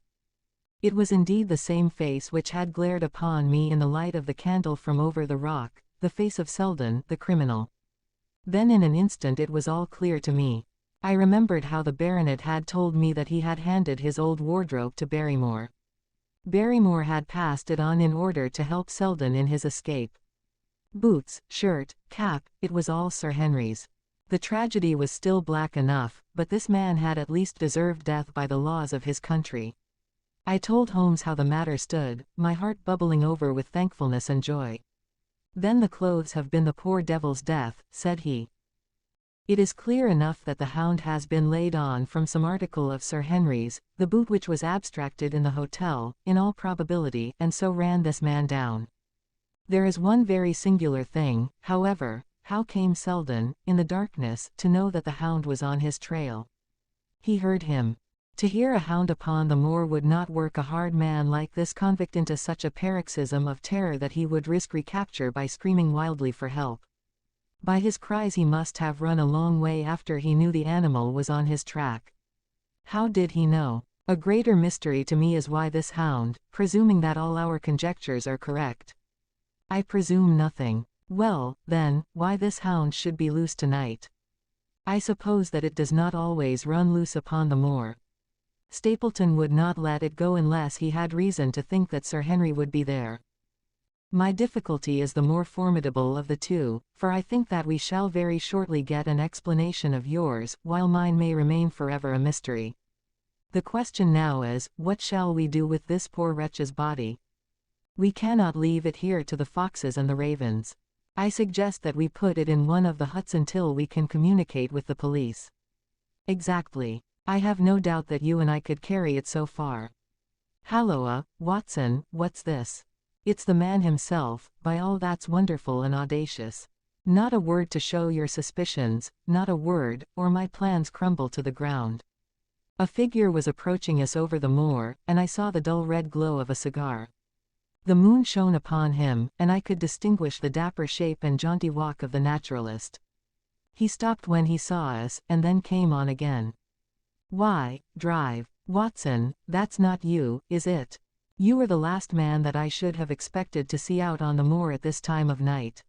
It was indeed the same face which had glared upon me in the light of the candle from over the rock, the face of Selden, the criminal. Then in an instant it was all clear to me. I remembered how the baronet had told me that he had handed his old wardrobe to Barrymore. Barrymore had passed it on in order to help Selden in his escape. Boots, shirt, cap, it was all Sir Henry's. The tragedy was still black enough, but this man had at least deserved death by the laws of his country. I told Holmes how the matter stood, my heart bubbling over with thankfulness and joy. "Then the clothes have been the poor devil's death," said he. "It is clear enough that the Hound has been laid on from some article of Sir Henry's, the boot which was abstracted in the hotel, in all probability, and so ran this man down. There is one very singular thing, however: how came Selden, in the darkness, to know that the Hound was on his trail? He heard him. To hear a hound upon the moor would not work a hard man like this convict into such a paroxysm of terror that he would risk recapture by screaming wildly for help. By his cries he must have run a long way after he knew the animal was on his track. How did he know? A greater mystery to me is why this hound, presuming that all our conjectures are correct. I presume nothing. Well, then, why this hound should be loose tonight. I suppose that it does not always run loose upon the moor. Stapleton would not let it go unless he had reason to think that Sir Henry would be there. My difficulty is the more formidable of the two, for I think that we shall very shortly get an explanation of yours, while mine may remain forever a mystery. The question now is, what shall we do with this poor wretch's body? We cannot leave it here to the foxes and the ravens. I suggest that we put it in one of the huts until we can communicate with the police. Exactly. I have no doubt that you and I could carry it so far. Halloa, Watson, what's this? It's the man himself, by all that's wonderful and audacious. Not a word to show your suspicions, not a word, or my plans crumble to the ground. A figure was approaching us over the moor, and I saw the dull red glow of a cigar. The moon shone upon him, and I could distinguish the dapper shape and jaunty walk of the naturalist. He stopped when he saw us, and then came on again. "Why, Drive, Watson, that's not you, is it? You are the last man that I should have expected to see out on the moor at this time of night.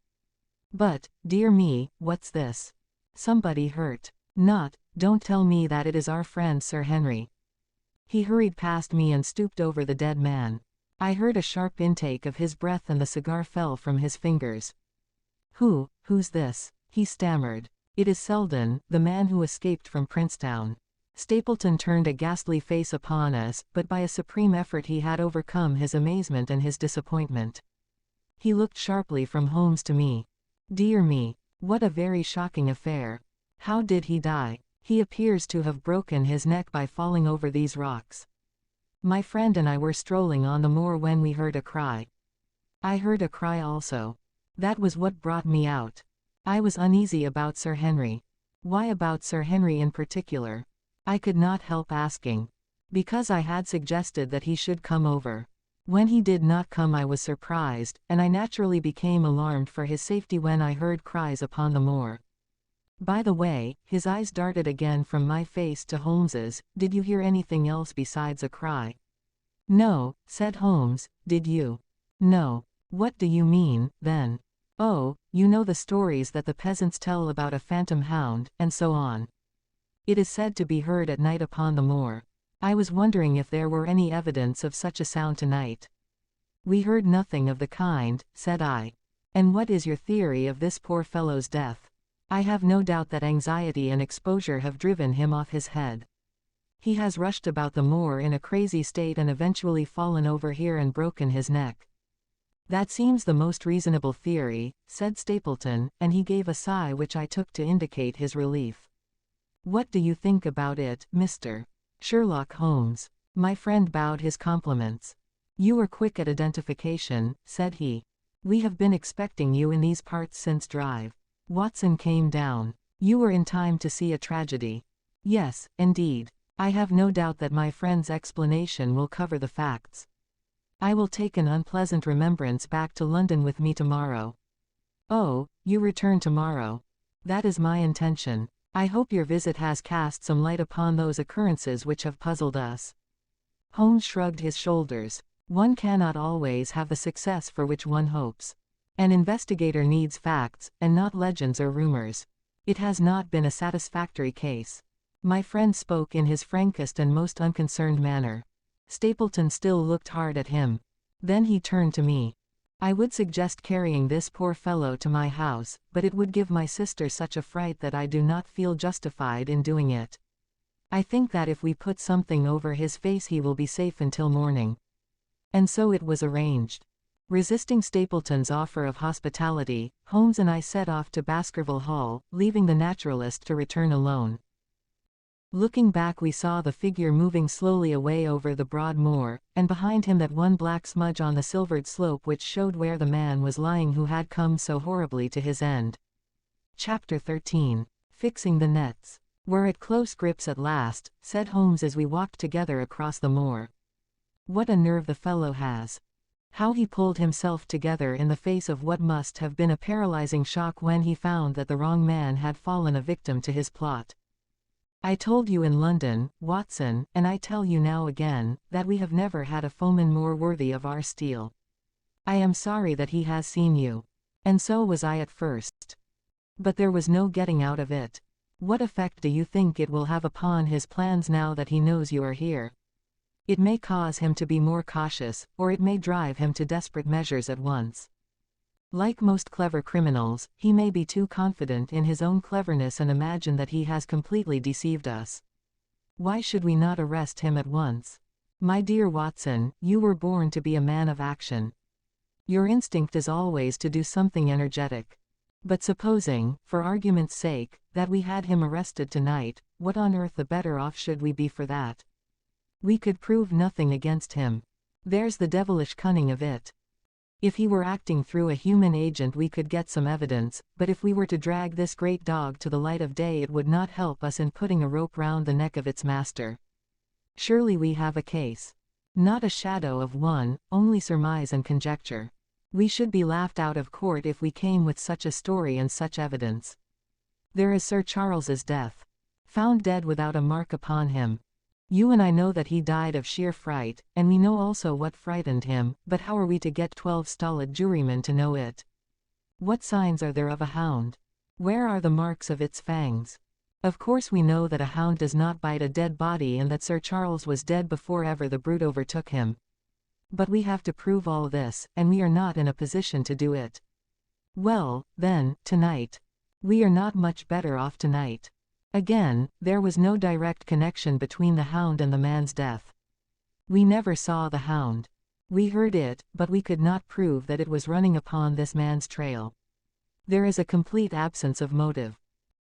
But, dear me, what's this? Somebody hurt? Don't tell me that it is our friend Sir Henry." He hurried past me and stooped over the dead man. I heard a sharp intake of his breath and the cigar fell from his fingers. Who's this?" he stammered. "It is Selden, the man who escaped from Princetown." Stapleton turned a ghastly face upon us, but by a supreme effort he had overcome his amazement and his disappointment. He looked sharply from Holmes to me. "Dear me, what a very shocking affair. How did he die?" "He appears to have broken his neck by falling over these rocks. My friend and I were strolling on the moor when we heard a cry. I heard a cry also. That was what brought me out. I was uneasy about Sir Henry." "Why about Sir Henry in particular?" I could not help asking. "Because I had suggested that he should come over. When he did not come I was surprised, and I naturally became alarmed for his safety when I heard cries upon the moor. By the way," his eyes darted again from my face to Holmes's, "did you hear anything else besides a cry?" "No," said Holmes, "did you?" "No." "What do you mean, then?" "Oh, you know the stories that the peasants tell about a phantom hound, and so on. It is said to be heard at night upon the moor. I was wondering if there were any evidence of such a sound tonight." We heard nothing of the kind, said I. And what is your theory of this poor fellow's death? I have no doubt that anxiety and exposure have driven him off his head. He has rushed about the moor in a crazy state and eventually fallen over here and broken his neck. That seems the most reasonable theory, said Stapleton, and he gave a sigh which I took to indicate his relief. What do you think about it, Mr. Sherlock Holmes? My friend bowed his compliments. You were quick at identification, said he. We have been expecting you in these parts since drive. Watson came down. You were in time to see a tragedy. Yes, indeed. I have no doubt that my friend's explanation will cover the facts. I will take an unpleasant remembrance back to London with me tomorrow. Oh, you return tomorrow. That is my intention. I hope your visit has cast some light upon those occurrences which have puzzled us. Holmes shrugged his shoulders. One cannot always have the success for which one hopes. An investigator needs facts, and not legends or rumors. It has not been a satisfactory case. My friend spoke in his frankest and most unconcerned manner. Stapleton still looked hard at him. Then he turned to me. I would suggest carrying this poor fellow to my house, but it would give my sister such a fright that I do not feel justified in doing it. I think that if we put something over his face he will be safe until morning. And so it was arranged. Resisting Stapleton's offer of hospitality, Holmes and I set off to Baskerville Hall, leaving the naturalist to return alone. Looking back we saw the figure moving slowly away over the broad moor, and behind him that one black smudge on the silvered slope which showed where the man was lying who had come so horribly to his end. Chapter 13. Fixing the nets. We're at close grips at last, said Holmes as we walked together across the moor. What a nerve the fellow has. How he pulled himself together in the face of what must have been a paralyzing shock when he found that the wrong man had fallen a victim to his plot. I told you in London, Watson, and I tell you now again, that we have never had a foeman more worthy of our steel. I am sorry that he has seen you. And so was I at first. But there was no getting out of it. What effect do you think it will have upon his plans now that he knows you are here? It may cause him to be more cautious, or it may drive him to desperate measures at once. Like most clever criminals, he may be too confident in his own cleverness and imagine that he has completely deceived us. Why should we not arrest him at once? My dear Watson, you were born to be a man of action. Your instinct is always to do something energetic. But supposing, for argument's sake, that we had him arrested tonight, what on earth the better off should we be for that? We could prove nothing against him. There's the devilish cunning of it. If he were acting through a human agent we could get some evidence, but if we were to drag this great dog to the light of day it would not help us in putting a rope round the neck of its master. Surely we have a case. Not a shadow of one, only surmise and conjecture. We should be laughed out of court if we came with such a story and such evidence. There is Sir Charles's death. Found dead without a mark upon him. You and I know that he died of sheer fright, and we know also what frightened him, but how are we to get 12 stolid jurymen to know it? What signs are there of a hound? Where are the marks of its fangs? Of course we know that a hound does not bite a dead body and that Sir Charles was dead before ever the brute overtook him. But we have to prove all this, and we are not in a position to do it. Well, then, tonight. We are not much better off tonight. Again, there was no direct connection between the hound and the man's death. We never saw the hound. We heard it, but we could not prove that it was running upon this man's trail. There is a complete absence of motive.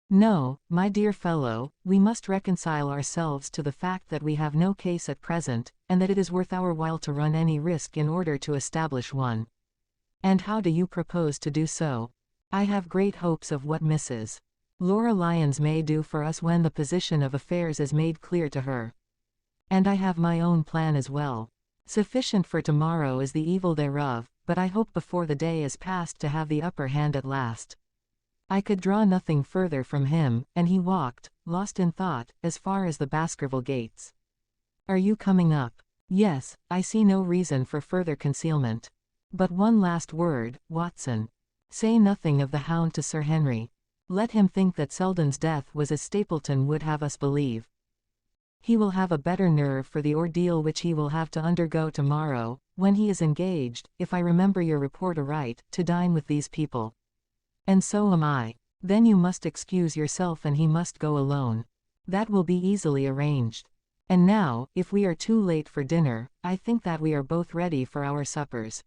No, my dear fellow, we must reconcile ourselves to the fact that we have no case at present, and that it is worth our while to run any risk in order to establish one. And how do you propose to do so? I have great hopes of what Mrs. Laura Lyons may do for us when the position of affairs is made clear to her. And I have my own plan as well. Sufficient for tomorrow is the evil thereof, but I hope before the day is past to have the upper hand at last. I could draw nothing further from him, and he walked, lost in thought, as far as the Baskerville gates. Are you coming up? Yes, I see no reason for further concealment. But one last word, Watson. Say nothing of the hound to Sir Henry. Let him think that Selden's death was as Stapleton would have us believe. He will have a better nerve for the ordeal which he will have to undergo tomorrow, when he is engaged, if I remember your report aright, to dine with these people. And so am I. Then you must excuse yourself and he must go alone. That will be easily arranged. And now, if we are too late for dinner, I think that we are both ready for our suppers.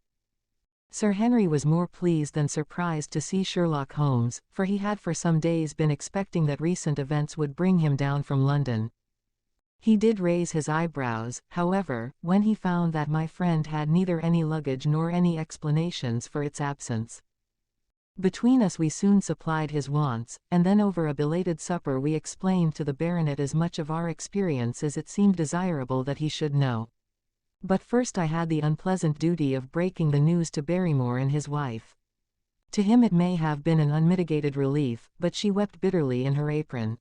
Sir Henry was more pleased than surprised to see Sherlock Holmes, for he had for some days been expecting that recent events would bring him down from London. He did raise his eyebrows, however, when he found that my friend had neither any luggage nor any explanations for its absence. Between us we soon supplied his wants, and then over a belated supper we explained to the baronet as much of our experience as it seemed desirable that he should know. But first I had the unpleasant duty of breaking the news to Barrymore and his wife. To him it may have been an unmitigated relief, but she wept bitterly in her apron.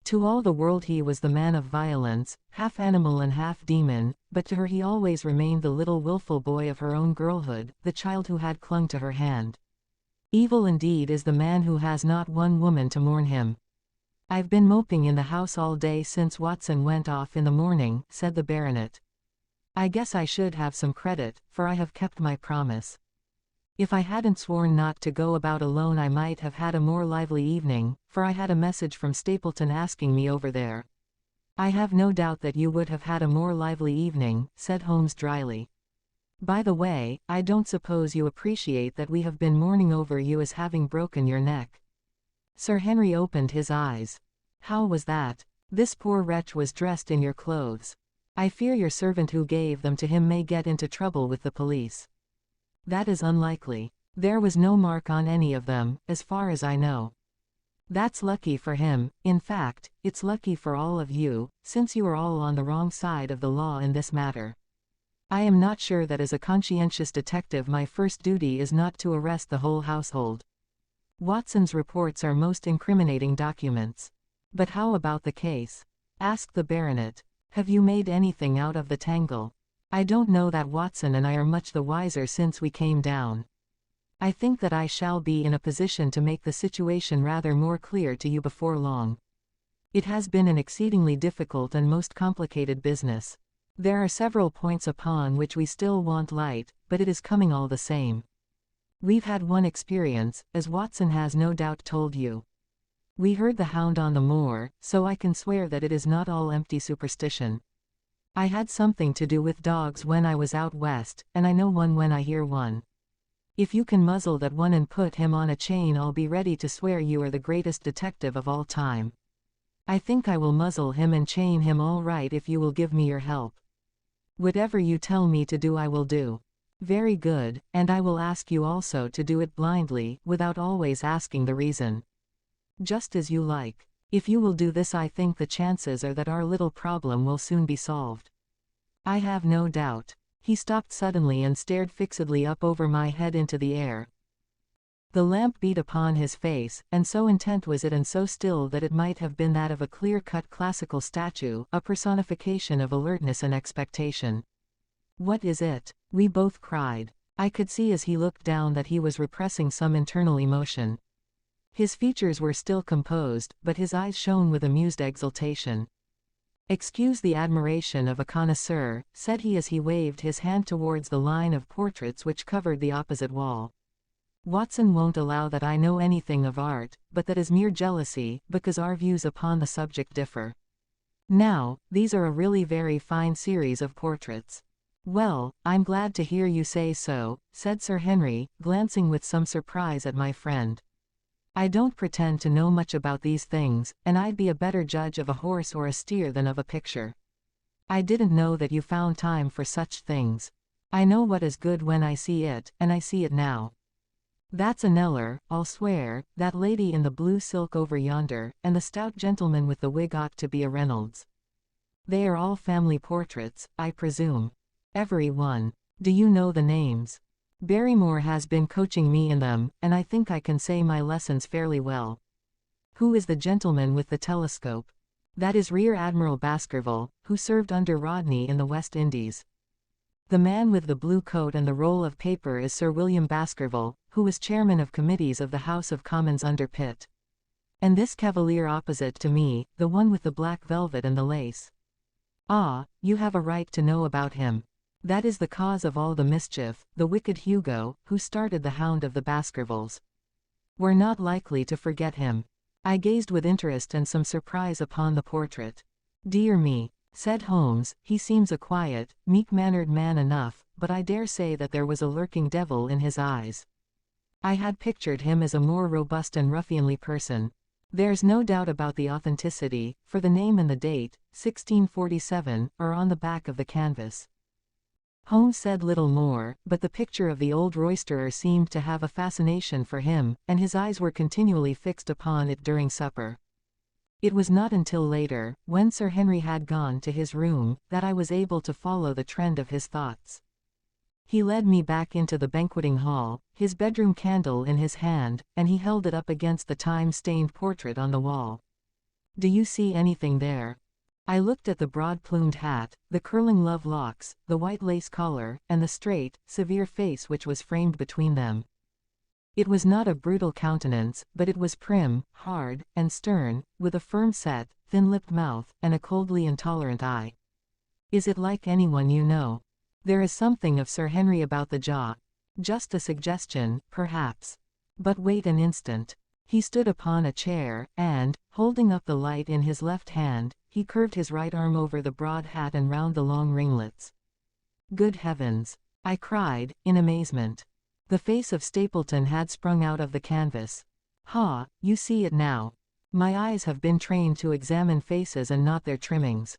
To all the world he was the man of violence, half animal and half demon, but to her he always remained the little wilful boy of her own girlhood, the child who had clung to her hand. Evil indeed is the man who has not one woman to mourn him. I've been moping in the house all day since Watson went off in the morning, said the baronet. I guess I should have some credit, for I have kept my promise. If I hadn't sworn not to go about alone I might have had a more lively evening, for I had a message from Stapleton asking me over there. I have no doubt that you would have had a more lively evening, said Holmes dryly. By the way, I don't suppose you appreciate that we have been mourning over you as having broken your neck. Sir Henry opened his eyes. How was that? This poor wretch was dressed in your clothes. I fear your servant who gave them to him may get into trouble with the police. That is unlikely. There was no mark on any of them, as far as I know. That's lucky for him. In fact, it's lucky for all of you, since you are all on the wrong side of the law in this matter. I am not sure that as a conscientious detective my first duty is not to arrest the whole household. Watson's reports are most incriminating documents. But how about the case? Asked the baronet. Have you made anything out of the tangle? I don't know that Watson and I are much the wiser since we came down. I think that I shall be in a position to make the situation rather more clear to you before long. It has been an exceedingly difficult and most complicated business. There are several points upon which we still want light, but it is coming all the same. We've had one experience, as Watson has no doubt told you. We heard the hound on the moor, so I can swear that it is not all empty superstition. I had something to do with dogs when I was out west, and I know one when I hear one. If you can muzzle that one and put him on a chain I'll be ready to swear you are the greatest detective of all time. I think I will muzzle him and chain him all right if you will give me your help. Whatever you tell me to do I will do. Very good, and I will ask you also to do it blindly, without always asking the reason. Just as you like. If you will do this I think the chances are that our little problem will soon be solved. I have no doubt. He stopped suddenly and stared fixedly up over my head into the air. The lamp beat upon his face, and so intent was it and so still that it might have been that of a clear-cut classical statue, a personification of alertness and expectation. What is it? We both cried. I could see as he looked down that he was repressing some internal emotion. His features were still composed, but his eyes shone with amused exultation. Excuse the admiration of a connoisseur, said he as he waved his hand towards the line of portraits which covered the opposite wall. Watson won't allow that I know anything of art, but that is mere jealousy, because our views upon the subject differ. Now, these are a really very fine series of portraits. Well, I'm glad to hear you say so, said Sir Henry, glancing with some surprise at my friend. I don't pretend to know much about these things, and I'd be a better judge of a horse or a steer than of a picture. I didn't know that you found time for such things. I know what is good when I see it, and I see it now. That's a Kneller, I'll swear. That lady in the blue silk over yonder, and the stout gentleman with the wig ought to be a Reynolds. They are all family portraits, I presume. Every one. Do you know the names? Barrymore has been coaching me in them, and I think I can say my lessons fairly well. Who is the gentleman with the telescope? That is Rear Admiral Baskerville, who served under Rodney in the West Indies. The man with the blue coat and the roll of paper is Sir William Baskerville, who was chairman of committees of the House of Commons under Pitt. And this cavalier opposite to me, the one with the black velvet and the lace. Ah, you have a right to know about him. That is the cause of all the mischief, the wicked Hugo, who started the Hound of the Baskervilles. We're not likely to forget him. I gazed with interest and some surprise upon the portrait. Dear me, said Holmes, he seems a quiet, meek-mannered man enough, but I dare say that there was a lurking devil in his eyes. I had pictured him as a more robust and ruffianly person. There's no doubt about the authenticity, for the name and the date, 1647, are on the back of the canvas. Holmes said little more, but the picture of the old roisterer seemed to have a fascination for him, and his eyes were continually fixed upon it during supper. It was not until later, when Sir Henry had gone to his room, that I was able to follow the trend of his thoughts. He led me back into the banqueting hall, his bedroom candle in his hand, and he held it up against the time-stained portrait on the wall. Do you see anything there? I looked at the broad-plumed hat, the curling love locks, the white lace collar, and the straight, severe face which was framed between them. It was not a brutal countenance, but it was prim, hard, and stern, with a firm-set, thin-lipped mouth, and a coldly intolerant eye. Is it like anyone you know? There is something of Sir Henry about the jaw. Just a suggestion, perhaps. But wait an instant. He stood upon a chair, and, holding up the light in his left hand, he curved his right arm over the broad hat and round the long ringlets. Good heavens! I cried, in amazement. The face of Stapleton had sprung out of the canvas. Ha, you see it now. My eyes have been trained to examine faces and not their trimmings.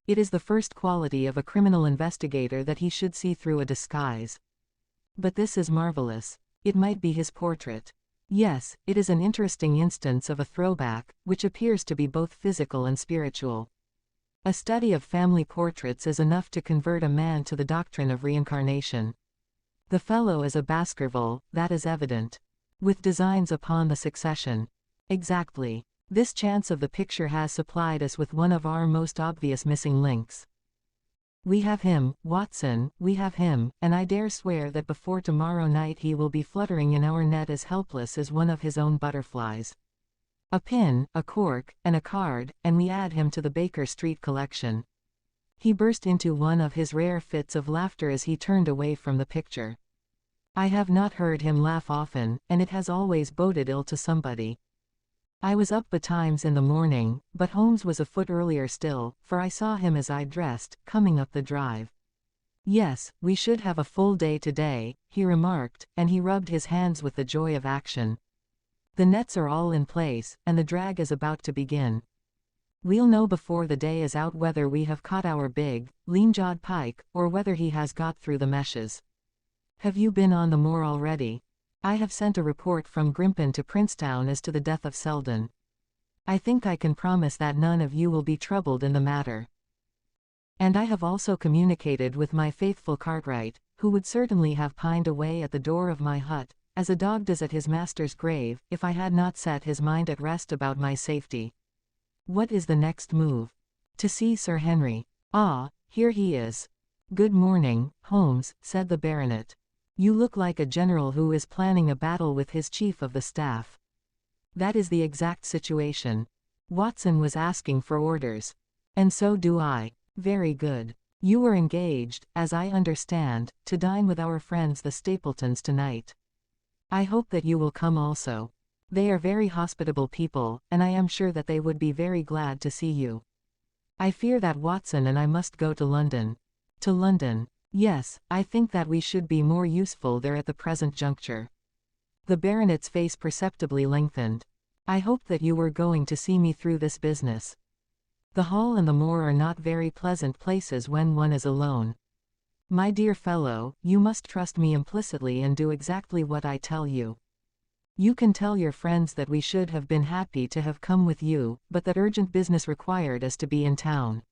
It is the first quality of a criminal investigator that he should see through a disguise. But this is marvelous. It might be his portrait. Yes, it is an interesting instance of a throwback, which appears to be both physical and spiritual. A study of family portraits is enough to convert a man to the doctrine of reincarnation. The fellow is a Baskerville, that is evident. With designs upon the succession. Exactly. This chance of the picture has supplied us with one of our most obvious missing links. We have him, Watson, we have him, and I dare swear that before tomorrow night he will be fluttering in our net as helpless as one of his own butterflies. A pin, a cork, and a card, and we add him to the Baker Street collection. He burst into one of his rare fits of laughter as he turned away from the picture. I have not heard him laugh often, and it has always boded ill to somebody. I was up betimes in the morning, but Holmes was a foot earlier still, for I saw him as I dressed, coming up the drive. Yes, we should have a full day today, he remarked, and he rubbed his hands with the joy of action. The nets are all in place, and the drag is about to begin. We'll know before the day is out whether we have caught our big, lean-jawed pike, or whether he has got through the meshes. Have you been on the moor already? I have sent a report from Grimpen to Princetown as to the death of Selden. I think I can promise that none of you will be troubled in the matter. And I have also communicated with my faithful Cartwright, who would certainly have pined away at the door of my hut, as a dog does at his master's grave, if I had not set his mind at rest about my safety. What is the next move? To see Sir Henry. Ah, here he is. Good morning, Holmes, said the baronet. You look like a general who is planning a battle with his chief of the staff. That is the exact situation. Watson was asking for orders. And so do I. Very good. You were engaged, as I understand, to dine with our friends the Stapletons tonight. I hope that you will come also. They are very hospitable people, and I am sure that they would be very glad to see you. I fear that Watson and I must go to London. To London. Yes, I think that we should be more useful there at the present juncture. The baronet's face perceptibly lengthened. I hoped that you were going to see me through this business. The hall and the moor are not very pleasant places when one is alone. My dear fellow, you must trust me implicitly and do exactly what I tell you. You can tell your friends that we should have been happy to have come with you, but that urgent business required us to be in town.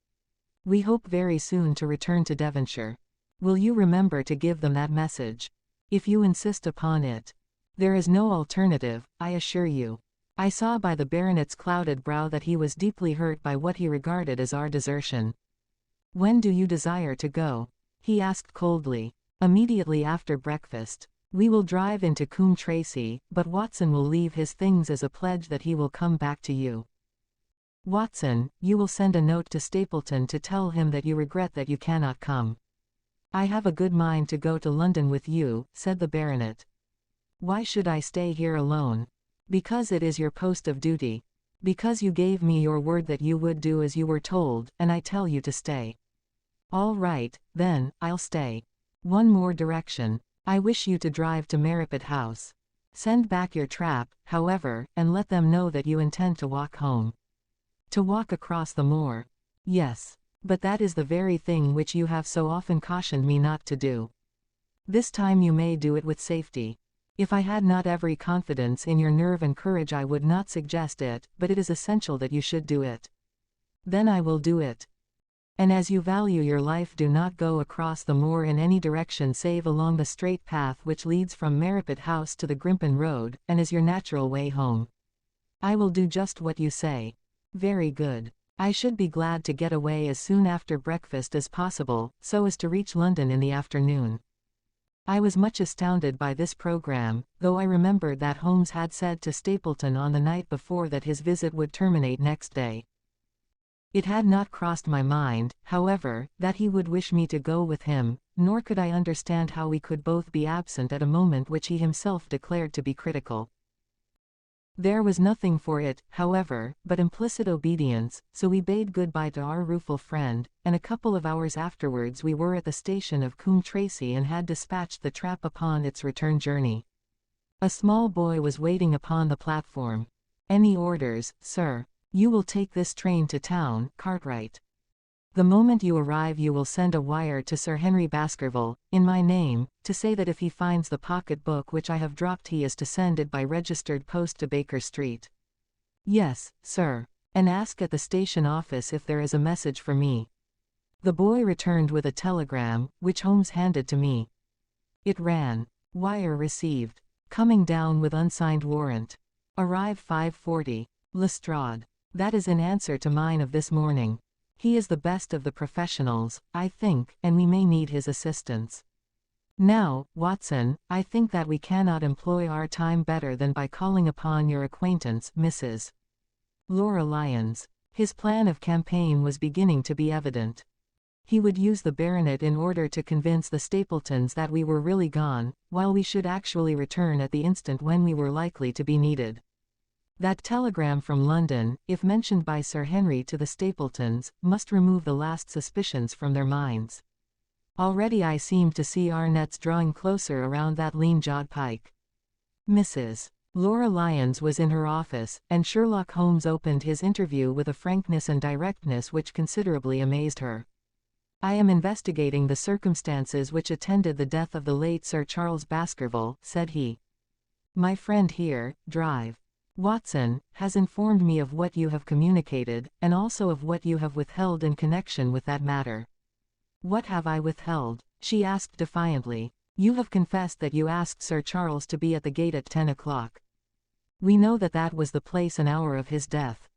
We hope very soon to return to Devonshire. Will you remember to give them that message? If you insist upon it. There is no alternative, I assure you. I saw by the baronet's clouded brow that he was deeply hurt by what he regarded as our desertion. When do you desire to go? He asked coldly. Immediately after breakfast. We will drive into Coombe Tracy, but Watson will leave his things as a pledge that he will come back to you. Watson, you will send a note to Stapleton to tell him that you regret that you cannot come. I have a good mind to go to London with you, said the baronet. Why should I stay here alone? Because it is your post of duty. Because you gave me your word that you would do as you were told, and I tell you to stay. All right, then, I'll stay. One more direction. I wish you to drive to Merripit House. Send back your trap, however, and let them know that you intend to walk home. To walk across the moor. Yes. But that is the very thing which you have so often cautioned me not to do. This time you may do it with safety. If I had not every confidence in your nerve and courage I would not suggest it, but it is essential that you should do it. Then I will do it. And as you value your life, do not go across the moor in any direction save along the straight path which leads from Merripit House to the Grimpen Road, and is your natural way home. I will do just what you say. Very good. I should be glad to get away as soon after breakfast as possible, so as to reach London in the afternoon. I was much astounded by this program, though I remembered that Holmes had said to Stapleton on the night before that his visit would terminate next day. It had not crossed my mind, however, that he would wish me to go with him, nor could I understand how we could both be absent at a moment which he himself declared to be critical. There was nothing for it, however, but implicit obedience, so we bade good-bye to our rueful friend, and a couple of hours afterwards we were at the station of Coombe Tracy and had dispatched the trap upon its return journey. A small boy was waiting upon the platform. Any orders, sir? You will take this train to town, Cartwright. The moment you arrive you will send a wire to Sir Henry Baskerville, in my name, to say that if he finds the pocket-book which I have dropped he is to send it by registered post to Baker Street. Yes, sir. And ask at the station office if there is a message for me. The boy returned with a telegram, which Holmes handed to me. It ran, "Wire received. Coming down with unsigned warrant. Arrive 5:40. Lestrade." That is in answer to mine of this morning. He is the best of the professionals, I think, and we may need his assistance. Now, Watson, I think that we cannot employ our time better than by calling upon your acquaintance, Mrs. Laura Lyons. His plan of campaign was beginning to be evident. He would use the baronet in order to convince the Stapletons that we were really gone, while we should actually return at the instant when we were likely to be needed. That telegram from London, if mentioned by Sir Henry to the Stapletons, must remove the last suspicions from their minds. Already I seemed to see our nets drawing closer around that lean-jawed pike. Mrs. Laura Lyons was in her office, and Sherlock Holmes opened his interview with a frankness and directness which considerably amazed her. I am investigating the circumstances which attended the death of the late Sir Charles Baskerville, said he. My friend here, Drive. Watson, has informed me of what you have communicated, and also of what you have withheld in connection with that matter. What have I withheld? She asked defiantly. You have confessed that you asked Sir Charles to be at the gate at 10 o'clock. We know that that was the place and hour of his death.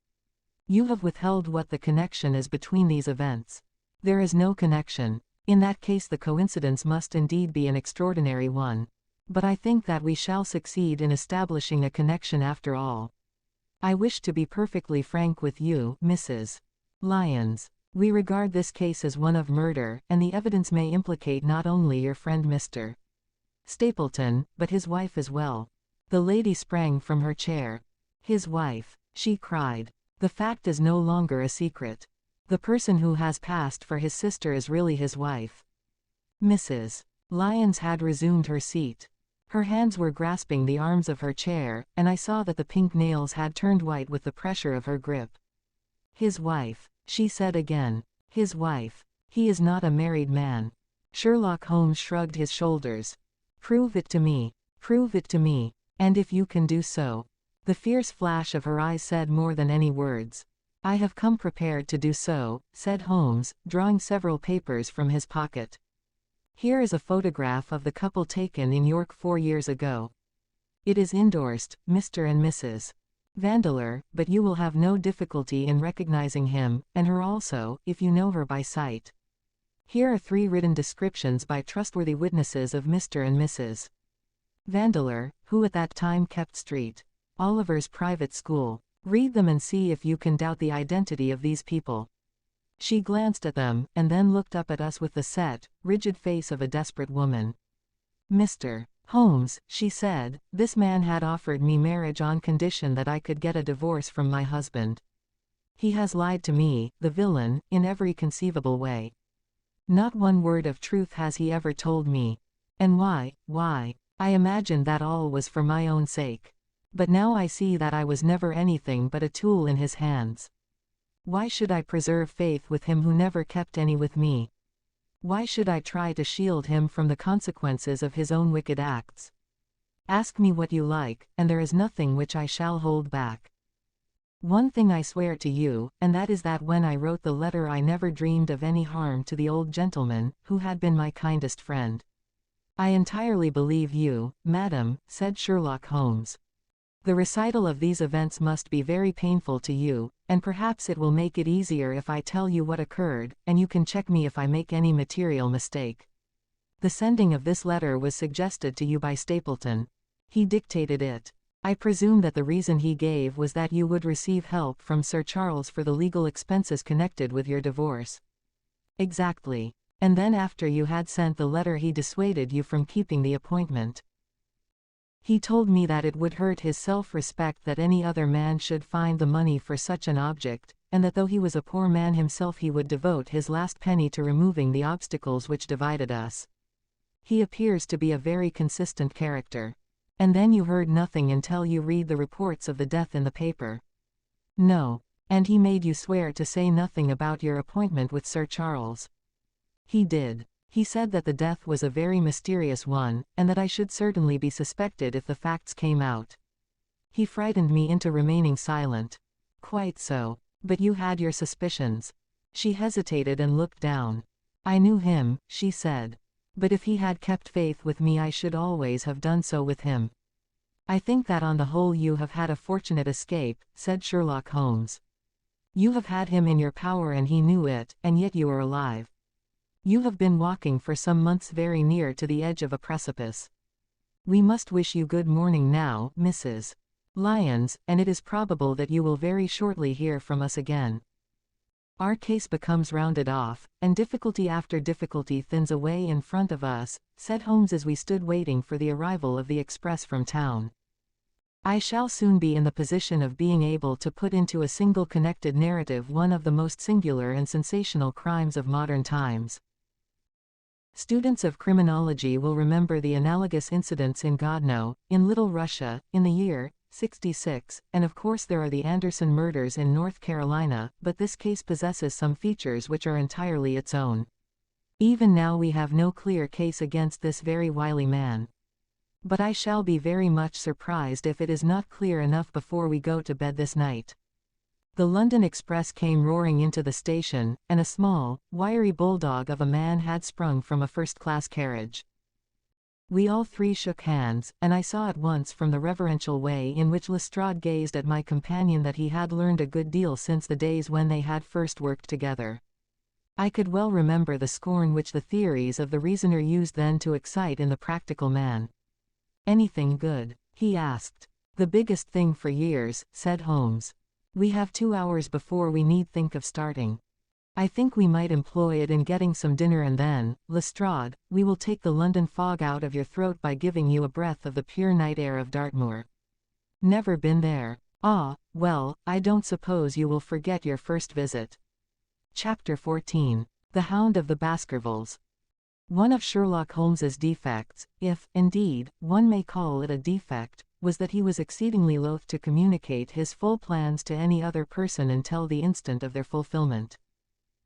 You have withheld what the connection is between these events. There is no connection. In that case the coincidence must indeed be an extraordinary one. But I think that we shall succeed in establishing a connection after all. I wish to be perfectly frank with you, Mrs. Lyons. We regard this case as one of murder, and the evidence may implicate not only your friend Mr. Stapleton, but his wife as well. The lady sprang from her chair. His wife, she cried. The fact is no longer a secret. The person who has passed for his sister is really his wife. Mrs. Lyons had resumed her seat. Her hands were grasping the arms of her chair, and I saw that the pink nails had turned white with the pressure of her grip. His wife, she said again. His wife. He is not a married man. Sherlock Holmes shrugged his shoulders. Prove it to me. Prove it to me. And if you can do so. The fierce flash of her eyes said more than any words. I have come prepared to do so, said Holmes, drawing several papers from his pocket. Here is a photograph of the couple taken in York 4 years ago. It is endorsed, Mr. and Mrs. Vandeleur, but you will have no difficulty in recognizing him, and her also, if you know her by sight. Here are 3 written descriptions by trustworthy witnesses of Mr. and Mrs. Vandeleur, who at that time kept St. Oliver's private school. Read them and see if you can doubt the identity of these people. She glanced at them, and then looked up at us with the set, rigid face of a desperate woman. Mr. Holmes, she said, this man had offered me marriage on condition that I could get a divorce from my husband. He has lied to me, the villain, in every conceivable way. Not one word of truth has he ever told me. And why? I imagined that all was for my own sake. But now I see that I was never anything but a tool in his hands. Why should I preserve faith with him who never kept any with me? Why should I try to shield him from the consequences of his own wicked acts? Ask me what you like, and there is nothing which I shall hold back. One thing I swear to you, and that is that when I wrote the letter I never dreamed of any harm to the old gentleman, who had been my kindest friend. I entirely believe you, madam, said Sherlock Holmes. The recital of these events must be very painful to you, and perhaps it will make it easier if I tell you what occurred, and you can check me if I make any material mistake. The sending of this letter was suggested to you by Stapleton. He dictated it. I presume that the reason he gave was that you would receive help from Sir Charles for the legal expenses connected with your divorce. Exactly. And then after you had sent the letter he dissuaded you from keeping the appointment. He told me that it would hurt his self-respect that any other man should find the money for such an object, and that though he was a poor man himself he would devote his last penny to removing the obstacles which divided us. He appears to be a very consistent character. And then you heard nothing until you read the reports of the death in the paper. No. And he made you swear to say nothing about your appointment with Sir Charles. He did. He said that the death was a very mysterious one, and that I should certainly be suspected if the facts came out. He frightened me into remaining silent. Quite so. But you had your suspicions. She hesitated and looked down. I knew him, she said. But if he had kept faith with me I should always have done so with him. I think that on the whole you have had a fortunate escape, said Sherlock Holmes. You have had him in your power and he knew it, and yet you are alive. You have been walking for some months very near to the edge of a precipice. We must wish you good morning now, Mrs. Lyons, and it is probable that you will very shortly hear from us again. Our case becomes rounded off, and difficulty after difficulty thins away in front of us, said Holmes as we stood waiting for the arrival of the express from town. I shall soon be in the position of being able to put into a single connected narrative one of the most singular and sensational crimes of modern times. Students of criminology will remember the analogous incidents in Godno, in Little Russia, in the year '66, and of course there are the Anderson murders in North Carolina, but this case possesses some features which are entirely its own. Even now we have no clear case against this very wily man. But I shall be very much surprised if it is not clear enough before we go to bed this night. The London Express came roaring into the station, and a small, wiry bulldog of a man had sprung from a first-class carriage. We all three shook hands, and I saw at once from the reverential way in which Lestrade gazed at my companion that he had learned a good deal since the days when they had first worked together. I could well remember the scorn which the theories of the reasoner used then to excite in the practical man. "Anything good?" he asked. "The biggest thing for years," said Holmes. "We have 2 hours before we need think of starting. I think we might employ it in getting some dinner and then, Lestrade, we will take the London fog out of your throat by giving you a breath of the pure night air of Dartmoor. Never been there? Ah, well, I don't suppose you will forget your first visit." Chapter 14. The Hound of the Baskervilles. One of Sherlock Holmes's defects, if, indeed, one may call it a defect, was that he was exceedingly loath to communicate his full plans to any other person until the instant of their fulfillment.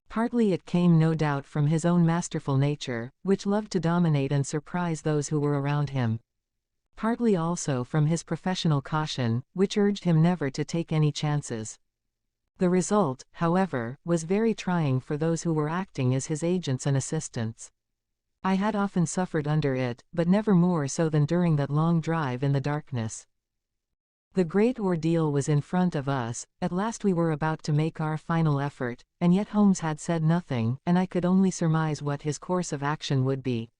Partly it came no doubt from his own masterful nature, which loved to dominate and surprise those who were around him. Partly also from his professional caution, which urged him never to take any chances. The result, however, was very trying for those who were acting as his agents and assistants. I had often suffered under it, but never more so than during that long drive in the darkness. The great ordeal was in front of us, at last we were about to make our final effort, and yet Holmes had said nothing, and I could only surmise what his course of action would be.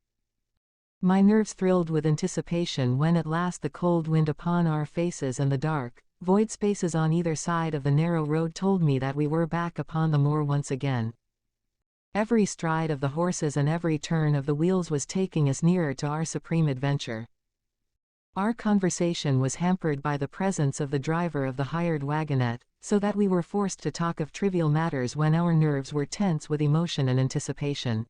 My nerves thrilled with anticipation when at last the cold wind upon our faces and the dark, void spaces on either side of the narrow road told me that we were back upon the moor once again. Every stride of the horses and every turn of the wheels was taking us nearer to our supreme adventure. Our conversation was hampered by the presence of the driver of the hired wagonette, so that we were forced to talk of trivial matters when our nerves were tense with emotion and anticipation.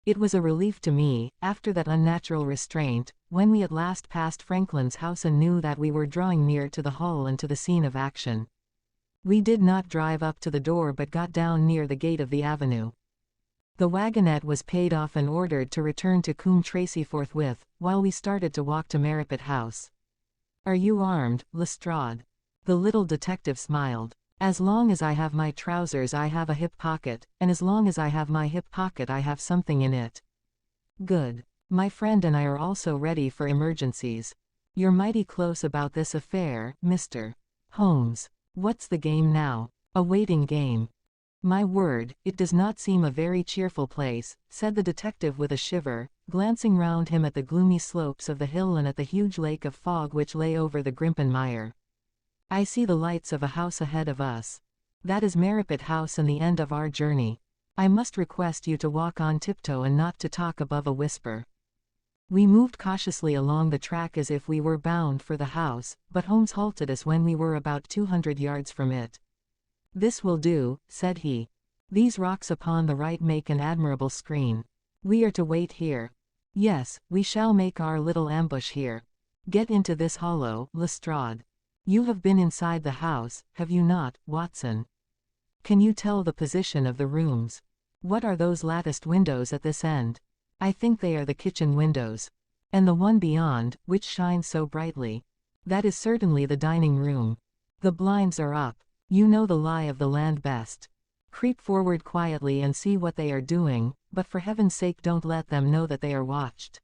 It was a relief to me, after that unnatural restraint, when we at last passed Franklin's house and knew that we were drawing near to the hall and to the scene of action. We did not drive up to the door but got down near the gate of the avenue. The wagonette was paid off and ordered to return to Coombe Tracey forthwith, while we started to walk to M.R.C.S house. "Are you armed, Lestrade?" The little detective smiled. "As long as I have my trousers I have a hip pocket, and as long as I have my hip pocket I have something in it." "Good. My friend and I are also ready for emergencies. You're mighty close about this affair, Mr. Holmes. What's the game now?" "A waiting game." "My word, it does not seem a very cheerful place," said the detective with a shiver, glancing round him at the gloomy slopes of the hill and at the huge lake of fog which lay over the Grimpen Mire. "I see the lights of a house ahead of us. That is M.R.C.S house and the end of our journey. I must request you to walk on tiptoe and not to talk above a whisper." We moved cautiously along the track as if we were bound for the house, but Holmes halted us when we were about 200 yards from it. "This will do," said he. "These rocks upon the right make an admirable screen. We are to wait here." "Yes, we shall make our little ambush here. Get into this hollow, Lestrade. You have been inside the house, have you not, Watson? Can you tell the position of the rooms? What are those latticed windows at this end?" "I think they are the kitchen windows." "And the one beyond, which shines so brightly?" "That is certainly the dining room." "The blinds are up. You know the lie of the land best. Creep forward quietly and see what they are doing, but for heaven's sake don't let them know that they are watched."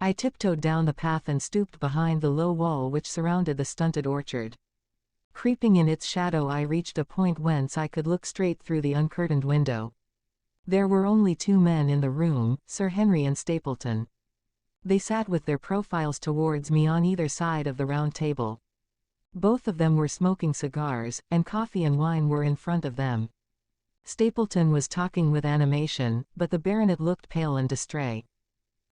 I tiptoed down the path and stooped behind the low wall which surrounded the stunted orchard. Creeping in its shadow I reached a point whence I could look straight through the uncurtained window. There were only two men in the room, Sir Henry and Stapleton. They sat with their profiles towards me on either side of the round table. Both of them were smoking cigars, and coffee and wine were in front of them. Stapleton was talking with animation, but the baronet looked pale and distrait.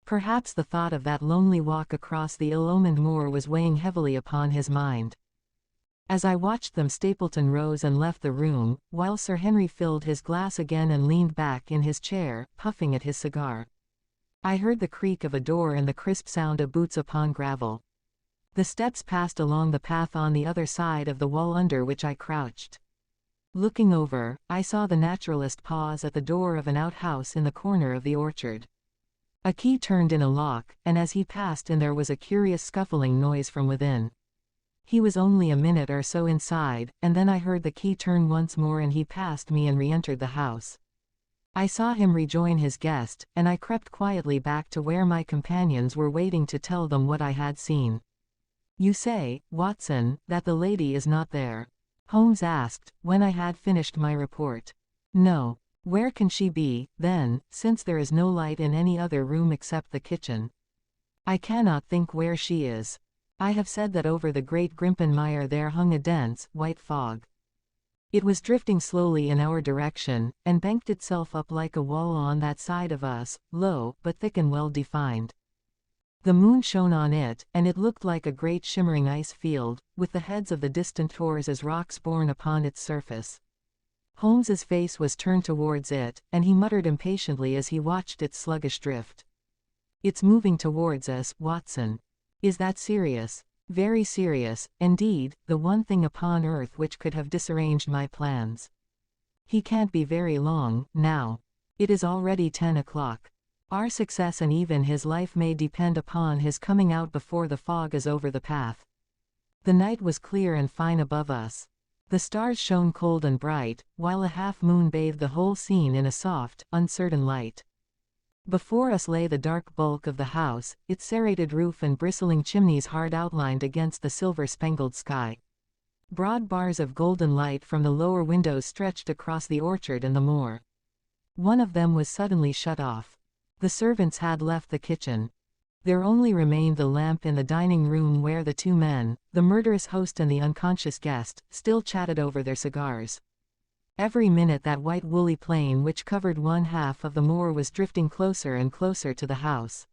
Perhaps the thought of that lonely walk across the ill-omened moor was weighing heavily upon his mind. As I watched them Stapleton rose and left the room, while Sir Henry filled his glass again and leaned back in his chair, puffing at his cigar. I heard the creak of a door and the crisp sound of boots upon gravel. The steps passed along the path on the other side of the wall under which I crouched. Looking over, I saw the naturalist pause at the door of an outhouse in the corner of the orchard. A key turned in a lock, and as he passed in there was a curious scuffling noise from within. He was only a minute or so inside, and then I heard the key turn once more and he passed me and re-entered the house. I saw him rejoin his guest, and I crept quietly back to where my companions were waiting to tell them what I had seen. "You say, Watson, that the lady is not there?" Holmes asked, when I had finished my report. "No. Where can she be, then, since there is no light in any other room except the kitchen?" "I cannot think where she is. I have said that over the great Grimpen Mire there hung a dense, white fog. It was drifting slowly in our direction, and banked itself up like a wall on that side of us, low, but thick and well defined. The moon shone on it, and it looked like a great shimmering ice field, with the heads of the distant tors as rocks borne upon its surface. Holmes's face was turned towards it, and he muttered impatiently as he watched its sluggish drift. "It's moving towards us, Watson." "Is that serious?" "Very serious, indeed, the one thing upon earth which could have disarranged my plans." "He can't be very long, now. It is already 10 o'clock. Our success and even his life may depend upon his coming out before the fog is over the path." The night was clear and fine above us. The stars shone cold and bright, while a half-moon bathed the whole scene in a soft, uncertain light. Before us lay the dark bulk of the house, its serrated roof and bristling chimneys hard outlined against the silver-spangled sky. Broad bars of golden light from the lower windows stretched across the orchard and the moor. One of them was suddenly shut off. The servants had left the kitchen. There only remained the lamp in the dining room where the two men, the murderous host and the unconscious guest, still chatted over their cigars. Every minute that white woolly plain which covered one half of the moor was drifting closer and closer to the house.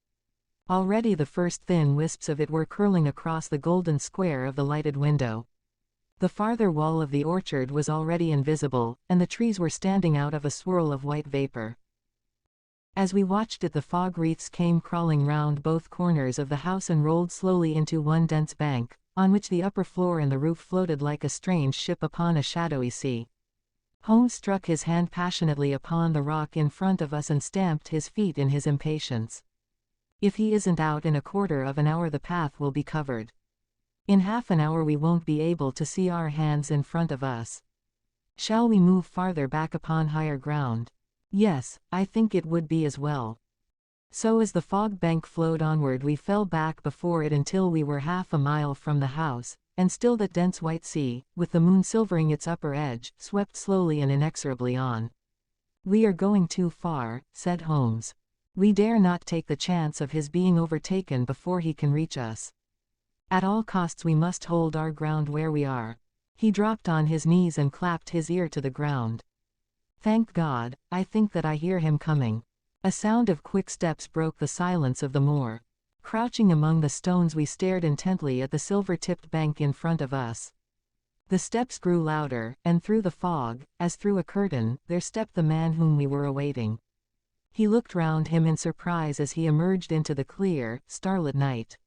Already the first thin wisps of it were curling across the golden square of the lighted window. The farther wall of the orchard was already invisible, and the trees were standing out of a swirl of white vapor. As we watched it, the fog wreaths came crawling round both corners of the house and rolled slowly into one dense bank, on which the upper floor and the roof floated like a strange ship upon a shadowy sea. Holmes struck his hand passionately upon the rock in front of us and stamped his feet in his impatience. If he isn't out in a quarter of an hour, the path will be covered. In half an hour we won't be able to see our hands in front of us. Shall we move farther back upon higher ground? Yes, I think it would be as well. So as the fog bank flowed onward, we fell back before it until we were half a mile from the house, and still that dense white sea, with the moon silvering its upper edge, swept slowly and inexorably on. "We are going too far," said Holmes. "We dare not take the chance of his being overtaken before he can reach us. At all costs we must hold our ground where we are." He dropped on his knees and clapped his ear to the ground. "Thank God, I think that I hear him coming." A sound of quick steps broke the silence of the moor. Crouching among the stones, we stared intently at the silver-tipped bank in front of us. The steps grew louder, and through the fog, as through a curtain, there stepped the man whom we were awaiting. He looked round him in surprise as he emerged into the clear, starlit night.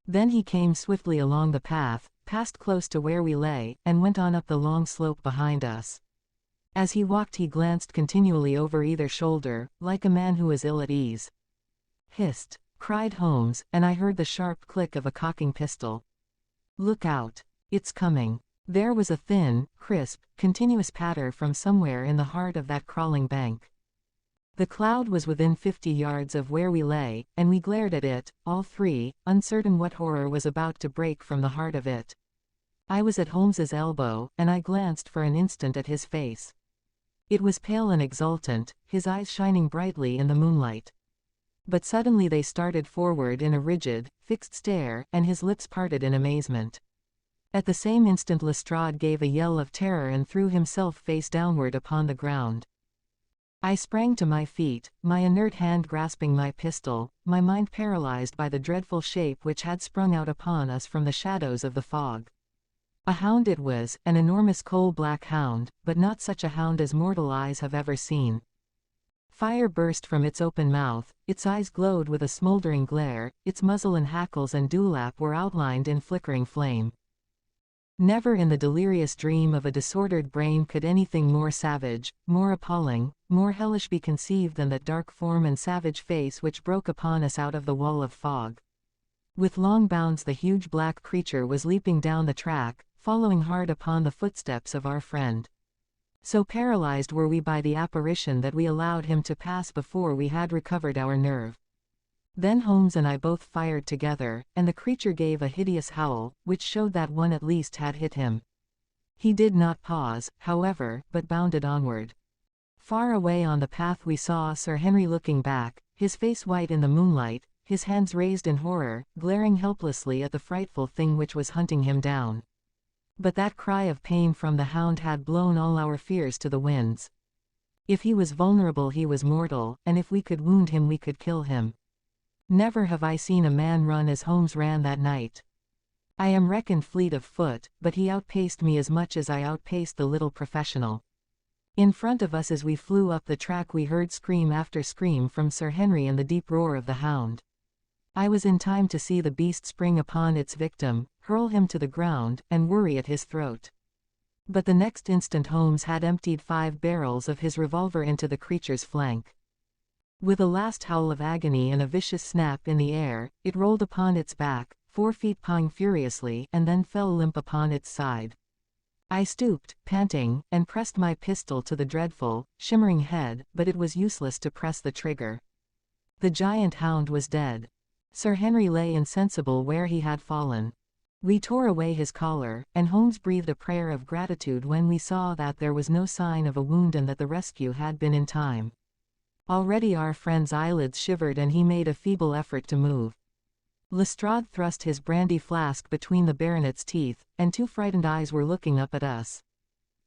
Then he came swiftly along the path, passed close to where we lay, and went on up the long slope behind us. As he walked he glanced continually over either shoulder, like a man who is ill at ease. "Hist!" cried Holmes, and I heard the sharp click of a cocking pistol. "Look out! It's coming!" There was a thin, crisp, continuous patter from somewhere in the heart of that crawling bank. The cloud was within 50 yards of where we lay, and we glared at it, all three, uncertain what horror was about to break from the heart of it. I was at Holmes's elbow, and I glanced for an instant at his face. It was pale and exultant, his eyes shining brightly in the moonlight. But suddenly they started forward in a rigid, fixed stare, and his lips parted in amazement. At the same instant Lestrade gave a yell of terror and threw himself face downward upon the ground. I sprang to my feet, my inert hand grasping my pistol, my mind paralyzed by the dreadful shape which had sprung out upon us from the shadows of the fog. A hound it was, an enormous coal-black hound, but not such a hound as mortal eyes have ever seen. Fire burst from its open mouth, its eyes glowed with a smoldering glare, its muzzle and hackles and dewlap were outlined in flickering flame. Never in the delirious dream of a disordered brain could anything more savage, more appalling, more hellish be conceived than that dark form and savage face which broke upon us out of the wall of fog. With long bounds the huge black creature was leaping down the track, following hard upon the footsteps of our friend. So paralyzed were we by the apparition that we allowed him to pass before we had recovered our nerve. Then Holmes and I both fired together, and the creature gave a hideous howl, which showed that one at least had hit him. He did not pause, however, but bounded onward. Far away on the path we saw Sir Henry looking back, his face white in the moonlight, his hands raised in horror, glaring helplessly at the frightful thing which was hunting him down. But that cry of pain from the hound had blown all our fears to the winds. If he was vulnerable he was mortal, and if we could wound him we could kill him. Never have I seen a man run as Holmes ran that night. I am reckoned fleet of foot, but he outpaced me as much as I outpaced the little professional. In front of us as we flew up the track we heard scream after scream from Sir Henry and the deep roar of the hound. I was in time to see the beast spring upon its victim, hurl him to the ground, and worry at his throat. But the next instant Holmes had emptied 5 barrels of his revolver into the creature's flank. With a last howl of agony and a vicious snap in the air, it rolled upon its back, 4 feet pawing furiously, and then fell limp upon its side. I stooped, panting, and pressed my pistol to the dreadful, shimmering head, but it was useless to press the trigger. The giant hound was dead. Sir Henry lay insensible where he had fallen. We tore away his collar, and Holmes breathed a prayer of gratitude when we saw that there was no sign of a wound and that the rescue had been in time. Already our friend's eyelids shivered and he made a feeble effort to move. Lestrade thrust his brandy flask between the baronet's teeth, and 2 frightened eyes were looking up at us.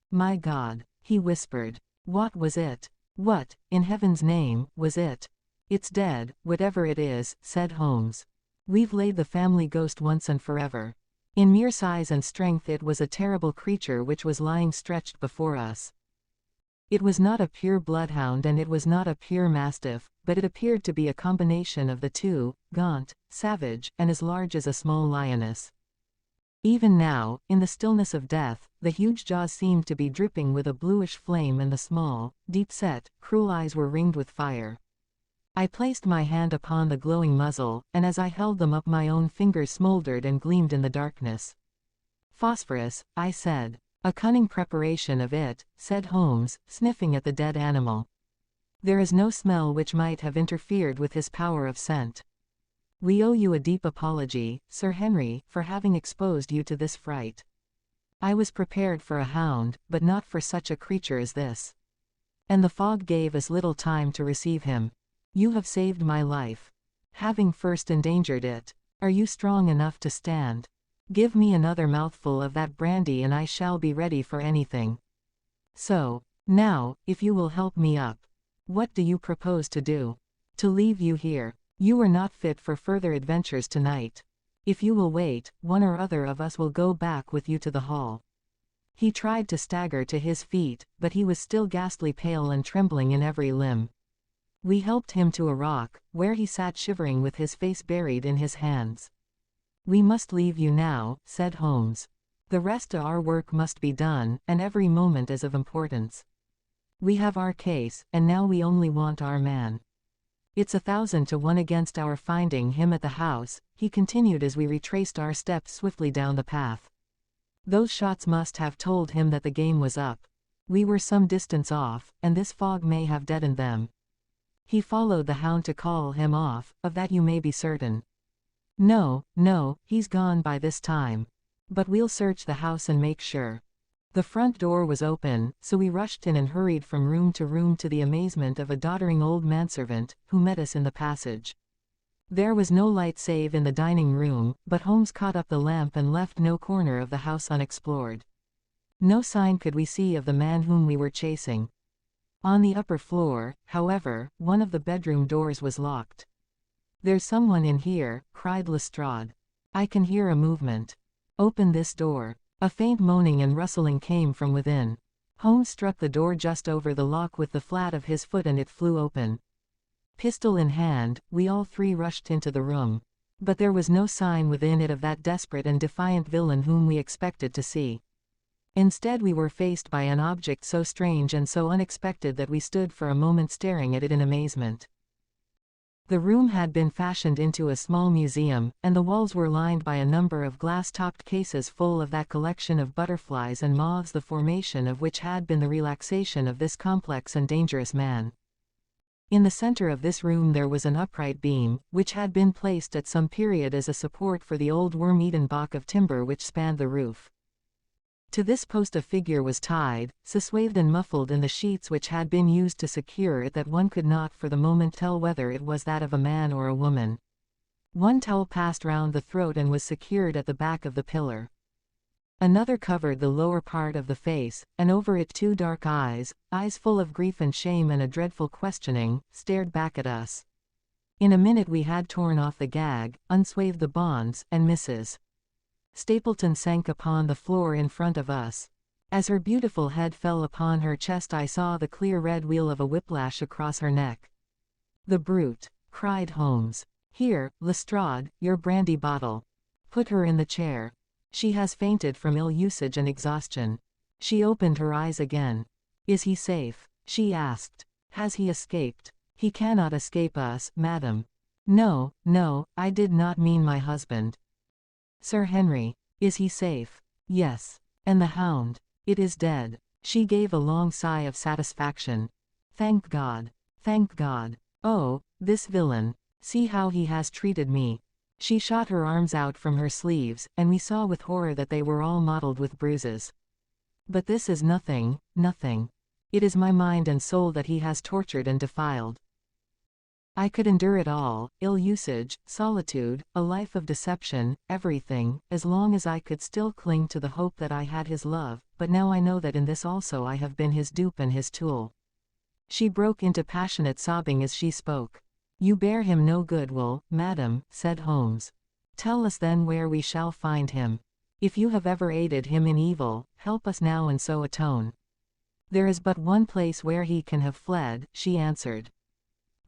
"My God," he whispered. "What was it? What, in heaven's name, was it?" "It's dead, whatever it is," said Holmes. "We've laid the family ghost once and forever." In mere size and strength it was a terrible creature which was lying stretched before us. It was not a pure bloodhound and it was not a pure mastiff, but it appeared to be a combination of the two, gaunt, savage, and as large as a small lioness. Even now, in the stillness of death, the huge jaws seemed to be dripping with a bluish flame and the small, deep-set, cruel eyes were ringed with fire. I placed my hand upon the glowing muzzle, and as I held them up my own fingers smoldered and gleamed in the darkness. "Phosphorus," I said. "A cunning preparation of it," said Holmes, sniffing at the dead animal. "There is no smell which might have interfered with his power of scent. We owe you a deep apology, Sir Henry, for having exposed you to this fright. I was prepared for a hound, but not for such a creature as this. And the fog gave us little time to receive him. You have saved my life, having first endangered it. Are you strong enough to stand? Give me another mouthful of that brandy and I shall be ready for anything. So, now, if you will help me up. What do you propose to do?" "To leave you here. You are not fit for further adventures tonight. If you will wait, one or other of us will go back with you to the hall." He tried to stagger to his feet, but he was still ghastly pale and trembling in every limb. We helped him to a rock, where he sat shivering with his face buried in his hands. "We must leave you now," said Holmes. "The rest of our work must be done, and every moment is of importance. We have our case, and now we only want our man. It's 1,000 to 1 against our finding him at the house," he continued as we retraced our steps swiftly down the path. "Those shots must have told him that the game was up. We were some distance off, and this fog may have deadened them. He followed the hound to call him off, of that you may be certain. No, he's gone by this time. But we'll search the house and make sure." The front door was open, so we rushed in and hurried from room to the amazement of a doddering old manservant, who met us in the passage. There was no light save in the dining room, but Holmes caught up the lamp and left no corner of the house unexplored. No sign could we see of the man whom we were chasing. On the upper floor, however, one of the bedroom doors was locked. "There's someone in here," cried Lestrade. "I can hear a movement. Open this door." A faint moaning and rustling came from within. Holmes struck the door just over the lock with the flat of his foot and it flew open. Pistol in hand, we all 3 rushed into the room. But there was no sign within it of that desperate and defiant villain whom we expected to see. Instead we were faced by an object so strange and so unexpected that we stood for a moment staring at it in amazement. The room had been fashioned into a small museum, and the walls were lined by a number of glass-topped cases full of that collection of butterflies and moths the formation of which had been the relaxation of this complex and dangerous man. In the center of this room there was an upright beam, which had been placed at some period as a support for the old worm-eaten block of timber which spanned the roof. To this post a figure was tied, so swathed and muffled in the sheets which had been used to secure it that one could not for the moment tell whether it was that of a man or a woman. One towel passed round the throat and was secured at the back of the pillar. Another covered the lower part of the face, and over it 2 dark eyes full of grief and shame and a dreadful questioning, stared back at us. In a minute we had torn off the gag, unswathed the bonds, and Mrs. Stapleton sank upon the floor in front of us. As her beautiful head fell upon her chest I saw the clear red wheal of a whiplash across her neck. "The brute!" cried Holmes. "Here, Lestrade, your brandy bottle. Put her in the chair. She has fainted from ill usage and exhaustion." She opened her eyes again. "Is he safe?" she asked. "Has he escaped?" "He cannot escape us, madam." No, I did not mean my husband." "Sir Henry, is he safe?" "Yes." "And the hound?" "It is dead." She gave a long sigh of satisfaction. "Thank God. Thank God. Oh, this villain. See how he has treated me." She shot her arms out from her sleeves, and we saw with horror that they were all mottled with bruises. "But this is nothing. It is my mind and soul that he has tortured and defiled. I could endure it all, ill usage, solitude, a life of deception, everything, as long as I could still cling to the hope that I had his love, but now I know that in this also I have been his dupe and his tool." She broke into passionate sobbing as she spoke. "You bear him no good will, madam," said Holmes. "Tell us then where we shall find him. If you have ever aided him in evil, help us now and so atone." "There is but one place where he can have fled," she answered.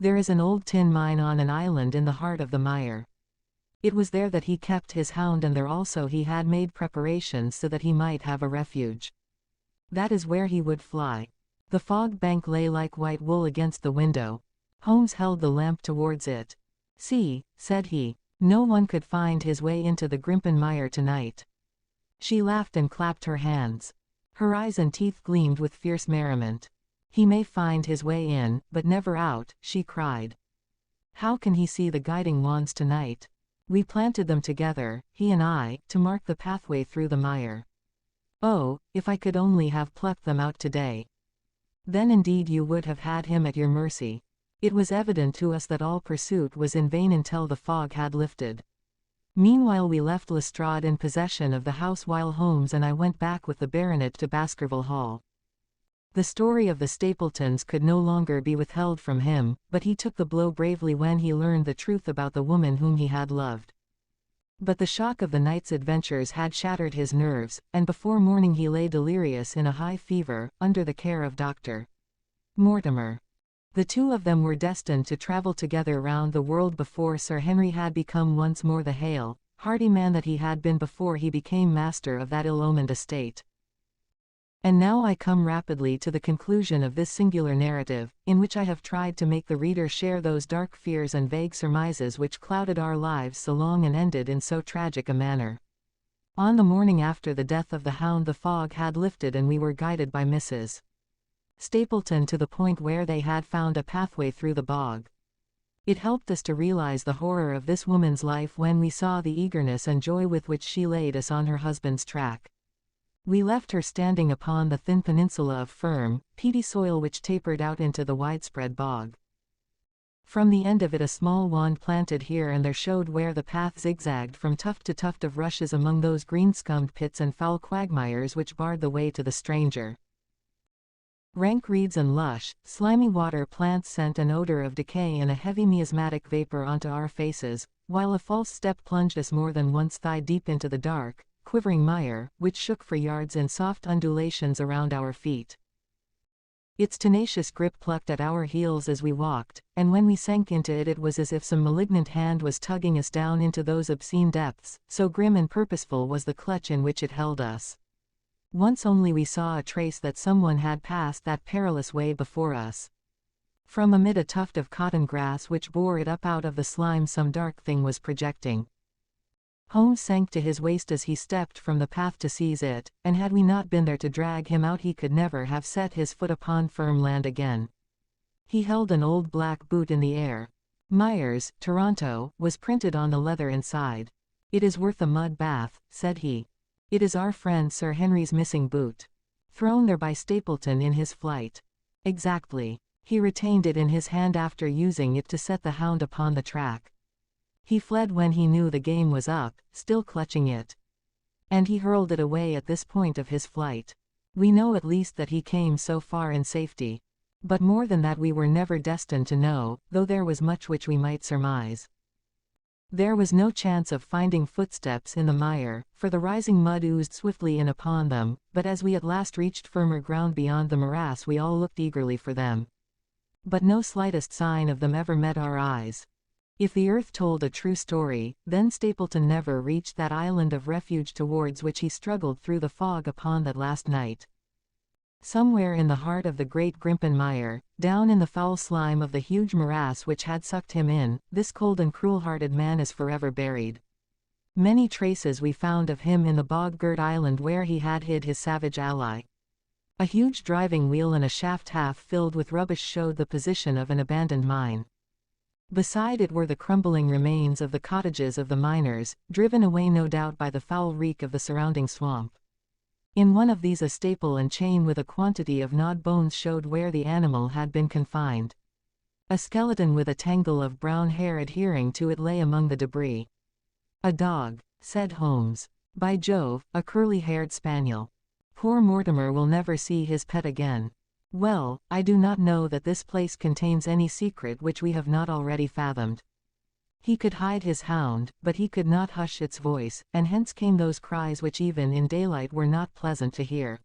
"There is an old tin mine on an island in the heart of the mire. It was there that he kept his hound, and there also he had made preparations so that he might have a refuge. That is where he would fly." The fog bank lay like white wool against the window. Holmes held the lamp towards it. "See," said he, "no one could find his way into the Grimpen mire tonight." She laughed and clapped her hands. Her eyes and teeth gleamed with fierce merriment. "He may find his way in, but never out," she cried. "How can he see the guiding wands tonight? We planted them together, he and I, to mark the pathway through the mire. Oh, if I could only have plucked them out today! Then indeed you would have had him at your mercy." It was evident to us that all pursuit was in vain until the fog had lifted. Meanwhile we left Lestrade in possession of the house while Holmes and I went back with the baronet to Baskerville Hall. The story of the Stapletons could no longer be withheld from him, but he took the blow bravely when he learned the truth about the woman whom he had loved. But the shock of the night's adventures had shattered his nerves, and before morning he lay delirious in a high fever, under the care of Dr. Mortimer. The two of them were destined to travel together round the world before Sir Henry had become once more the hale, hearty man that he had been before he became master of that ill-omened estate. And now I come rapidly to the conclusion of this singular narrative, in which I have tried to make the reader share those dark fears and vague surmises which clouded our lives so long and ended in so tragic a manner. On the morning after the death of the Hound the fog had lifted and we were guided by Mrs. Stapleton to the point where they had found a pathway through the bog. It helped us to realize the horror of this woman's life when we saw the eagerness and joy with which she laid us on her husband's track. We left her standing upon the thin peninsula of firm, peaty soil which tapered out into the widespread bog. From the end of it a small wand planted here and there showed where the path zigzagged from tuft to tuft of rushes among those green-scummed pits and foul quagmires which barred the way to the stranger. Rank reeds and lush, slimy water plants sent an odor of decay and a heavy miasmatic vapor onto our faces, while a false step plunged us more than once thigh-deep into the dark, quivering mire, which shook for yards in soft undulations around our feet. Its tenacious grip plucked at our heels as we walked, and when we sank into it it was as if some malignant hand was tugging us down into those obscene depths, so grim and purposeful was the clutch in which it held us. Once only we saw a trace that someone had passed that perilous way before us. From amid a tuft of cotton grass which bore it up out of the slime some dark thing was projecting. Holmes sank to his waist as he stepped from the path to seize it, and had we not been there to drag him out he could never have set his foot upon firm land again. He held an old black boot in the air. "Myers, Toronto," was printed on the leather inside. "It is worth a mud bath," said he. "It is our friend Sir Henry's missing boot. Thrown there by Stapleton in his flight." "Exactly. He retained it in his hand after using it to set the Hound upon the track. He fled when he knew the game was up, still clutching it. And he hurled it away at this point of his flight. We know at least that he came so far in safety. But more than that we were never destined to know, though there was much which we might surmise. There was no chance of finding footsteps in the mire, for the rising mud oozed swiftly in upon them, but as we at last reached firmer ground beyond the morass we all looked eagerly for them. But no slightest sign of them ever met our eyes. If the earth told a true story, then Stapleton never reached that island of refuge towards which he struggled through the fog upon that last night. Somewhere in the heart of the great Grimpen mire, down in the foul slime of the huge morass which had sucked him in, this cold and cruel-hearted man is forever buried. Many traces we found of him in the bog-girt island where he had hid his savage ally. A huge driving wheel and a shaft half filled with rubbish showed the position of an abandoned mine. Beside it were the crumbling remains of the cottages of the miners, driven away no doubt by the foul reek of the surrounding swamp. In one of these a staple and chain with a quantity of gnawed bones showed where the animal had been confined. A skeleton with a tangle of brown hair adhering to it lay among the debris. "A dog," said Holmes. "By Jove, a curly-haired spaniel. Poor Mortimer will never see his pet again. Well, I do not know that this place contains any secret which we have not already fathomed." He could hide his hound, but he could not hush its voice, and hence came those cries which even in daylight were not pleasant to hear.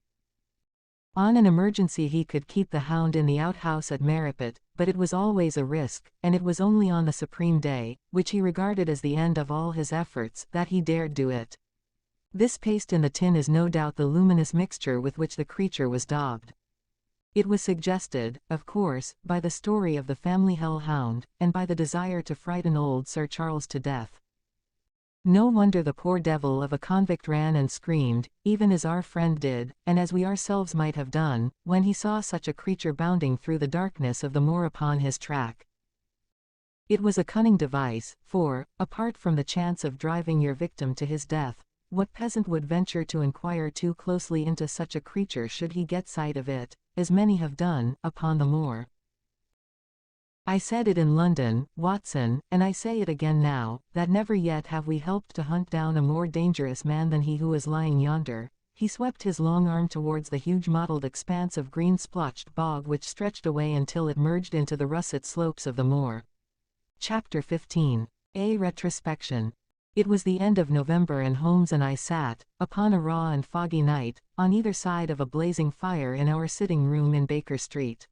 On an emergency he could keep the hound in the outhouse at Merripit, but it was always a risk, and it was only on the supreme day, which he regarded as the end of all his efforts, that he dared do it. This paste in the tin is no doubt the luminous mixture with which the creature was daubed. It was suggested, of course, by the story of the family hell-hound, and by the desire to frighten old Sir Charles to death. No wonder the poor devil of a convict ran and screamed, even as our friend did, and as we ourselves might have done, when he saw such a creature bounding through the darkness of the moor upon his track. It was a cunning device, for, apart from the chance of driving your victim to his death, what peasant would venture to inquire too closely into such a creature should he get sight of it, as many have done, upon the moor? I said it in London, Watson, and I say it again now, that never yet have we helped to hunt down a more dangerous man than he who is lying yonder. He swept his long arm towards the huge mottled expanse of green splotched bog which stretched away until it merged into the russet slopes of the moor. Chapter 15. A Retrospection. It was the end of November and Holmes and I sat, upon a raw and foggy night, on either side of a blazing fire in our sitting room in Baker Street.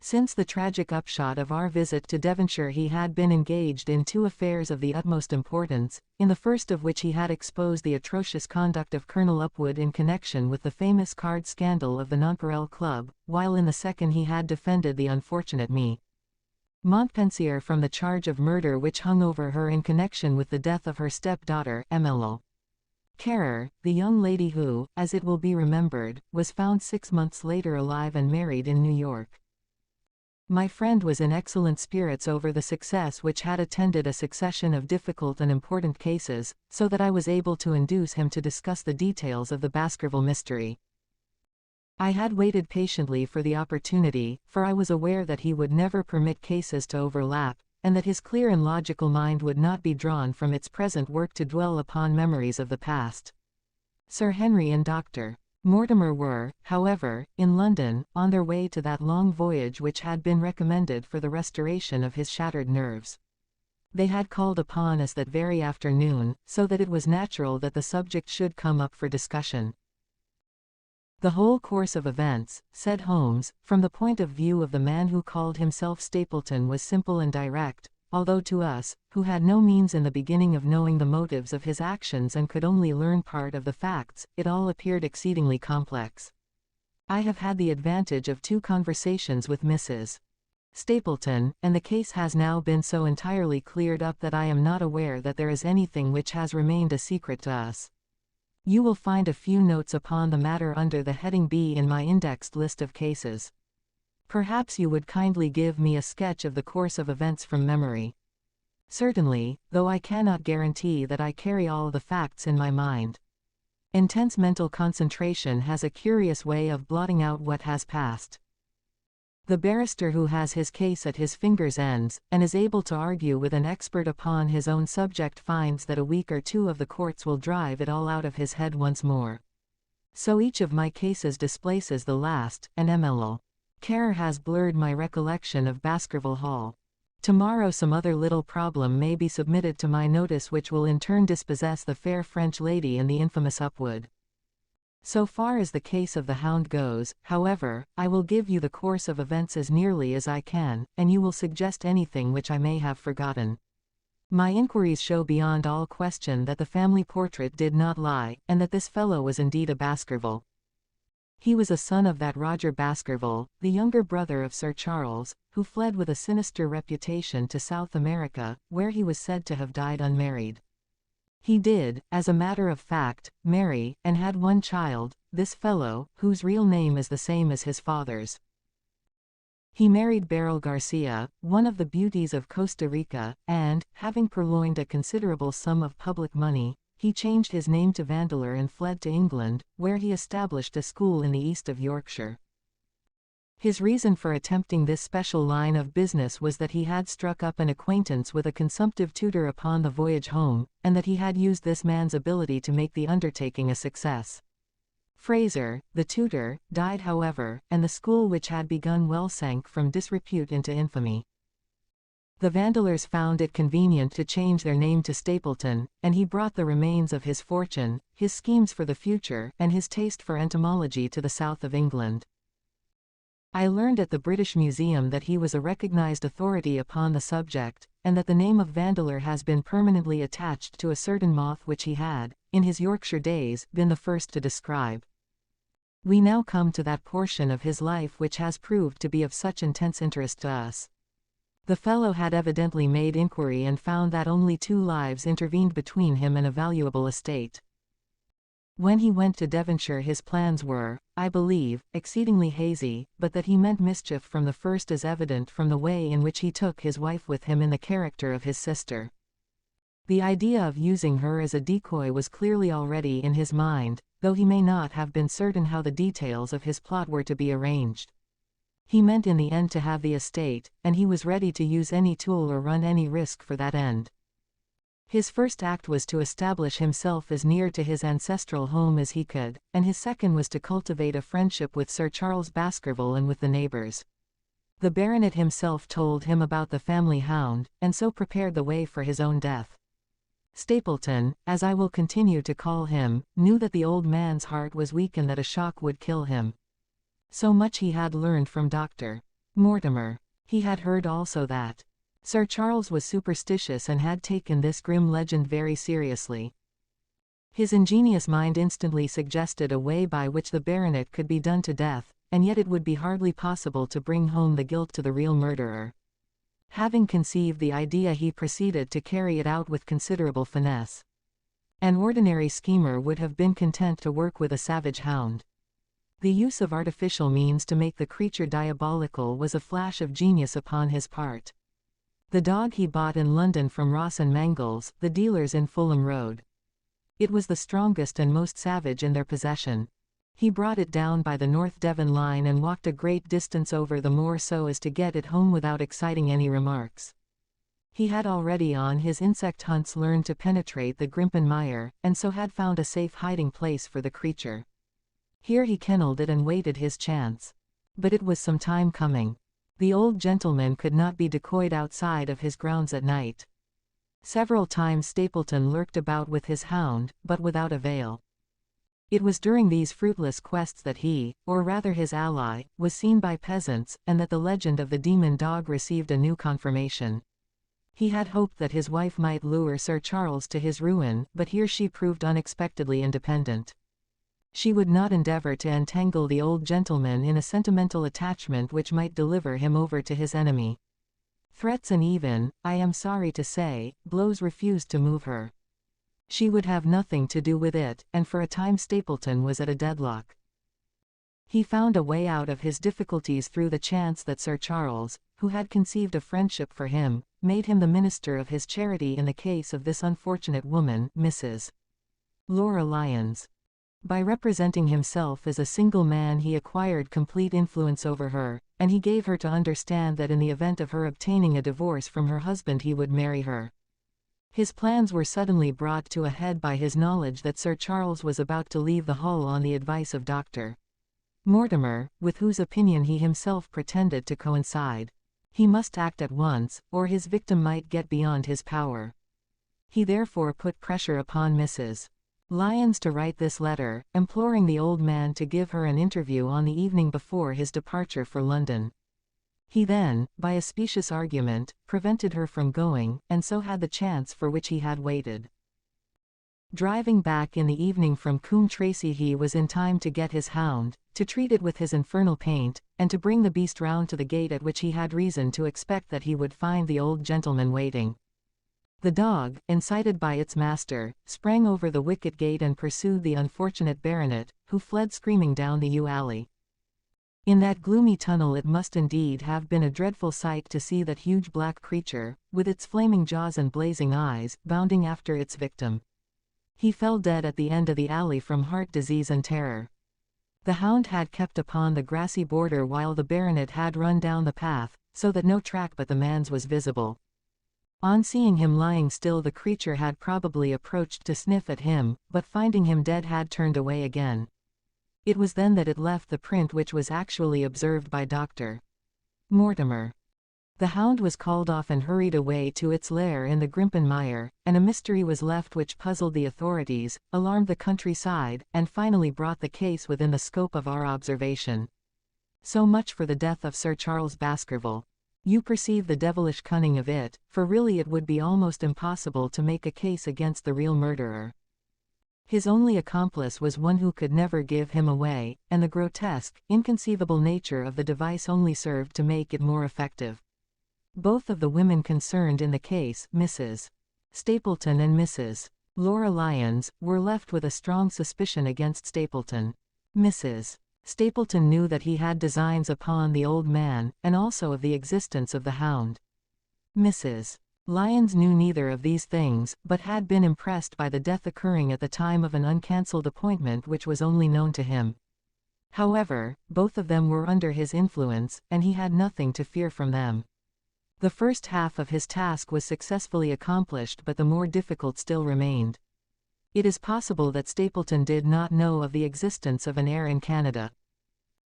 Since the tragic upshot of our visit to Devonshire he had been engaged in two affairs of the utmost importance, in the first of which he had exposed the atrocious conduct of Colonel Upwood in connection with the famous card scandal of the Nonpareil Club, while in the second he had defended the unfortunate Montpensier from the charge of murder which hung over her in connection with the death of her step-daughter, Emily Carer, the young lady who, as it will be remembered, was found 6 months later alive and married in New York. My friend was in excellent spirits over the success which had attended a succession of difficult and important cases, so that I was able to induce him to discuss the details of the Baskerville mystery. I had waited patiently for the opportunity, for I was aware that he would never permit cases to overlap, and that his clear and logical mind would not be drawn from its present work to dwell upon memories of the past. Sir Henry and Dr. Mortimer were, however, in London, on their way to that long voyage which had been recommended for the restoration of his shattered nerves. They had called upon us that very afternoon, so that it was natural that the subject should come up for discussion. "The whole course of events," said Holmes, "from the point of view of the man who called himself Stapleton was simple and direct, although to us, who had no means in the beginning of knowing the motives of his actions and could only learn part of the facts, it all appeared exceedingly complex. I have had the advantage of 2 conversations with Mrs. Stapleton, and the case has now been so entirely cleared up that I am not aware that there is anything which has remained a secret to us. You will find a few notes upon the matter under the heading B in my indexed list of cases. Perhaps you would kindly give me a sketch of the course of events from memory." "Certainly, though I cannot guarantee that I carry all the facts in my mind. Intense mental concentration has a curious way of blotting out what has passed. The barrister who has his case at his fingers' ends, and is able to argue with an expert upon his own subject finds that a week or 2 of the courts will drive it all out of his head once more. So each of my cases displaces the last, and Emily Carer has blurred my recollection of Baskerville Hall. Tomorrow some other little problem may be submitted to my notice which will in turn dispossess the fair French lady and the infamous Upwood. So far as the case of the Hound goes, however, I will give you the course of events as nearly as I can, and you will suggest anything which I may have forgotten. My inquiries show beyond all question that the family portrait did not lie, and that this fellow was indeed a Baskerville. He was a son of that Roger Baskerville, the younger brother of Sir Charles, who fled with a sinister reputation to South America, where he was said to have died unmarried. He did, as a matter of fact, marry, and had 1 child, this fellow, whose real name is the same as his father's. He married Beryl Garcia, one of the beauties of Costa Rica, and, having purloined a considerable sum of public money, he changed his name to Vandeleur and fled to England, where he established a school in the east of Yorkshire. His reason for attempting this special line of business was that he had struck up an acquaintance with a consumptive tutor upon the voyage home, and that he had used this man's ability to make the undertaking a success. Fraser, the tutor, died however, and the school which had begun well sank from disrepute into infamy. The Vandeleurs found it convenient to change their name to Stapleton, and he brought the remains of his fortune, his schemes for the future, and his taste for entomology to the south of England. I learned at the British Museum that he was a recognized authority upon the subject, and that the name of Vandeleur has been permanently attached to a certain moth which he had, in his Yorkshire days, been the first to describe. We now come to that portion of his life which has proved to be of such intense interest to us. The fellow had evidently made inquiry and found that only 2 lives intervened between him and a valuable estate. When he went to Devonshire his plans were, I believe, exceedingly hazy, but that he meant mischief from the first is evident from the way in which he took his wife with him in the character of his sister. The idea of using her as a decoy was clearly already in his mind, though he may not have been certain how the details of his plot were to be arranged. He meant in the end to have the estate, and he was ready to use any tool or run any risk for that end. His first act was to establish himself as near to his ancestral home as he could, and his second was to cultivate a friendship with Sir Charles Baskerville and with the neighbours. The baronet himself told him about the family hound, and so prepared the way for his own death. Stapleton, as I will continue to call him, knew that the old man's heart was weak and that a shock would kill him. So much he had learned from Dr. Mortimer. He had heard also that Sir Charles was superstitious and had taken this grim legend very seriously. His ingenious mind instantly suggested a way by which the baronet could be done to death, and yet it would be hardly possible to bring home the guilt to the real murderer. Having conceived the idea he proceeded to carry it out with considerable finesse. An ordinary schemer would have been content to work with a savage hound. The use of artificial means to make the creature diabolical was a flash of genius upon his part. The dog he bought in London from Ross and Mangles, the dealers in Fulham Road. It was the strongest and most savage in their possession. He brought it down by the North Devon line and walked a great distance over the moor so as to get it home without exciting any remarks. He had already on his insect hunts learned to penetrate the Grimpen mire, and so had found a safe hiding place for the creature. Here he kennelled it and waited his chance. But it was some time coming. The old gentleman could not be decoyed outside of his grounds at night. Several times Stapleton lurked about with his hound, but without avail. It was during these fruitless quests that he, or rather his ally, was seen by peasants, and that the legend of the demon dog received a new confirmation. He had hoped that his wife might lure Sir Charles to his ruin, but here she proved unexpectedly independent. She would not endeavour to entangle the old gentleman in a sentimental attachment which might deliver him over to his enemy. Threats and even, I am sorry to say, blows refused to move her. She would have nothing to do with it, and for a time Stapleton was at a deadlock. He found a way out of his difficulties through the chance that Sir Charles, who had conceived a friendship for him, made him the minister of his charity in the case of this unfortunate woman, Mrs. Laura Lyons. By representing himself as a single man he acquired complete influence over her, and he gave her to understand that in the event of her obtaining a divorce from her husband he would marry her. His plans were suddenly brought to a head by his knowledge that Sir Charles was about to leave the Hull on the advice of Dr. Mortimer, with whose opinion he himself pretended to coincide. He must act at once, or his victim might get beyond his power. He therefore put pressure upon Mrs. Lyons to write this letter, imploring the old man to give her an interview on the evening before his departure for London. He then, by a specious argument, prevented her from going, and so had the chance for which he had waited. Driving back in the evening from Coombe Tracey he was in time to get his hound, to treat it with his infernal paint, and to bring the beast round to the gate at which he had reason to expect that he would find the old gentleman waiting. The dog, incited by its master, sprang over the wicket gate and pursued the unfortunate baronet, who fled screaming down the yew alley. In that gloomy tunnel it must indeed have been a dreadful sight to see that huge black creature, with its flaming jaws and blazing eyes, bounding after its victim. He fell dead at the end of the alley from heart disease and terror. The hound had kept upon the grassy border while the baronet had run down the path, so that no track but the man's was visible. On seeing him lying still, the creature had probably approached to sniff at him, but finding him dead had turned away again. It was then that it left the print which was actually observed by Dr. Mortimer. The hound was called off and hurried away to its lair in the Grimpen Mire, and a mystery was left which puzzled the authorities, alarmed the countryside, and finally brought the case within the scope of our observation. So much for the death of Sir Charles Baskerville. You perceive the devilish cunning of it, for really it would be almost impossible to make a case against the real murderer. His only accomplice was one who could never give him away, and the grotesque, inconceivable nature of the device only served to make it more effective. Both of the women concerned in the case, Mrs. Stapleton and Mrs. Laura Lyons, were left with a strong suspicion against Stapleton. Mrs. Stapleton knew that he had designs upon the old man, and also of the existence of the hound. Mrs. Lyons knew neither of these things, but had been impressed by the death occurring at the time of an uncancelled appointment which was only known to him. However, both of them were under his influence, and he had nothing to fear from them. The first half of his task was successfully accomplished, but the more difficult still remained. It is possible that Stapleton did not know of the existence of an heir in Canada.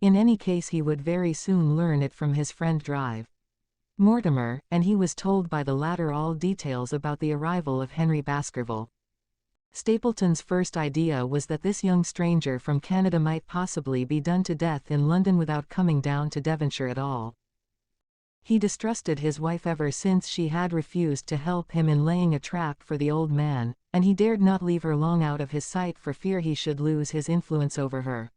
In any case he would very soon learn it from his friend Drive Mortimer, and he was told by the latter all details about the arrival of Henry Baskerville. Stapleton's first idea was that this young stranger from Canada might possibly be done to death in London without coming down to Devonshire at all. He distrusted his wife ever since she had refused to help him in laying a trap for the old man, and he dared not leave her long out of his sight for fear he should lose his influence over her.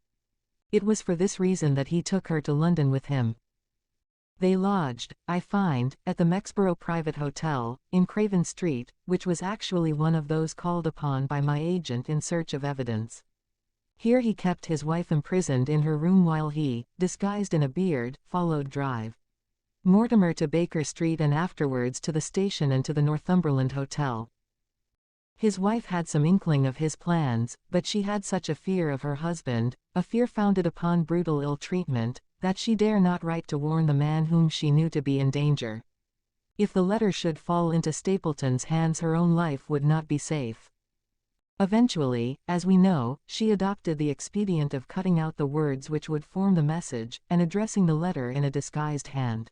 It was for this reason that he took her to London with him. They lodged, I find, at the Mexborough Private Hotel, in Craven Street, which was actually one of those called upon by my agent in search of evidence. Here he kept his wife imprisoned in her room while he, disguised in a beard, followed Drive Mortimer to Baker Street and afterwards to the station and to the Northumberland Hotel. His wife had some inkling of his plans, but she had such a fear of her husband, a fear founded upon brutal ill-treatment, that she dare not write to warn the man whom she knew to be in danger. If the letter should fall into Stapleton's hands, her own life would not be safe. Eventually, as we know, she adopted the expedient of cutting out the words which would form the message, and addressing the letter in a disguised hand.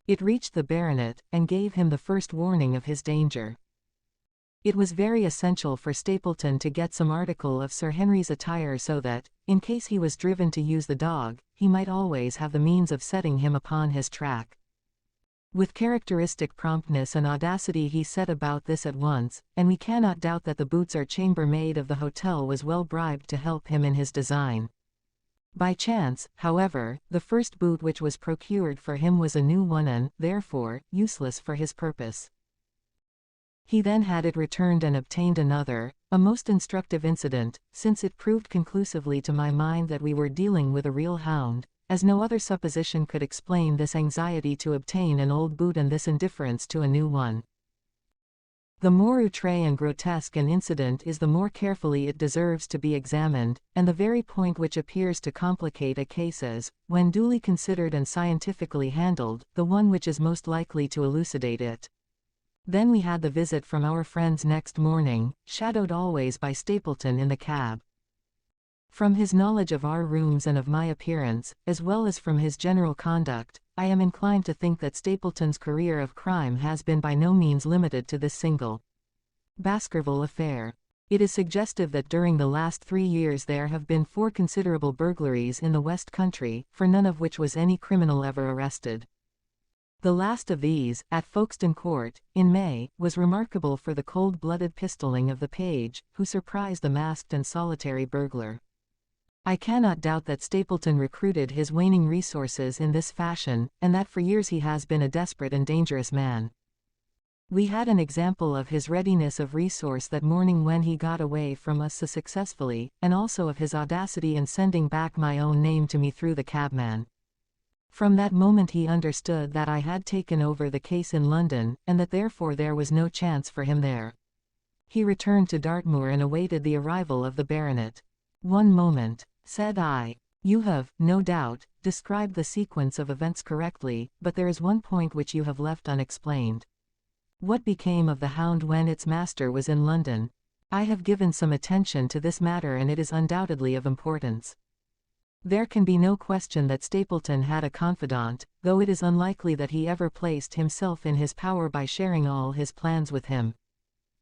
It reached the baronet, and gave him the first warning of his danger. It was very essential for Stapleton to get some article of Sir Henry's attire so that, in case he was driven to use the dog, he might always have the means of setting him upon his track. With characteristic promptness and audacity he set about this at once, and we cannot doubt that the boots or chambermaid of the hotel was well bribed to help him in his design. By chance, however, the first boot which was procured for him was a new one and, therefore, useless for his purpose. He then had it returned and obtained another, a most instructive incident, since it proved conclusively to my mind that we were dealing with a real hound, as no other supposition could explain this anxiety to obtain an old boot and this indifference to a new one. The more outre and grotesque an incident is, the more carefully it deserves to be examined, and the very point which appears to complicate a case is, when duly considered and scientifically handled, the one which is most likely to elucidate it. Then we had the visit from our friends next morning, shadowed always by Stapleton in the cab. From his knowledge of our rooms and of my appearance, as well as from his general conduct, I am inclined to think that Stapleton's career of crime has been by no means limited to this single Baskerville affair. It is suggestive that during the last 3 years there have been 4 considerable burglaries in the West Country, for none of which was any criminal ever arrested. The last of these, at Folkestone Court, in May, was remarkable for the cold-blooded pistoling of the page, who surprised the masked and solitary burglar. I cannot doubt that Stapleton recruited his waning resources in this fashion, and that for years he has been a desperate and dangerous man. We had an example of his readiness of resource that morning when he got away from us so successfully, and also of his audacity in sending back my own name to me through the cabman. From that moment he understood that I had taken over the case in London, and that therefore there was no chance for him there. He returned to Dartmoor and awaited the arrival of the baronet. "One moment," said I. You have, no doubt, described the sequence of events correctly, but there is one point which you have left unexplained. What became of the Hound when its master was in London? I have given some attention to this matter and it is undoubtedly of importance. There can be no question that Stapleton had a confidant, though it is unlikely that he ever placed himself in his power by sharing all his plans with him.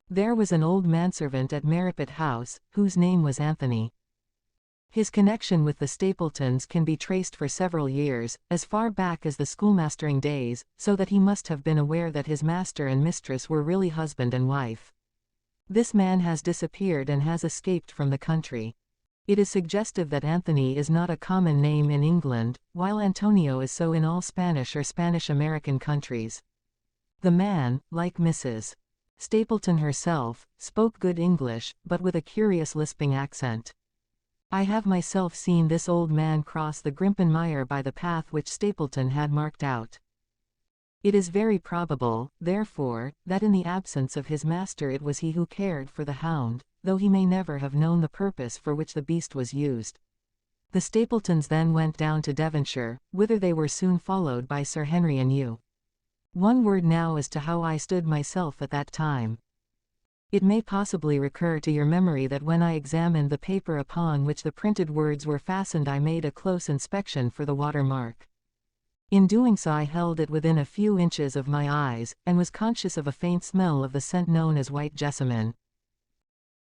There was an old manservant at Merripit House, whose name was Anthony. His connection with the Stapletons can be traced for several years, as far back as the schoolmastering days, so that he must have been aware that his master and mistress were really husband and wife. This man has disappeared and has escaped from the country. It is suggestive that Anthony is not a common name in England, while Antonio is so in all Spanish or Spanish-American countries. The man, like Mrs. Stapleton herself, spoke good English, but with a curious lisping accent. I have myself seen this old man cross the Grimpen Mire by the path which Stapleton had marked out. It is very probable, therefore, that in the absence of his master it was he who cared for the Hound, though he may never have known the purpose for which the beast was used. The Stapletons then went down to Devonshire, whither they were soon followed by Sir Henry and you. One word now as to how I stood myself at that time. It may possibly recur to your memory that when I examined the paper upon which the printed words were fastened I made a close inspection for the watermark. In doing so I held it within a few inches of my eyes, and was conscious of a faint smell of the scent known as white jessamine.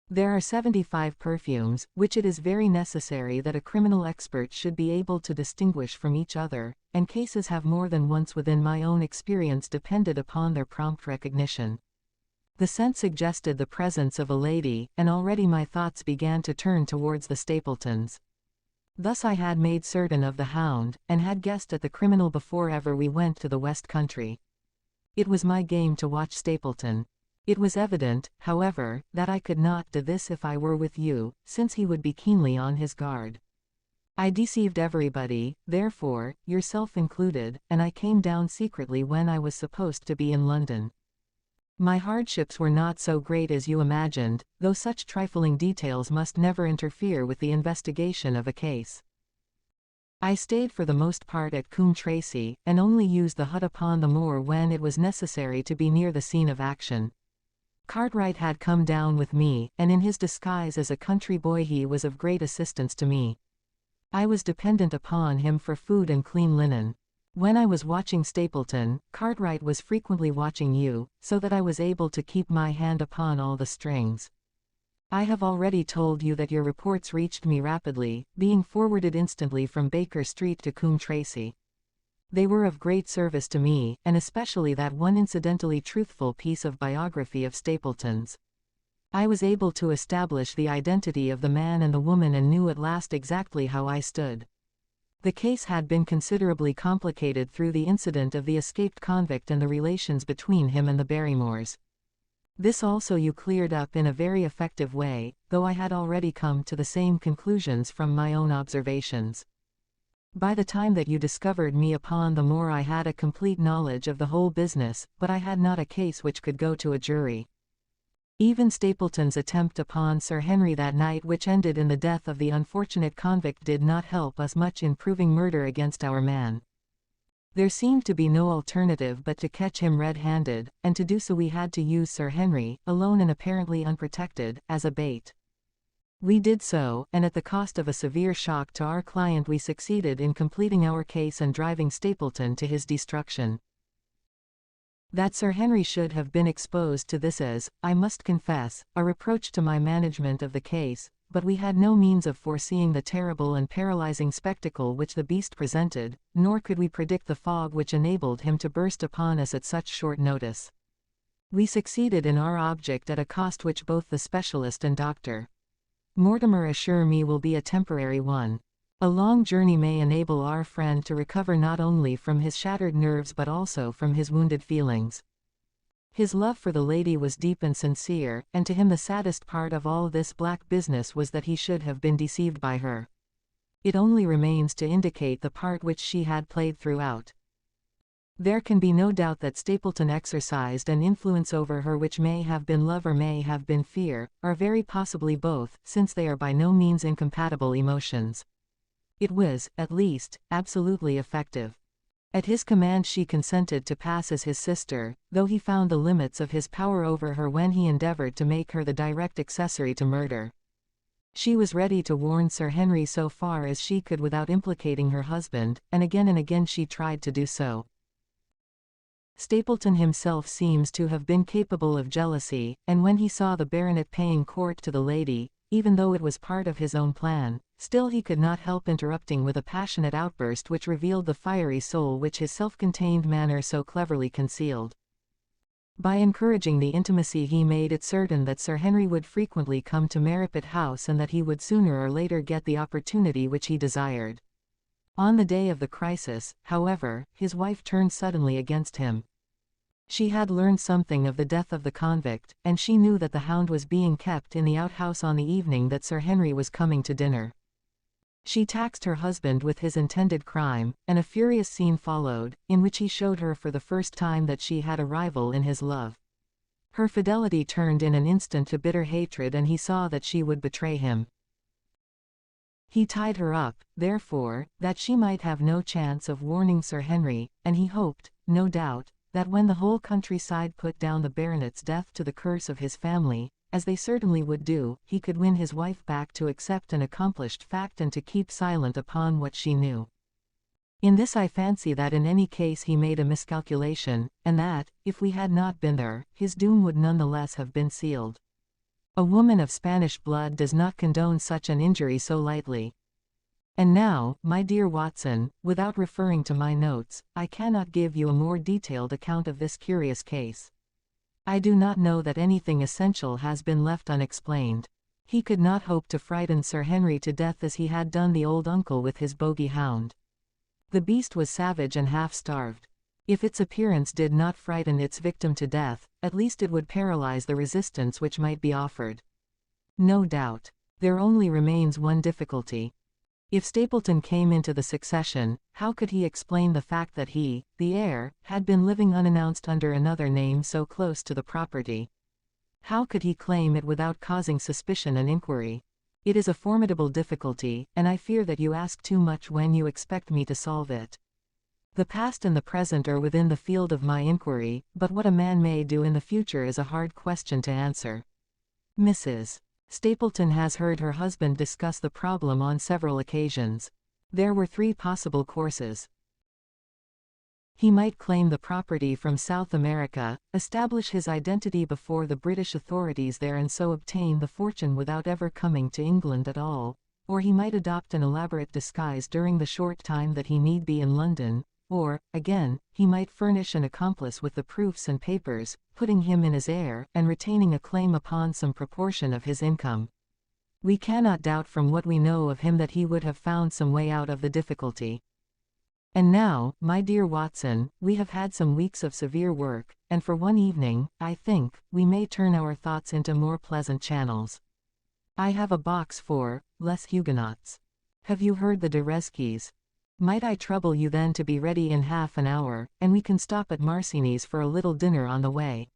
There are 75 perfumes, which it is very necessary that a criminal expert should be able to distinguish from each other, and cases have more than once within my own experience depended upon their prompt recognition. The scent suggested the presence of a lady, and already my thoughts began to turn towards the Stapletons. Thus I had made certain of the Hound, and had guessed at the criminal before ever we went to the West Country. It was my game to watch Stapleton. It was evident, however, that I could not do this if I were with you, since he would be keenly on his guard. I deceived everybody, therefore, yourself included, and I came down secretly when I was supposed to be in London. My hardships were not so great as you imagined, though such trifling details must never interfere with the investigation of a case. I stayed for the most part at Coombe Tracey, and only used the hut upon the moor when it was necessary to be near the scene of action. Cartwright had come down with me, and in his disguise as a country boy he was of great assistance to me. I was dependent upon him for food and clean linen. When I was watching Stapleton, Cartwright was frequently watching you, so that I was able to keep my hand upon all the strings. I have already told you that your reports reached me rapidly, being forwarded instantly from Baker Street to Coombe Tracey. They were of great service to me, and especially that one incidentally truthful piece of biography of Stapleton's. I was able to establish the identity of the man and the woman and knew at last exactly how I stood. The case had been considerably complicated through the incident of the escaped convict and the relations between him and the Barrymores. This also you cleared up in a very effective way, though I had already come to the same conclusions from my own observations. By the time that you discovered me upon the moor I had a complete knowledge of the whole business, but I had not a case which could go to a jury. Even Stapleton's attempt upon Sir Henry that night which ended in the death of the unfortunate convict did not help us much in proving murder against our man. There seemed to be no alternative but to catch him red-handed, and to do so we had to use Sir Henry, alone and apparently unprotected, as a bait. We did so, and at the cost of a severe shock to our client we succeeded in completing our case and driving Stapleton to his destruction. That Sir Henry should have been exposed to this is, I must confess, a reproach to my management of the case, but we had no means of foreseeing the terrible and paralyzing spectacle which the beast presented, nor could we predict the fog which enabled him to burst upon us at such short notice. We succeeded in our object at a cost which both the specialist and Dr. Mortimer assure me will be a temporary one. A long journey may enable our friend to recover not only from his shattered nerves but also from his wounded feelings. His love for the lady was deep and sincere, and to him the saddest part of all this black business was that he should have been deceived by her. It only remains to indicate the part which she had played throughout. There can be no doubt that Stapleton exercised an influence over her which may have been love or may have been fear, or very possibly both, since they are by no means incompatible emotions. It was, at least, absolutely effective. At his command she consented to pass as his sister, though he found the limits of his power over her when he endeavored to make her the direct accessory to murder. She was ready to warn Sir Henry so far as she could without implicating her husband, and again she tried to do so. Stapleton himself seems to have been capable of jealousy, and when he saw the baronet paying court to the lady, even though it was part of his own plan, still he could not help interrupting with a passionate outburst which revealed the fiery soul which his self-contained manner so cleverly concealed. By encouraging the intimacy he made it certain that Sir Henry would frequently come to Merripit House and that he would sooner or later get the opportunity which he desired. On the day of the crisis, however, his wife turned suddenly against him. She had learned something of the death of the convict, and she knew that the Hound was being kept in the outhouse on the evening that Sir Henry was coming to dinner. She taxed her husband with his intended crime, and a furious scene followed, in which he showed her for the first time that she had a rival in his love. Her fidelity turned in an instant to bitter hatred, and he saw that she would betray him. He tied her up, therefore, that she might have no chance of warning Sir Henry, and he hoped, no doubt, that when the whole countryside put down the baronet's death to the curse of his family, as they certainly would do, he could win his wife back to accept an accomplished fact and to keep silent upon what she knew. In this I fancy that in any case he made a miscalculation, and that, if we had not been there, his doom would none the less have been sealed. A woman of Spanish blood does not condone such an injury so lightly. And now, my dear Watson, without referring to my notes, I cannot give you a more detailed account of this curious case. I do not know that anything essential has been left unexplained. He could not hope to frighten Sir Henry to death as he had done the old uncle with his bogey hound. The beast was savage and half-starved. If its appearance did not frighten its victim to death, at least it would paralyze the resistance which might be offered. No doubt. There only remains one difficulty. If Stapleton came into the succession, how could he explain the fact that he, the heir, had been living unannounced under another name so close to the property? How could he claim it without causing suspicion and inquiry? It is a formidable difficulty, and I fear that you ask too much when you expect me to solve it. The past and the present are within the field of my inquiry, but what a man may do in the future is a hard question to answer. Mrs. Stapleton has heard her husband discuss the problem on several occasions. There were 3 possible courses. He might claim the property from South America, establish his identity before the British authorities there and so obtain the fortune without ever coming to England at all, or he might adopt an elaborate disguise during the short time that he need be in London, or, again, he might furnish an accomplice with the proofs and papers, putting him in as heir, and retaining a claim upon some proportion of his income. We cannot doubt from what we know of him that he would have found some way out of the difficulty. And now, my dear Watson, we have had some weeks of severe work, and for one evening, I think, we may turn our thoughts into more pleasant channels. I have a box for Les Huguenots. Have you heard the Derezkis? Might I trouble you then to be ready in half an hour, and we can stop at M.R.C.'s for a little dinner on the way.